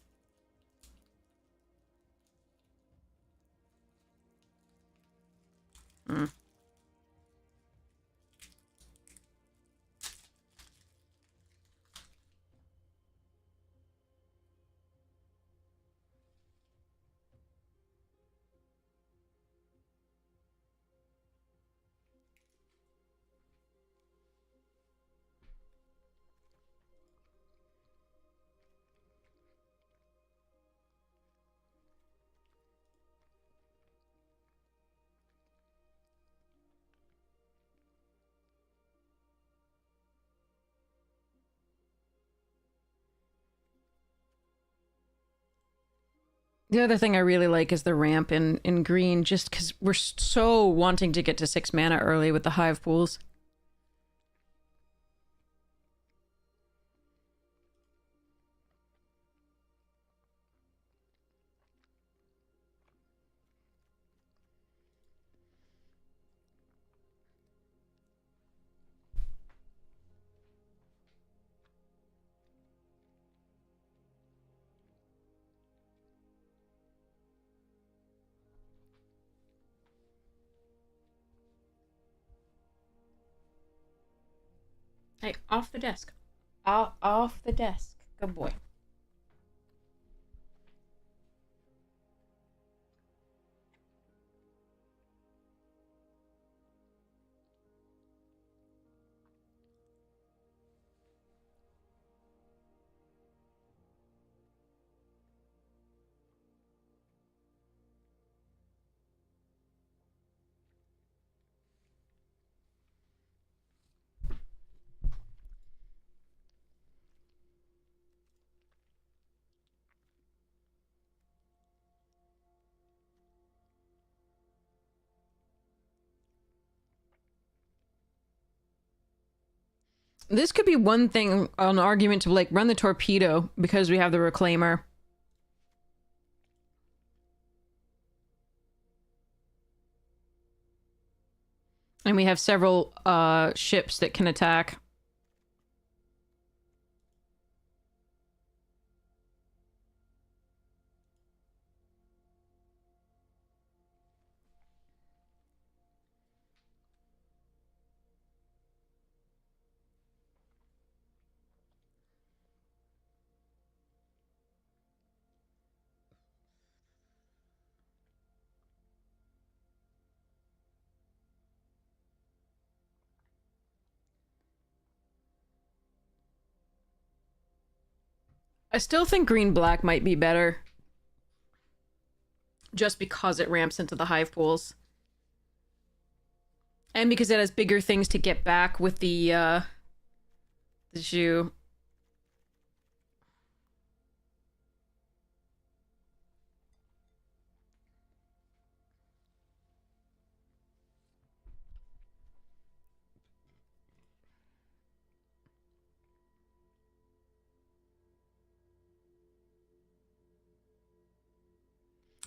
Hmm. The other thing I really like is the ramp in green, just because we're so wanting to get to 6 mana early with the Hive pools. Hey, off the desk. Off the desk. Good boy. This could be one thing, an argument to like run the torpedo because we have the reclaimer. And we have several ships that can attack. I still think green-black might be better. Just because it ramps into the hive pools. And because it has bigger things to get back with the Zhu.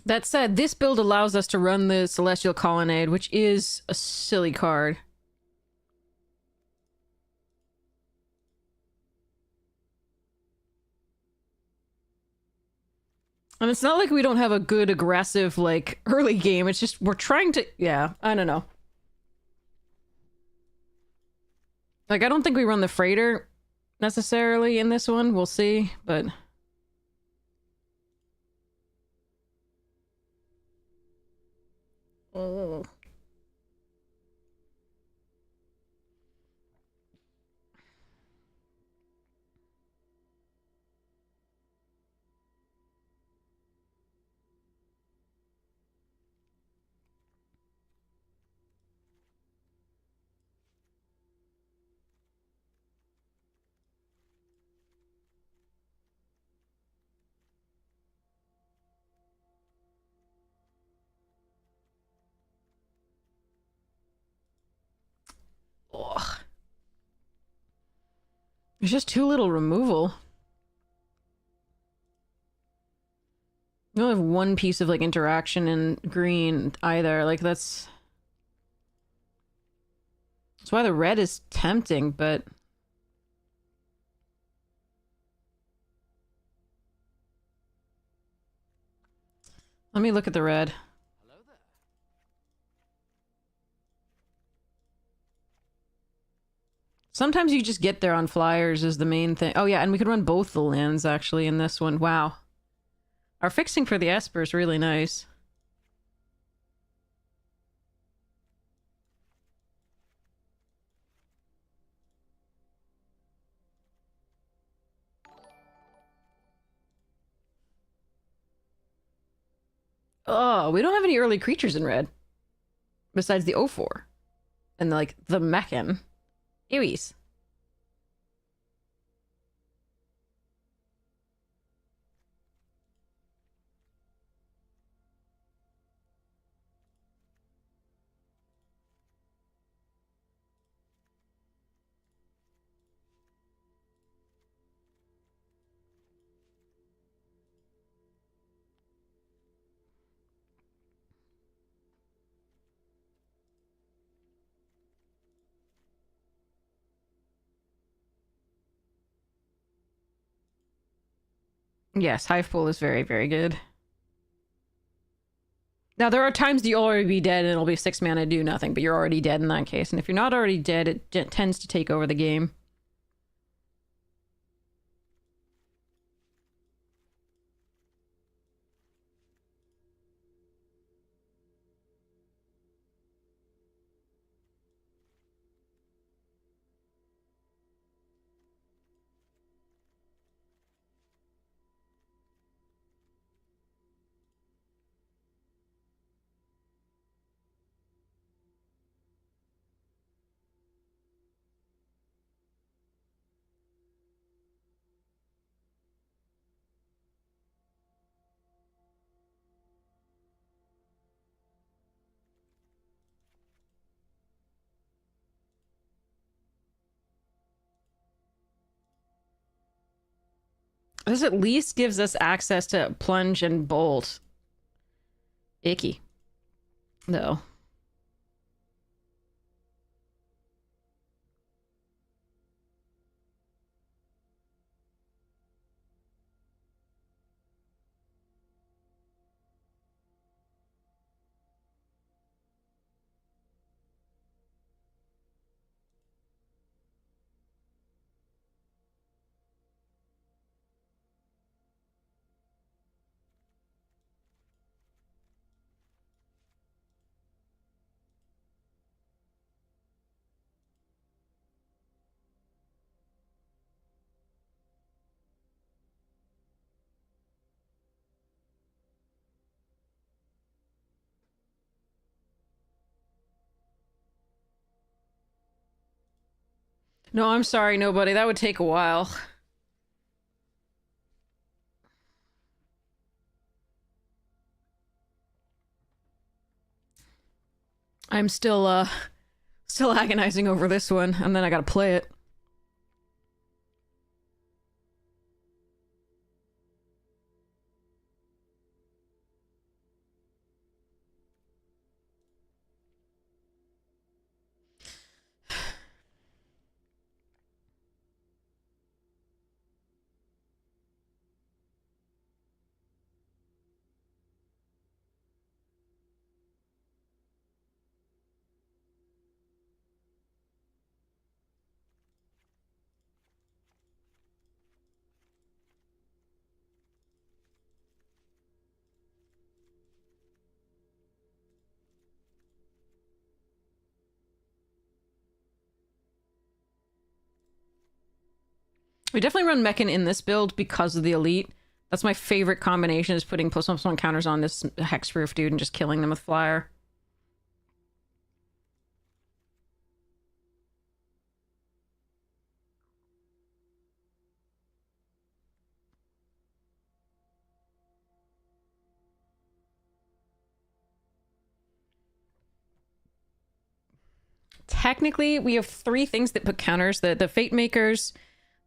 That said, this build allows us to run the Celestial Colonnade, which is a silly card. And it's not like we don't have a good aggressive, like, early game. It's just we're trying to... Yeah, I don't know. Like, I don't think we run the freighter necessarily in this one. We'll see, but... Oh. Ugh. There's just too little removal. We only have one piece of, like, interaction in green either. Like, that's why the red is tempting, but... Let me look at the red. Hello there. Sometimes you just get there on flyers is the main thing. Oh yeah, and we could run both the lands, actually, in this one. Wow. Our fixing for the Esper is really nice. Oh, we don't have any early creatures in red. Besides the O4. And, like, the Mechan. Ewies. Yes, Hive Pool is very, very good. Now, there are times you'll already be dead and it'll be 6 mana, do nothing, but you're already dead in that case. And if you're not already dead, it tends to take over the game. This at least gives us access to plunge and bolt. Icky. No. No, I'm sorry, nobody. That would take a while. I'm still agonizing over this one, and then I gotta play it. We definitely run Mechan in this build because of the elite. That's my favorite combination, is putting +1/+1 counters on this Hexproof dude and just killing them with Flyer. Technically, we have 3 things that put counters. The Fate Makers,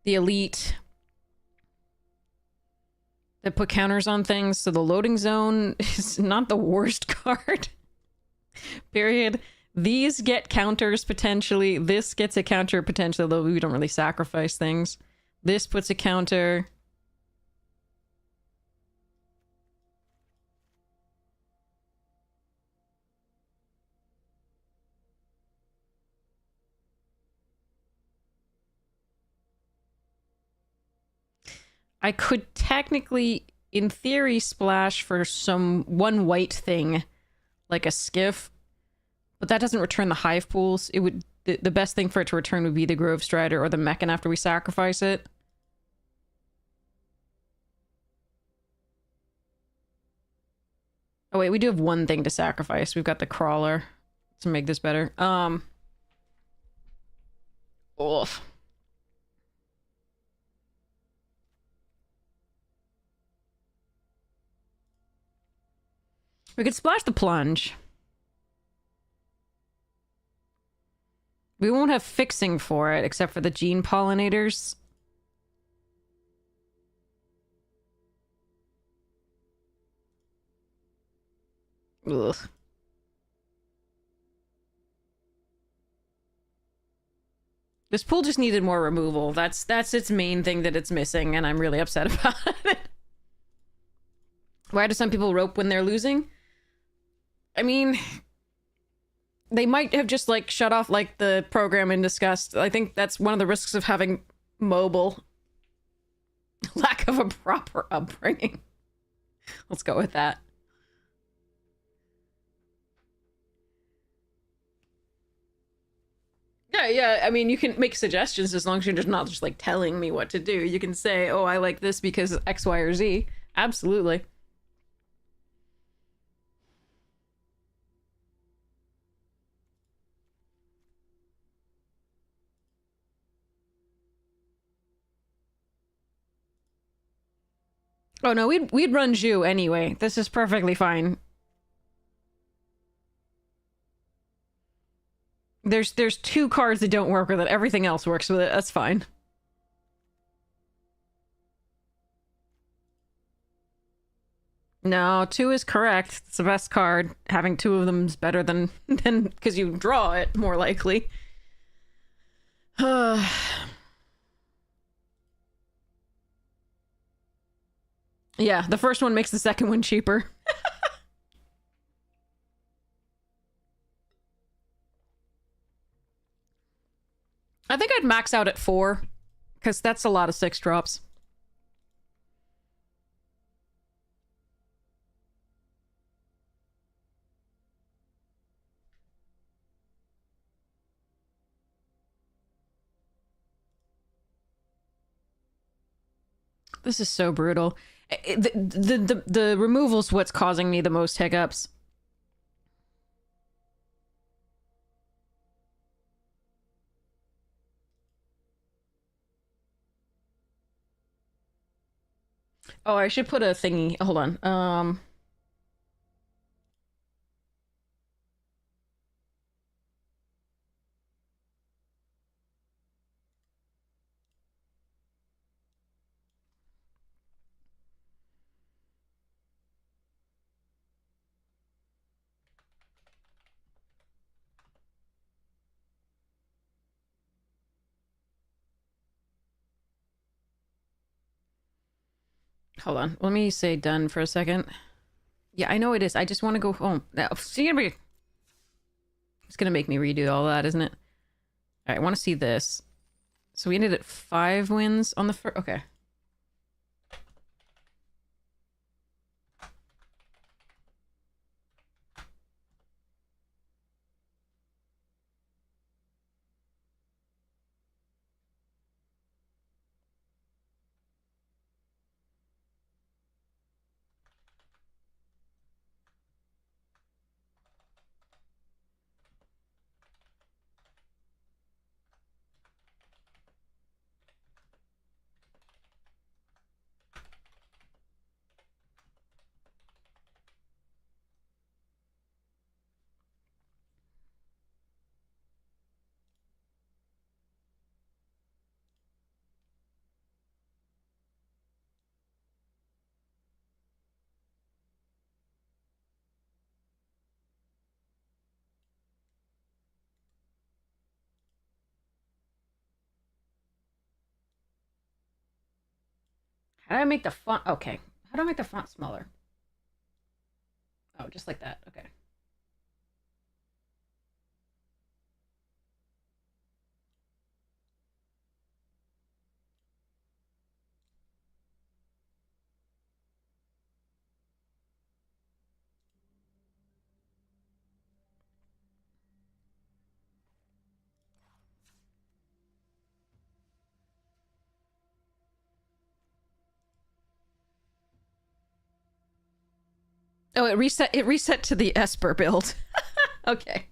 the Elite, that put counters on things. So the Loading Zone is not the worst card. Period. These get counters potentially. This gets a counter potentially, though we don't really sacrifice things. This puts a counter. I could technically, in theory, splash for one white thing, like a skiff, but that doesn't return the hive pools. It would the best thing for it to return would be the Grove Strider or the Mechan after we sacrifice it. Oh wait, we do have one thing to sacrifice. We've got the Crawler to make this better. Oof. We could splash the Plunge. We won't have fixing for it, except for the Gene Pollinators. Ugh. This pool just needed more removal. That's its main thing that it's missing, and I'm really upset about it. Why do some people rope when they're losing? I mean, they might have just, like, shut off, like, the program in disgust. I think that's one of the risks of having mobile. Lack of a proper upbringing. Let's go with that. Yeah, I mean, you can make suggestions as long as you're just not just, like, telling me what to do. You can say, oh, I like this because X, Y, or Z. Absolutely. Oh no, we'd run Zhu anyway. This is perfectly fine. There's 2 cards that don't work with it. Everything else works with it. That's fine. No, 2 is correct. It's the best card. Having 2 of them is better than because you draw it more likely. Yeah, the first one makes the second one cheaper. I think I'd max out at 4 because that's a lot of 6 drops. This is so brutal. The removal's what's causing me the most hiccups. Oh, I should put a thingy. Hold on. Hold on. Let me say done for a second. Yeah, I know it is. I just want to go home. Now, see, it's gonna make me redo all that, isn't it? All right, I want to see this. So we ended at 5 wins on the first. Okay. How do I make the font? Okay. How do I make the font smaller? Oh, just like that. Okay. Oh, it reset. It reset to the Esper build. Okay.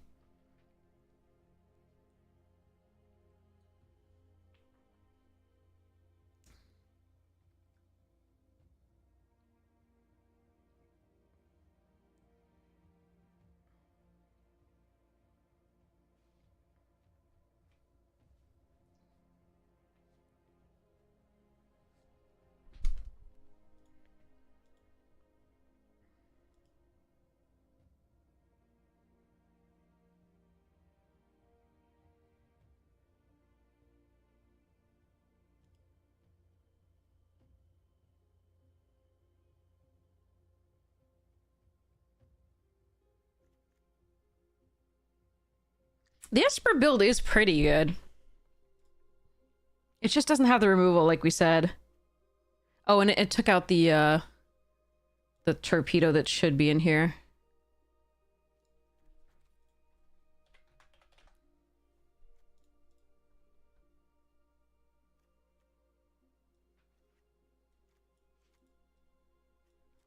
The Esper build is pretty good. It just doesn't have the removal, like we said. Oh, and it took out the torpedo that should be in here.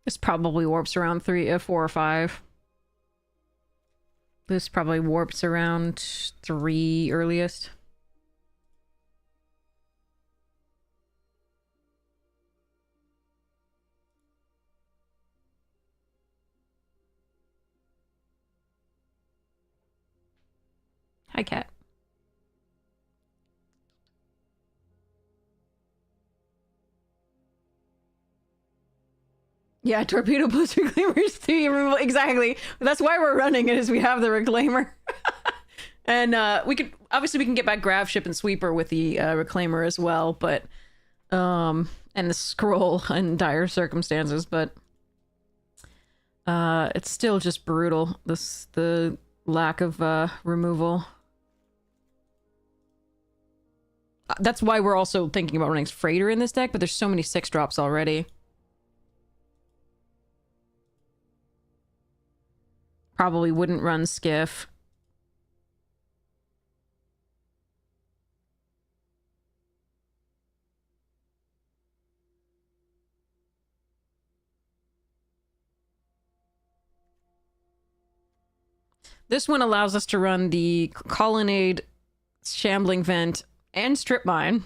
This probably warps around 4 or 5. This probably warps around 3 earliest. Hi, cat. Yeah, torpedo plus reclaimers 3 removal. Exactly. That's why we're running it, is we have the reclaimer. And we can get back grav ship and sweeper with the reclaimer as well, but and the scroll in dire circumstances, but it's still just brutal, the lack of removal. That's why we're also thinking about running freighter in this deck, but there's so many 6-drops already. Probably wouldn't run skiff. This one allows us to run the colonnade, shambling vent, and strip mine.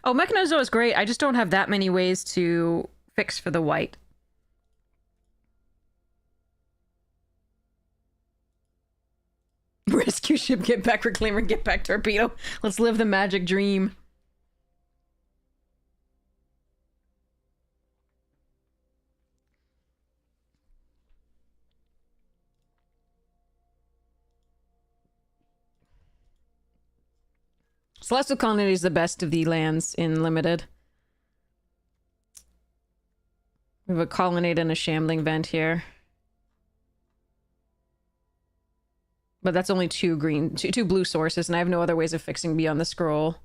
Oh, Mechanozo is great. I just don't have that many ways to fix for the white. Rescue ship, get back reclaimer, get back torpedo. Let's live the magic dream. Celestial Colonnade is the best of the lands in Limited. We have a Colonnade and a Shambling Vent here. But that's only two blue sources, and I have no other ways of fixing beyond the scroll.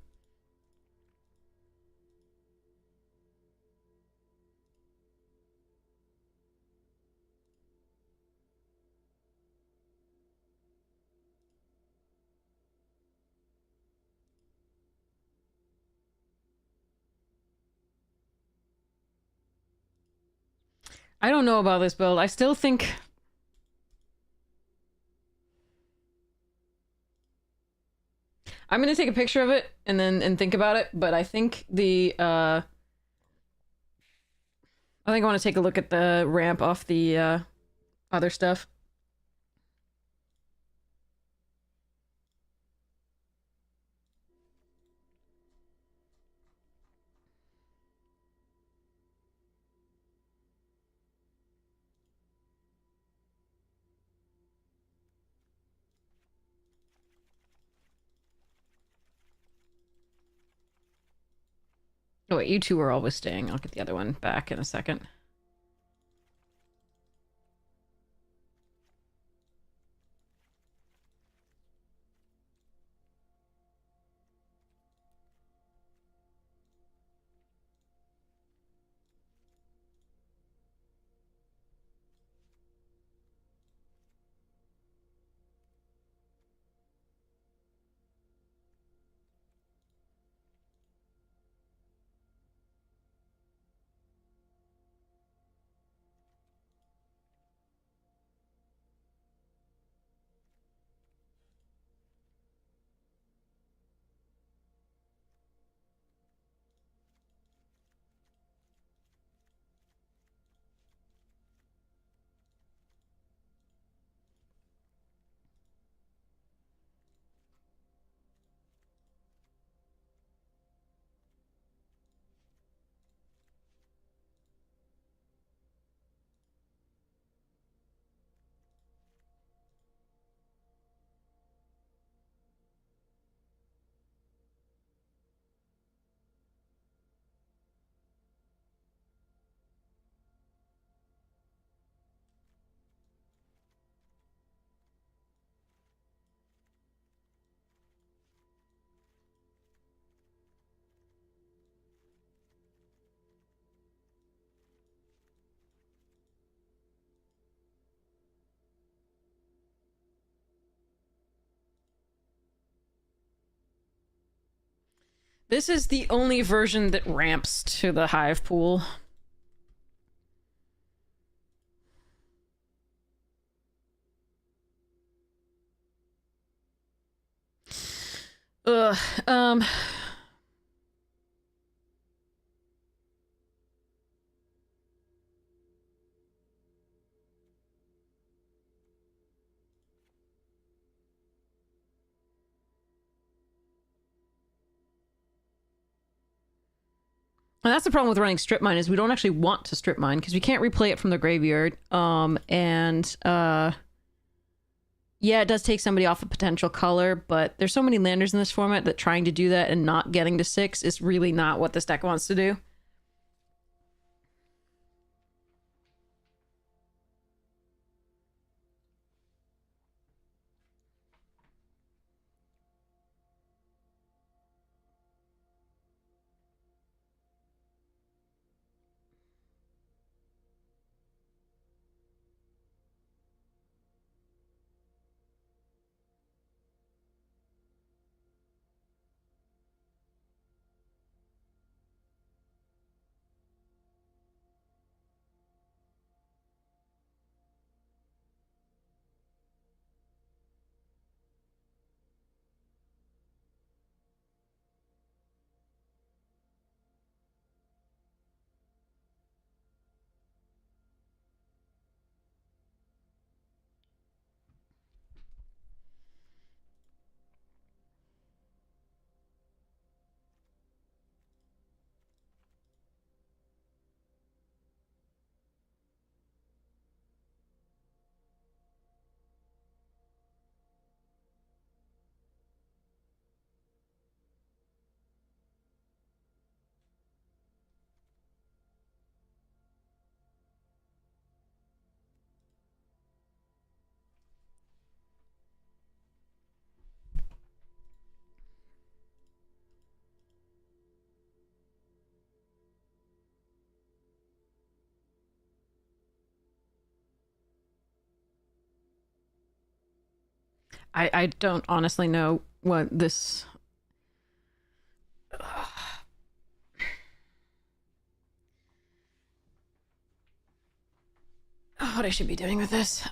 I don't know about this build. I still think... I'm gonna take a picture of it and think about it, but I think I think I want to take a look at the ramp off the other stuff. Oh wait, you two are always staying. I'll get the other one back in a second. This is the only version that ramps to the hive pool. Ugh, and that's the problem with running strip mine is we don't actually want to strip mine because we can't replay it from the graveyard. Yeah, it does take somebody off a potential color, but there's so many landers in this format that trying to do that and not getting to 6 is really not what this deck wants to do. I don't honestly know what this... what I should be doing with this.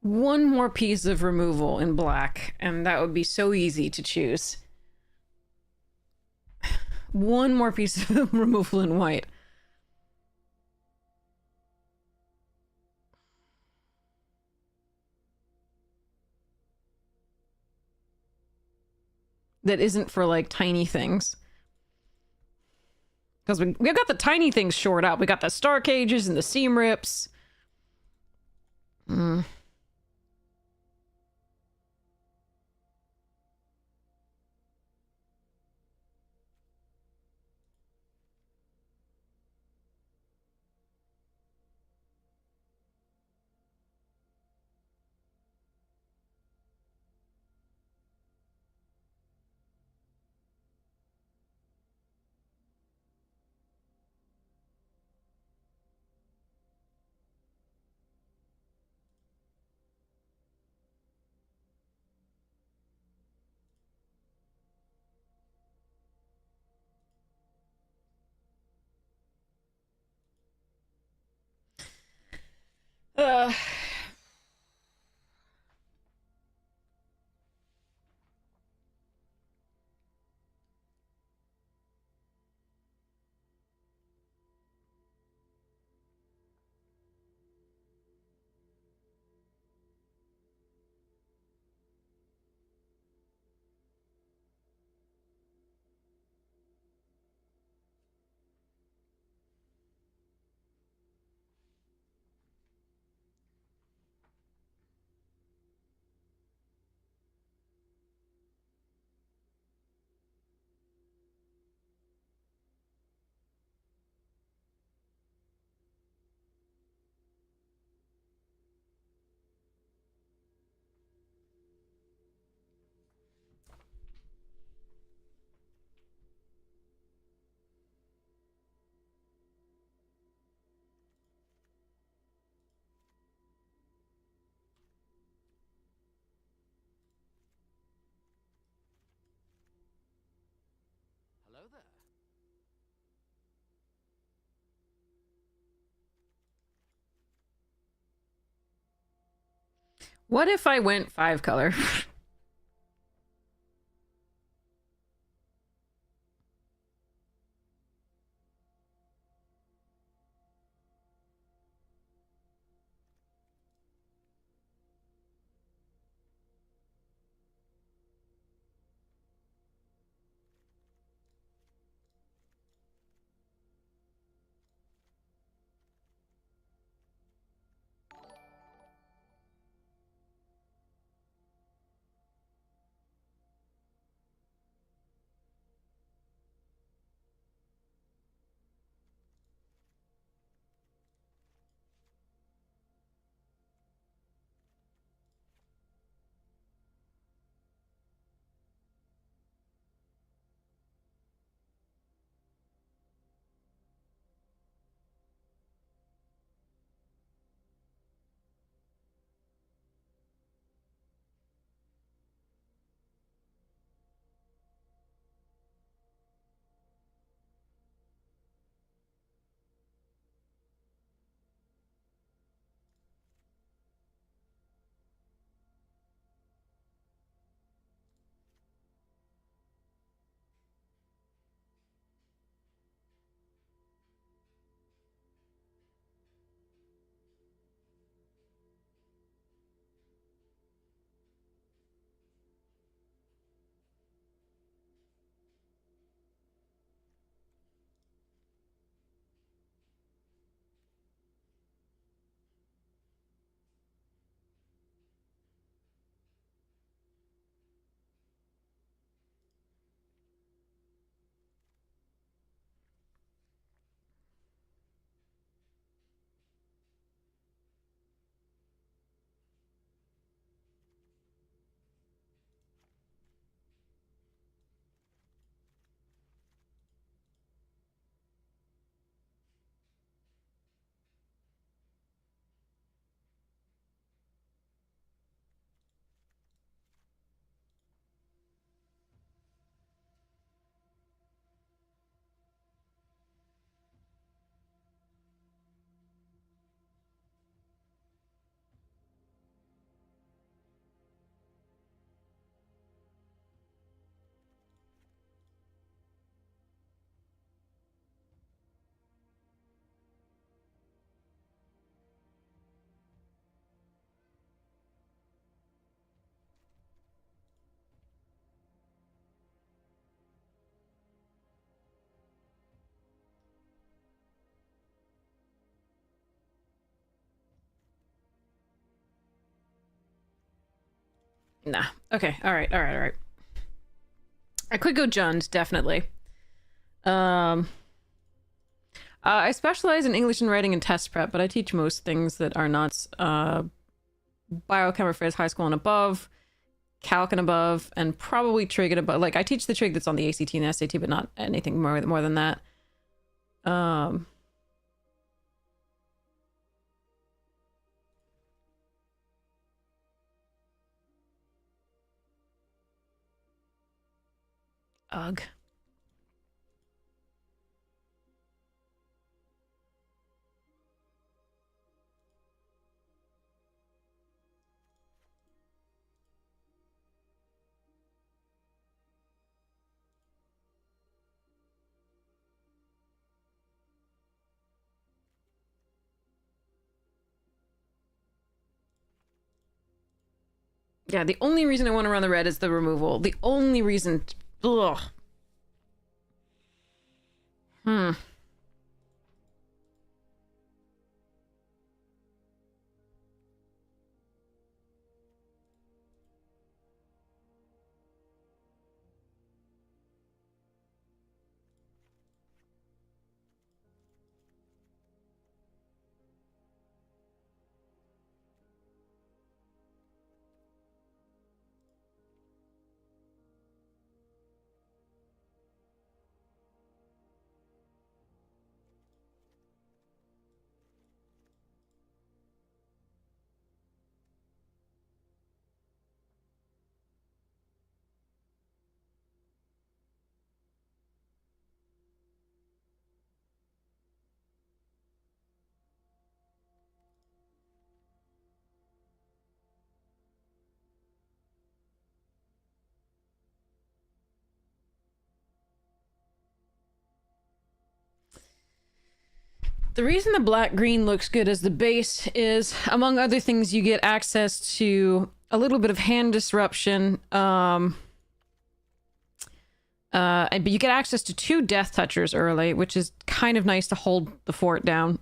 One more piece of removal in black, and that would be so easy to choose. One more piece of removal in white. That isn't for, like, tiny things. Because we've got the tiny things shored up. We got the star cages and the seam rips. Mm. Uh... What if I went 5-color? Nah. Okay. All right. All right. All right. I could go Jund, definitely. Um, I specialize in English and writing and test prep, but I teach most things that are not biochem or phys high school and above, calc and above, and probably trig and above. Like I teach the trig that's on the ACT and SAT, but not anything more than that. Um, ugh. Yeah, the only reason I want to run the red is the removal. The only reason. Ugh. Hmm. The reason the black-green looks good as the base is, among other things, you get access to a little bit of hand disruption, but you get access to 2 Death Touchers early, which is kind of nice to hold the fort down.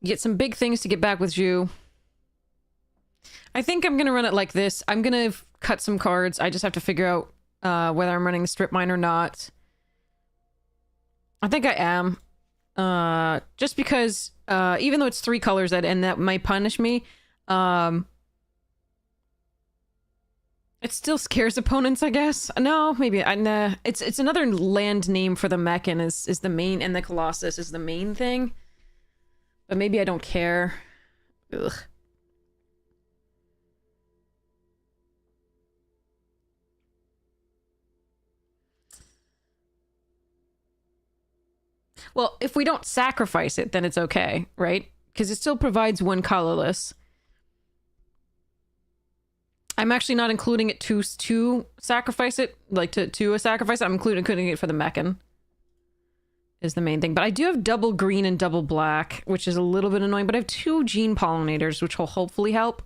Get some big things to get back with Zhu. I think I'm going to run it like this. I'm going to cut some cards. I just have to figure out whether I'm running the strip mine or not. I think I am. Just because, even though it's 3 colors and that might punish me, it still scares opponents, I guess. No, maybe. Nah. It's another land name for the Mechan is the main, and the Colossus is the main thing. But maybe I don't care. Ugh. Well, if we don't sacrifice it, then it's okay, right? Because it still provides 1 colorless. I'm actually not including it to sacrifice it, like to a sacrifice. I'm including it for the Mechan. Is the main thing. But I do have double green and double black, which is a little bit annoying, but I have 2 gene pollinators, which will hopefully help.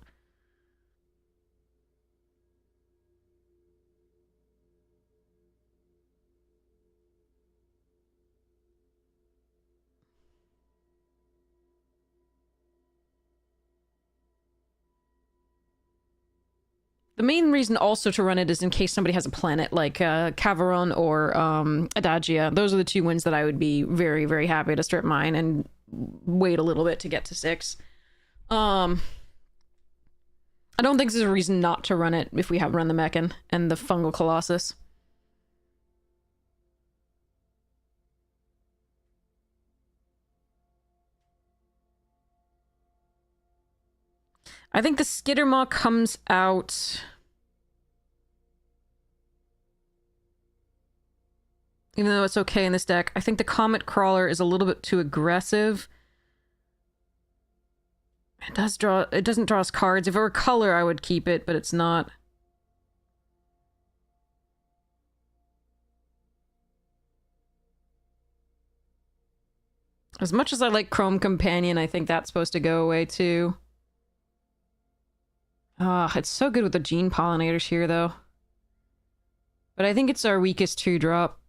The main reason also to run it is in case somebody has a planet like Cavaron or Adagia. Those are the 2 wins that I would be very, very happy to strip mine and wait a little bit to get to 6. I don't think there's a reason not to run it if we have run the Mechan and the Fungal Colossus. I think the Skittermaw comes out... Even though it's okay in this deck, I think the Comet Crawler is a little bit too aggressive. It doesn't draw us cards. If it were color, I would keep it, but it's not. As much as I like Chrome Companion, I think that's supposed to go away too. It's so good with the gene pollinators here, though. But I think it's our weakest 2-drop.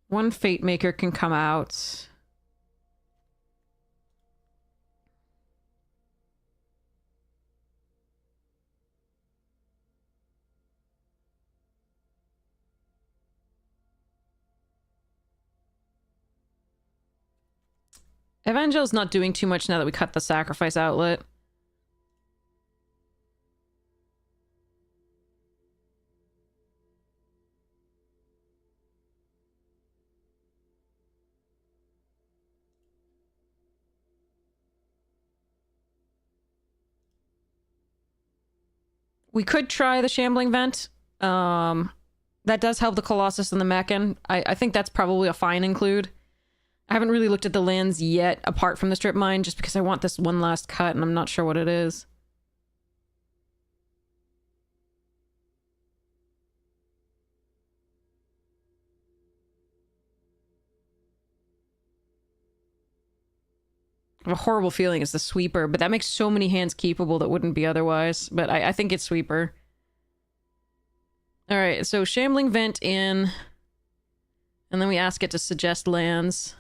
One Fate Maker can come out. Evangel's not doing too much now that we cut the sacrifice outlet. We could try the Shambling Vent. That does help the Colossus and the Mechan. I think that's probably a fine include. I haven't really looked at the lands yet, apart from the strip mine, just because I want this one last cut, and I'm not sure what it is. I have a horrible feeling it's the Sweeper, but that makes so many hands keepable that wouldn't be otherwise. But I think it's Sweeper. Alright, so Shambling Vent in, and then we ask it to suggest lands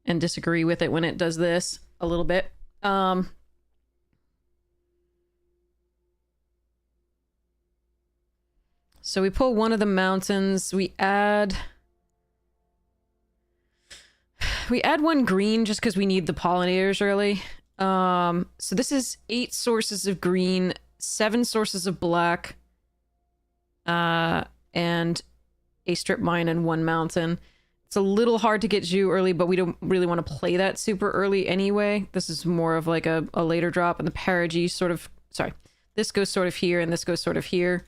and disagree with it when it does this a little bit. So we pull one of the mountains, we add 1 green just because we need the pollinators early. So this is 8 sources of green, 7 sources of black, and a strip mine and one mountain. It's a little hard to get Zhu early, but we don't really want to play that super early anyway. This is more of like a later drop, and the Perigi sort of... Sorry. This goes sort of here, and this goes sort of here,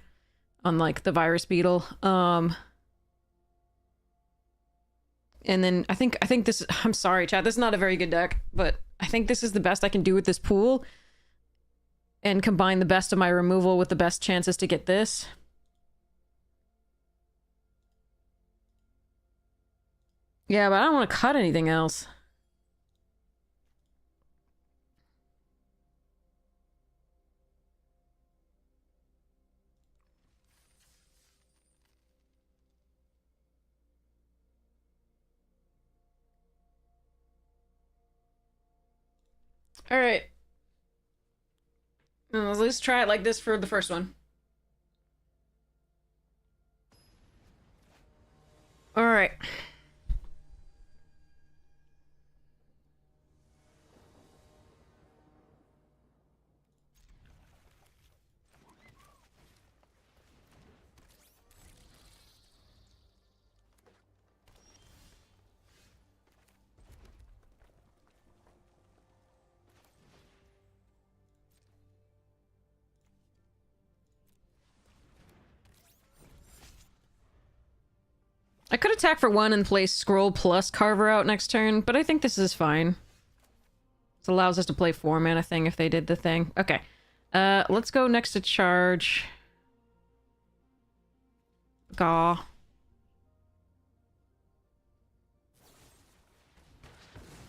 unlike the Virus Beetle. And then I think this... I'm sorry, chat. This is not a very good deck, but I think this is the best I can do with this pool. And combine the best of my removal with the best chances to get this. Yeah, but I don't want to cut anything else. All right. Let's try it like this for the first one. All right. I could attack for one and play Scroll plus Carver out next turn, but I think this is fine. This allows us to play 4-mana thing if they did the thing. Okay. Let's go next to charge. Gaw.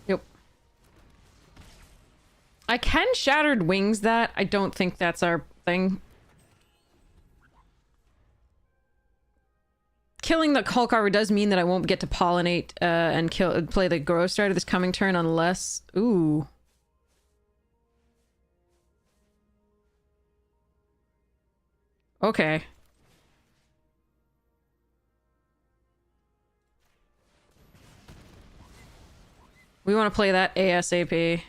Yep. I can Shattered Wings that. I don't think that's our thing. Killing the Hull Carver does mean that I won't get to pollinate and play the Grow Starter this coming turn unless... Ooh. Okay. We want to play that ASAP.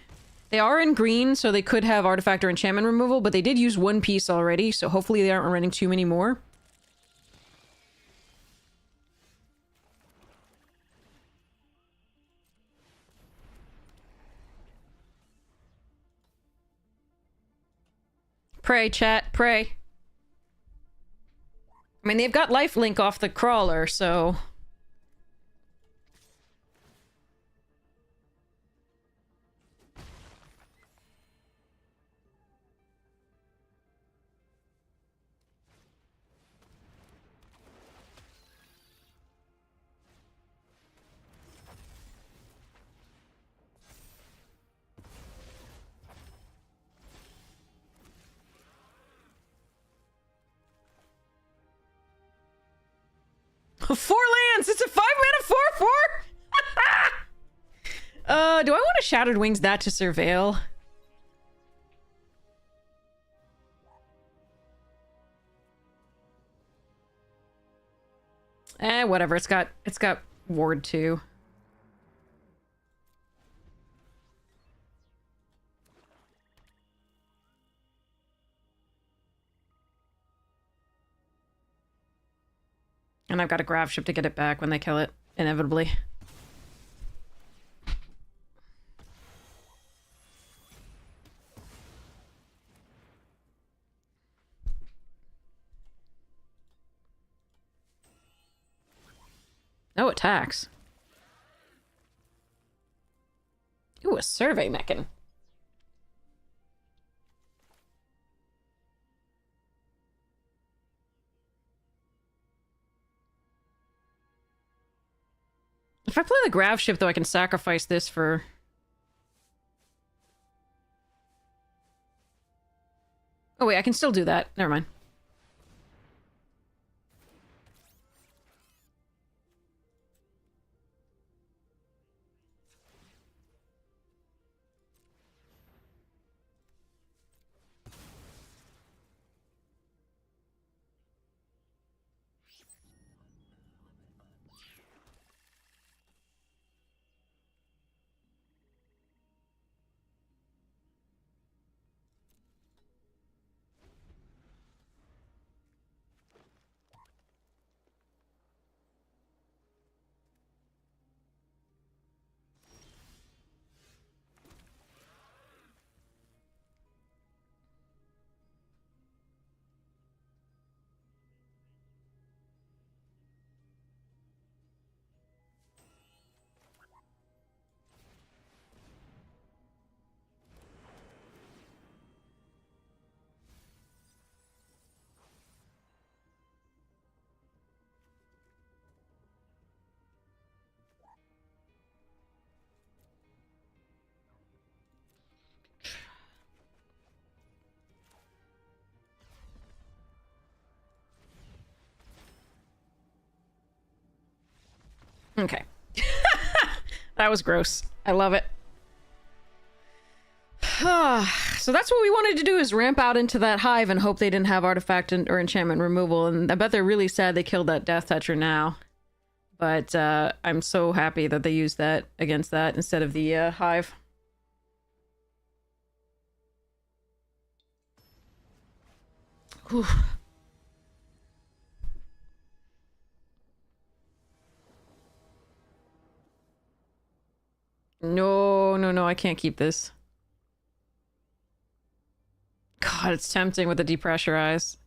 They are in green, so they could have Artifact or Enchantment removal, but they did use one piece already, so hopefully they aren't running too many more. Pray, chat, pray. I mean, they've got lifelink off the crawler, so... Four lands! It's a 5-mana 4/4? Do I want to Shattered Wings that to Surveil? Whatever. It's got Ward 2. And I've got a Grav Ship to get it back when they kill it, inevitably. No attacks. Ooh, a Survey Mechan. If I play the Grav Ship, though, I can sacrifice this for... Oh, wait, I can still do that. Never mind. Okay. That was gross. I love it. So that's what we wanted to do, is ramp out into that hive and hope they didn't have artifact or enchantment removal. And I bet they're really sad they killed that Death Toucher now. But I'm so happy that they used that against that instead of the hive. Whew. No, no, no, I can't keep this. God, it's tempting with the depressurize.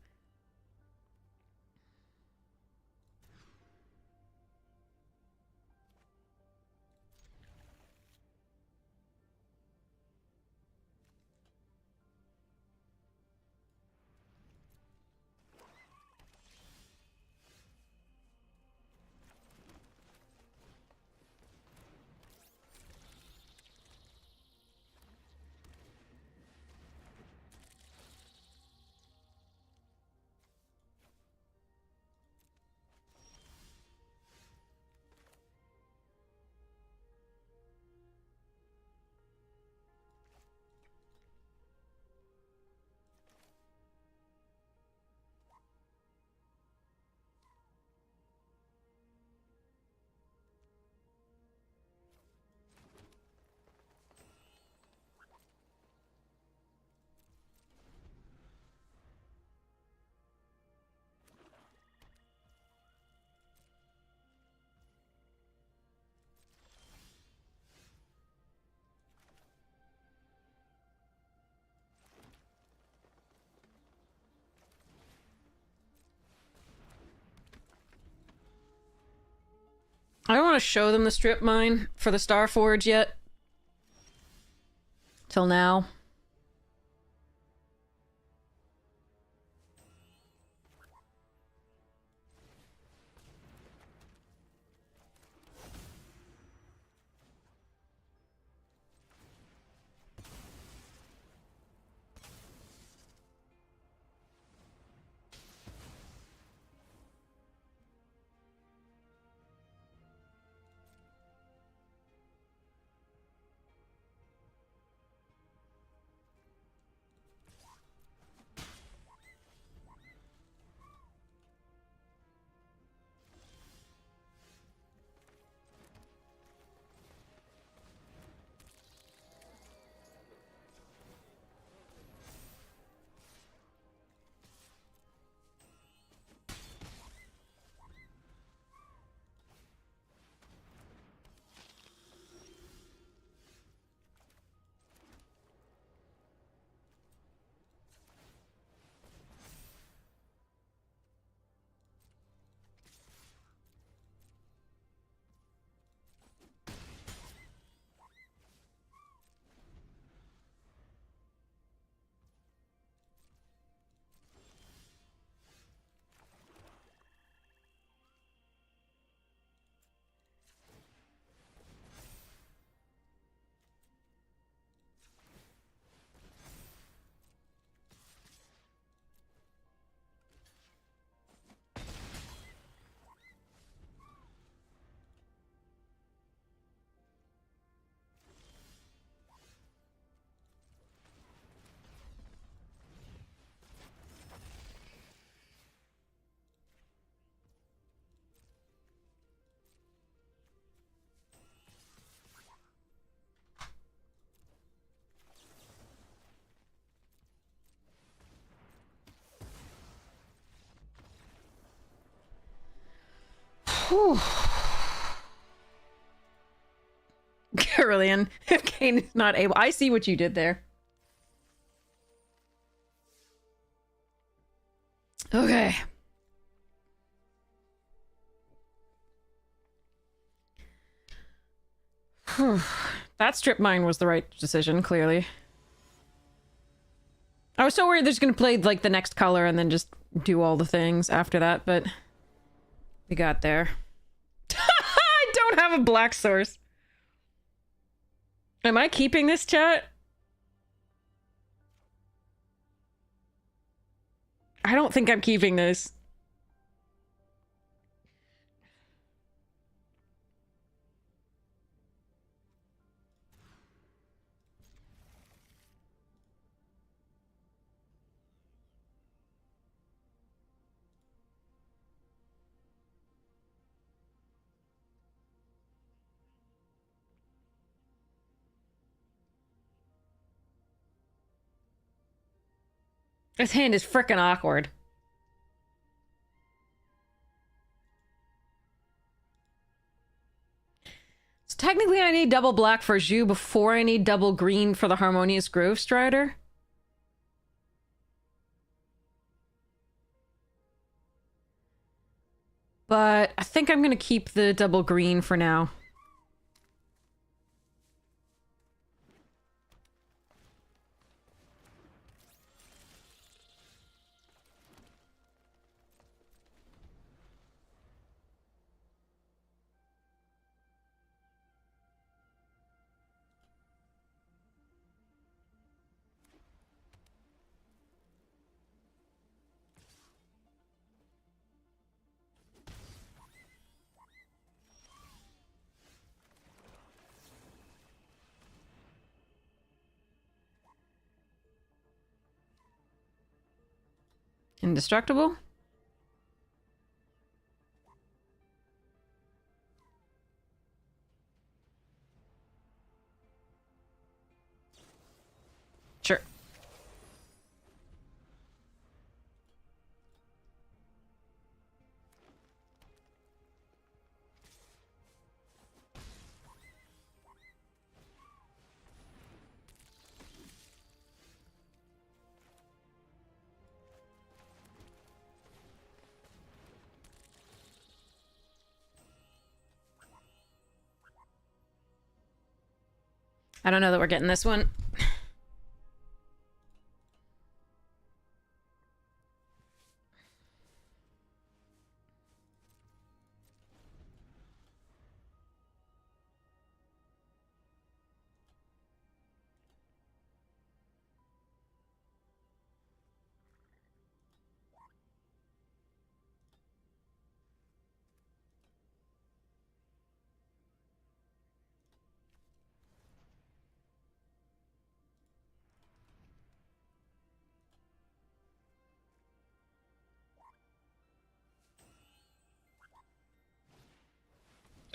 I don't want to show them the strip mine for the Starforge yet. Till now. Whew. Caroline, if Kane is not able... I see what you did there. Okay. Whew. That strip mine was the right decision, clearly. I was so worried they're just gonna play, like, the next color and then just do all the things after that, but... we got there. I don't have a black source. Am I keeping this, chat? I don't think I'm keeping this. This hand is frickin' awkward. So technically I need double black for Zhu before I need double green for the Harmonious Grove Strider. But I think I'm gonna keep the double green for now. Indestructible? Sure. I don't know that we're getting this one.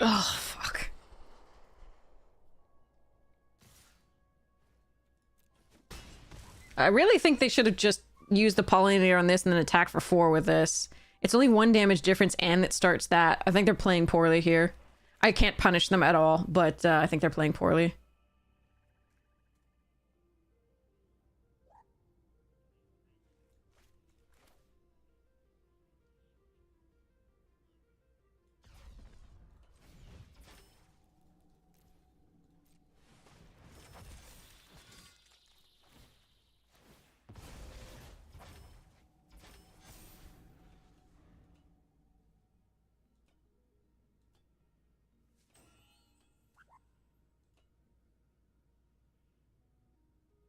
Oh, fuck. I really think they should have just used the Pollinator on this and then attack for 4 with this. It's only 1 damage difference and it starts that. I think they're playing poorly here. I can't punish them at all, but I think they're playing poorly.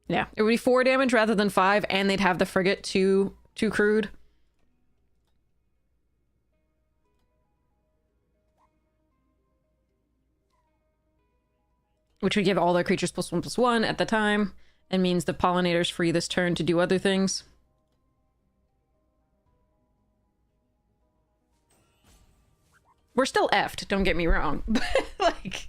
Yeah, it would be 4 damage rather than 5, and they'd have the frigate too crude. Which would give all their creatures +1/+1 at the time, and means the Pollinator's free this turn to do other things. We're still effed, don't get me wrong. But, like...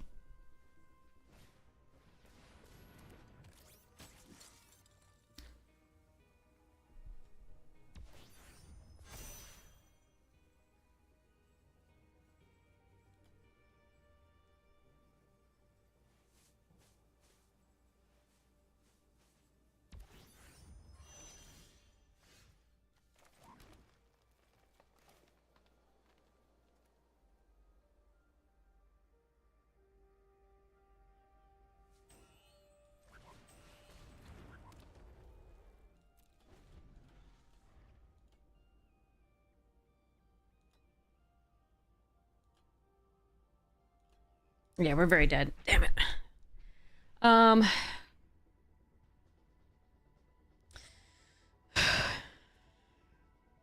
Yeah, we're very dead. Damn it.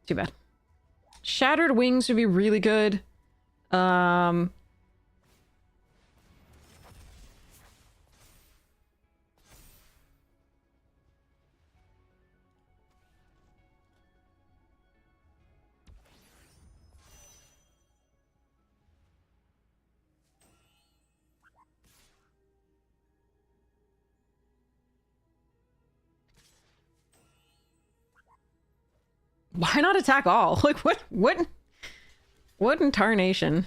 Too bad. Shattered Wings would be really good. Why not attack all? Like, what in tarnation?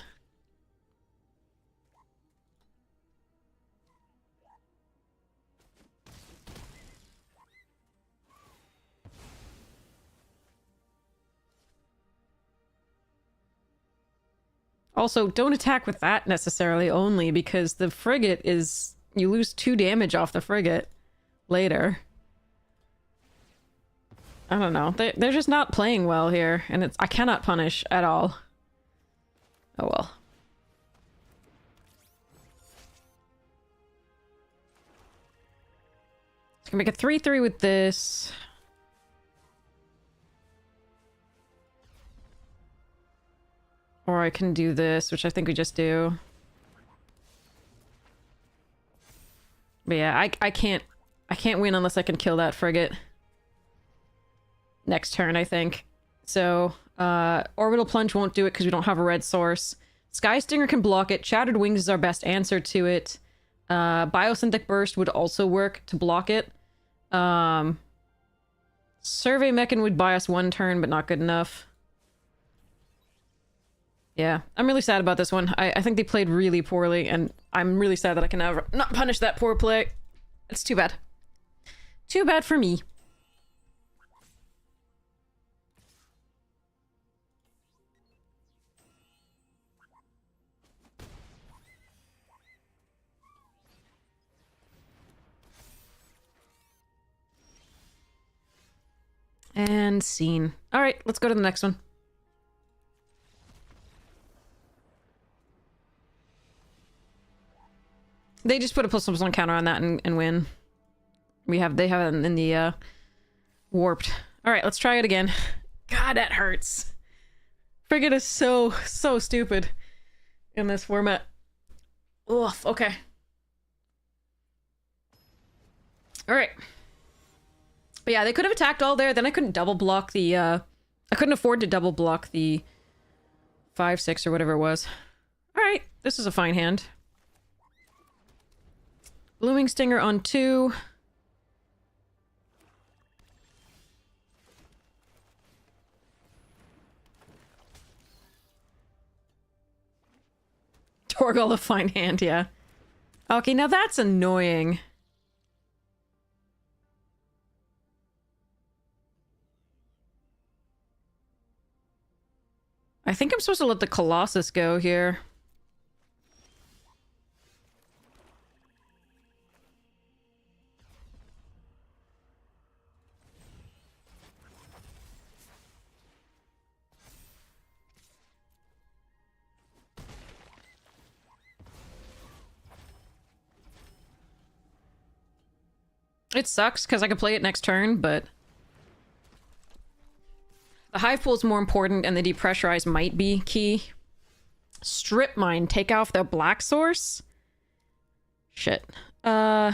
Also, don't attack with that necessarily only, because the frigate is... You lose 2 damage off the frigate later. I don't know. They're just not playing well here, and I cannot punish at all. Oh well. It's gonna make a 3-3 with this. Or I can do this, which I think we just do. But yeah, I can't win unless I can kill that frigate. Next turn, I think. So, Orbital Plunge won't do it because we don't have a red source. Sky Stinger can block it. Shattered Wings is our best answer to it. Biosynthetic Burst would also work to block it. Survey Mechan would buy us 1 turn, but not good enough. Yeah, I'm really sad about this one. I think they played really poorly, and I'm really sad that I can never not punish that poor play. It's too bad. Too bad for me. And scene. Alright, let's go to the next one. They just put a +1 counter on that and win. They have it in the warped. Alright, let's try it again. God, that hurts. Frigate is so stupid in this format. Oof, okay. Alright. But yeah, they could have attacked all there, then I couldn't double block the, I couldn't afford to double block the 5-6 or whatever it was. Alright, this is a fine hand. Blooming Stinger on 2. Torgal a fine hand, yeah. Okay, now that's annoying. I think I'm supposed to let the Colossus go here. It sucks because I could play it next turn, but the hive pool is more important and the depressurize might be key. Strip mine, take off the black source? Shit. No,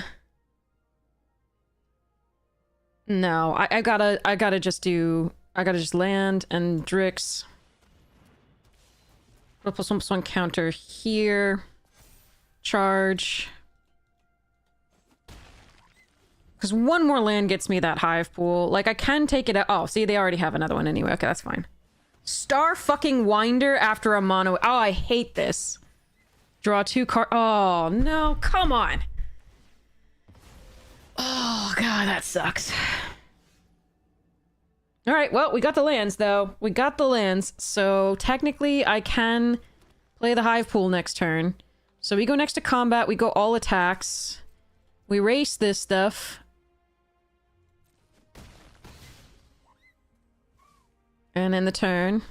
I gotta just land and Drix. +1/+1 counter here. Charge. Because 1 more land gets me that hive pool. Like, I can take it out. Oh, see, they already have another one anyway. Okay, that's fine. Star fucking Winder after a mono. Oh, I hate this. Draw 2 cards. Oh, no. Come on. Oh, God, that sucks. All right, well, we got the lands, though. We got the lands. So, technically, I can play the hive pool next turn. So, we go next to combat. We go all attacks. We race this stuff. And in the turn...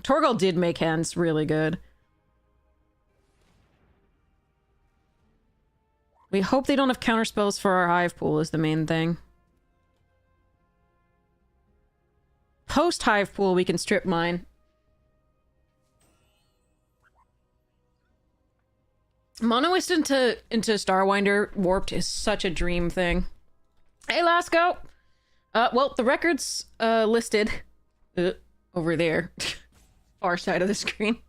Torgal did make hands really good. We hope they don't have counterspells for our hive pool is the main thing. Post hive pool, we can strip mine. Monoist into Starwinder warped is such a dream thing. Hey, Lasco! Well, the record's listed over there. Far side of the screen.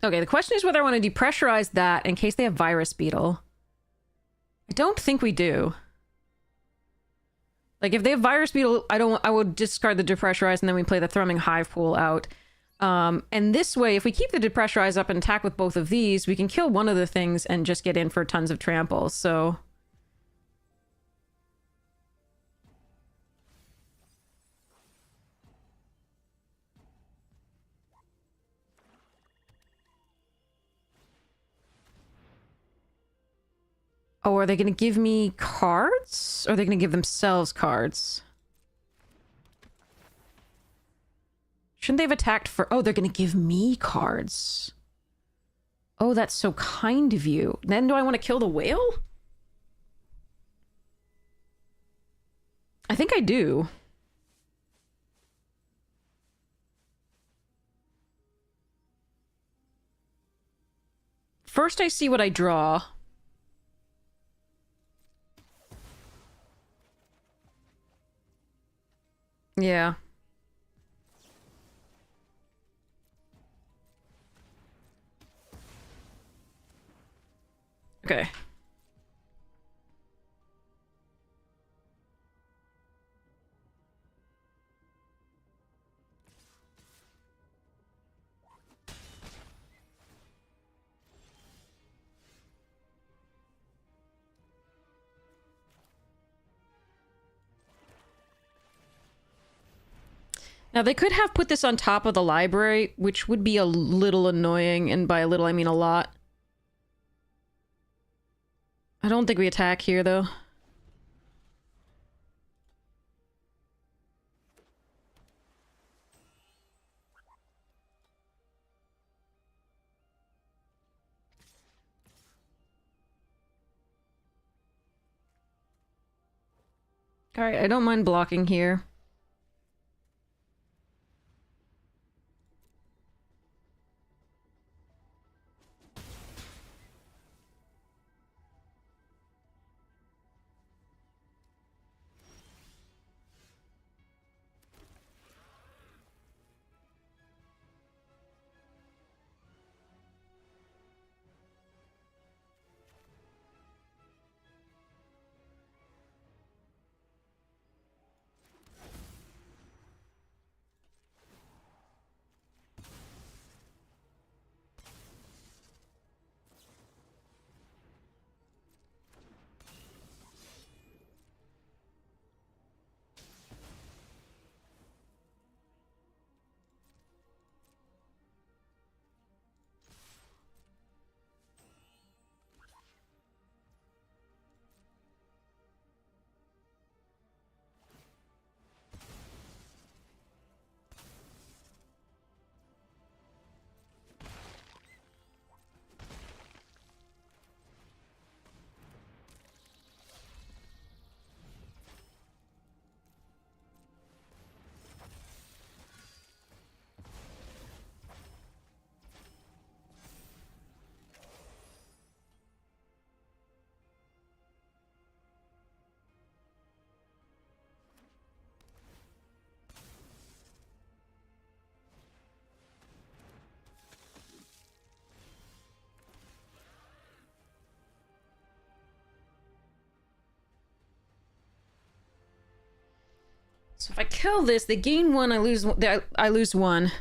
Okay, the question is whether I want to depressurize that in case they have virus beetle. I don't think we do. Like, if they have virus beetle, I would discard the depressurize and then we play the thrumming hive pool out. And this way, if we keep the depressurize up and attack with both of these, we can kill one of the things and just get in for tons of trample, so... Oh, are they going to give me cards? Or are they going to give themselves cards? Shouldn't they have attacked for... Oh, they're going to give me cards. Oh, that's so kind of you. Then do I want to kill the whale? I think I do. First I see what I draw. Yeah. Okay. Now, they could have put this on top of the library, which would be a little annoying, and by a little, I mean a lot. I don't think we attack here, though. Alright, I don't mind blocking here. So if I kill this, they gain one, I lose one. I lose one.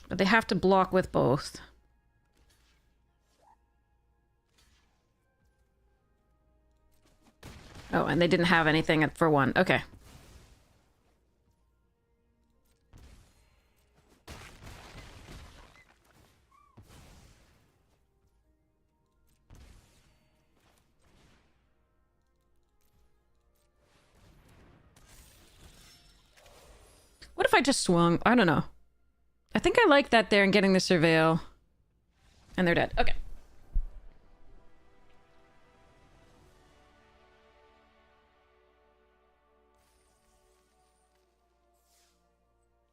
But they have to block with both. Oh, and they didn't have anything for one. Okay. What if I just swung? I don't know. I think I like that there and getting the surveil. And they're dead. Okay.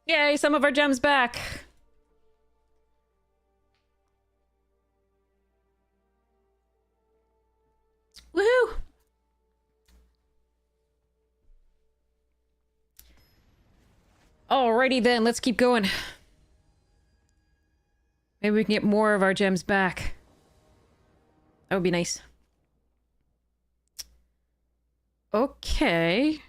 Yay, some of our gems back. Woohoo! Alrighty then, let's keep going. Maybe we can get more of our gems back. That would be nice. Okay.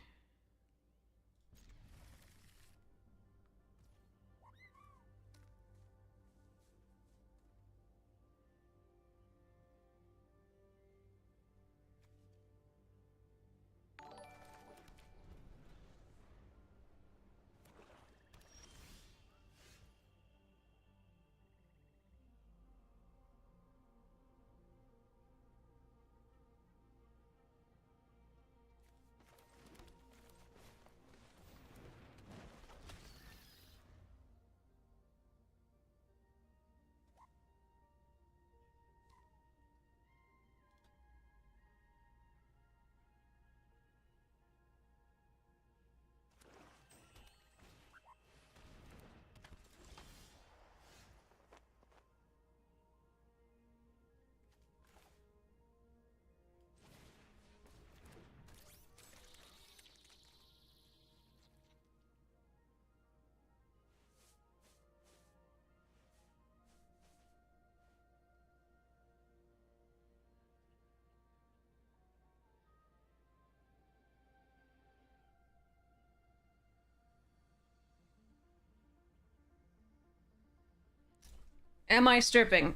Am I stripping?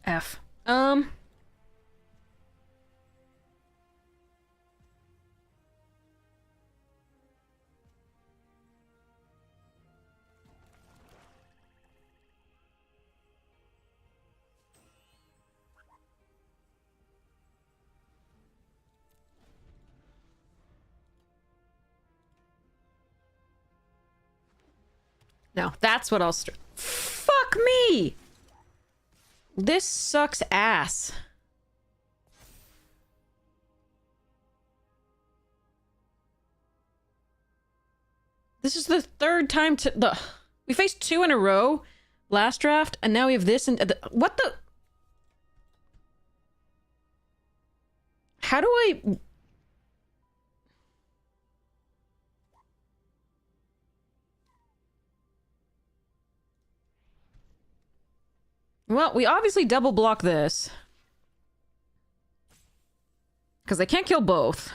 F. No, that's what I'll strip. Fuck me! This sucks ass. This is the third time we faced 2 in a row last draft, and now we have this and what the? How do I? Well, we obviously double block this. Because I can't kill both.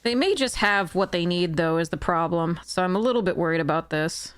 They may just have what they need, though, is the problem. So I'm a little bit worried about this.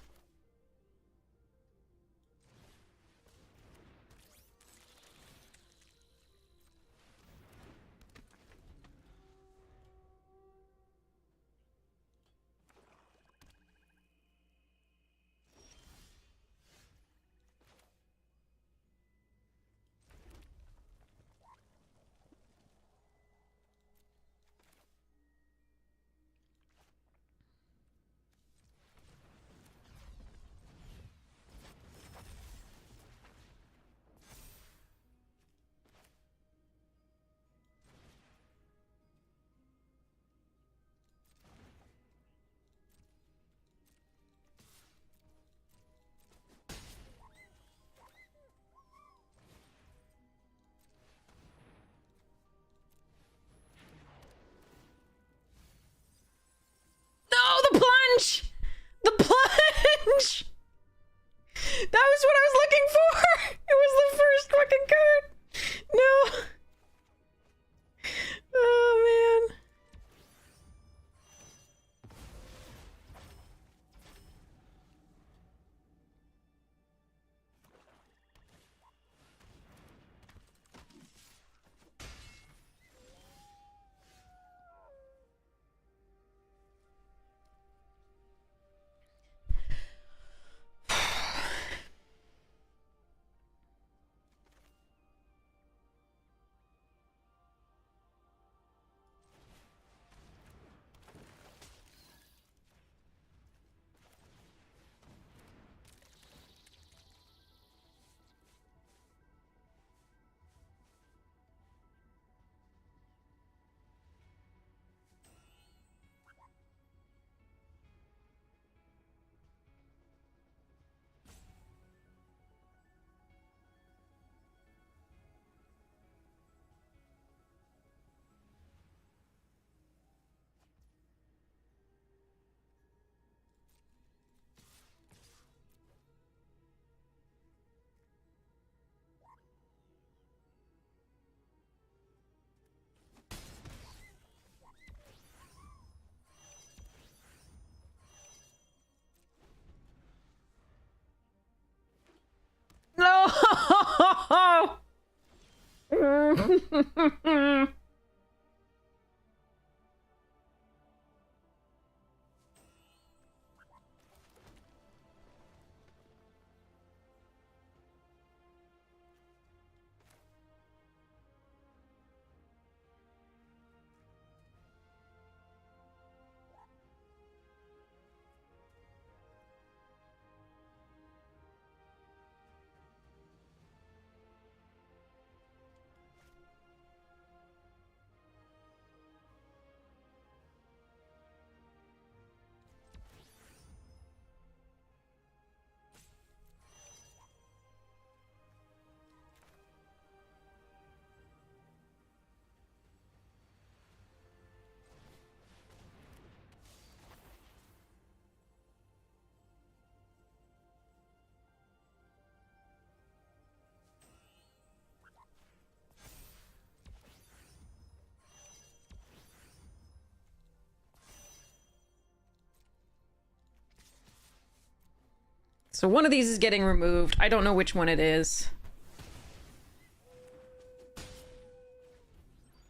So one of these is getting removed. I don't know which one it is.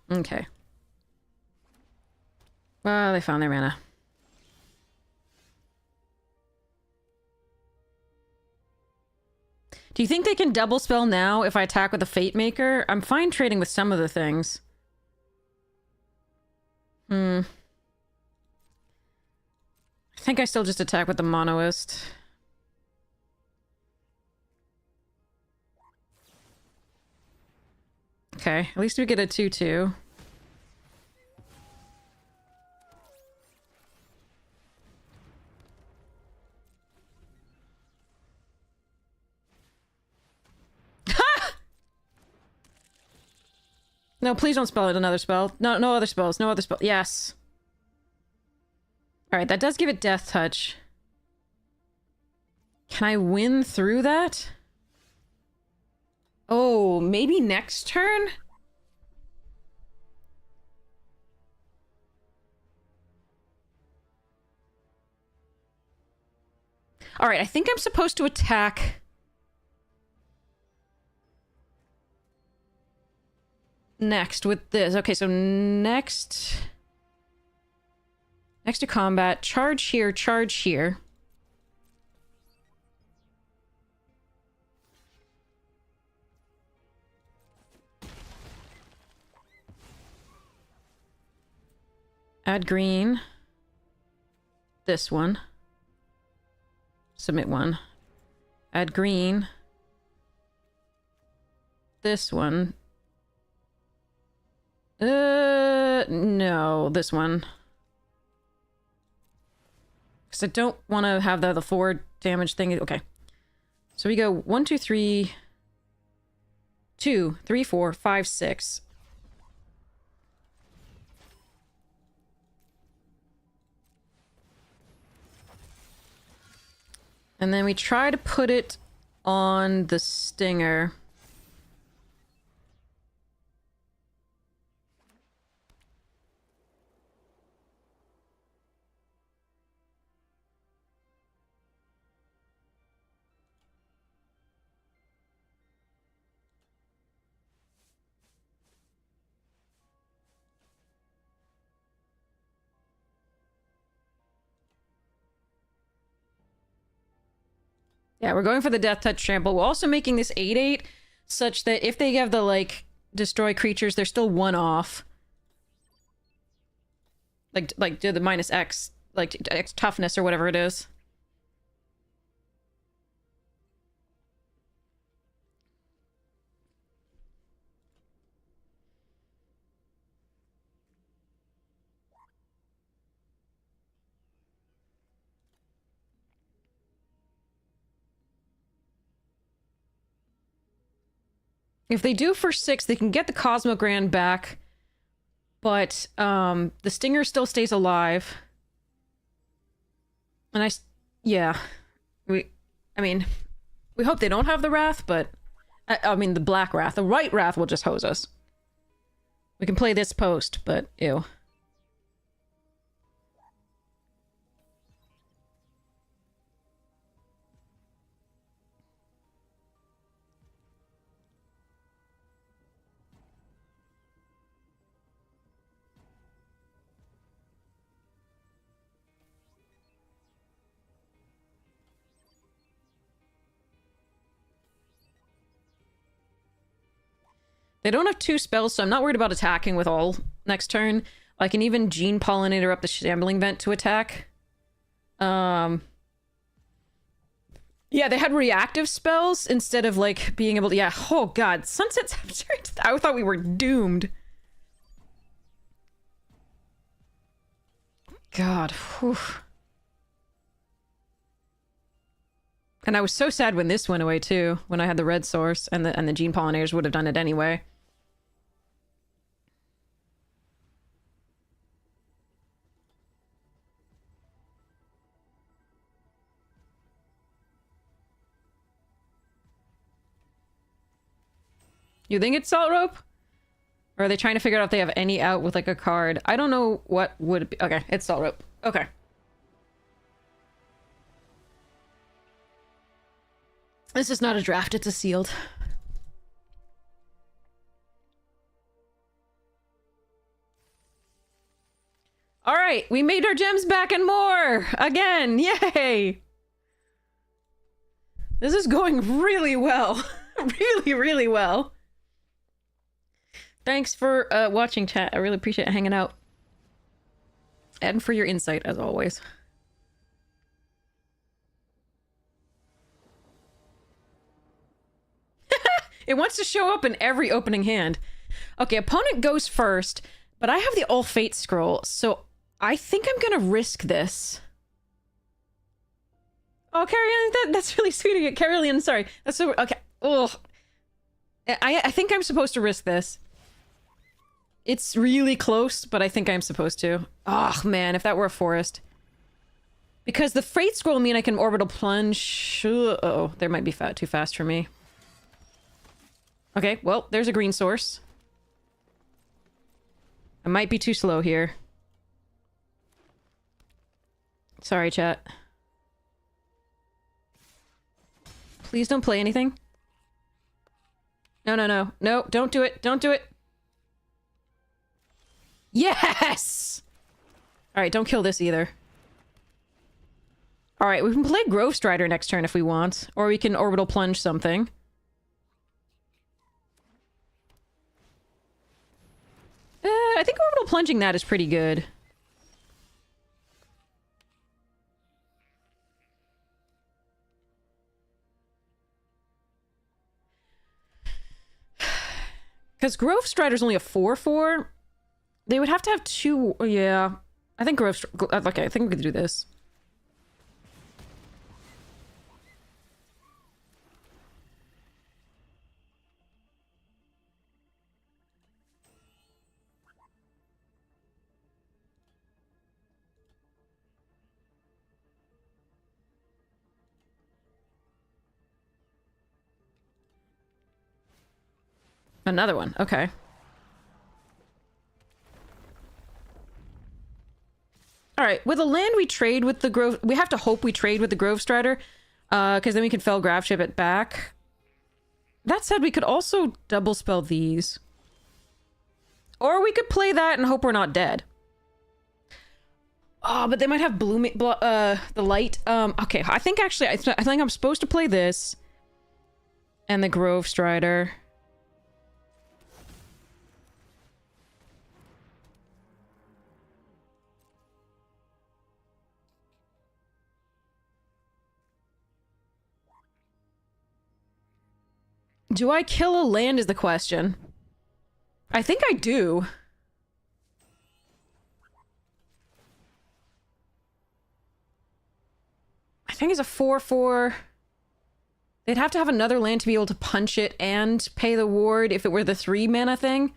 Okay. Well, they found their mana. Do you think they can double spell now if I attack with a Fate Maker? I'm fine trading with some of the things. I think I still just attack with the Monoist. Okay, at least we get a 2/2. No, please don't spell it another spell. No, no other spells. No other spell. Yes. Alright, that does give it Death Touch. Can I win through that? Oh, maybe next turn? Alright, I think I'm supposed to attack... next with this. Okay, so next... next to combat, charge here, charge here. Add green. This one. Submit one. Add green. This one. No, this one. Because I don't want to have the 4 damage thing. Okay. So we go 1, 2, 3... 2, 3, 4, 5, 6. And then we try to put it on the stinger. Yeah, we're going for the Death Touch Trample. We're also making this 8/8 such that if they have the, like, destroy creatures, they're still 1 off. Like do the minus X, like, X toughness or whatever it is. If they do for 6, they can get the Cosmogrand back, but the Stinger still stays alive. And yeah, I mean, we hope they don't have the Wrath, but I mean the Black Wrath. The White Wrath will just hose us. We can play this post, but ew. They don't have 2 spells, so I'm not worried about attacking with all next turn. I can even Gene Pollinator up the Shambling Vent to attack. Yeah, they had reactive spells instead of, like, being able to... Yeah, oh god, Sunset Scepter. I thought we were doomed. God, whew. And I was so sad when this went away, too. When I had the red source, and the Gene Pollinators would have done it anyway. You think it's Salt Rope? Or are they trying to figure out if they have any out with, like, a card? I don't know what would be... Okay, it's Salt Rope. Okay. This is not a draft, it's a sealed. Alright, we made our gems back and more! Again! Yay! This is going really well. Really, really well. Thanks for watching, chat. I really appreciate hanging out. And for your insight, as always. It wants to show up in every opening hand. Okay, opponent goes first, but I have the All Fate scroll, so I think I'm gonna risk this. Oh, Carrion, that's really sweet of you. Carrion, sorry. That's so... Okay. Ugh. I think I'm supposed to risk this. It's really close, but I think I'm supposed to. Oh, man, if that were a forest. Because the Fate Scroll mean I can Orbital Plunge... Uh-oh, there might be too fast for me. Okay, well, there's a green source. I might be too slow here. Sorry, chat. Please don't play anything. No, no, no. No, don't do it. Don't do it. Yes! Alright, don't kill this either. Alright, we can play Grove Strider next turn if we want. Or we can Orbital Plunge something. I think Orbital Plunging that is pretty good. Because Grove Strider's only a 4/4. They would have to have 2... Yeah. I think Grove... Okay, I think we could do this. Another one. Okay. Alright, with a land we trade with the Grove... We have to hope we trade with the Grove Strider, because then we can Fell Graph Ship it back. That said, we could also double spell these. Or we could play that and hope we're not dead. Oh, but they might have the light. Okay, I think actually, I think I'm supposed to play this. And the Grove Strider. Do I kill a land is the question. I think I do. I think it's a 4/4. They'd have to have another land to be able to punch it and pay the ward if it were the 3 mana thing.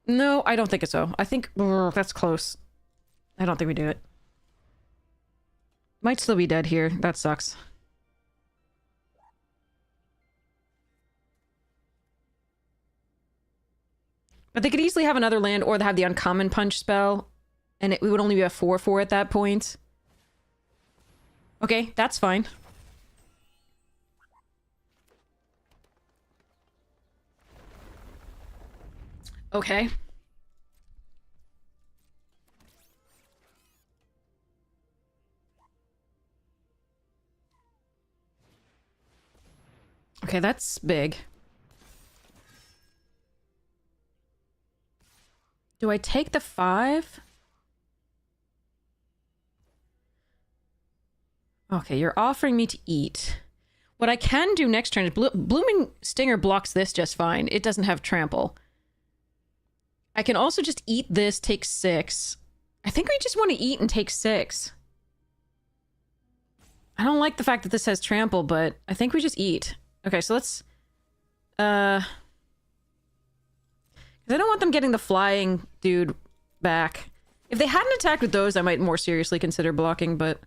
No, I don't think so. I think... that's close. I don't think we do it. Might still be dead here. That sucks. But they could easily have another land, or they have the uncommon punch spell, and we would only be a 4/4 at that point. Okay, that's fine. Okay. Okay, that's big. Do I take the 5? Okay, you're offering me to eat. What I can do next turn is Blooming Stinger blocks this just fine. It doesn't have trample. I can also just eat this, take 6. I think we just want to eat and take 6. I don't like the fact that this has trample, but I think we just eat. Okay, so let's... Because I don't want them getting the flying dude back. If they hadn't attacked with those, I might more seriously consider blocking, but...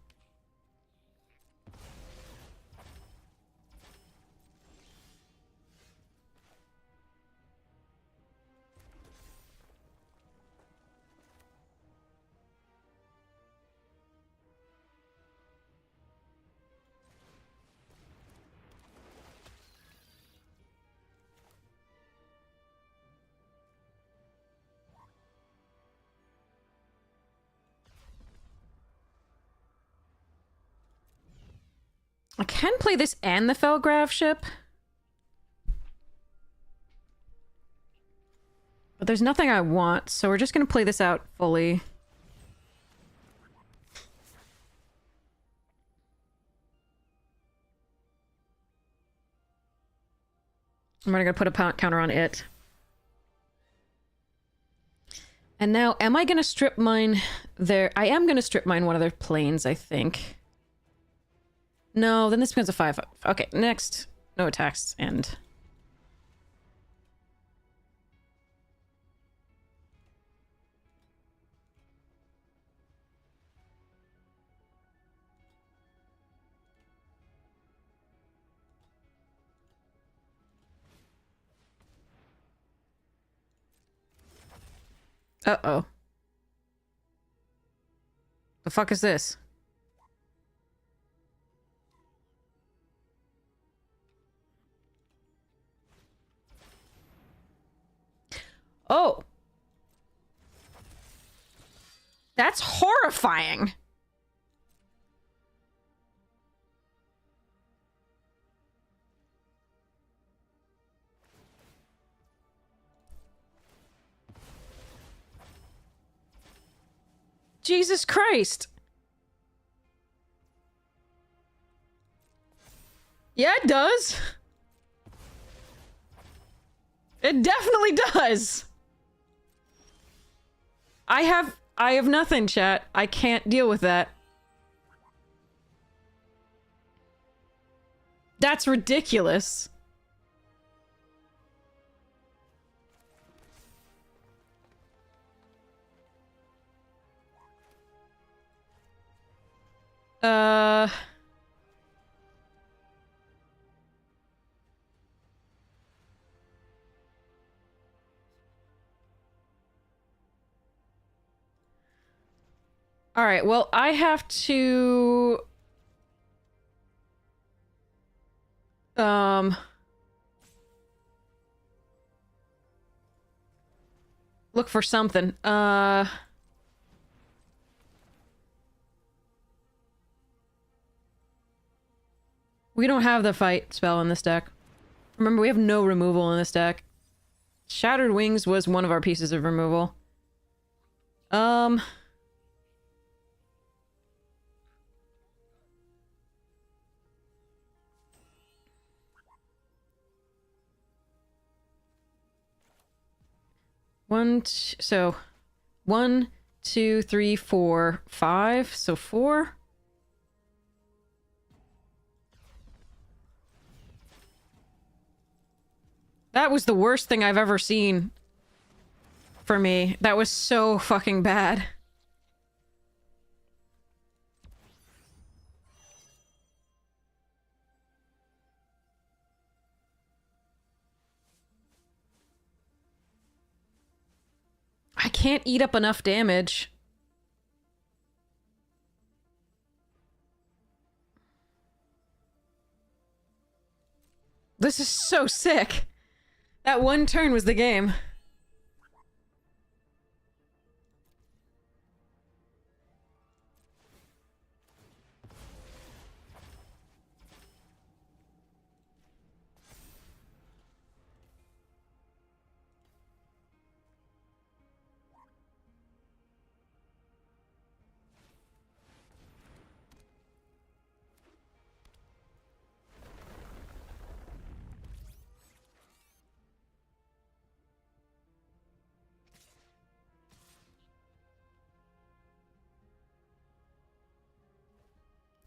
I can play this and the Felgrav ship. But there's nothing I want, so we're just gonna play this out fully. I'm gonna put a counter on it. And now, am I gonna strip mine there? I am gonna strip mine one of their planes, I think. No, then this becomes a 5. Okay, next. No attacks, and... Uh-oh. The fuck is this? Oh! That's horrifying! Jesus Christ! Yeah, it does! It definitely does! I have nothing, chat. I can't deal with that. That's ridiculous. All right, well, I have to... Look for something. We don't have the fight spell in this deck. Remember, we have no removal in this deck. Shattered Wings was one of our pieces of removal. 1, so 1, 2, 3, 4, 5. So 4. That was the worst thing I've ever seen for me. That was so fucking bad. I can't eat up enough damage. This is so sick. That one turn was the game.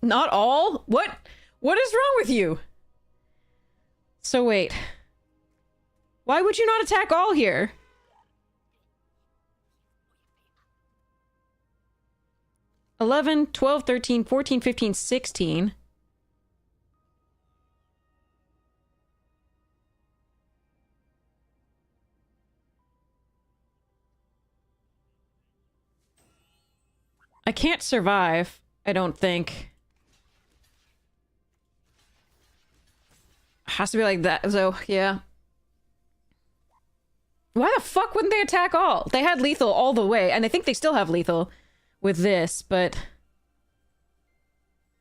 Not all? What is wrong with you? So wait. Why would you not attack all here? $11, $12, $13, $14, $15, $16. I can't survive, I don't think. Has to be like that, so yeah. Why the fuck wouldn't they attack all? They had lethal all the way, and I think they still have lethal with this, but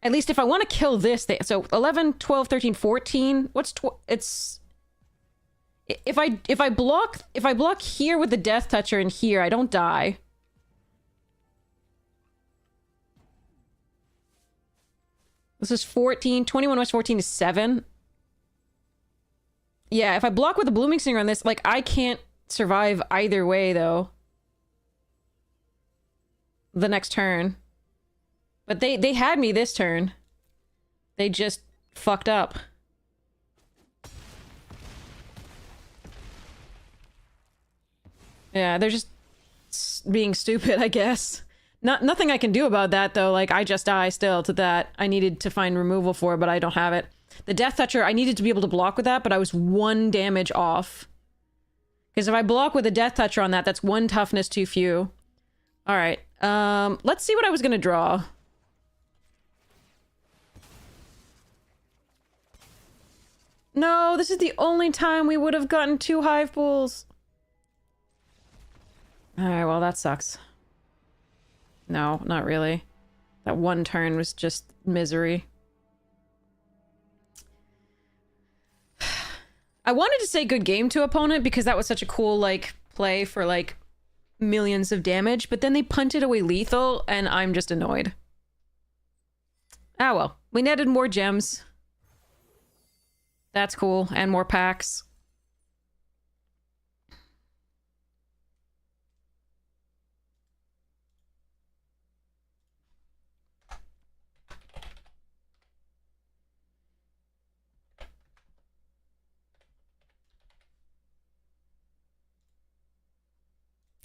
at least if I want to kill this, so 11, 12, 13, 14. What's it's if I block here with the Death Toucher and here, I don't die. This is 14. 21 minus 14 is 7. Yeah, if I block with the Blooming Singer on this, like, I can't survive either way, though. The next turn. But they had me this turn. They just fucked up. Yeah, they're just being stupid, I guess. Nothing I can do about that, though. Like, I just die still to that. I needed to find removal for, but I don't have it. The Death Toucher, I needed to be able to block with that, but I was 1 damage off. Because if I block with a Death Toucher on that, that's 1 toughness too few. Alright, let's see what I was gonna draw. No, this is the only time we would have gotten 2 Hive Pools. Alright, well, that sucks. No, not really. That 1 turn was just misery. I wanted to say good game to opponent because that was such a cool, like, play for, like, millions of damage, but then they punted away lethal, and I'm just annoyed. Ah, well. We netted more gems. That's cool. And more packs.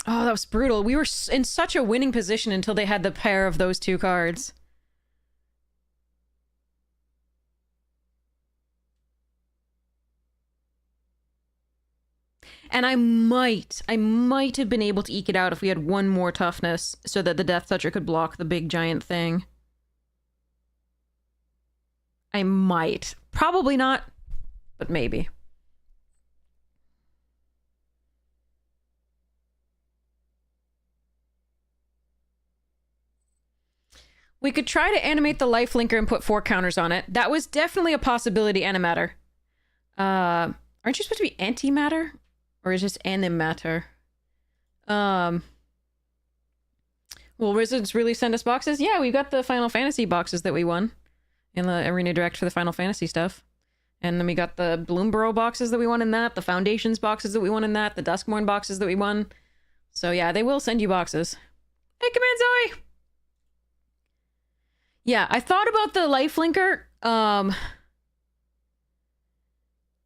Oh, that was brutal. We were in such a winning position until they had the pair of those 2 cards. And I might have been able to eke it out if we had 1 more toughness so that the Death Toucher could block the big giant thing. I might. Probably not, but maybe. We could try to animate the lifelinker and put 4 counters on it. That was definitely a possibility, antimatter. Aren't you supposed to be antimatter? Or is it just animatter? Will Wizards really send us boxes? Yeah, we got the Final Fantasy boxes that we won. In the Arena Direct for the Final Fantasy stuff. And then we got the Bloomborough boxes that we won in that. The Foundations boxes that we won in that. The Duskmourn boxes that we won. So yeah, they will send you boxes. Hey, Command Zoe! Yeah, I thought about the lifelinker.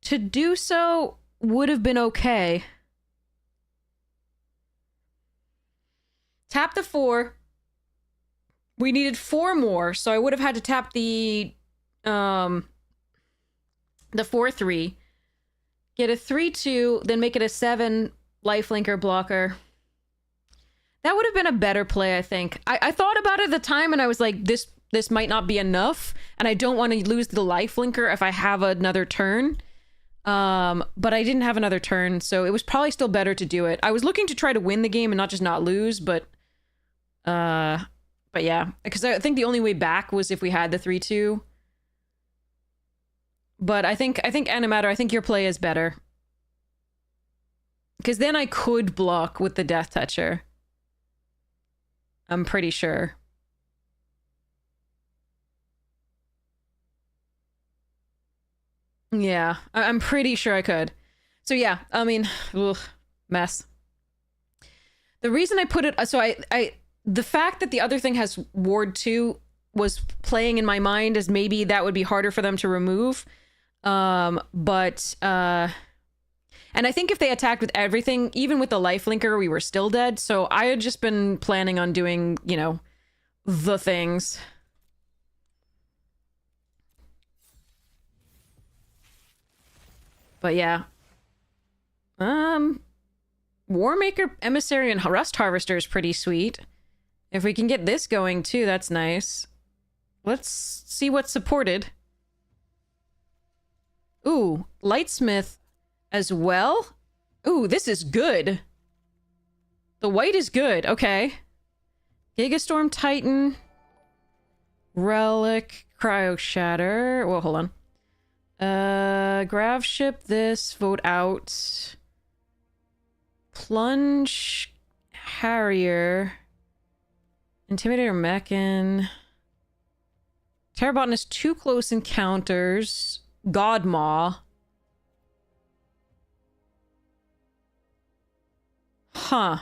To do so would have been okay. Tap the 4. We needed 4 more, so I would have had to tap the 4/3. Get a 3/2, then make it a 7 lifelinker blocker. That would have been a better play, I think. I thought about it at the time, and I was like, this might not be enough, and I don't want to lose the lifelinker if I have another turn. But I didn't have another turn, so it was probably still better to do it. I was looking to try to win the game and not just not lose, but yeah, because I think the only way back was if we had the 3/2. But I think Animatter, I think your play is better. Because then I could block with the Death Toucher. I'm pretty sure. Yeah, I'm pretty sure I could. So yeah, I mean, ugh, mess. The reason I put it, so the fact that the other thing has Ward 2 was playing in my mind as maybe that would be harder for them to remove. And I think if they attacked with everything, even with the lifelinker, we were still dead. So I had just been planning on doing, you know, the things. But yeah. Warmaker, Emissary, and Rust Harvester is pretty sweet. If we can get this going too, that's nice. Let's see what's supported. Ooh, Lightsmith as well? Ooh, this is good. The white is good. Okay. Gigastorm Titan. Relic. Cryo Shatter. Well, hold on. Grav Ship this. Vote out. Plunge. Harrier. Intimidator Mechan. Terrabotanist Too Close Encounters. Godmaw. Huh.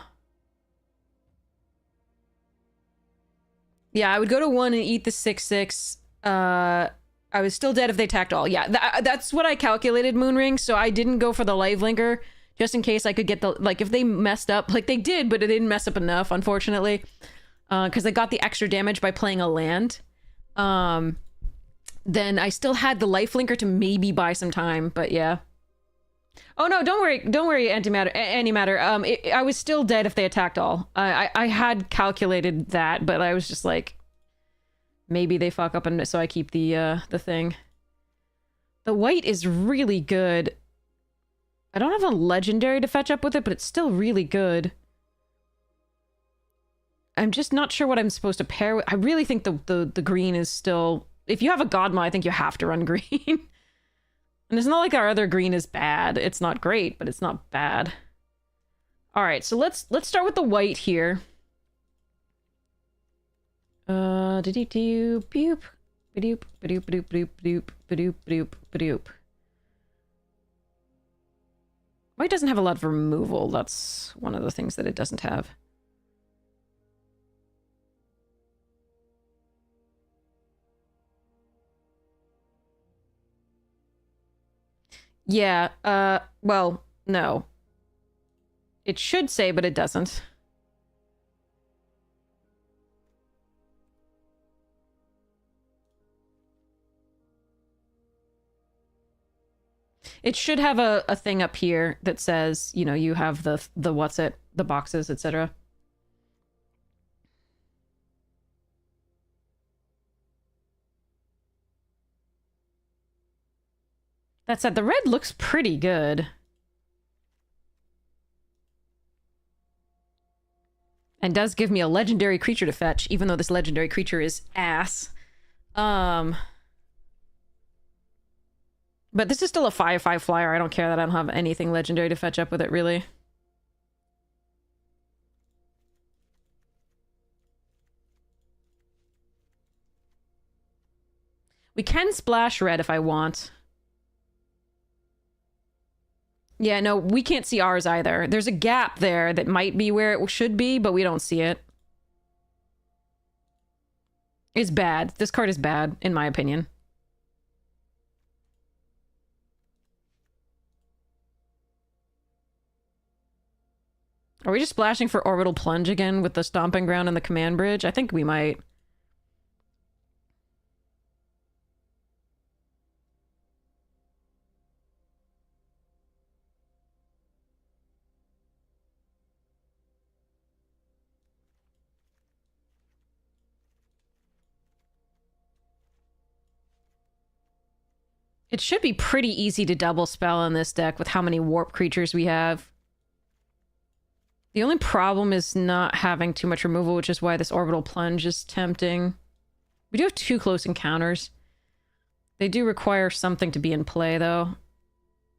Yeah, I would go to 1 and eat the 6/6. I was still dead if they attacked all. Yeah, that's what I calculated, Moonring, so I didn't go for the lifelinker, just in case I could get the... Like, if they messed up, like they did, but it didn't mess up enough, unfortunately. Because I got the extra damage by playing a land. Then I still had the lifelinker to maybe buy some time, but yeah. Oh no, don't worry, antimatter. I was still dead if they attacked all. I had calculated that, but I was just like, maybe they fuck up, and so I keep the thing. The white is really good. I don't have a legendary to fetch up with it, but it's still really good. I'm just not sure what I'm supposed to pair with. I really think the green is still... If you have a Godma, I think you have to run green. And it's not like our other green is bad. It's not great, but it's not bad. All right, so let's start with the white here. Doop boop badoop badoop badoop badoop badoop badoop badoop badoop. White doesn't have a lot of removal. That's one of the things that it doesn't have. Yeah, well, no. It should say, but it doesn't. It should have a thing up here that says, you know, you have the the boxes, etc. That said, the red looks pretty good. And does give me a legendary creature to fetch, even though this legendary creature is ass. But this is still a 5/5 flyer. I don't care that I don't have anything legendary to fetch up with it, really. We can splash red if I want. Yeah, no, we can't see ours either. There's a gap there that might be where it should be, but we don't see it. It's bad. This card is bad, in my opinion. Are we just splashing for Orbital Plunge again with the Stomping Ground and the Command Bridge? I think we might. It should be pretty easy to double spell in this deck with how many warp creatures we have. The only problem is not having too much removal, which is why this Orbital Plunge is tempting. We do have 2 close encounters. They do require something to be in play, though.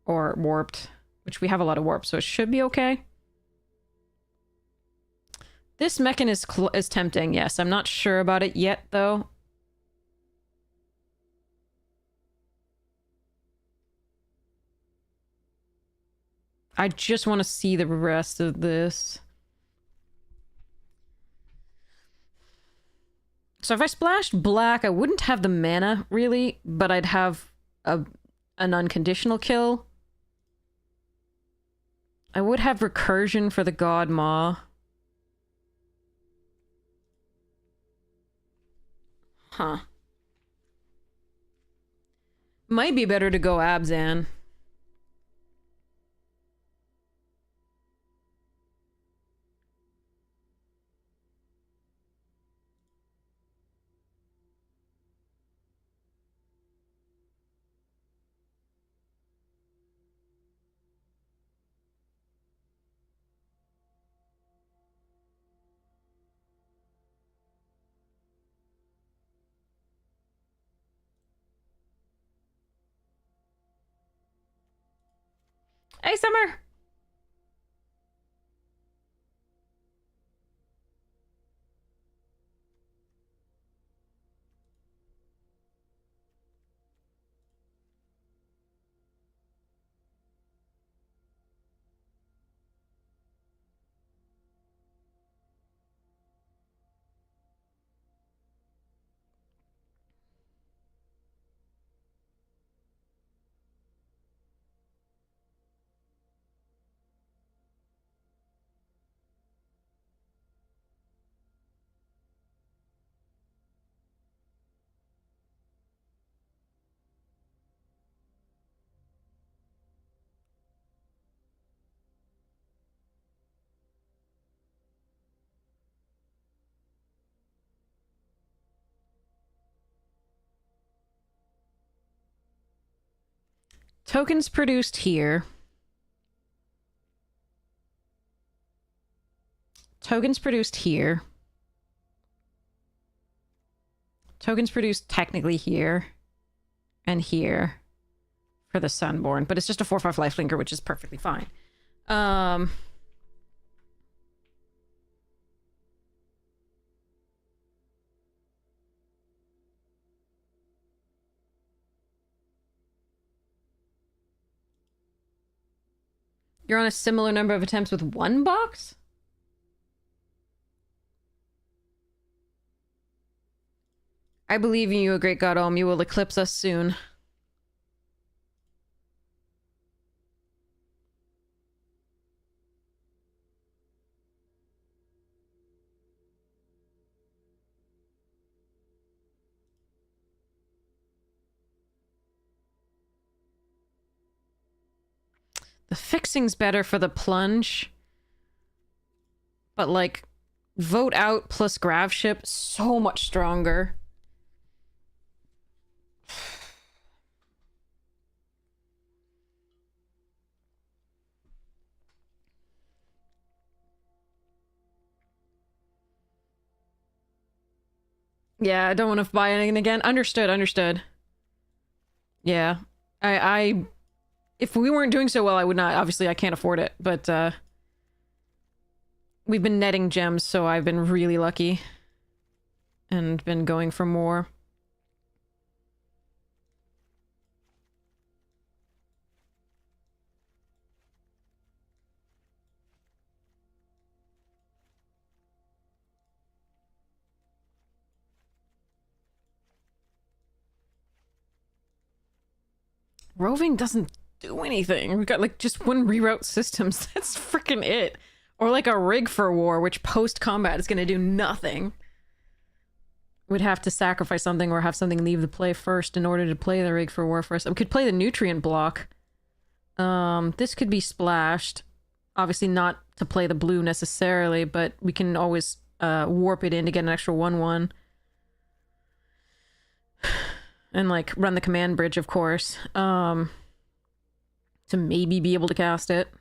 Or warped, which we have a lot of warp, so it should be okay. This Mechan is tempting, yes. I'm not sure about it yet, though. I just want to see the rest of this. So if I splashed black, I wouldn't have the mana, really, but I'd have an unconditional kill. I would have recursion for the God Maw. Huh. Might be better to go Abzan. Hey, Summer! Tokens produced here. Tokens produced here. Tokens produced technically here. And here. For the Sunborn. But it's just a 4/5 lifelinker, which is perfectly fine. You're on a similar number of attempts with one box? I believe in you, a great god Om. You will eclipse us soon. The fixing's better for the plunge. But, like, vote out plus Graveship, so much stronger. Yeah, I don't want to buy anything again. Understood, understood. Yeah. If we weren't doing so well, I would not. Obviously, I can't afford it, but, we've been netting gems, so I've been really lucky. And been going for more. Roving doesn't do anything. We've got, like, just one reroute systems. That's freaking it. Or, like, a rig for war, which post-combat is gonna do nothing. We'd have to sacrifice something or have something leave the play first in order to play the rig for war first. We could play the nutrient block. This could be splashed. Obviously not to play the blue necessarily, but we can always warp it in to get an extra 1/1. And, like, run the command bridge, of course. To maybe be able to cast it.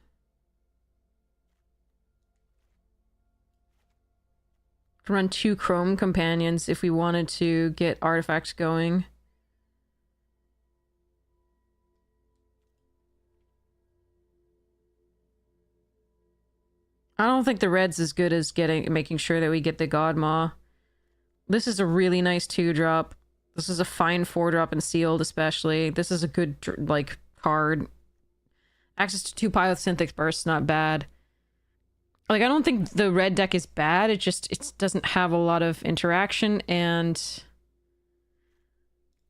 Run 2 Chrome Companions if we wanted to get artifacts going. I don't think the red's as good as making sure that we get the God Maw. This is a really nice 2-drop. This is a fine 4-drop and sealed, especially. This is a good, like, card. Access to 2 Pyrosynthic Bursts, not bad. Like, I don't think the red deck is bad. It doesn't have a lot of interaction, and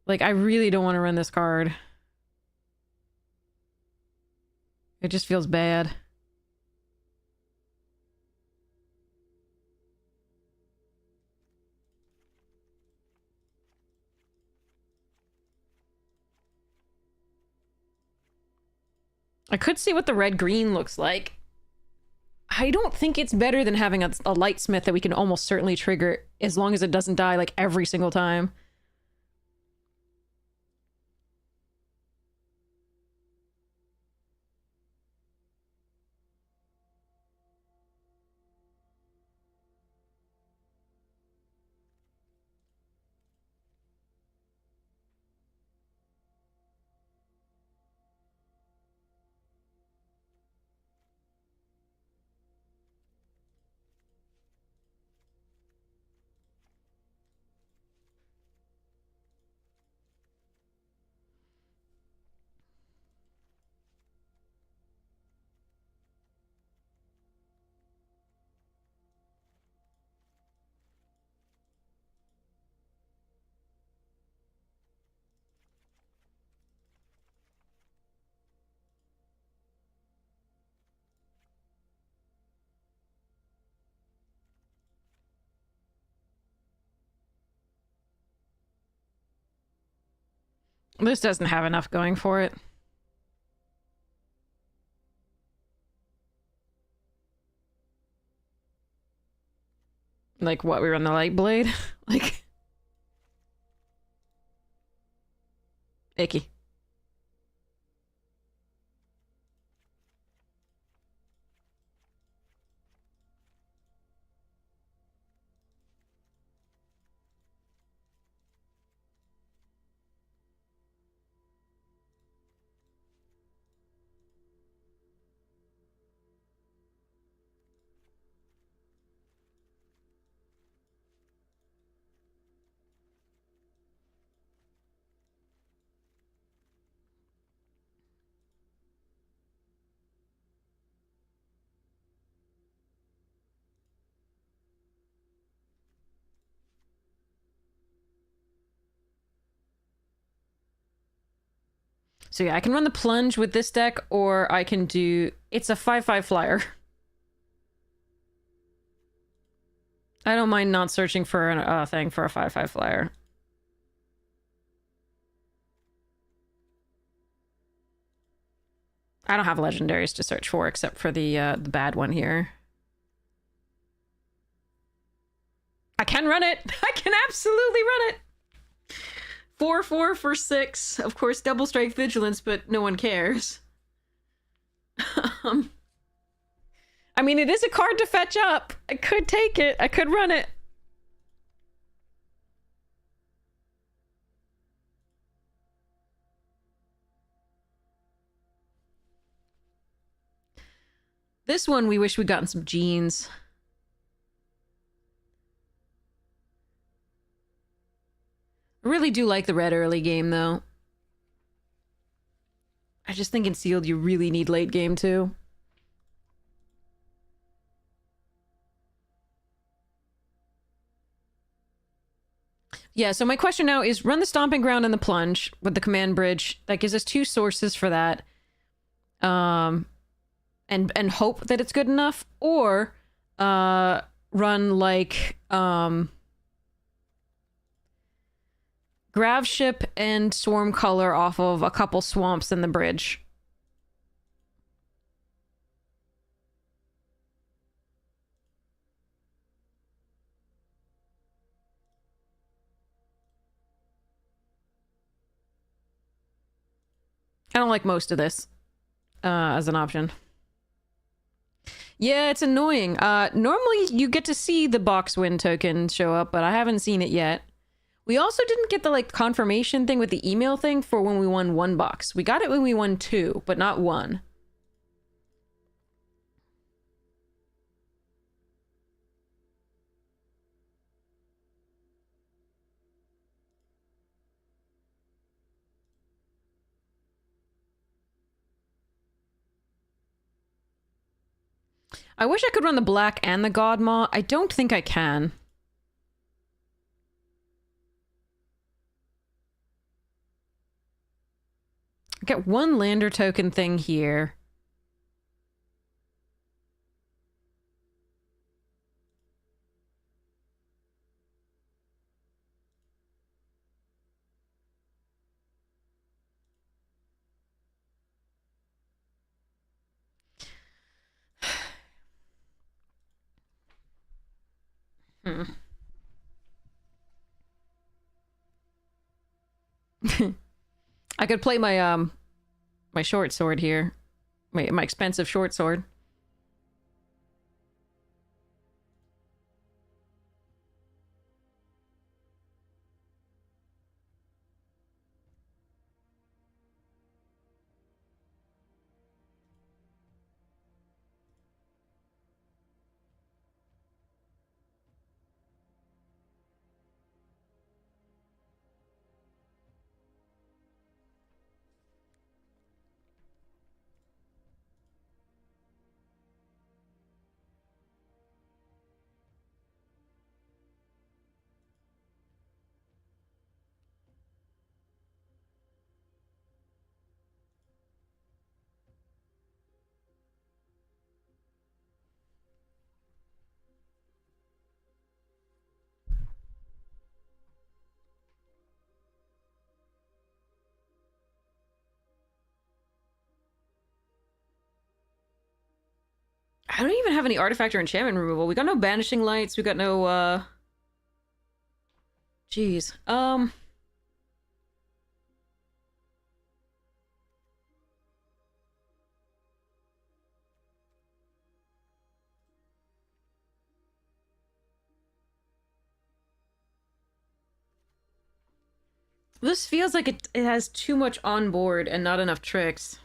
like, I really don't want to run this card. It just feels bad. I could see what the red-green looks like. I don't think it's better than having a lightsmith that we can almost certainly trigger as long as it doesn't die like every single time. This doesn't have enough going for it. Like, what, we run the light blade? Like, icky. So yeah, I can run the plunge with this deck, or I can do... It's a 5/5 flyer. I don't mind not searching for a thing for a 5/5 flyer. I don't have legendaries to search for except for the bad one here. I can run it! I can absolutely run it! 4/4 for 6. Of course, double strike vigilance, but no one cares. I mean, it is a card to fetch up. I could take it. I could run it. This one, we wish we'd gotten some genes. I really do like the red early game, though. I just think in sealed, you really need late game, too. Yeah, so my question now is run the Stomping Ground and the Plunge with the Command Bridge. That gives us 2 sources for that. And hope that it's good enough. Or run, like, Grav Ship and Swarm Color off of a couple swamps in the bridge. I don't like most of this as an option. Yeah, it's annoying. Normally you get to see the box win token show up, but I haven't seen it yet. We also didn't get the like confirmation thing with the email thing for when we won 1 box. We got it when we won 2, but not 1. I wish I could run the black and the Godmaw. I don't think I can. Get one lander token thing here. I could play my my short sword here. My expensive short sword. I don't even have any artifact or enchantment removal. We got no banishing lights. We got no Jeez. This feels like it has too much on board and not enough tricks.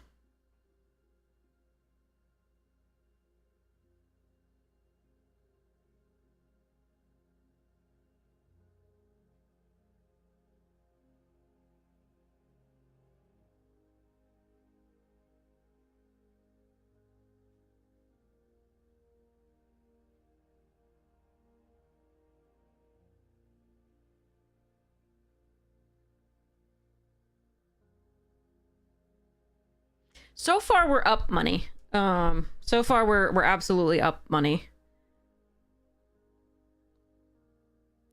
So far, we're up money. So far we're absolutely up money.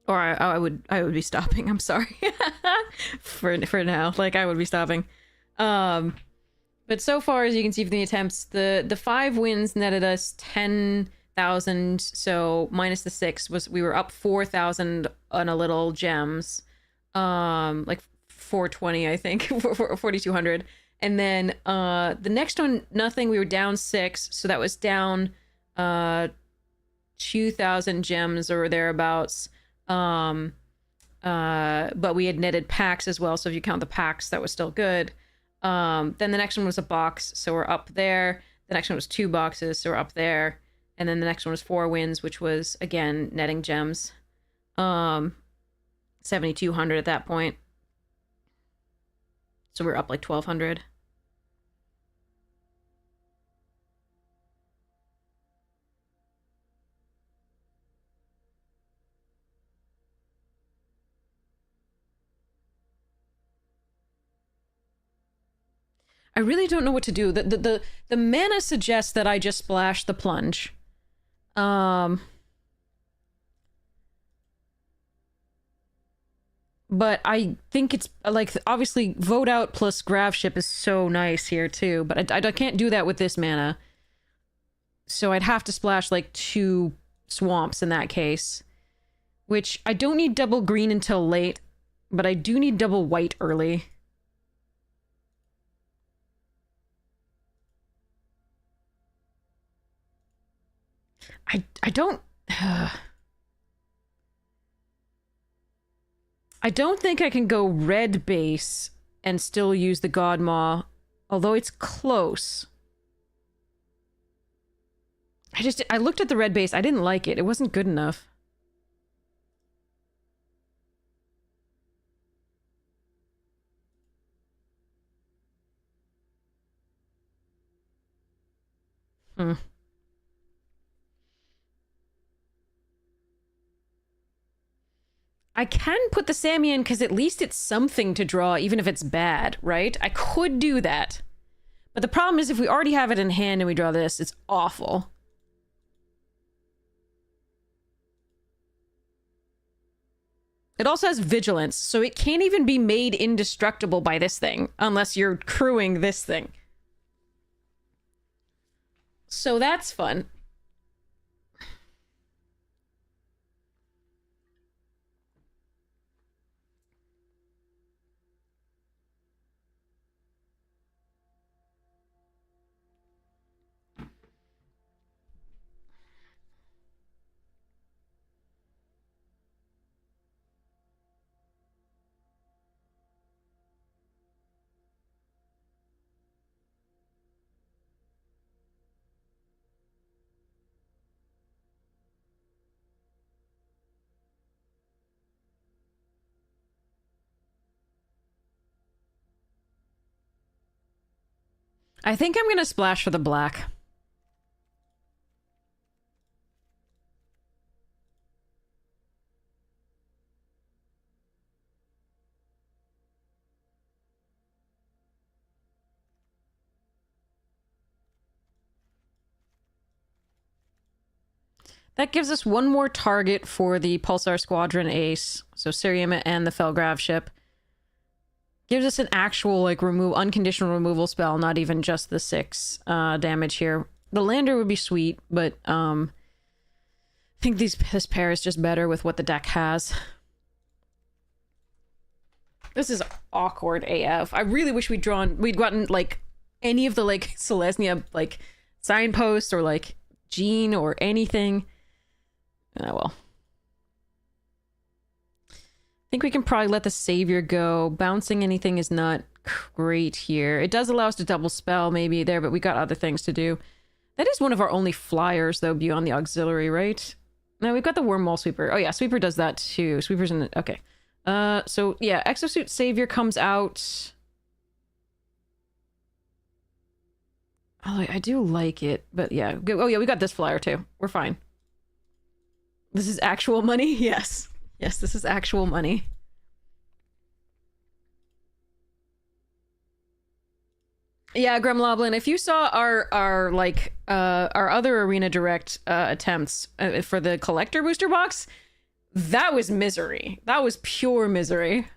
Or I would be stopping. I'm sorry. for now, like I would be stopping. But so far, as you can see from the attempts, the 5 wins netted us 10,000. So minus the 6 was we were up 4,000 on a little gems. Like 420, I think, 4,200. And then the next one, nothing. We were down 6, so that was down 2,000 gems or thereabouts. But we had netted packs as well, so if you count the packs, that was still good. Then the next one was a box, so we're up there. The next one was 2 boxes, so we're up there. And then the next one was 4 wins, which was again netting gems. 7,200 at that point. So we're up like 1,200. I really don't know what to do. The mana suggests that I just splash the plunge. But I think it's, like, obviously, vote out plus grav ship is so nice here, too. But I can't do that with this mana. So I'd have to splash, like, 2 swamps in that case. Which, I don't need double green until late. But I do need double white early. I don't... I don't think I can go red base and still use the Godmaw, although it's close. I looked at the red base. I didn't like it. It wasn't good enough. I can put the Sammy in because at least it's something to draw, even if it's bad, right? I could do that. But the problem is if we already have it in hand and we draw this, it's awful. It also has vigilance, so it can't even be made indestructible by this thing, unless you're crewing this thing. So that's fun. I think I'm gonna splash for the black. That gives us one more target for the Pulsar Squadron Ace. So Siriema and the Felgrav ship. Gives us an actual, like, unconditional removal spell, not even just the 6 damage here. The lander would be sweet, but I think this pair is just better with what the deck has. This is awkward AF. I really wish we'd gotten, like, any of the, like, Selesnya, like, signposts or, like, Gene or anything. Oh, well. I think we can probably let the Savior go. Bouncing anything is not great here. It does allow us to double spell maybe there, but we got other things to do. That is one of our only flyers, though, beyond the auxiliary, right? No, we've got the Wormwall Sweeper. Oh, yeah, Sweeper does that, too. Sweeper's in the... Okay. So, yeah, Exosuit Savior comes out... Oh, I do like it, but yeah. Oh, yeah, we got this flyer, too. We're fine. This is actual money? Yes. Yes, this is actual money. Yeah, Gremloblin, if you saw our other Arena Direct attempts for the Collector Booster Box, that was misery. That was pure misery.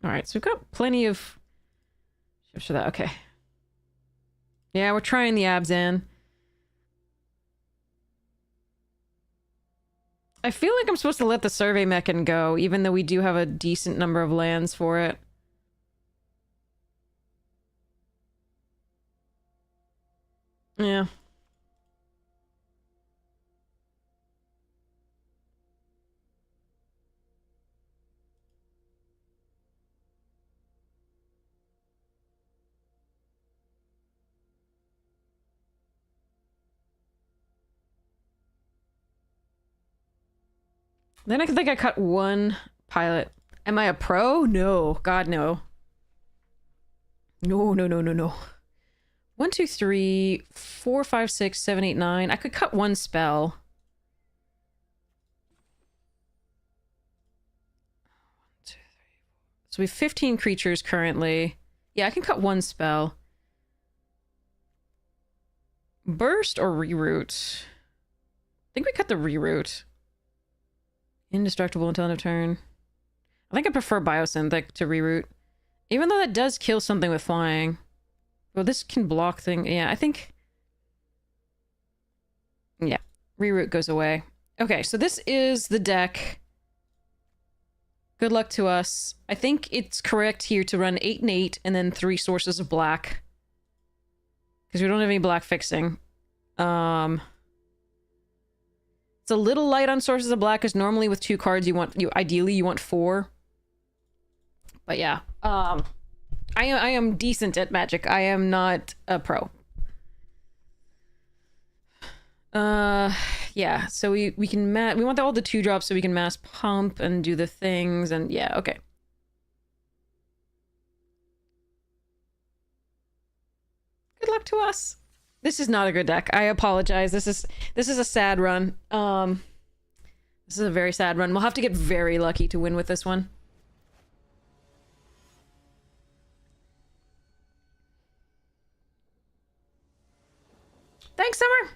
Alright, so we've got plenty of... for that. Okay. Yeah, we're trying the Abzan. I feel like I'm supposed to let the Survey Mechan go, even though we do have a decent number of lands for it. Yeah. Then I think I cut one pilot. Am I a pro? No. God, no. No, no, no, no, no. 1, 2, 3, 4, 5, 6, 7, 8, 9. I could cut one spell. So we have 15 creatures currently. Yeah, I can cut one spell. Burst or reroute? I think we cut the reroute. Indestructible until end of turn. I think I prefer Biosynthetic to reroute. Even though that does kill something with flying. Well, this can block thing. Yeah, I think... Yeah, reroute goes away. Okay, so this is the deck. Good luck to us. I think it's correct here to run 8 and 8 and then 3 sources of black. Because we don't have any black fixing. It's a little light on sources of black, because normally with 2 cards ideally you want 4. But yeah. I am decent at Magic. I am not a pro. Yeah, so we can we want all the 2-drops so we can mass pump and do the things, and yeah, okay. Good luck to us. This is not a good deck. I apologize. This is a sad run. This is a very sad run. We'll have to get very lucky to win with this one. Thanks, Summer.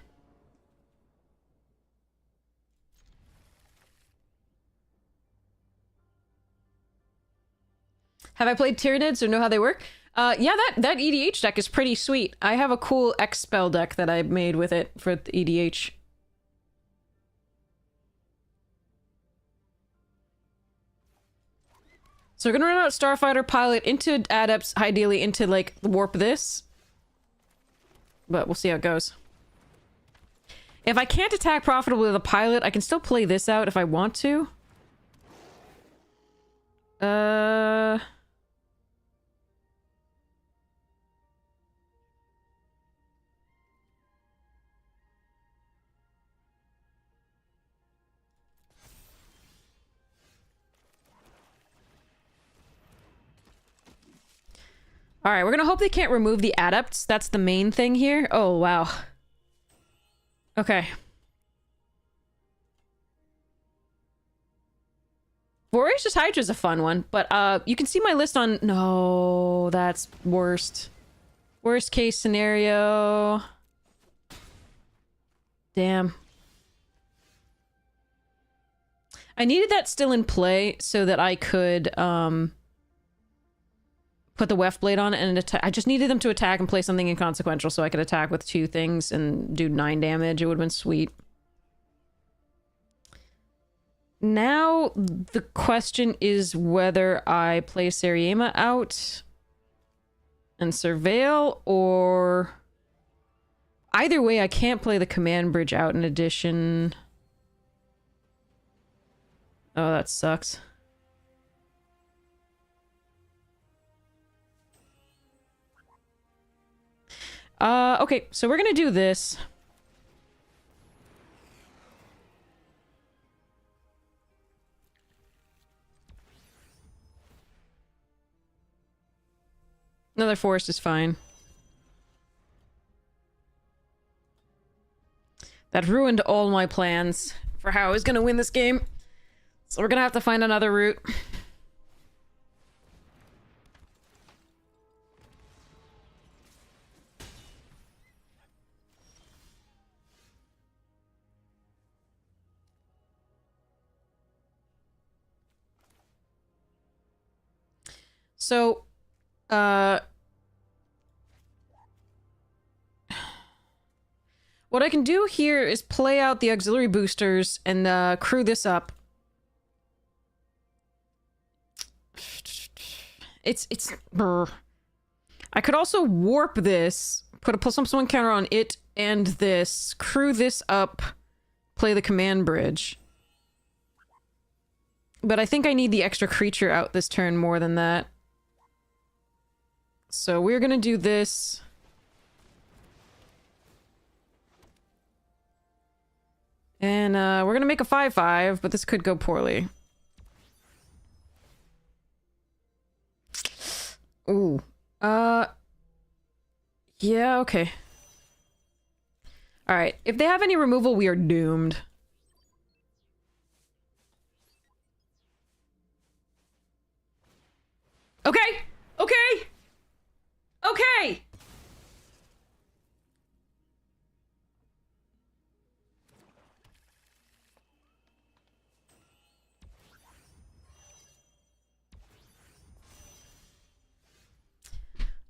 Have I played Tyranids or know how they work? Yeah, that EDH deck is pretty sweet. I have a cool X spell deck that I made with it for the EDH. So we're gonna run out Starfighter Pilot into Adepts, ideally into, like, warp this. But we'll see how it goes. If I can't attack profitably with a Pilot, I can still play this out if I want to. Alright, we're gonna hope they can't remove the Adepts. That's the main thing here. Oh, wow. Okay. Voracious Hydra's a fun one, but you can see my list on... No, that's worst. Worst case scenario. Damn. I needed that still in play so that I could, put the Weft Blade on it and attack. I just needed them to attack and play something inconsequential so I could attack with 2 things and do 9 damage. It would have been sweet. Now, the question is whether I play Seriema out and Surveil, or... Either way, I can't play the Command Bridge out in addition. Oh, that sucks. Okay, so we're gonna do this. Another forest is fine. That ruined all my plans for how I was gonna win this game. So we're gonna have to find another route. So, what I can do here is play out the auxiliary boosters and crew this up. It's brr. I could also warp this, put a +1/+1 counter on it and this, crew this up, play the command bridge. But I think I need the extra creature out this turn more than that. So we're gonna do this. And we're gonna make a 5/5, but this could go poorly. Ooh. Yeah, okay. Alright, if they have any removal, we are doomed. Okay! Okay! Okay!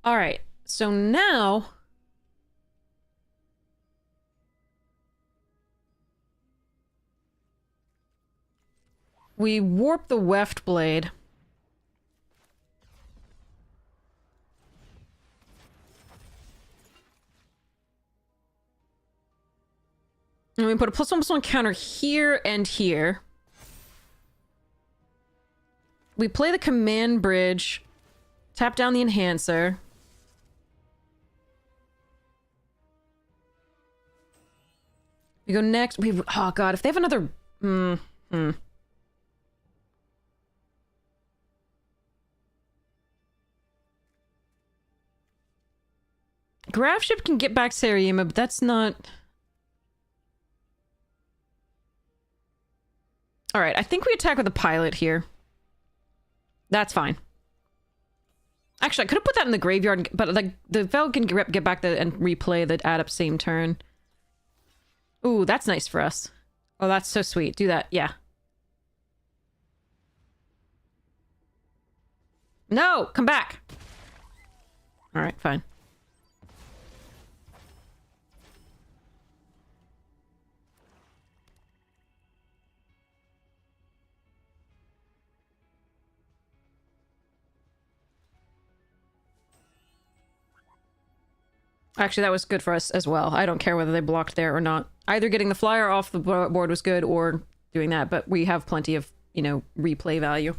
Alright, so now... we warp the Weft Blade. And we put a +1/+1 counter here and here. We play the command bridge. Tap down the enhancer. We go next. Oh god, if they have another... Grav ship can get back Seriema, but that's not... Alright, I think we attack with a pilot here. That's fine. Actually, I could have put that in the graveyard, but like the Vel can get back and replay the add up same turn. Ooh, that's nice for us. Oh, that's so sweet. Do that, yeah. No! Come back! Alright, fine. Actually, that was good for us as well. I don't care whether they blocked there or not. Either getting the flyer off the board was good or doing that, but we have plenty of, you know, replay value.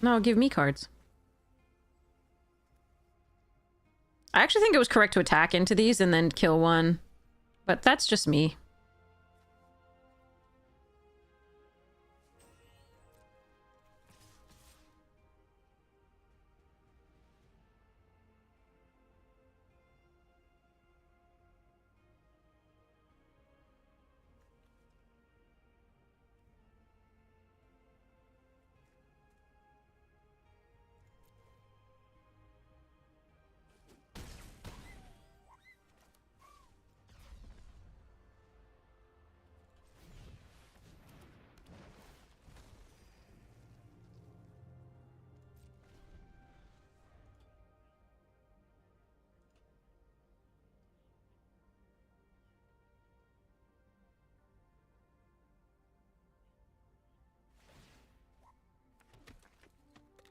No, give me cards. I actually think it was correct to attack into these and then kill one. But that's just me.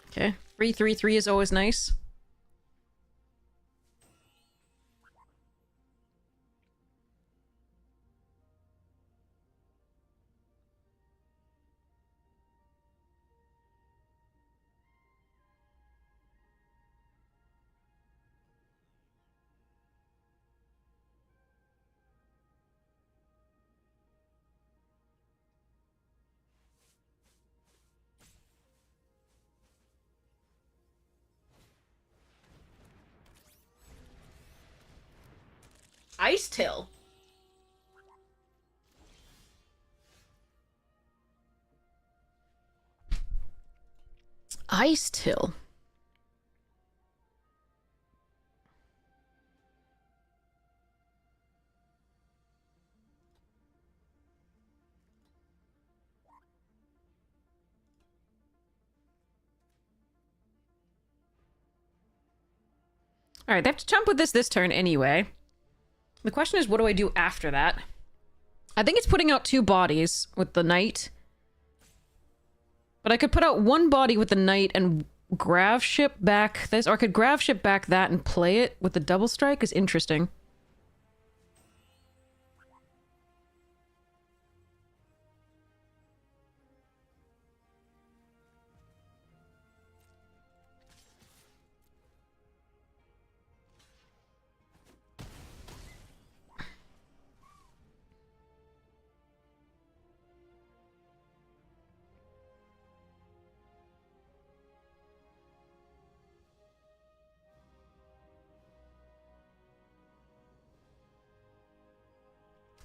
Okay. 3/3/3 is always nice. Ice Till. Ice Till. Alright, they have to jump with this turn anyway. The question is, what do I do after that? I think it's putting out 2 bodies with the knight. But I could put out 1 body with the knight and grav ship back this, or I could grav ship back that and play it with the double strike is interesting.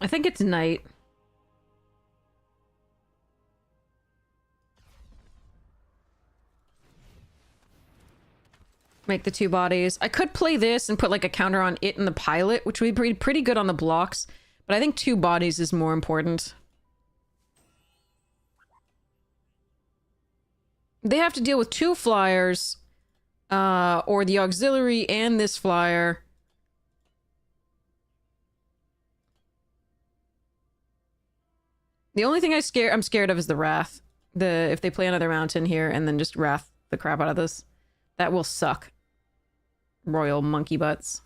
I think it's knight. Make the 2 bodies. I could play this and put like a counter on it and the pilot, which would be pretty good on the blocks. But I think 2 bodies is more important. They have to deal with 2 flyers, or the auxiliary and this flyer. The only thing I'm scared of is the Wrath. If they play another mountain here and then just Wrath the crap out of this, that will suck. royal monkey butts.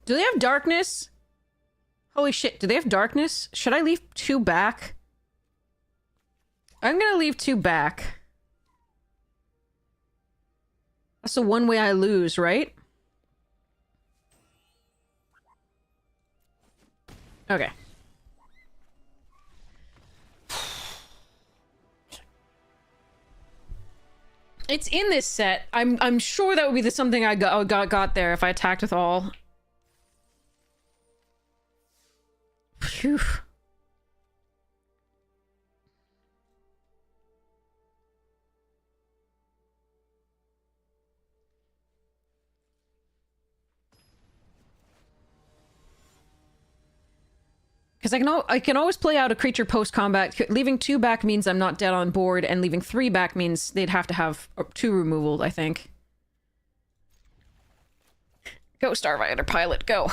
Do they have darkness? Holy shit, do they have darkness? Should I leave 2 back? I'm gonna leave 2 back. That's the one way I lose, right? Okay. It's in this set. I'm sure that would be something I got there if I attacked with all. Phew. Because I can always play out a creature post-combat. Leaving 2 back means I'm not dead on board, and leaving 3 back means they'd have to have 2 removal, I think. Go, Starfighter Pilot, go.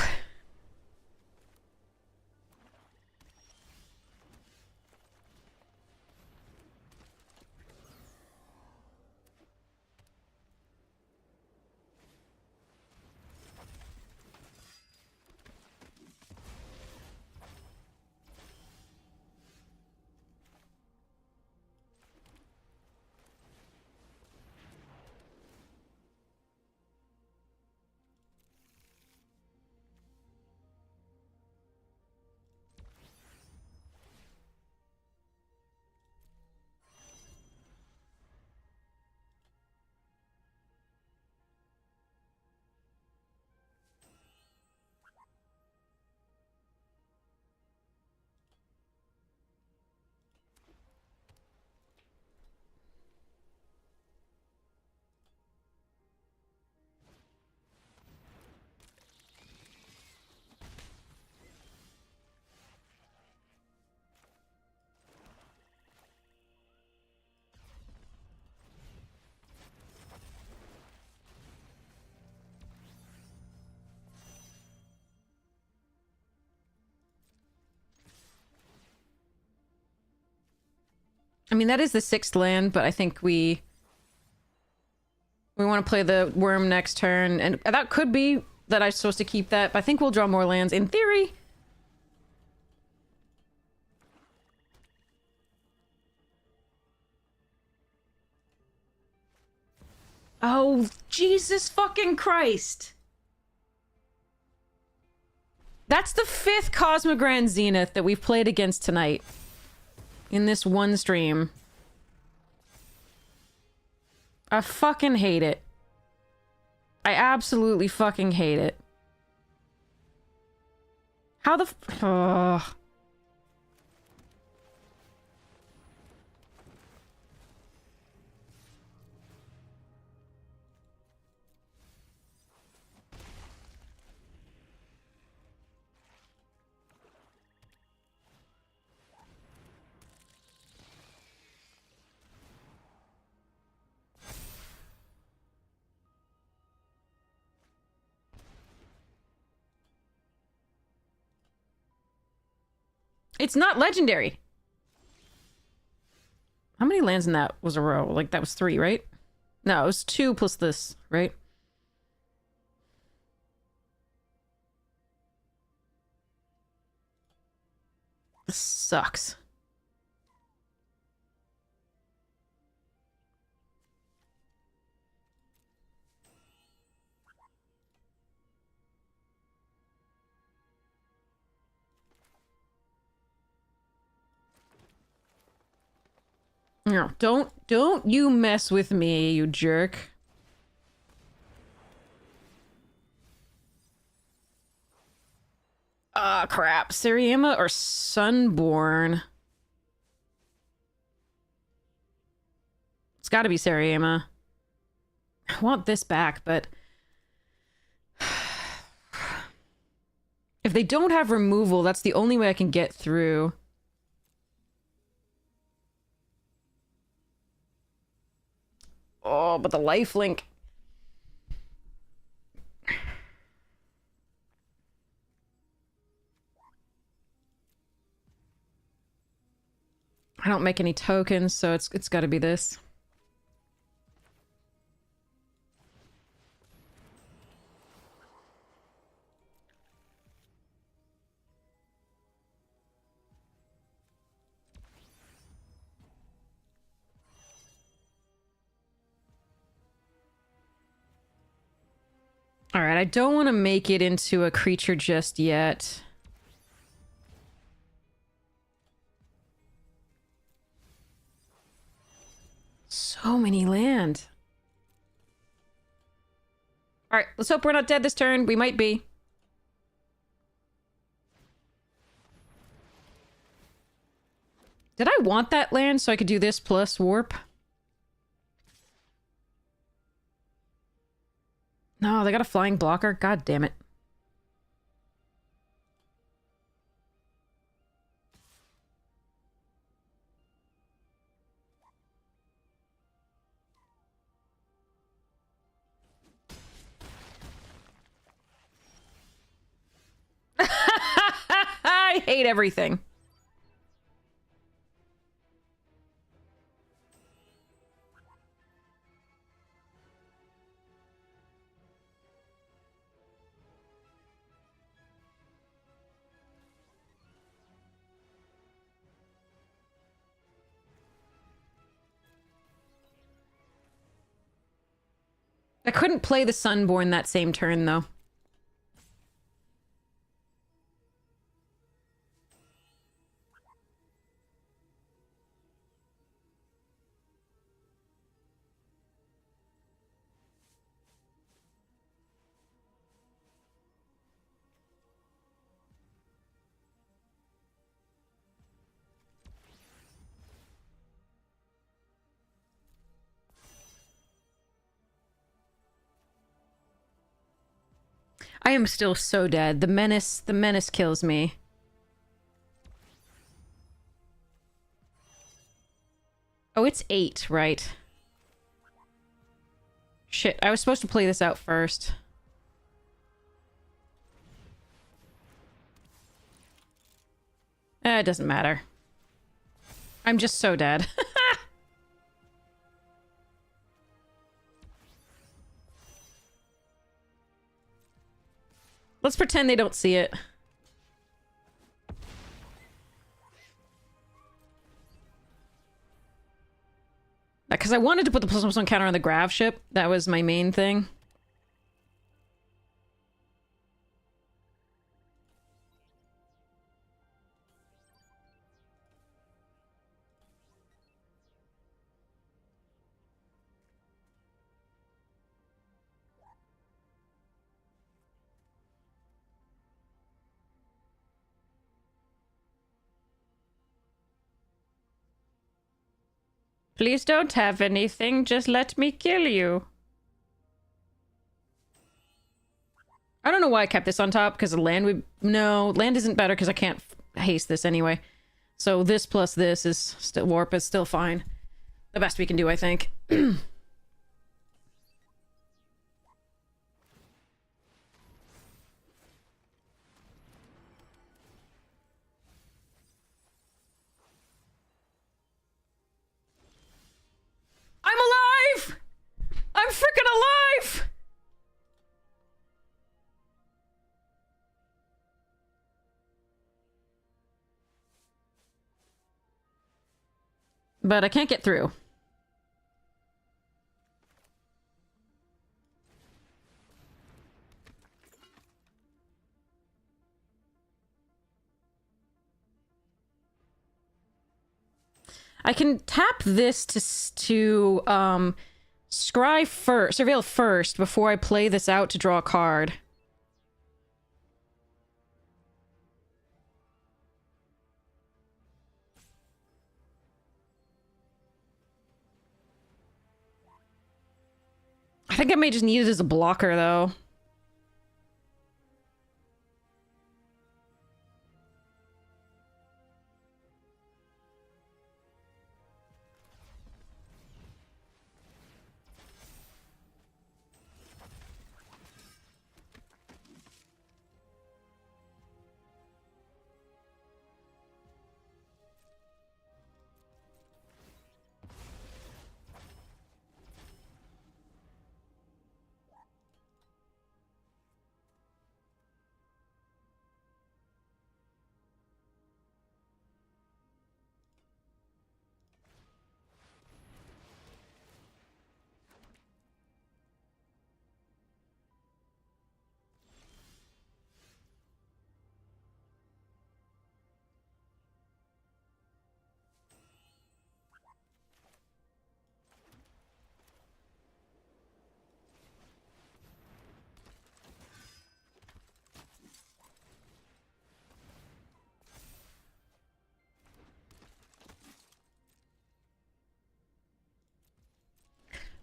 I mean, that is the 6th land, but I think we want to play the worm next turn, and that could be that I'm supposed to keep that, but I think we'll draw more lands in theory. Oh, Jesus fucking Christ. That's the 5th Cosmogrand Zenith that we've played against tonight. In this one stream. I fucking hate it. I absolutely fucking hate it. How the ugh. It's not legendary. How many lands in that was a row? Like, that was 3, right? No, it was 2 plus this, right? This sucks. No, don't you mess with me, you jerk. Ah, crap. Sariema or Sunborn? It's gotta be Sariema. I want this back, but... if they don't have removal, that's the only way I can get through. Oh, but the lifelink... I don't make any tokens, so it's got to be this. All right, I don't want to make it into a creature just yet. So many land. All right, let's hope we're not dead this turn. We might be. Did I want that land so I could do this plus warp? No, they got a flying blocker. God damn it. I hate everything. I couldn't play the Sunborn that same turn, though. I am still so dead. The menace kills me. Oh, it's 8, right? Shit, I was supposed to play this out first. It doesn't matter. I'm just so dead. Let's pretend they don't see it. Because I wanted to put the +1/+1 counter on the grav ship. That was my main thing. Please don't have anything, just let me kill you. I don't know why I kept this on top, because the land would... No, land isn't better because I can't haste this anyway. So this plus this is still... Warp is still fine. The best we can do, I think. But I can't get through. I can tap this to scry first, surveil first before I play this out to draw a card. I think I may just need it as a blocker, though.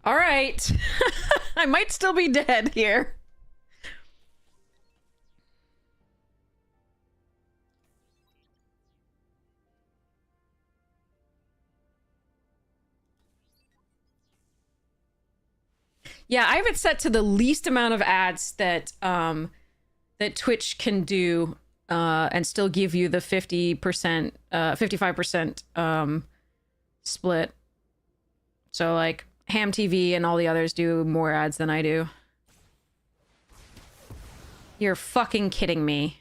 All right. I might still be dead here. Yeah, I have it set to the least amount of ads that that Twitch can do and still give you the 50%, 55% split. So like Ham TV and all the others do more ads than I do. You're fucking kidding me.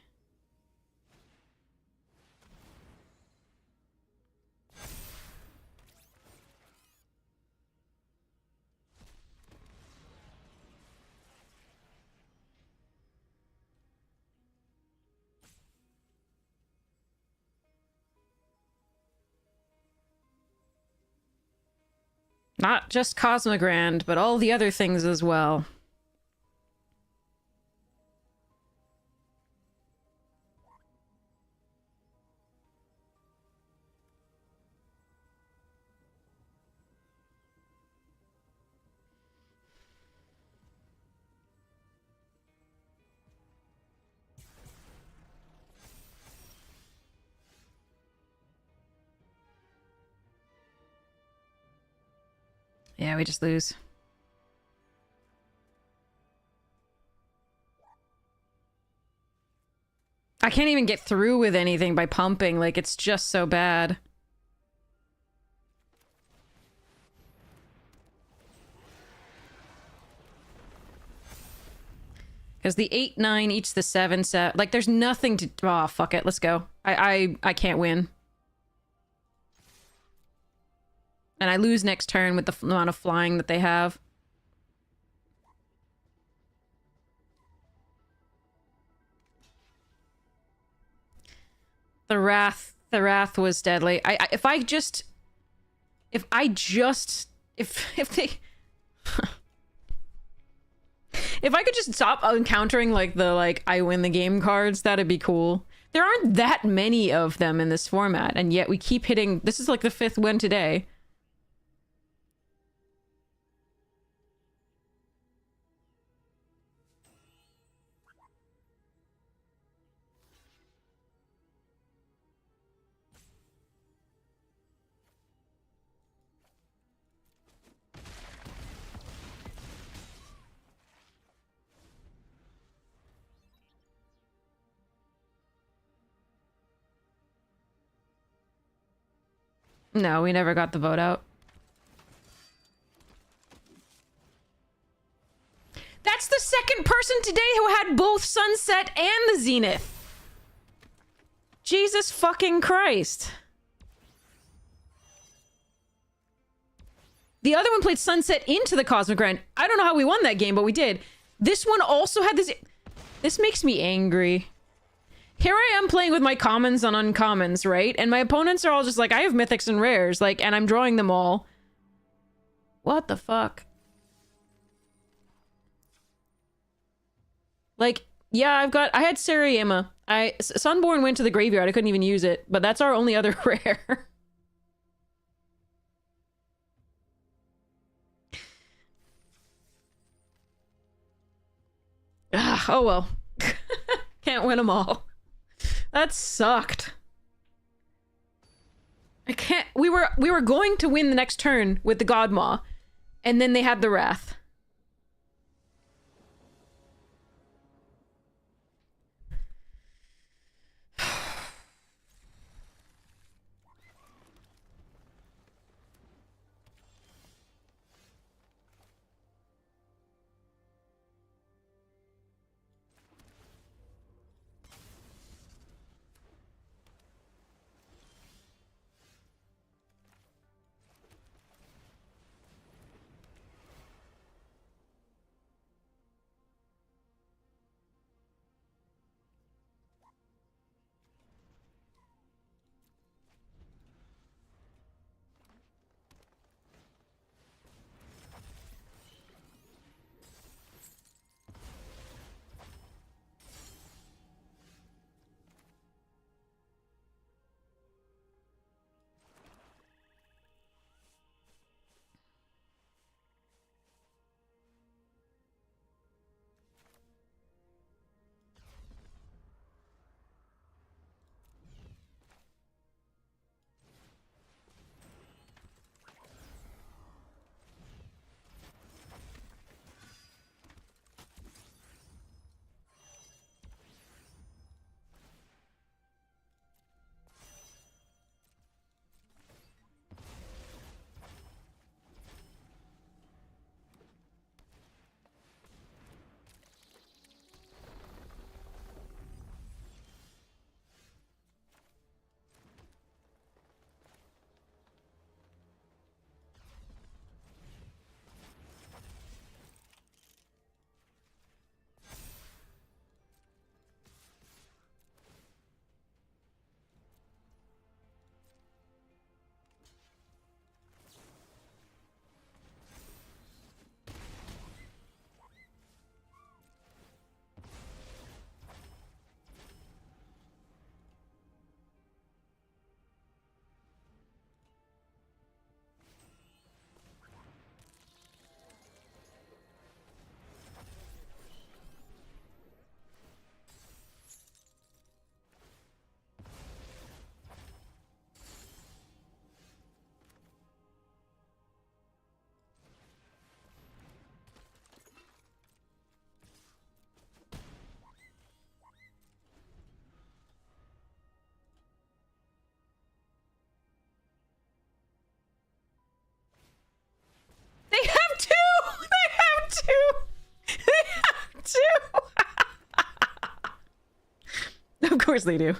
Not just Cosmogrand, but all the other things as well. Yeah, we just lose. I can't even get through with anything by pumping. Like, it's just so bad. Because the 8-9 eats the 7-7. Like, there's nothing to... Oh, fuck it. Let's go. I can't win. And I lose next turn with the amount of flying that they have. The Wrath was deadly. If they if I could just stop encountering like the I win the game cards, that'd be cool. There aren't that many of them in this format, and yet we keep hitting. This is like the 5th win today. No, we never got the vote out. That's the second person today who had both Sunset and the Zenith. Jesus fucking Christ. The other one played Sunset into the Cosmic Grand. I don't know how we won that game, but we did. This one also had this... This makes me angry. Here I am playing with my commons and uncommons, right? And my opponents are all just like, I have mythics and rares, like, and I'm drawing them all. What the fuck? Like, yeah, I had Sarayama. Sunborn went to the graveyard. I couldn't even use it, but that's our only other rare. Oh well. Can't win them all. That sucked. I can't. We were going to win the next turn with the Godmaw, and then they had the Wrath. They have two! They have two! They have two! Of course they do.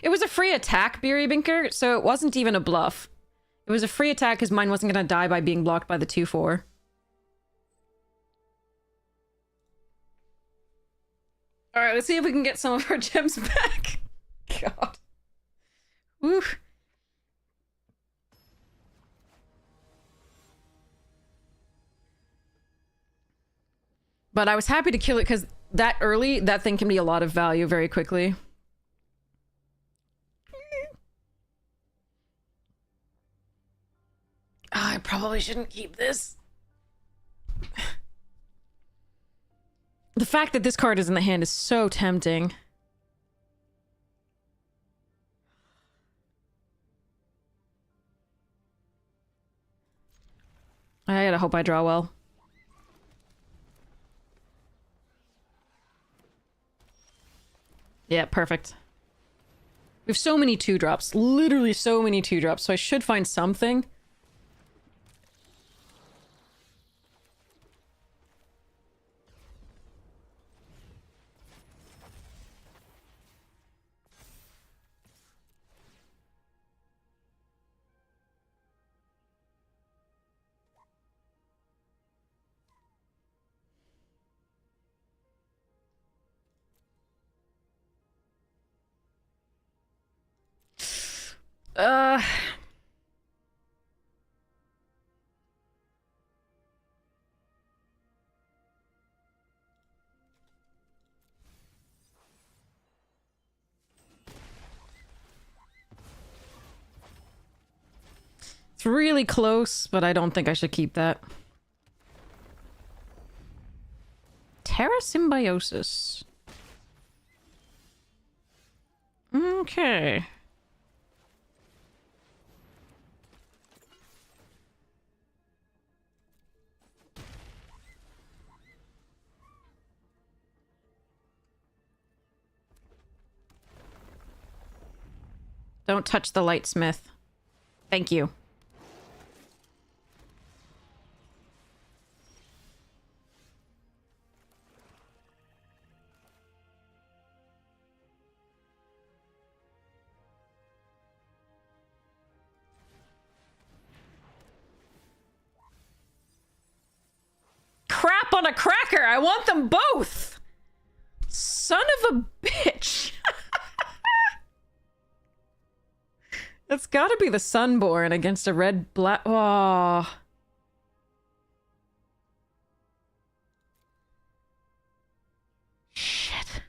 It was a free attack, Beery Binker, so it wasn't even a bluff. It was a free attack because mine wasn't going to die by being blocked by the 2/4. Alright, let's see if we can get some of our gems back. God. Woo. But I was happy to kill it because that early, that thing can be a lot of value very quickly. Oh, I probably shouldn't keep this. The fact that this card is in the hand is so tempting. I gotta hope I draw well. Yeah, perfect. We have so many 2-drops. Literally so many 2-drops, so I should find something. Uh... It's really close, but I don't think I should keep that. Terra Symbiosis. Okay. Don't touch the lightsmith. Thank you. Crap on a cracker! I want them both! Son of a bitch! That's gotta be the Sunborn against a red black. Oh. Shit.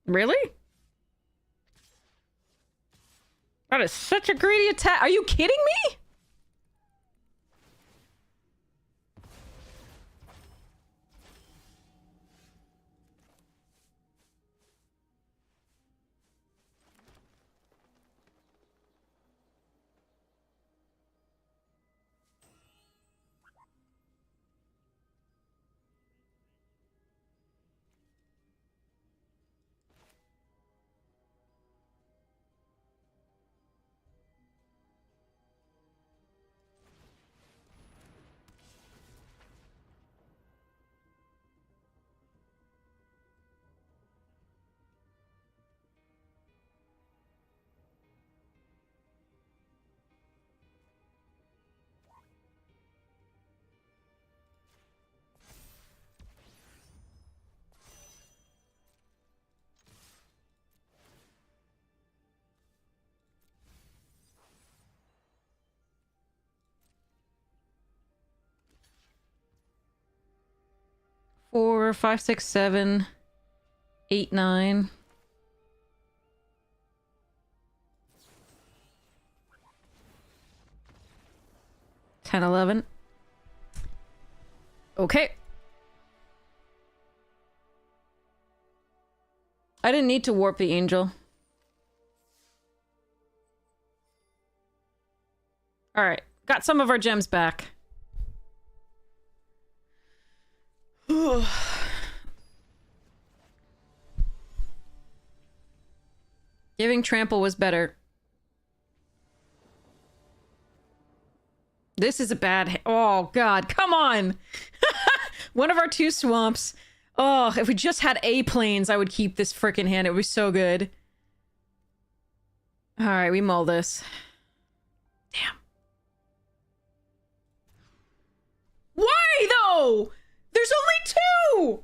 Really? That is such a greedy attack. Are you kidding me? Four, five, six, seven, 8, 9. 10, 11. Okay. I didn't need to warp the angel. All right. Got some of our gems back. Giving trample was better. This is a bad... Oh, God. Come on. One of our 2 swamps. Oh, if we just had A planes, I would keep this frickin' hand. It would be so good. All right, we mull this. Damn. Why, though? There's only 2!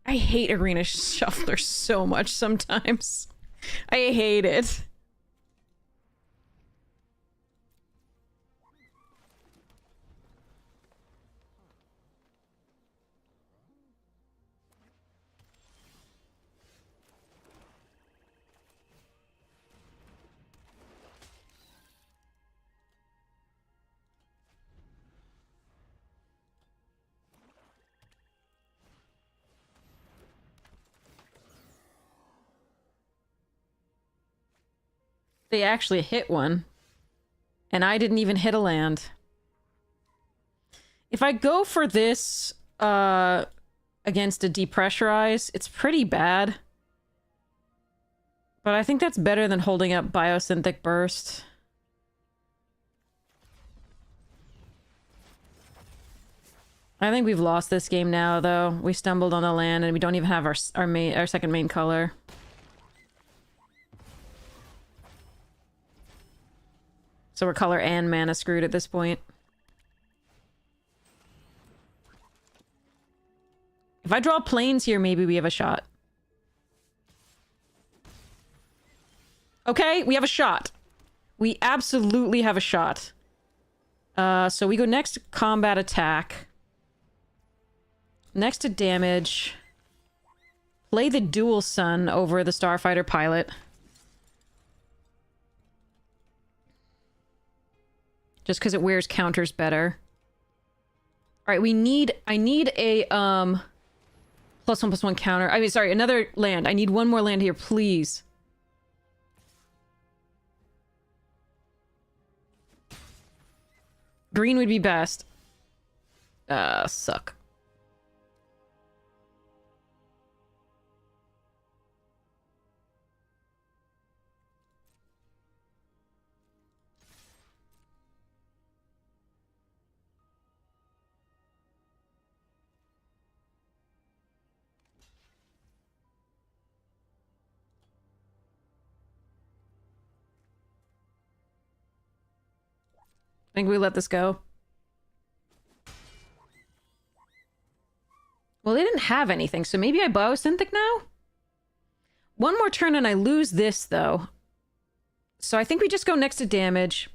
I hate Arena Shuffler so much sometimes. I hate it. They actually hit one. And I didn't even hit a land. If I go for this against a depressurize, it's pretty bad. But I think that's better than holding up Biosynthetic Burst. I think we've lost this game now, though. We stumbled on the land and we don't even have our second main color. So we're color and mana screwed at this point. If I draw planes here, maybe we have a shot. Okay, we have a shot. We absolutely have a shot. So we go next to combat attack. Next to damage. Play the Dual Sun over the Starfighter Pilot. Just because it wears counters better. Alright, I need a, +1/+1 counter. I mean, sorry, another land. I need one more land here, please. Green would be best. Suck. I think we let this go. Well, they didn't have anything, so maybe I Biosynthetic now? One more turn and I lose this, though. So I think we just go next to damage.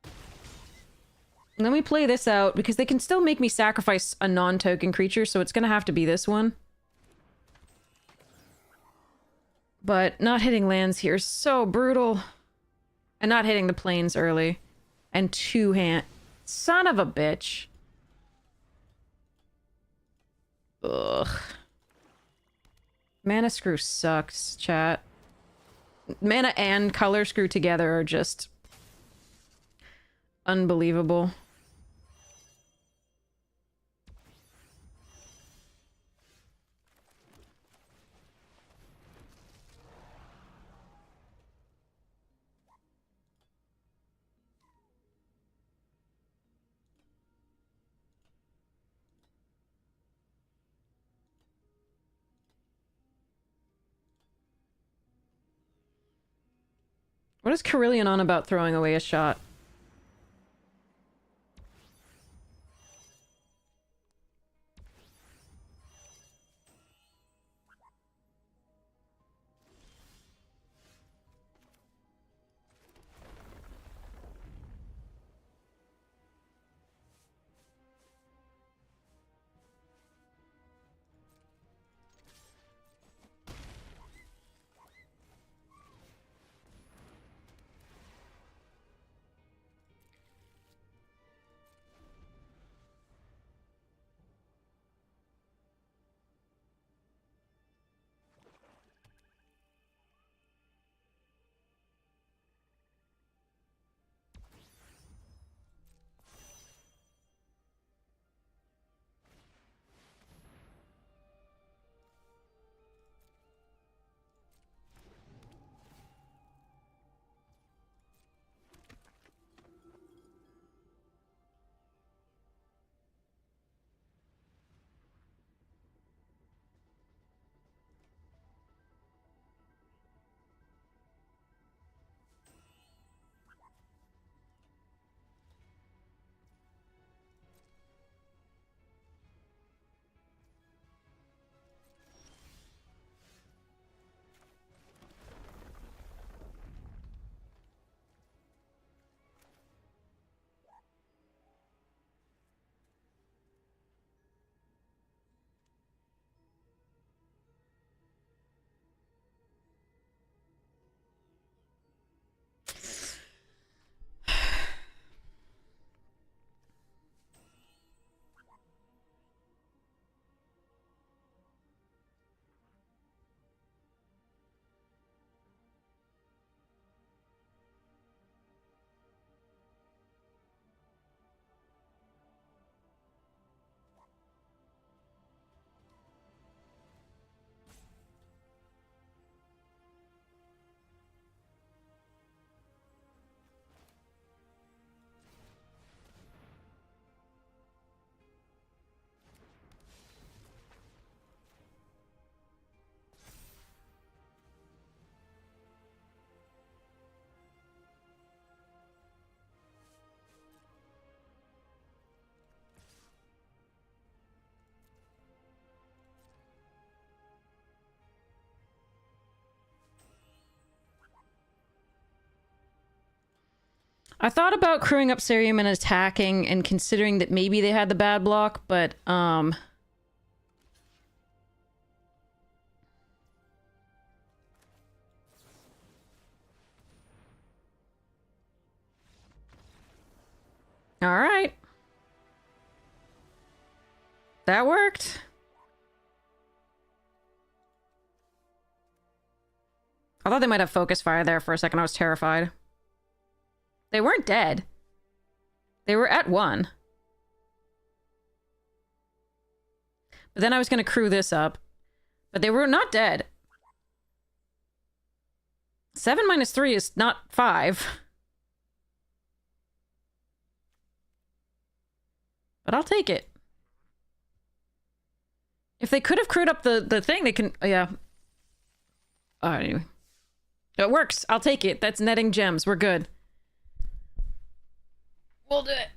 And then we play this out, because they can still make me sacrifice a non-token creature, so it's gonna have to be this one. But not hitting lands here is so brutal. And not hitting the planes early. And 2-hand. Son of a bitch. Ugh. Mana screw sucks, chat. Mana and color screw together are just unbelievable. What is Carillion on about throwing away a shot? I thought about crewing up Cerium and attacking and considering that maybe they had the bad block, but, alright. That worked. I thought they might have focus fire there for a second. I was terrified. They weren't dead. They were at 1. But then I was going to crew this up. But they were not dead. 7 minus 3 is not 5. But I'll take it. If they could have crewed up the thing, they can... yeah. Anyway. It works. I'll take it. That's netting gems. We're good. We'll do it.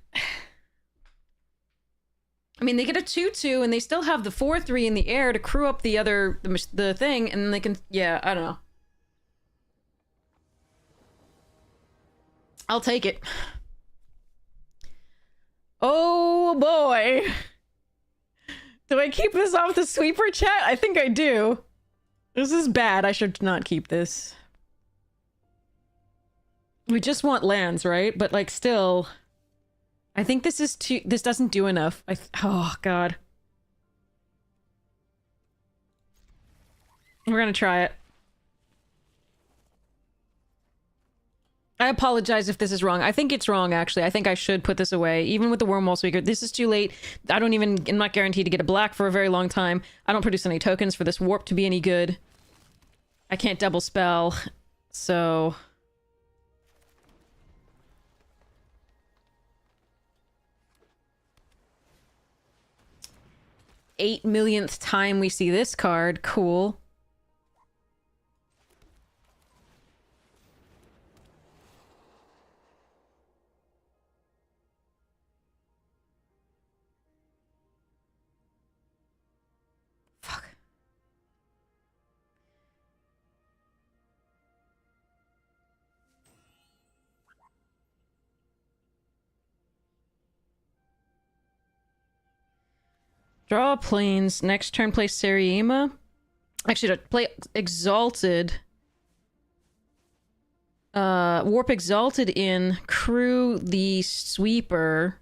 I mean, they get a 2-2, and they still have the 4-3 in the air to crew up the other... the thing, and then they can... yeah, I don't know. I'll take it. Oh, boy. Do I keep this off the sweeper chat? I think I do. This is bad. I should not keep this. We just want lands, right? But, like, still... I think this is too... this doesn't do enough. Oh, God. We're gonna try it. I apologize if this is wrong. I think it's wrong, actually. I think I should put this away. Even with the Wormhole Speaker, this is too late. I'm not guaranteed to get a black for a very long time. I don't produce any tokens for this warp to be any good. I can't double spell, so... 8 millionth time we see this card. Cool. Fuck. Draw planes. Next turn, play Seriema. Actually, to play Exalted. Warp Exalted in. Crew the Sweeper.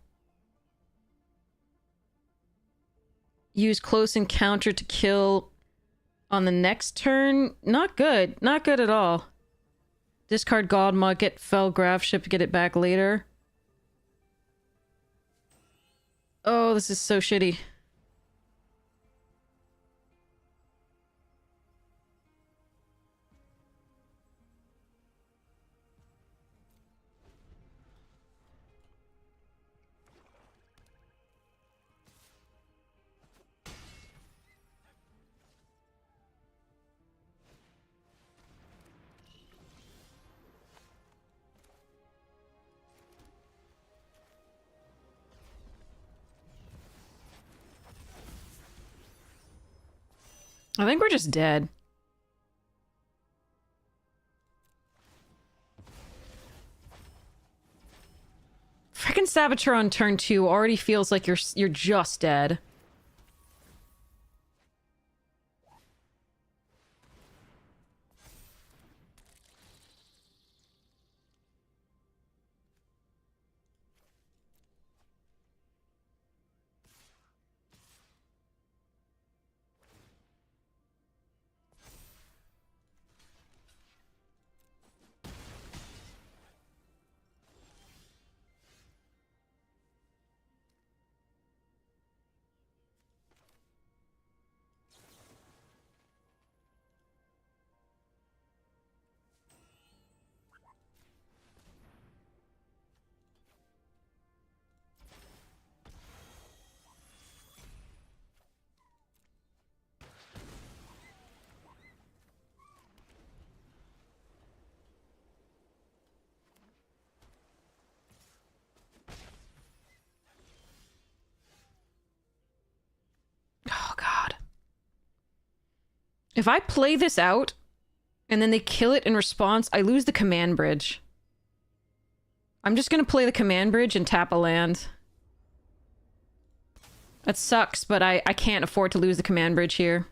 Use Close Encounter to kill on the next turn. Not good. Not good at all. Discard Godmug, get Fell Graph Ship to get it back later. Oh, this is so shitty. I think we're just dead. Frickin' Saboteur on turn 2 already feels like you're just dead. Oh, God. If I play this out, and then they kill it in response, I lose the command bridge. I'm just gonna play the command bridge and tap a land. That sucks, but I can't afford to lose the command bridge here.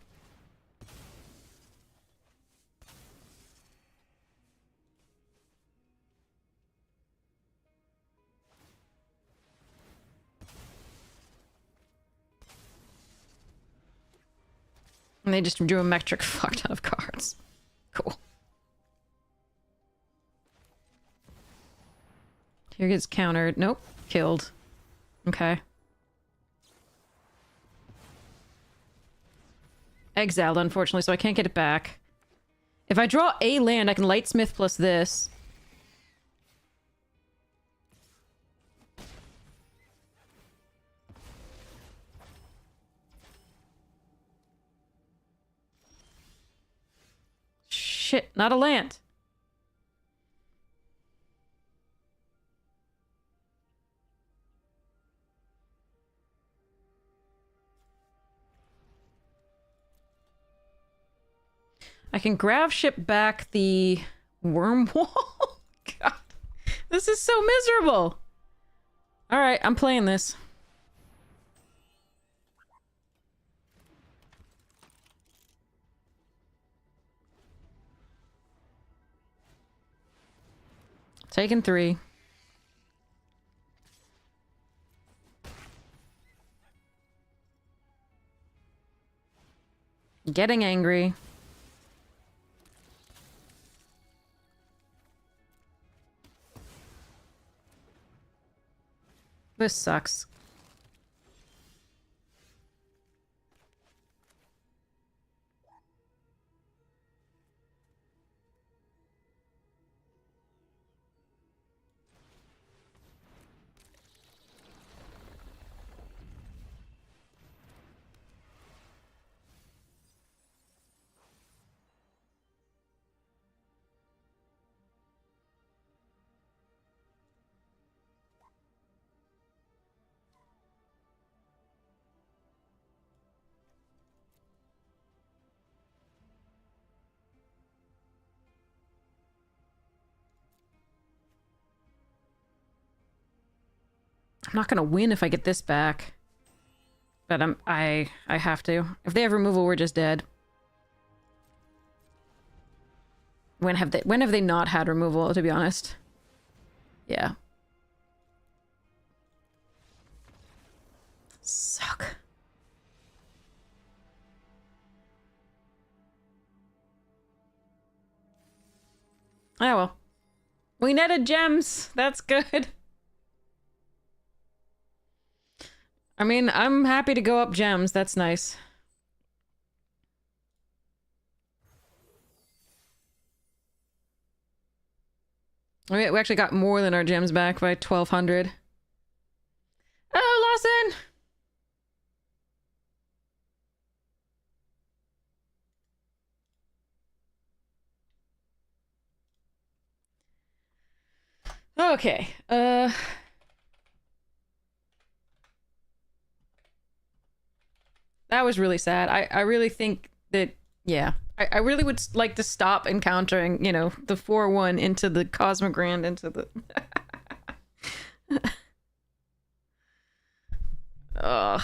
And they just drew a metric fuck ton of cards. Cool. Here gets countered. Nope. Killed. Okay. Exiled, unfortunately, so I can't get it back. If I draw a land, I can Lightsmith plus this. Shit, not a land. I can grav ship back the Wormwall? God, this is so miserable. Alright, I'm playing this. Taking 3. Getting angry. This sucks. I'm not gonna win if I get this back. But I have to. If they have removal, we're just dead. When have they not had removal, to be honest? Yeah. Suck. Oh well. We netted gems. That's good. I mean, I'm happy to go up gems. That's nice. We actually got more than our gems back by 1,200. Oh, Lawson! Okay, that was really sad. I really think that, yeah. I really would like to stop encountering, you know, the 4-1 into the Cosmogrand, into the... Ugh.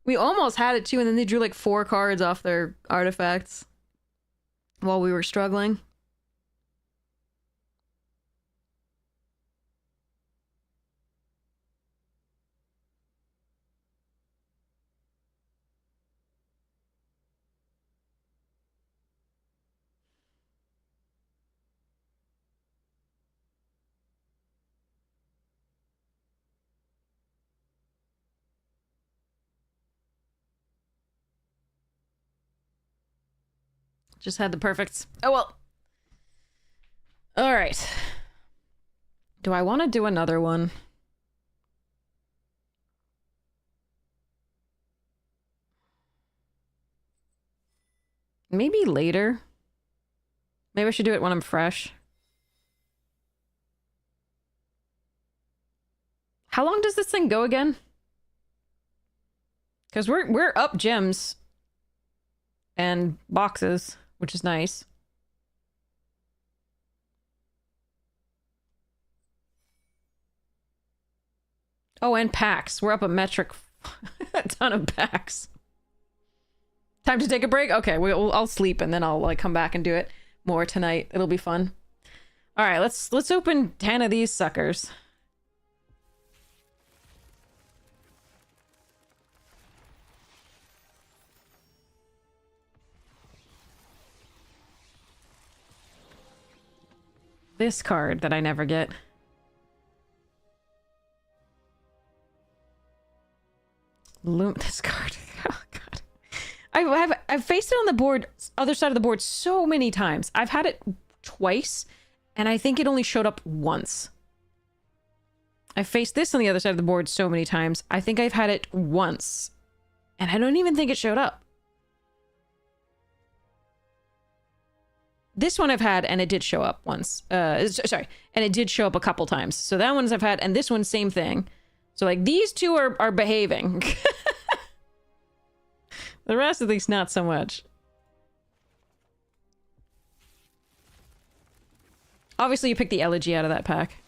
We almost had it too, and then they drew like 4 cards off their artifacts while we were struggling. Just had the perfects. Oh well. All right. Do I want to do another one? Maybe later. Maybe I should do it when I'm fresh. How long does this thing go again? Because we're up gems and boxes, which is nice. Oh, and packs. We're up a metric. A ton of packs. Time to take a break? Okay, I'll sleep and then I'll like come back and do it more tonight. It'll be fun. All right, let's open 10 of these suckers. This card that I never get. This card. Oh god. I've faced it on the board, other side of the board, so many times. I've had it twice, and I think it only showed up once. I faced this on the other side of the board so many times. I think I've had it once, and I don't even think it showed up. This one I've had, and it did show up once. Sorry, and it did show up a couple times. So that one's I've had, and this one, same thing. So, like, these two are behaving. The rest of these, not so much. Obviously, you picked the Elegy out of that pack.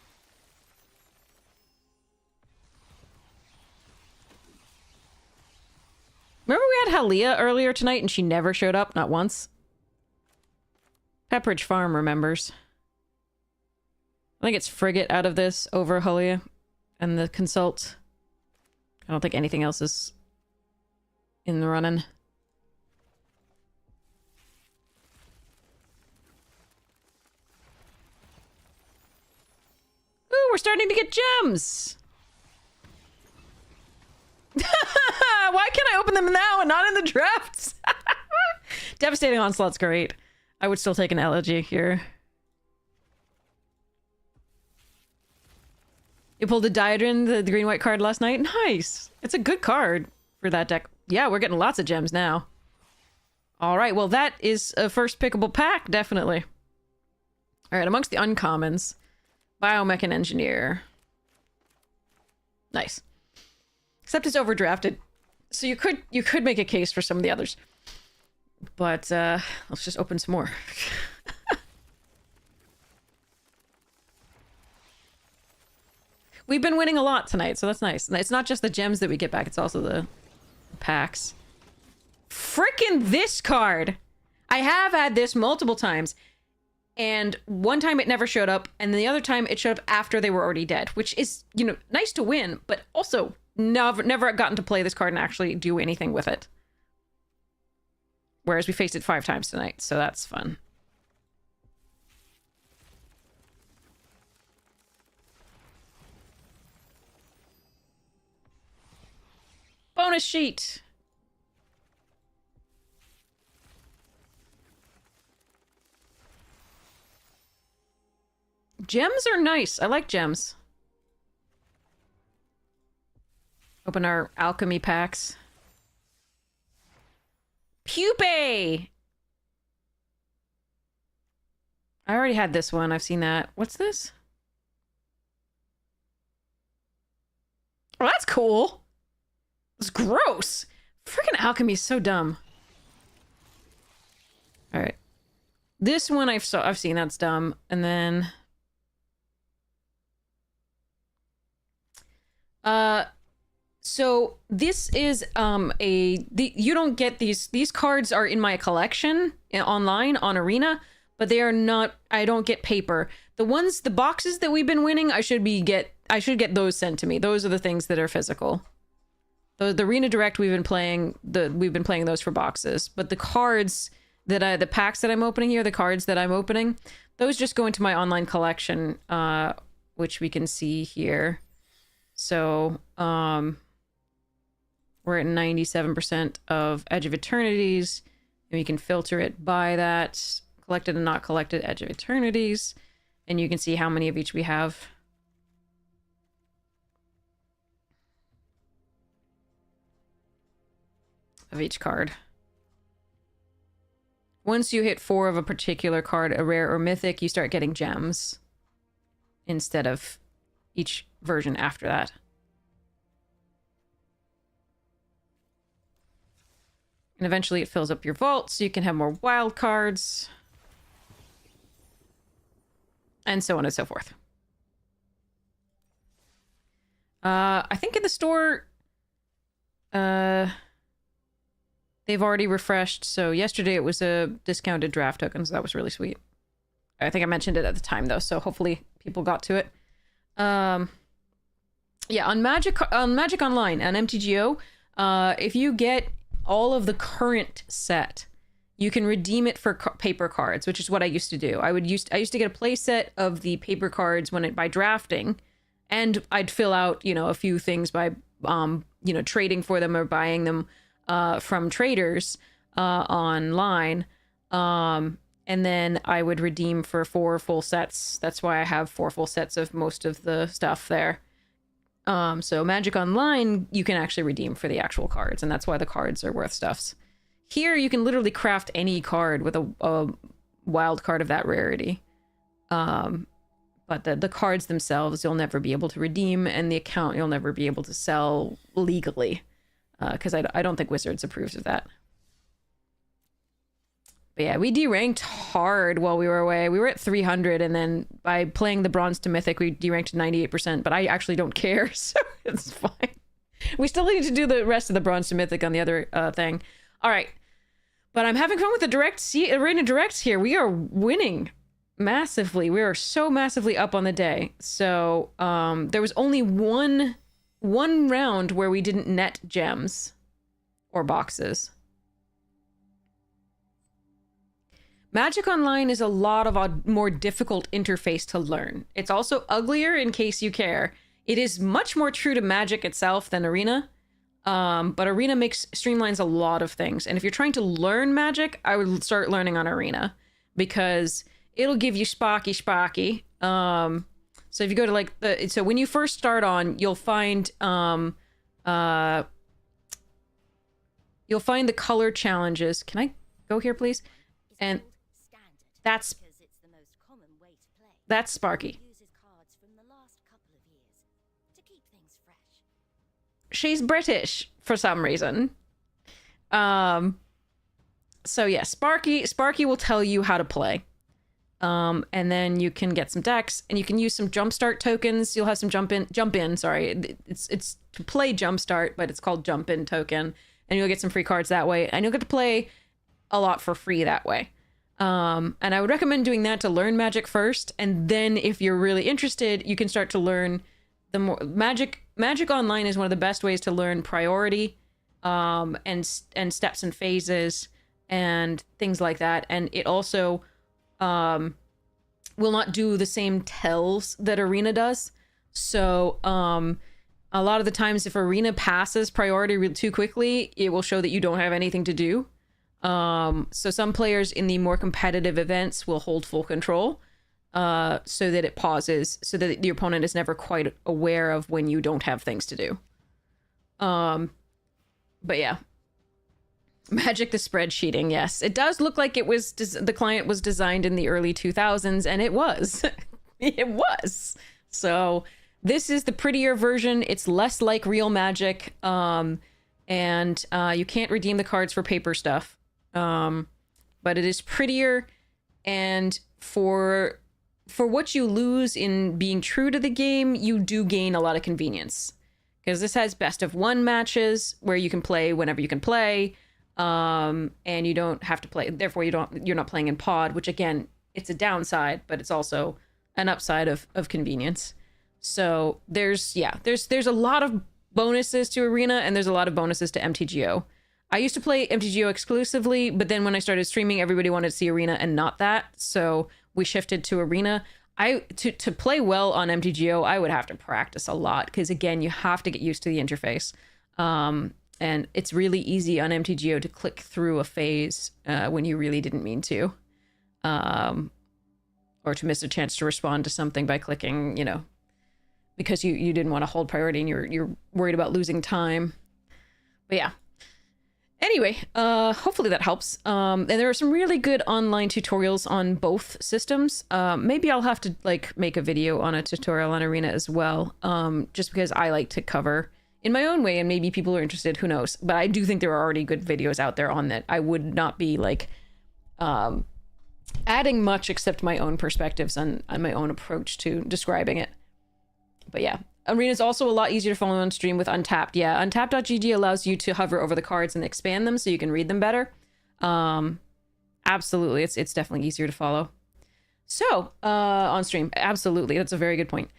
Remember we had Halia earlier tonight, and she never showed up? Not once? Pepperidge Farm remembers. I think it's Frigate out of this over Halia and the Consult. I don't think anything else is in the running. Ooh, we're starting to get gems! Why can't I open them now and not in the drafts? Devastating Onslaught's great. I would still take an Elegy here. You pulled a Diadrin, the green-white card last night? Nice! It's a good card for that deck. Yeah, we're getting lots of gems now. Alright, well that is a first pickable pack, definitely. Alright, amongst the uncommons, Biomechan Engineer. Nice. Except it's overdrafted. So you could make a case for some of the others. But let's just open some more. We've been winning a lot tonight, so that's nice. And it's not just the gems that we get back, it's also the packs. Frickin' this card! I have had this multiple times. And one time it never showed up, and the other time it showed up after they were already dead. Which is, you know, nice to win, but also never gotten to play this card and actually do anything with it. Whereas we faced it 5 times tonight, so that's fun. Bonus sheet! Gems are nice. I like gems. Open our alchemy packs. Pupae! I already had this one. I've seen that. What's this? Oh, that's cool. It's gross. Freaking alchemy is so dumb. All right. This one I've seen. That's dumb. And then so this is you don't get these cards are in my collection online on Arena, but they are not, I don't get paper. The boxes that we've been winning, I should get those sent to me. Those are the things that are physical. The Arena Direct we've been playing those for boxes, but the cards that the packs that I'm opening here, the cards that I'm opening, those just go into my online collection, which we can see here. So, we're at 97% of Edge of Eternities, and we can filter it by that collected and not collected Edge of Eternities, and you can see how many of each we have. Of each card. Once you hit 4 of a particular card, a rare or mythic, you start getting gems instead of each version after that. And eventually it fills up your vault, so you can have more wild cards. And so on and so forth. I think in the store, they've already refreshed. So yesterday it was a discounted draft token, so that was really sweet. I think I mentioned it at the time though, so hopefully people got to it. Yeah, on Magic Online and MTGO, if you get all of the current set, you can redeem it for paper cards, which is what I used to do. I used to get a play set of the paper cards by drafting, and I'd fill out, you know, a few things by you know, trading for them or buying them from traders online. And then I would redeem for 4 full sets. That's why I have 4 full sets of most of the stuff there. So Magic Online, you can actually redeem for the actual cards, and that's why the cards are worth stuffs. Here, you can literally craft any card with a wild card of that rarity. But the cards themselves, you'll never be able to redeem, and the account you'll never be able to sell legally. Because I don't think Wizards approves of that. But yeah, we deranked hard while we were away. We were at 300, and then by playing the Bronze to Mythic, we deranked 98%, but I actually don't care, so it's fine. We still need to do the rest of the Bronze to Mythic on the other thing. All right. But I'm having fun with the Arena Directs here. We are winning massively. We are so massively up on the day. So there was only one round where we didn't net gems or boxes. Magic Online is a lot of a more difficult interface to learn. It's also uglier, in case you care. It is much more true to Magic itself than Arena. But Arena streamlines a lot of things. And if you're trying to learn Magic, I would start learning on Arena, because it'll give you Sparky. So if you go to so when you first start on, you'll find the color challenges. Can I go here, please? And that's Sparky. She's British for some reason. So yeah, Sparky will tell you how to play. And then you can get some decks, and you can use some jumpstart tokens. You'll have some jump in, sorry. It's to play jumpstart, but it's called jump in token. And you'll get some free cards that way, and you'll get to play a lot for free that way. And I would recommend doing that to learn Magic first, and then if you're really interested, you can start to learn the more Magic Online is one of the best ways to learn priority, and steps and phases and things like that. And it also will not do the same tells that Arena does. So a lot of the times, if Arena passes priority too quickly, it will show that you don't have anything to do. So some players in the more competitive events will hold full control, so that it pauses, so that the opponent is never quite aware of when you don't have things to do. But yeah, Magic the spreadsheeting, yes, it does look like it was the client was designed in the early 2000s, and it was. It was. So this is the prettier version. It's less like real Magic, and you can't redeem the cards for paper stuff. But it is prettier, and for what you lose in being true to the game, you do gain a lot of convenience, because this has best of 1 matches where you can play whenever you can play, and you don't have to play. Therefore, you're not playing in pod, which again, it's a downside, but it's also an upside of convenience. So there's a lot of bonuses to Arena, and there's a lot of bonuses to MTGO. I used to play MTGO exclusively, but then when I started streaming, everybody wanted to see Arena and not that. So we shifted to Arena. To play well on MTGO, I would have to practice a lot, because again, you have to get used to the interface. And it's really easy on MTGO to click through a phase when you really didn't mean to. Or to miss a chance to respond to something by clicking, because you didn't want to hold priority and you're worried about losing time. But yeah. Anyway, hopefully that helps. And there are some really good online tutorials on both systems. Maybe I'll have to make a video on a tutorial on Arena as well, just because I like to cover in my own way, and maybe people are interested, who knows. But I do think there are already good videos out there on that. I would not be adding much except my own perspectives and my own approach to describing it. But yeah, Arena is also a lot easier to follow on stream with Untapped. Yeah, Untapped.gg allows you to hover over the cards and expand them so you can read them better. Absolutely, it's definitely easier to follow. So, on stream, absolutely, that's a very good point.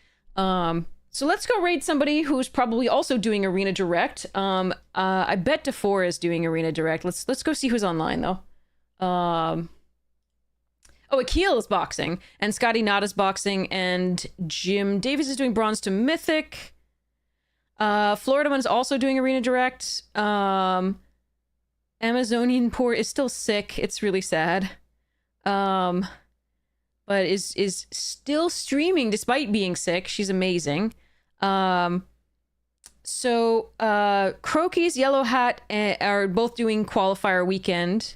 So let's go raid somebody who's probably also doing Arena Direct. I bet DeFore is doing Arena Direct. Let's go see who's online though. Oh, Akil is boxing, and Scotty Nada's boxing, and Jim Davies is doing Bronze to Mythic. Florida Man's also doing Arena Direct. Amazonian Poor is still sick. It's really sad. But is still streaming despite being sick. She's amazing. Croaky's Yellow Hat are both doing qualifier weekend.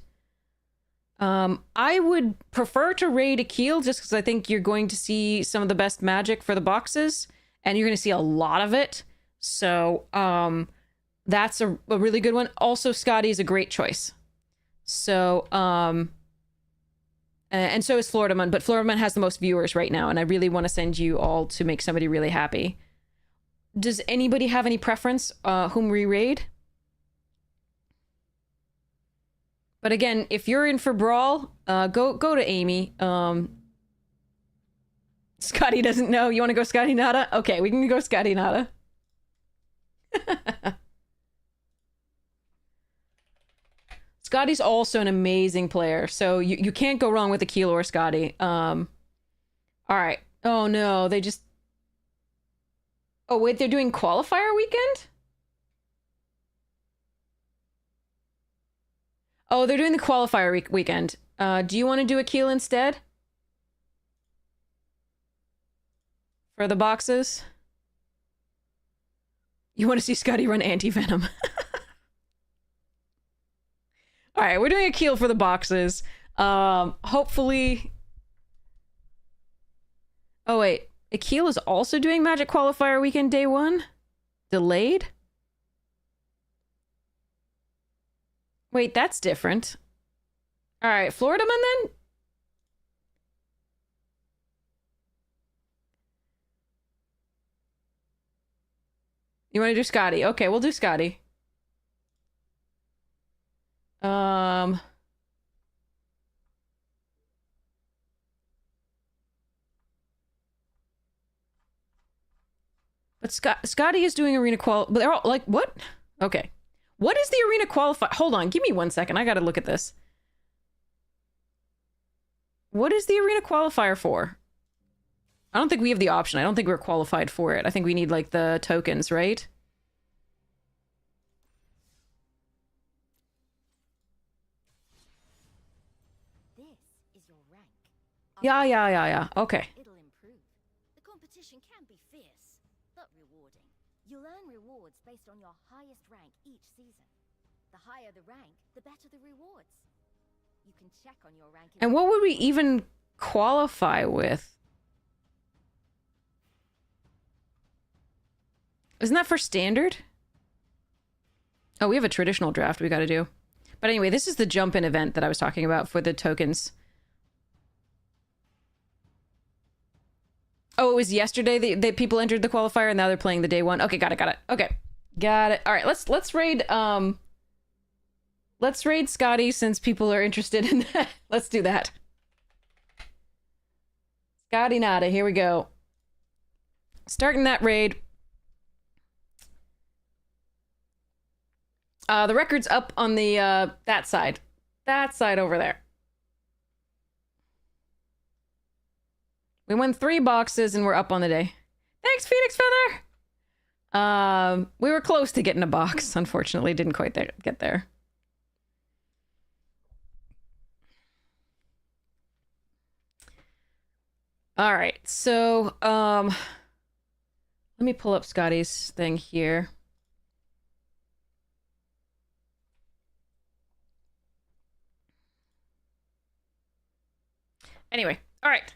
I would prefer to raid Akil just because I think you're going to see some of the best magic for the boxes, and you're going to see a lot of it. So, that's a really good one. Also, Scotty is a great choice. So, and so is Florida Man, but Florida Man has the most viewers right now, and I really want to send you all to make somebody really happy. Does anybody have any preference whom we raid? But again, if you're in for Brawl, go to Amy. Scotty doesn't know. You want to go Scotty Nada? Okay, we can go Scotty Nada. Scotty's also an amazing player, so you can't go wrong with Akil or Scotty. All right. Oh no, they just... Oh wait, they're doing qualifier weekend? Oh, they're doing the qualifier weekend. Do you want to do Akil instead? For the boxes? You want to see Scotty run anti-venom? Alright, we're doing Akil for the boxes. Hopefully... Oh wait, Akil is also doing Magic Qualifier Weekend Day 1? Delayed? Wait, that's different. Alright, Florida Man then? You want to do Scotty? Okay, we'll do Scotty. But Scotty is doing arena but they're all like, what? Okay. What is the arena qualifier? Hold on, give me 1 second. I gotta look at this. What is the arena qualifier for? I don't think we have the option. I don't think we're qualified for it. I think we need like the tokens, right? Yeah. Okay. It'll improve. The competition can be fierce, but rewarding. You'll earn rewards based on your highest rank each season. The higher the rank, the better the rewards. You can check on your rank. And what would we even qualify with? Isn't that for standard? Oh, we have a traditional draft we gotta do. But anyway, this is the jump-in event that I was talking about for the tokens. Oh, it was yesterday that people entered the qualifier and now they're playing the day one. Okay, got it. Okay. Got it. All right, let's raid Scotty since people are interested in that. Let's do that. Scotty Nada, here we go. Starting that raid. The record's up on the that side. That side over there. We won 3 boxes and we're up on the day. Thanks, Phoenix Feather! We were close to getting a box. Unfortunately, didn't quite get there. Alright, so, let me pull up Scotty's thing here. Anyway, alright.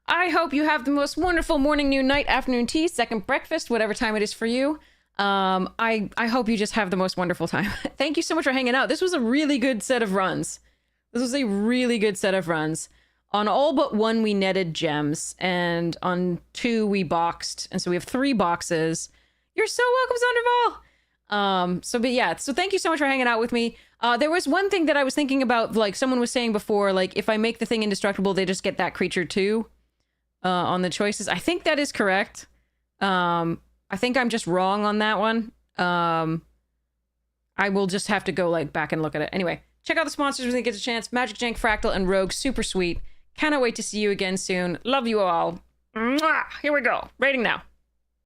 I hope you have the most wonderful morning, noon, night, afternoon tea, second breakfast, whatever time it is for you. I hope you just have the most wonderful time. Thank you so much for hanging out. This was a really good set of runs. On all but one, we netted gems, and on 2, we boxed. And so we have 3 boxes. You're so welcome, Zonderval! So thank you so much for hanging out with me. There was one thing that I was thinking about, like someone was saying before, like if I make the thing indestructible, they just get that creature too, on the choices. I think that is correct. I think I'm just wrong on that one. I will just have to go like back and look at it. Anyway, check out the sponsors when you get a chance. Magic Jank, Fractal, and Rogue. Super sweet. Cannot wait to see you again soon. Love you all. Mwah! Here we go. Rating now.